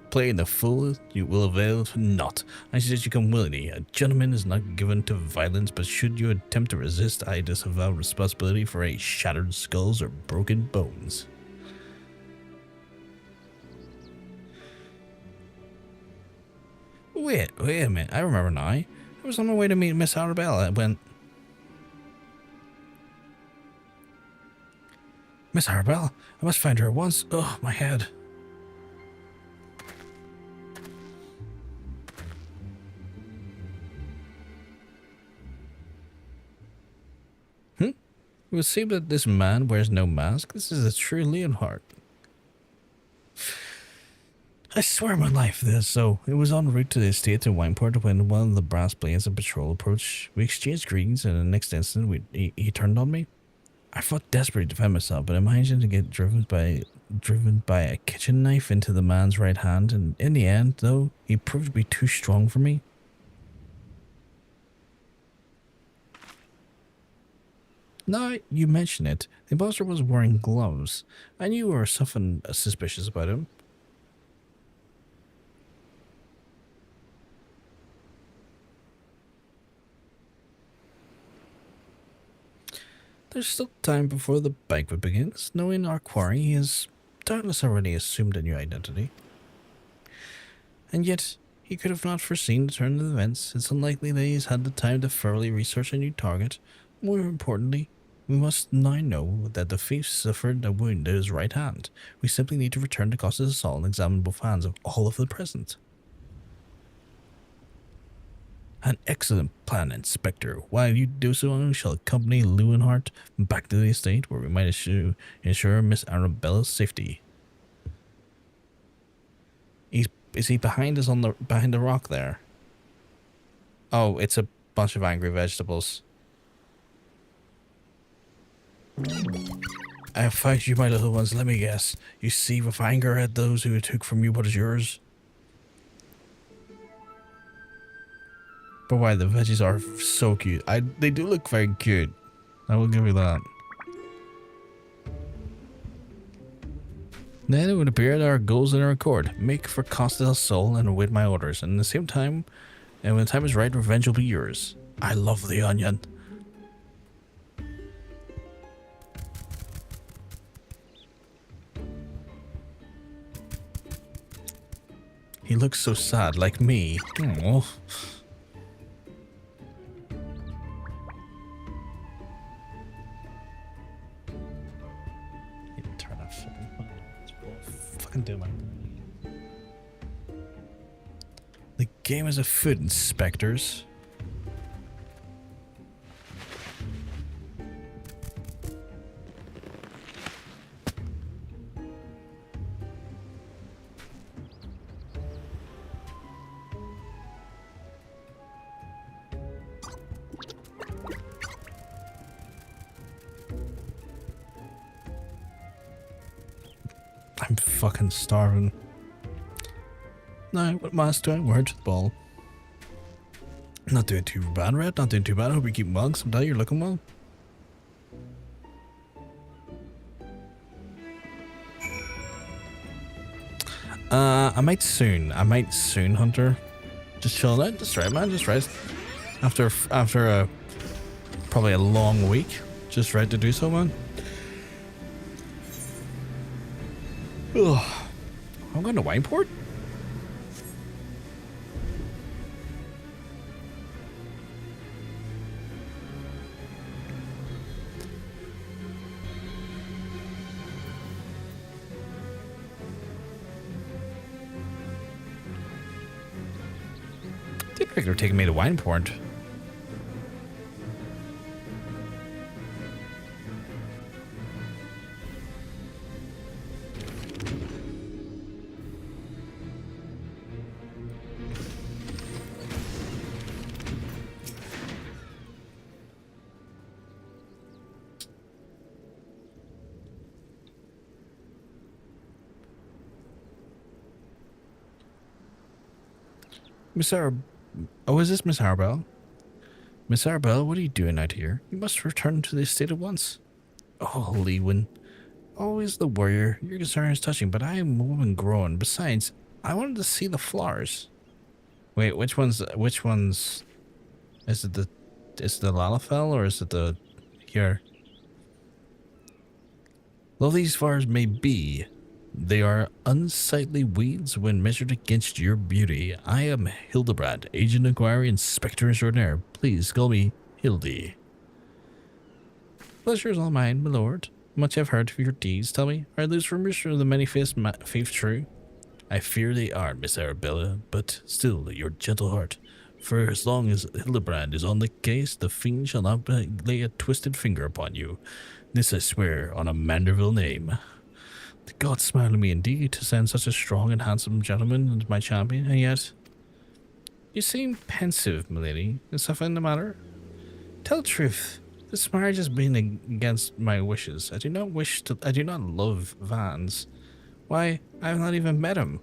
A: Playing the fool, you will avail not. I suggest you come willingly. A gentleman is not given to violence, but should you attempt to resist, I disavow responsibility for any shattered skulls or broken bones. Wait a minute. I remember now. I was on my way to meet Miss Arabella when... Miss Arabella? I must find her at once. Oh, my head. It would seem that this man wears no mask. This is a true Leonhardt. I swear my life this, so it was en route to the estate in Wineport when one of the brass blades of patrol approached. We exchanged greetings, and in the next instant he turned on me. I fought desperately to defend myself, but I managed to get driven by a kitchen knife into the man's right hand, and in the end, though, he proved to be too strong for me. Now you mention it, the imposter was wearing gloves. I knew there was something suspicious about him. There's still time before the banquet begins. Knowing our quarry, he has doubtless already assumed a new identity. And yet, he could have not foreseen the turn of events. It's unlikely that he's had the time to thoroughly research a new target. More importantly, we must now know that the thief suffered a wound to his right hand. We simply need to return to Costas' assault and examine both hands of all of the present. An excellent plan, Inspector. While you do so, we shall accompany Leonhardt back to the estate, where we might ensure Miss Arabella's safety. Is he behind us behind the rock there? Oh, it's a bunch of angry vegetables. I have found you, my little ones. Let me guess. You see with anger at those who took from you what is yours. But why, the veggies are so cute. They do look very cute. I will give you that. Then it would appear that our goals in our accord. Make for Costadel's soul and await my orders. And at the same time, and when the time is right, revenge will be yours. I love the onion. He looks so sad, like me. Aww. Turn off fucking do man. The game is afoot, inspectors. I'm fucking starving. No, what must do I wear to the ball? Not doing too bad, Red. Not doing too bad. I hope you keep well. Someday you're looking well. I might soon, Hunter. Just chill out. Just right, man. Just rest. After a probably a long week, just ready to do so, man. Ugh. I'm going to Wineport. Didn't think they were taking me to Wineport. Miss Oh, is this Miss Arbel? Miss Arbel, what are you doing out here? You must return to the estate at once. Oh, Lewin. Always the warrior. Your concern is touching, but I am a woman grown. Besides, I wanted to see the flowers. Wait, which ones, is it the Lalafell or is it the, here? Though these flowers may be, they are unsightly weeds when measured against your beauty. I am Hildebrand, Agent Inquiry, Inspector Extraordinaire. Please call me Hildy. Pleasure is all mine, my lord. Much I've heard of your deeds. Tell me, are those rumors of the many-faced faith true? I fear they are, Miss Arabella, but still, your gentle heart. For as long as Hildebrand is on the case, the fiend shall not lay a twisted finger upon you. This I swear on a Manderville name. The gods smile on me indeed to send such a strong and handsome gentleman as my champion, and yet... You seem pensive, milady. Is something the matter? Tell the truth. This marriage has been against my wishes. I do not love Vance. Why, I have not even met him.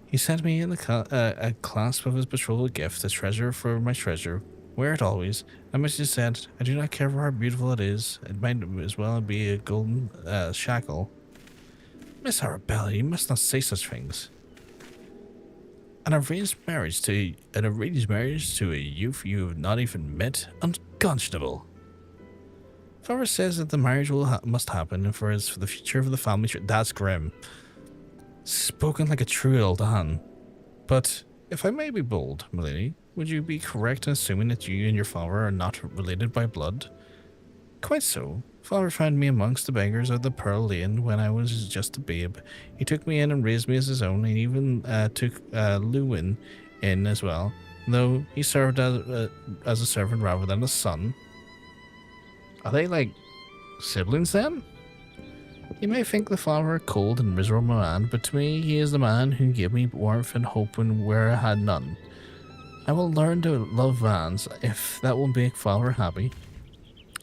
A: He sent me in a clasp of his betrothal gift, a treasure for my treasure. Wear it always. I must have said, I do not care for how beautiful it is. It might as well be a golden shackle. Miss Arabella, you must not say such things. An arranged marriage to a youth you have not even met? Unconscionable. Father says that the marriage must happen, and for the future of the family. That's grim. Spoken like a true old Anne. But if I may be bold, milady, would you be correct in assuming that you and your father are not related by blood? Quite so. Father found me amongst the beggars of the Pearl Lane when I was just a babe. He took me in and raised me as his own, and even took Lewin in as well, though he served as a servant rather than a son. Are they like siblings then? You may think the father a cold and miserable man, but to me he is the man who gave me warmth and hope where I had none. I will learn to love Vance if that will make father happy.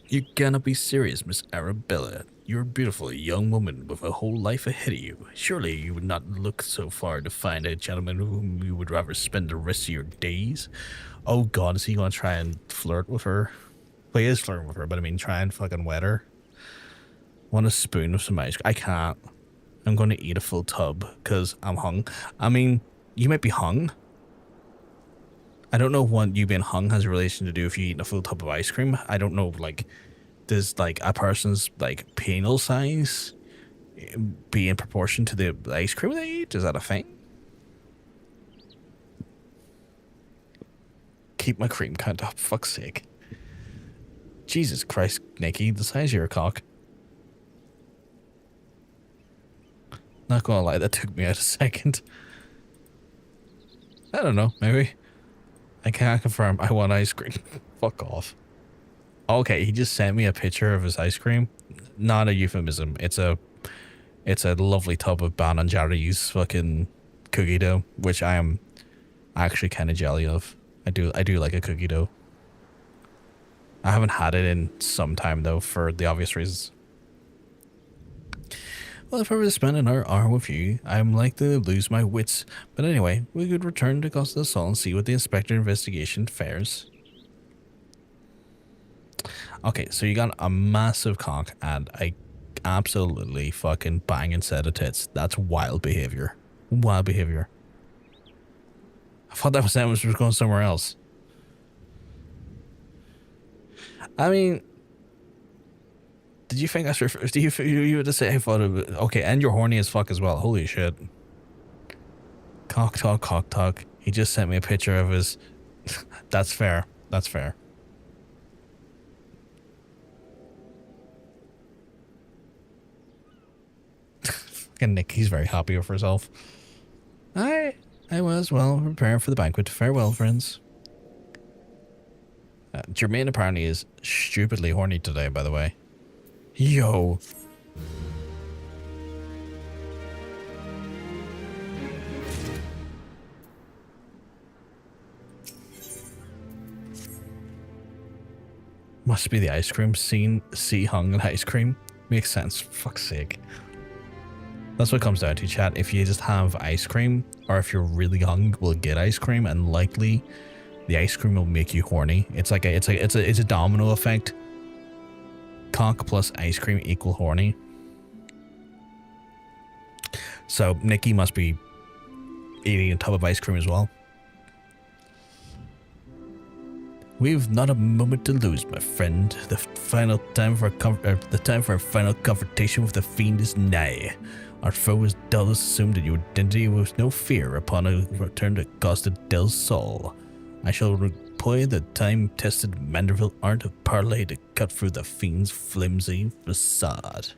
A: You cannot be serious, Miss Arabella. You're a beautiful young woman with a whole life ahead of you. Surely you would not look so far to find a gentleman whom you would rather spend the rest of your days. Oh God, is he going to try and flirt with her? Well, he is flirting with her, but I mean try and fucking wed her. Want a spoon of some ice cream? I can't. I'm going to eat a full tub because I'm hung. I mean, you might be hung. I don't know what you being hung has a relation to do if you eat a full tub of ice cream. I don't know, like, does, like, a person's, like, penal size be in proportion to the ice cream they eat? Is that a thing? Keep my cream count up, fuck's sake. Jesus Christ, Nikki, the size of your cock. Not gonna lie, that took me out a second. I don't know, maybe. I can't confirm. I want ice cream. Fuck off. Okay, he just sent me a picture of his ice cream. Not a euphemism. It's a lovely tub of Ben and Jerry's fucking cookie dough, which I am actually kind of jelly of. I do like a cookie dough. I haven't had it in some time though, for the obvious reasons. Well, if I were to spend an hour with you, I'm like to lose my wits. But anyway, we could return to Costa del Sol and see what the Inspector investigation fares. Okay, so you got a massive cock and a absolutely fucking banging set of tits. That's wild behavior. Wild behavior. I thought that sentence was going somewhere else. I mean, did you think I should? Do you were to say I thought of it? Okay, and you're horny as fuck as well. Holy shit. Cock talk. He just sent me a picture of his. That's fair. That's fair. Fucking Nick, he's very happy with herself. I was well prepared for the banquet. Farewell, friends. Jermaine apparently is stupidly horny today, by the way. Yo. Must be the ice cream scene. See hung in ice cream. Makes sense. For fuck's sake. That's what it comes down to, chat. If you just have ice cream, or if you're really young, will get ice cream, and likely the ice cream will make you horny. It's like it's a domino effect. Cock plus ice cream equal horny. So Nikki must be eating a tub of ice cream as well. We've not a moment to lose, my friend. The time for a final confrontation with the fiend is nigh. Our foe is doubtless assumed in your identity with no fear upon a return to Costa del Sol. I shall employ the time-tested Manderville art of Parlay to cut through the fiend's flimsy facade.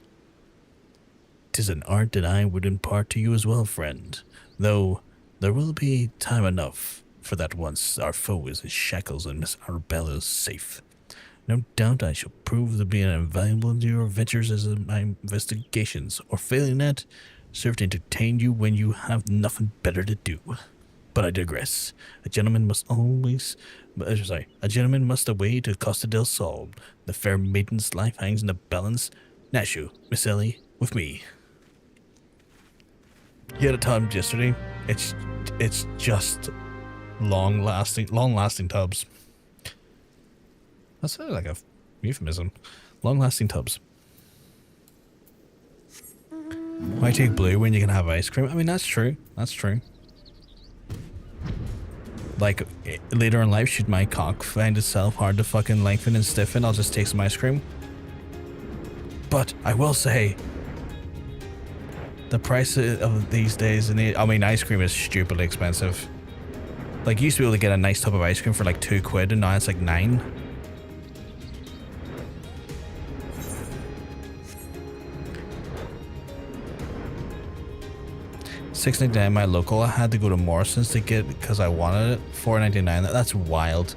A: 'Tis an art that I would impart to you as well, friend, though there will be time enough for that once our foe is in shackles and Miss Arabella is safe. No doubt I shall prove to be invaluable to your ventures as in my investigations, or failing that, serve to entertain you when you have nothing better to do. But I digress. A gentleman must away to Costa del Sol. The fair maiden's life hangs in the balance. Nashu, Miss Ellie, with me. You had a time yesterday. It's just long lasting tubs. That's like a euphemism. Long lasting tubs. Why take blue when you can have ice cream? I mean, that's true. That's true. Like, later in life, should my cock find itself hard to fucking lengthen and stiffen, I'll just take some ice cream. But I will say, the price of these days, I mean, ice cream is stupidly expensive. Like, you used to be able to get a nice tub of ice cream for like £2, and now it's like $9. $6.99 my local. I had to go to Morrison's to get it because I wanted it. $4.99. That's wild.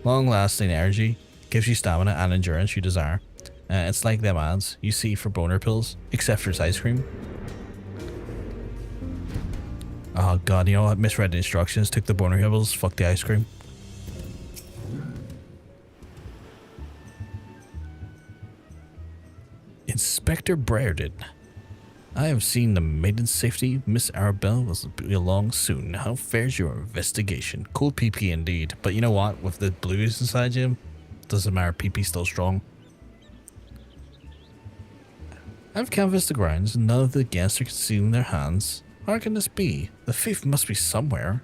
A: Long lasting energy gives you stamina and endurance you desire. It's like them ads you see for boner pills, except for ice cream. Oh god, you know what? Misread the instructions, took the boner pills, fuck the ice cream. Inspector Briardien. I have seen the Maiden's safety. Miss Arabelle will be along soon. How fares your investigation? Cool PP indeed. But you know what? With the blues inside you, doesn't matter. PP still strong. I've canvassed the grounds, and none of the guests are concealing their hands. How can this be? The thief must be somewhere.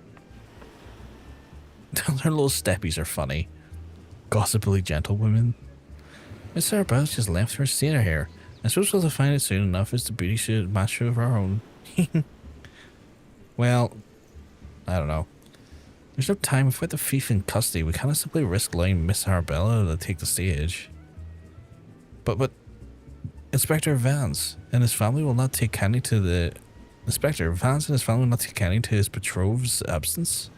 A: Their little steppies are funny. Gossipily gentlewomen. Miss Arabella's just left her sailor hair. I suppose we'll find it soon enough as the beauty should match of our own. Well, I don't know. There's no time. If we have the thief in custody, we cannot simply risk letting Miss Arabella to take the stage. But Inspector Vance and his family will not take kindly to the... Inspector Vance and his family will not take kindly to his betrothed's absence?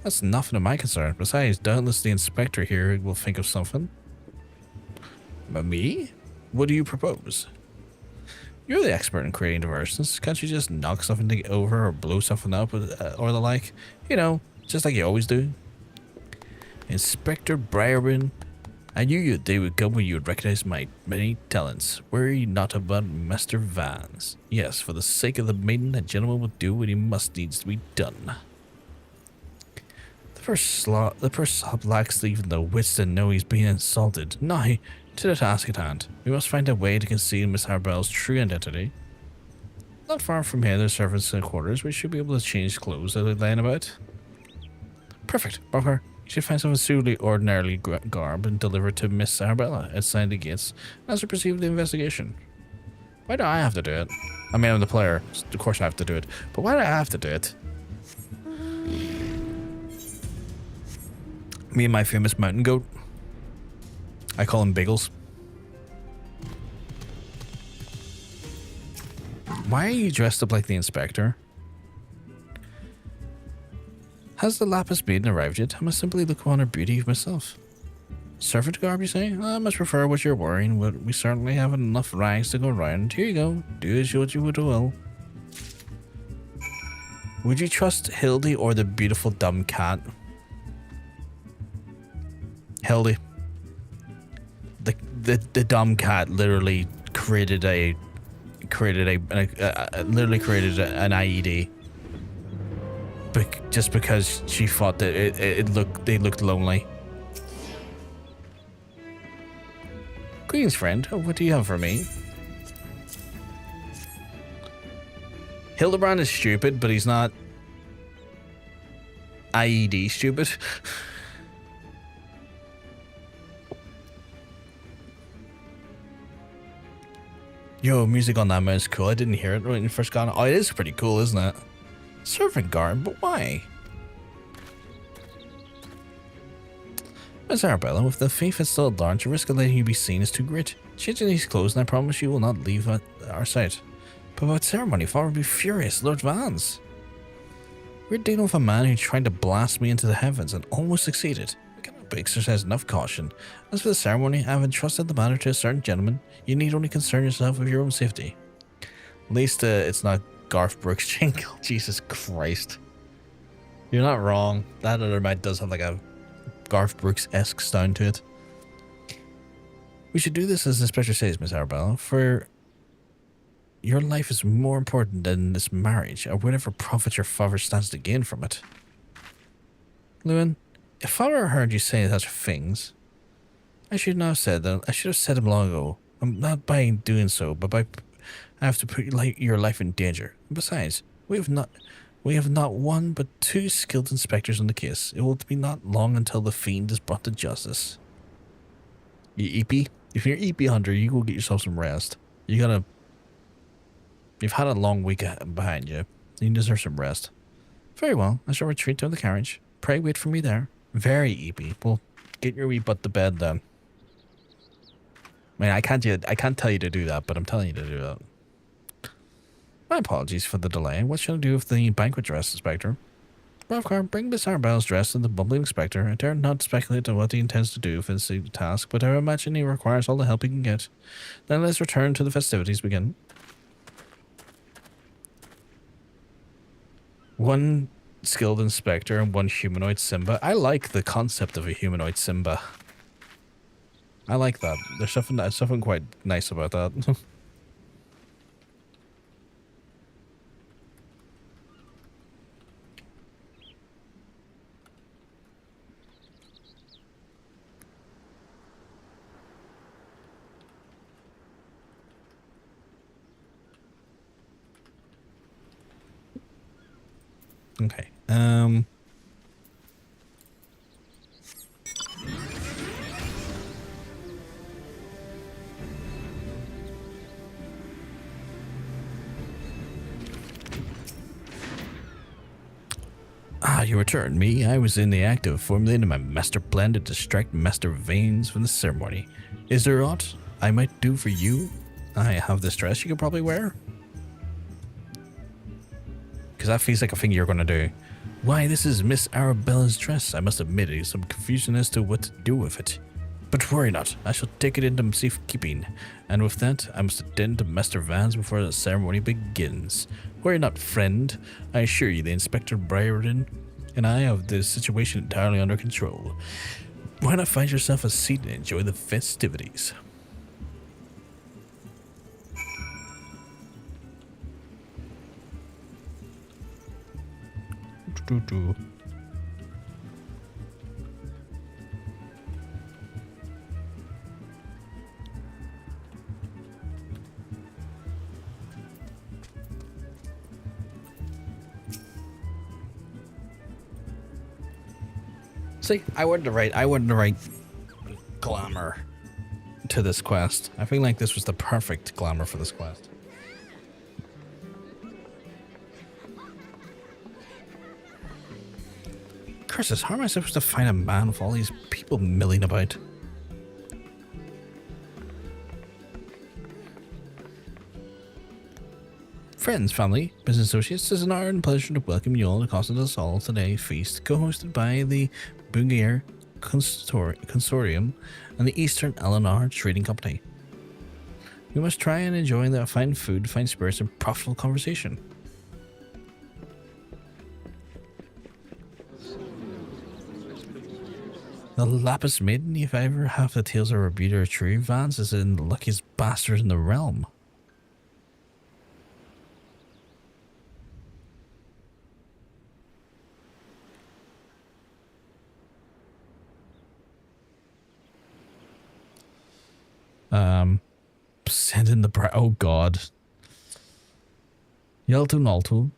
A: That's nothing of my concern. Besides, doubtless the inspector here will think of something. But me? What do you propose? You're the expert in creating diversions. Can't you just knock something over or blow something up or the like? You know, just like you always do. Inspector Briardien, I knew your day would come when you would recognize my many talents. Worry not about Master Vance. Yes, for the sake of the maiden, a gentleman will do what he must needs to be done. The first lacks even the wits to know he's being insulted. Now, to the task at hand. We must find a way to conceal Miss Arabella's true identity. Not far from here, there's servants' quarters. We should be able to change clothes that are lying about. Perfect. Barker, you should find something suitably ordinarily garb and deliver it to Miss Arabella outside the gates as we proceed with the investigation. Why do I have to do it? I mean, I'm the player. Of course I have to do it. But why do I have to do it? Me and my famous mountain goat. I call him Biggles. Why are you dressed up like the inspector? Has the Lapis Maiden arrived yet? I must simply look upon her beauty myself. Servant garb, you say? I must prefer what you're wearing, but we certainly have enough rags to go round. Here you go. Do as what you would will. Would you trust Hildy or the beautiful dumb cat? Hildy. The dumb cat literally created an IED, just because she thought that they looked lonely. Greetings, friend. What do you have for me? Hildebrand is stupid, but he's not IED stupid. Yo, music on that mouse is cool. I didn't hear it when it first got on. Oh, it is pretty cool, isn't it? Servant guard, but why? Miss Arabella, if the thief is still at large, the risk of letting you be seen is too great. Change these clothes and I promise you will not leave our sight. But about ceremony, Father would be furious, Lord Vance. We're dealing with a man who tried to blast me into the heavens and almost succeeded. I cannot exercise enough caution. As for the ceremony, I have entrusted the matter to a certain gentleman. You need only concern yourself with your own safety. At least it's not Garth Brooks jingle. Jesus Christ. You're not wrong. That other man does have like a Garth Brooks-esque sound to it. We should do this as the Inspector says, Miss Arabella, for your life is more important than this marriage, or whatever profit your father stands to gain from it. Lewin, if Father heard you say such things, I should not have said that. I should have said them long ago. I'm not by doing so, but by I have to put your life in danger. And besides, we have not one but two skilled inspectors on the case. It will be not long until the fiend is brought to justice. You EP? If you're EP hunter, you go get yourself some rest. You've had a long week behind you. You deserve some rest. Very well, I shall retreat to the carriage. Pray wait for me there. Very EP. Well, get your wee butt to bed then. I mean, I can't tell you to do that, but I'm telling you to do that. My apologies for the delay. What shall I do with the banquet dress, Inspector? Ravcar, bring Miss Arabella's dress to the bumbling Inspector. I dare not speculate on what he intends to do for this task, but I imagine he requires all the help he can get. Then let's return to the festivities begin. One skilled Inspector and one humanoid Simba. I like the concept of a humanoid Simba. I like that. There's something quite nice about that. Okay. Ah, you returned me. I was in the act of formulating my master plan to distract Master Veins from the ceremony. Is there aught I might do for you? I have this dress you could probably wear. Because that feels like a thing you're going to do. Why, this is Miss Arabella's dress. I must admit there is some confusion as to what to do with it. But worry not, I shall take it into safekeeping. And with that, I must attend to Master Vance before the ceremony begins. Worry not, friend. I assure you the Inspector Briardien and I have the situation entirely under control. Why not find yourself a seat and enjoy the festivities? See, I wanted to write glamour to this quest. I feel like this was the perfect glamour for this quest. Curses, how am I supposed to find a man with all these people milling about? Friends, family, business associates, it's an honor and pleasure to welcome you all to Costa del Sol today feast, co-hosted by the Bungair Consortium and the Eastern Eleanor Trading Company. We must try and enjoy the fine food, fine spirits, and profitable conversation. The Lapis Maiden, if I ever have the tales of her beauty or true, Vance is in the luckiest bastard in the realm. Send in the bride. Oh god. Yelto Nalto,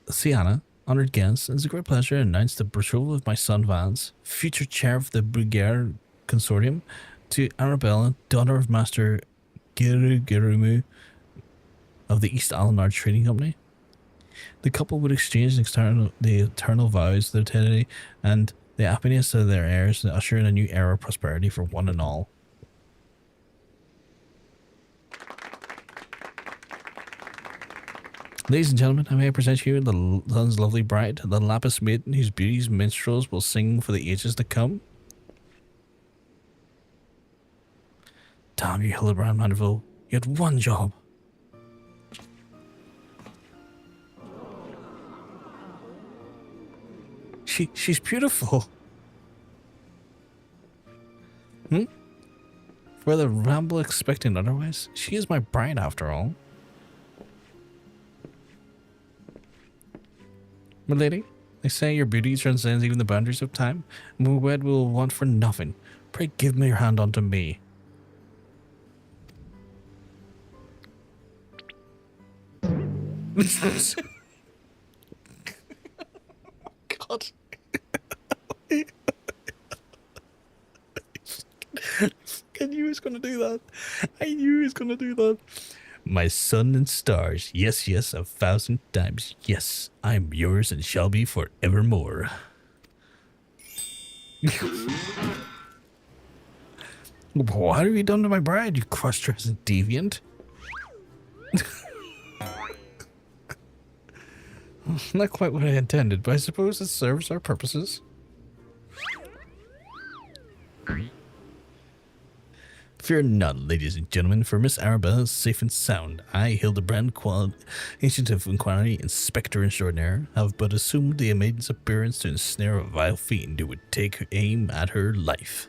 A: Sienna, honored guest, it's a great pleasure to announce the betrothal of my son Vance, future chair of the Brigadier Consortium, to Arabella, daughter of Master Girumu of the East Eleanor Trading Company. The couple would exchange the eternal vows of their tenacity and the happiness of their heirs to usher in a new era of prosperity for one and all. Ladies and gentlemen, I may present you the son's lovely bride, the Lapis Maiden, whose beauties minstrels will sing for the ages to come. Damn you, Hildebrand Manderville. You had one job. She's beautiful. For the ramble expecting otherwise, she is my bride after all. My lady, they say your beauty transcends even the boundaries of time, and when we wed we will want for nothing. Pray give me your hand unto me. God. I knew he was going to do that. I knew he was going to do that. My sun and stars, yes, yes, 1,000 times, yes, I'm yours and shall be forevermore. What have you done to my bride, you cross-dressing deviant? Not quite what I intended, but I suppose it serves our purposes. Fear none, ladies and gentlemen, for Miss Arabella is safe and sound. I, Hildebrand, Agent of Inquiry, Inspector Extraordinaire, have but assumed the maiden's appearance to ensnare a vile fiend who would take aim at her life.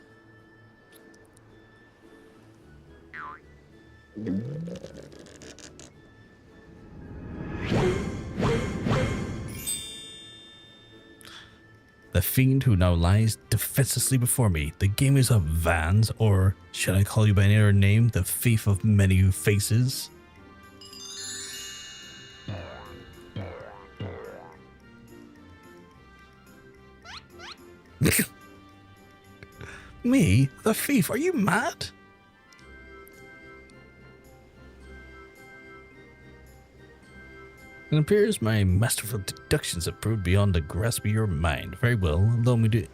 A: The fiend who now lies defenselessly before me. The game is of Vans, or should I call you by any other name, the thief of many faces? Me? The thief? Are you mad? It appears my masterful deductions have proved beyond the grasp of your mind. Very well, allow me to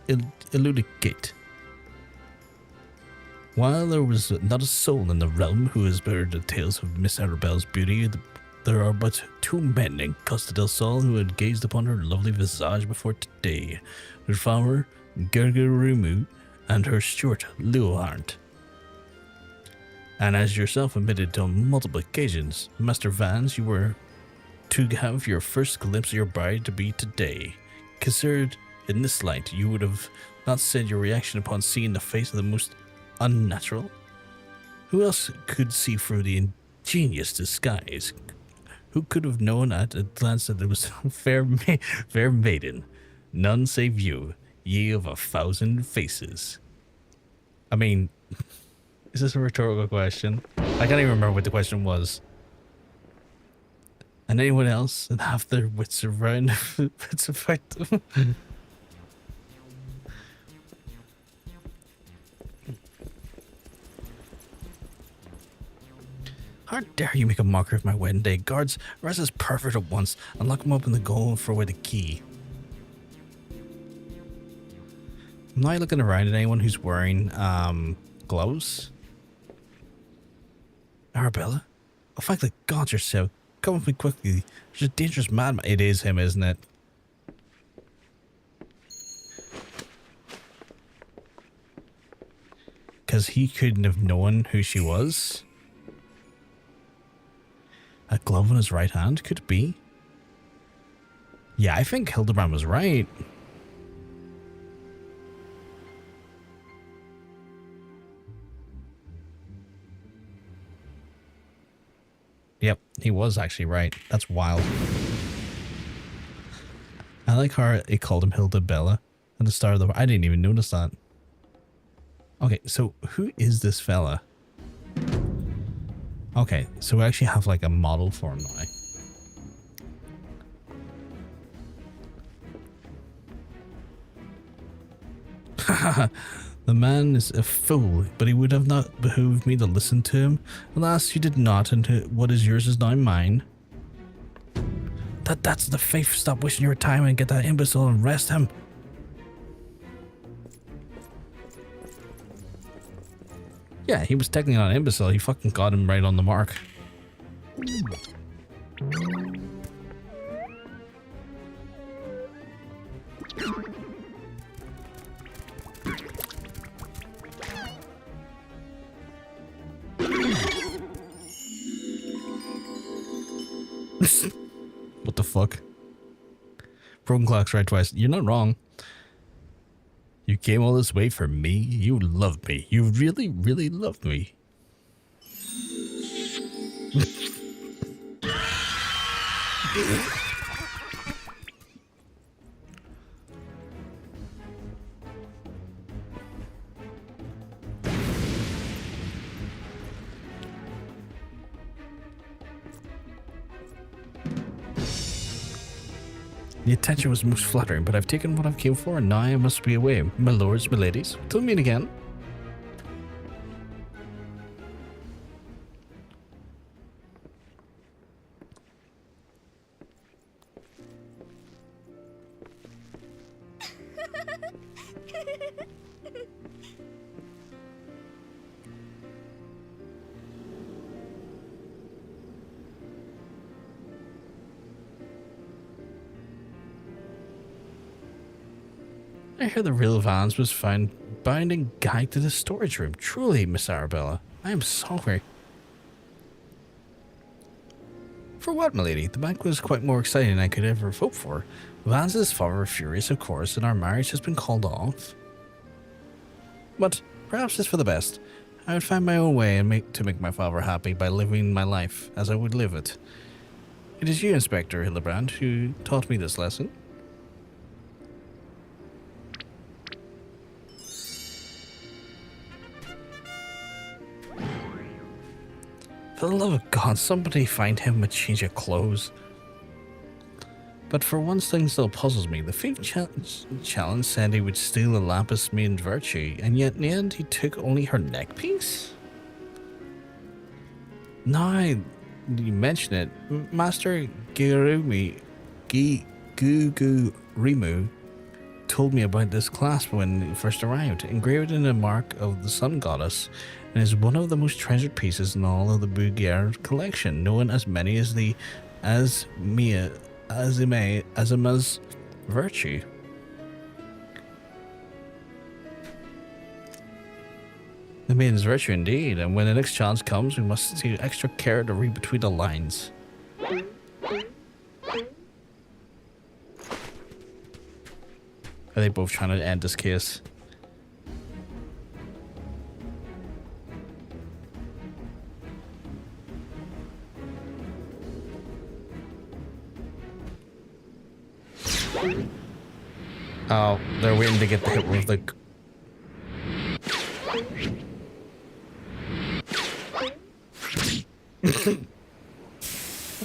A: elucidate. While there was not a soul in the realm who has heard the tales of Miss Arabelle's beauty, there are but two men in Costa del Sol who had gazed upon her lovely visage before today. Her flower, Gergerumu, and her steward, Leohard. And as yourself admitted on multiple occasions, Master Vance, you were to have your first glimpse of your bride to be today. Considered in this light, you would have not said your reaction upon seeing the face of the most unnatural. Who else could see through the ingenious disguise? Who could have known at a glance that it was fair maiden? None save you, ye of 1,000 faces. I mean, is this a rhetorical question? I can't even remember what the question was. And anyone else and have their wits around it's affect them. How dare you make a mockery of my wedding day? Guards, arrest this pervert at once and lock him up in the goal and throw away the key. I'm not looking around at anyone who's wearing gloves. Arabella? Oh, thank the gods you're so. Come with me quickly. There's a dangerous madman. It is him, isn't it? Because he couldn't have known who she was. A glove on his right hand? Could it be? Yeah, I think Hildebrand was right. Yep, he was actually right. That's wild. I like how it called him Hildebella at the start of the... I didn't even notice that. Okay, so who is this fella? Okay, so we actually have like a model for him now. The man is a fool, but he would have not behooved me to listen to him. Alas, you did not, and what is yours is now mine. That's the faith. Stop wasting your time and get that imbecile and arrest him. Yeah, he was technically not an imbecile. He fucking got him right on the mark. What the fuck? Broken clock's right twice. You're not wrong. You came all this way for me? You loved me. You really, really loved me. The attention was most flattering, but I've taken what I've came for, and now I must be away. My lords, my ladies, till we meet again. I hear the real Vance was found bound and gagged to the storage room. Truly, Miss Arabella, I am sorry. For what, milady? The banquet was quite more exciting than I could ever have hoped for. Vance's father is furious, of course, and our marriage has been called off. But perhaps it's for the best. I would find my own way and to make my father happy by living my life as I would live it. It is you, Inspector Hildebrand, who taught me this lesson. For the love of God, somebody find him a change of clothes. But for one thing still puzzles me. The Thief challenge said he would steal a Lapis maiden virtue, and yet in the end he took only her neck piece? Now you mention it, Master Gurumi Rimu told me about this clasp when it first arrived, engraved in a mark of the Sun Goddess, and is one of the most treasured pieces in all of the Bulgarian collection, known as many as the Azima's virtue. The maiden's virtue indeed, and when the next chance comes, we must take extra care to read between the lines. Are they both trying to end this case? Oh, they're waiting to get the hit with the...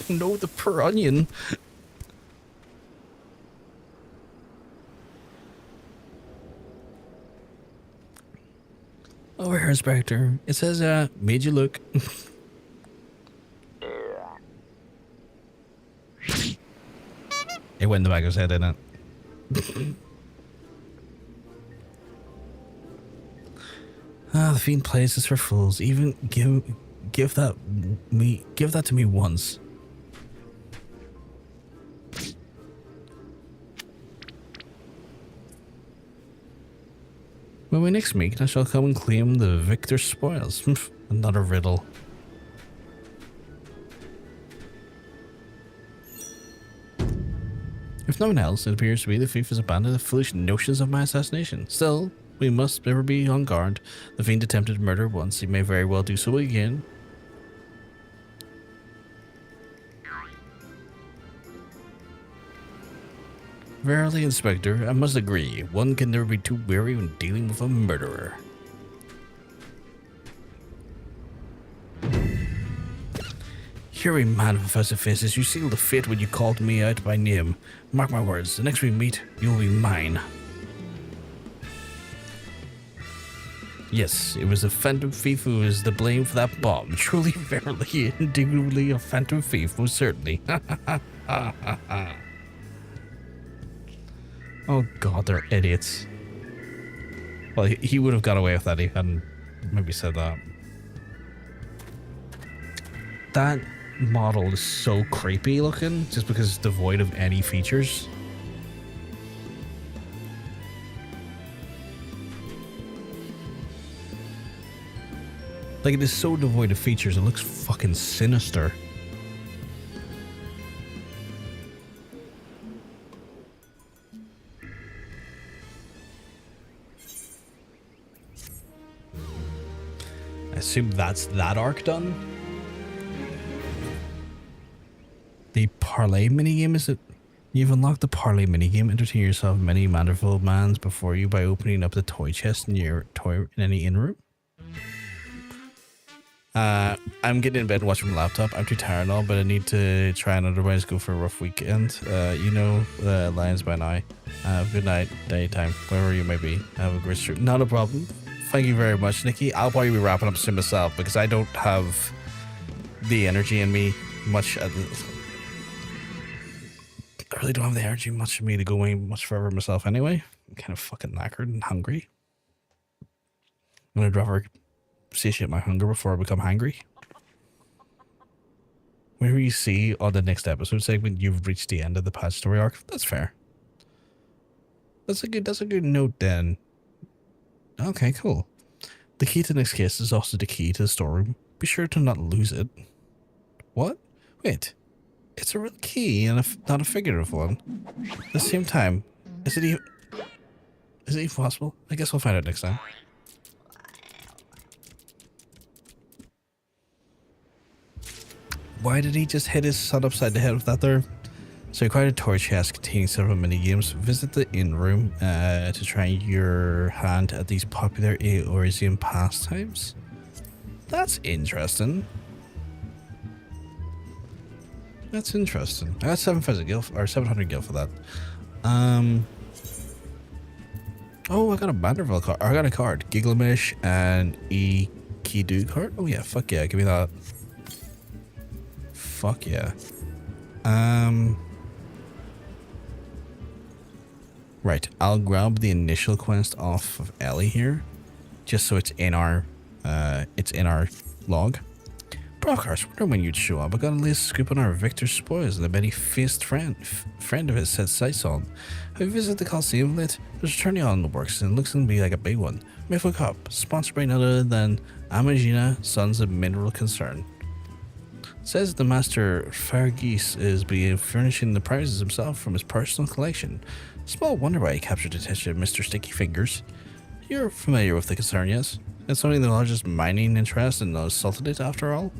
A: No, the per onion. Over here, Inspector. It says, made you look. It went in the back of his head, didn't it? The fiend plays this for fools. Even give that to me once. When we next meet, I shall come and claim the victor's spoils. Another riddle. If no one else, it appears to me the thief has abandoned the foolish notions of my assassination. Still, we must never be on guard. The fiend attempted murder once, he may very well do so again. Verily, Inspector, I must agree, one can never be too weary when dealing with a murderer. Hurry, man with fuzzy faces, you sealed the fate when you called me out by name. Mark my words, the next we meet, you will be mine. Yes, it was a phantom thief who was to blame for that bomb. Truly, verily, indubitably a phantom thief, most certainly. Oh god, they're idiots. Well, he would have got away with that if he hadn't maybe said that. That model is so creepy looking, just because it's devoid of any features. Like, it is so devoid of features, it looks fucking sinister. I assume that's that arc done. The Parlay minigame, is it? You've unlocked the Parlay minigame. Entertain yourself many Manderville mans before you by opening up the toy chest in your toy in any in-room. I'm getting in bed and watching my laptop. I'm too tired and all, but I need to try and otherwise go for a rough weekend. You know the lines by now. Good night, daytime, wherever you may be. Have a great stream. Not a problem. Thank you very much, Nikki. I'll probably be wrapping up soon myself because I don't have the energy in me much. I really don't have the energy much in me to go away much further myself anyway. I'm kind of fucking knackered and hungry. I'm gonna rather satiate my hunger before I become hangry. Whenever you see on the next episode segment you've reached the end of the patch story arc, that's fair. That's a good note then. Okay, cool. The key to the next case is also the key to the storeroom. Be sure to not lose it. What? Wait. It's a real key and not a figurative one. At the same time, is it even possible? I guess we'll find out next time. Why did he just hit his son upside the head with that there? So you acquired a toy chest containing several mini-games. Visit the in-room to try your hand at these popular Eorzean pastimes. That's interesting. That's interesting. I got 7,000 gil or 700 gil for that. Oh, I got a Manderville card. I got a card. Gilgamesh and Kidu card. Oh yeah, fuck yeah, give me that. Fuck yeah. Right, I'll grab the initial quest off of Ellie here, just so it's in our log. Brockhart's wondering when you'd show up. I got a latest scoop on our Victor spoils and the many-faced friend of his set sights on. Have you visited the Coliseum lit? There's a tourney on in the works and it looks to be like a big one. Mythical Cup, sponsored by none other than Amagina, Sons of Mineral Concern. Says the master Fargis is furnishing the prizes himself from his personal collection. Small wonder why he captured the attention of Mr. Sticky Fingers. You're familiar with the concern, yes? It's only the largest mining interest in the Sultanate, after all.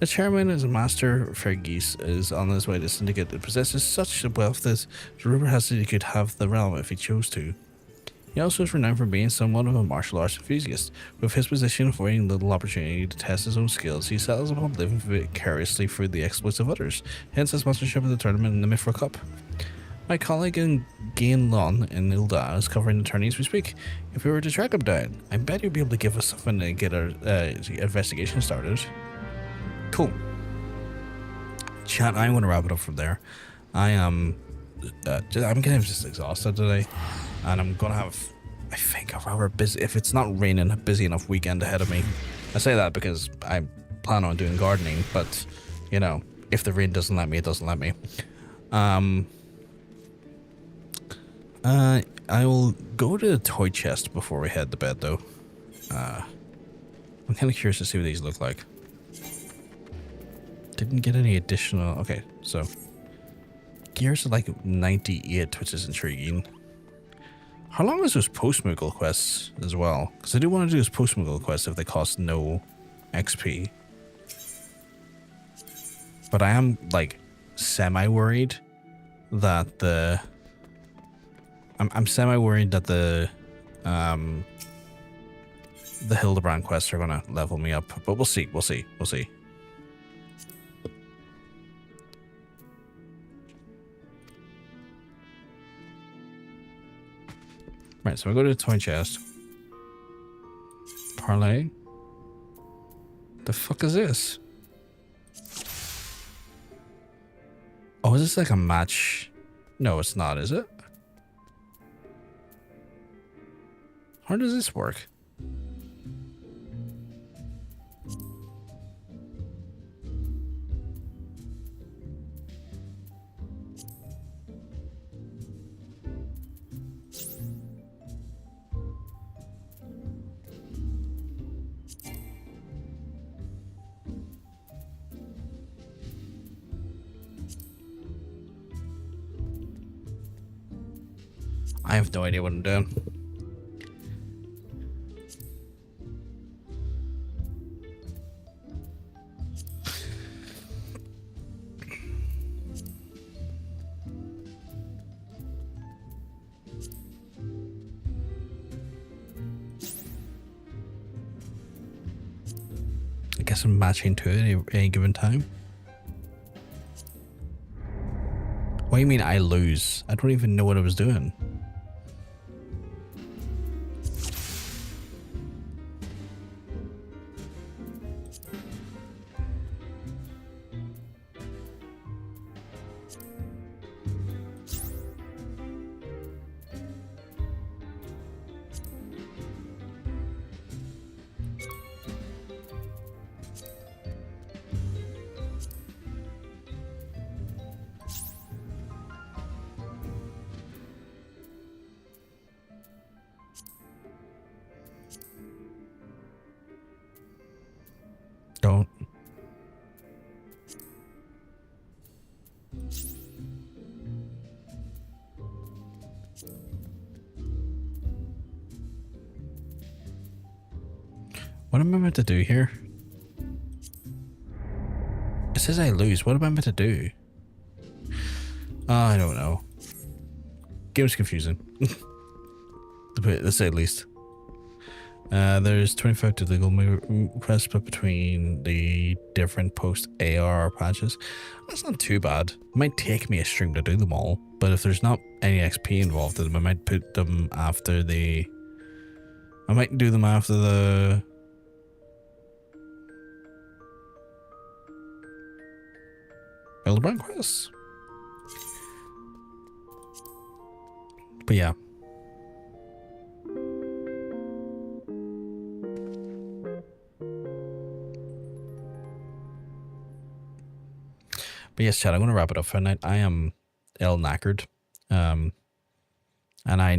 A: The chairman, as Master Fergus, is on his way to syndicate that possesses such wealth that the rumor has it he could have the realm if he chose to. He also is renowned for being somewhat of a martial arts enthusiast. With his position affording little opportunity to test his own skills, he settles upon living vicariously through the exploits of others, hence his sponsorship of the tournament in the Mythical Cup. My colleague in Gain Lon in Ilda is covering the tourney as we speak. If we were to track him down, I bet he'd be able to give us something to get our investigation started. Cool. Chat, I'm going to wrap it up from there. I'm kind of just exhausted today, and I'm going to have, I think, a rather busy, if it's not raining, a busy enough weekend ahead of me. I say that because I plan on doing gardening, but, you know, if the rain doesn't let me, it doesn't let me. I will go to the toy chest before we head to bed, though. I'm kind of curious to see what these look like. Didn't get any additional... Okay, so... Gears are like 98, which is intriguing. How long is those post-Moogle quests as well? Because I do want to do those post-Moogle quests if they cost no XP. But I am, like, semi-worried that the... I'm semi-worried that the Hildebrand quests are gonna level me up, but we'll see. Right, so we go to the toy chest. Parlay. The fuck is this? Oh, is this like a match? No, it's not, is it? How does this work? I have no idea what I'm doing. I guess I'm matching to it at any given time. What do you mean I lose? I don't even know what I was doing. Don't. What am I meant to do here? It says I lose. What am I meant to do? I don't know. Game's confusing. To say at least. There's 25 to legal quests split between the different post-ARR patches. That's not too bad. It might take me a stream to do them all, but if there's not any XP involved in them, I might put them after the... I might do them after the... Hildebrand quests. But yeah. But yes, chat, I'm going to wrap it up for tonight. I am ill knackered. And I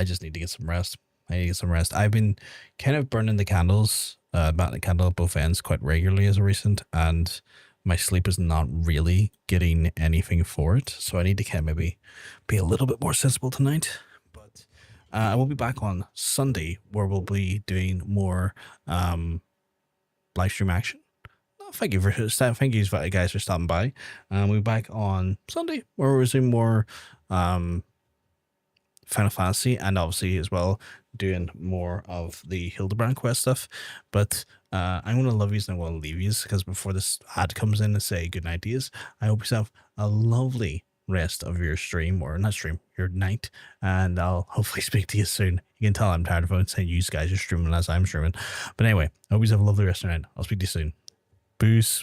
A: just need to get some rest. I need to get some rest. I've been kind of burning the candles, batting the candle at both ends quite regularly as of recent, and my sleep is not really getting anything for it. So I need to kind of maybe be a little bit more sensible tonight. But I will be back on Sunday where we'll be doing more live stream action. Thank you guys for stopping by. We'll be back on Sunday where we're doing more Final Fantasy and obviously as well doing more of the Hildebrand quest stuff. But I'm going to love yous and I'm going to leave yous because before this ad comes in and say good night to yous, I hope you have a lovely rest of your stream, or not stream, your night, and I'll hopefully speak to you soon. You can tell I'm tired of saying you guys are streaming as I'm streaming. But anyway, I hope you have a lovely rest of your night. I'll speak to you soon. Peace.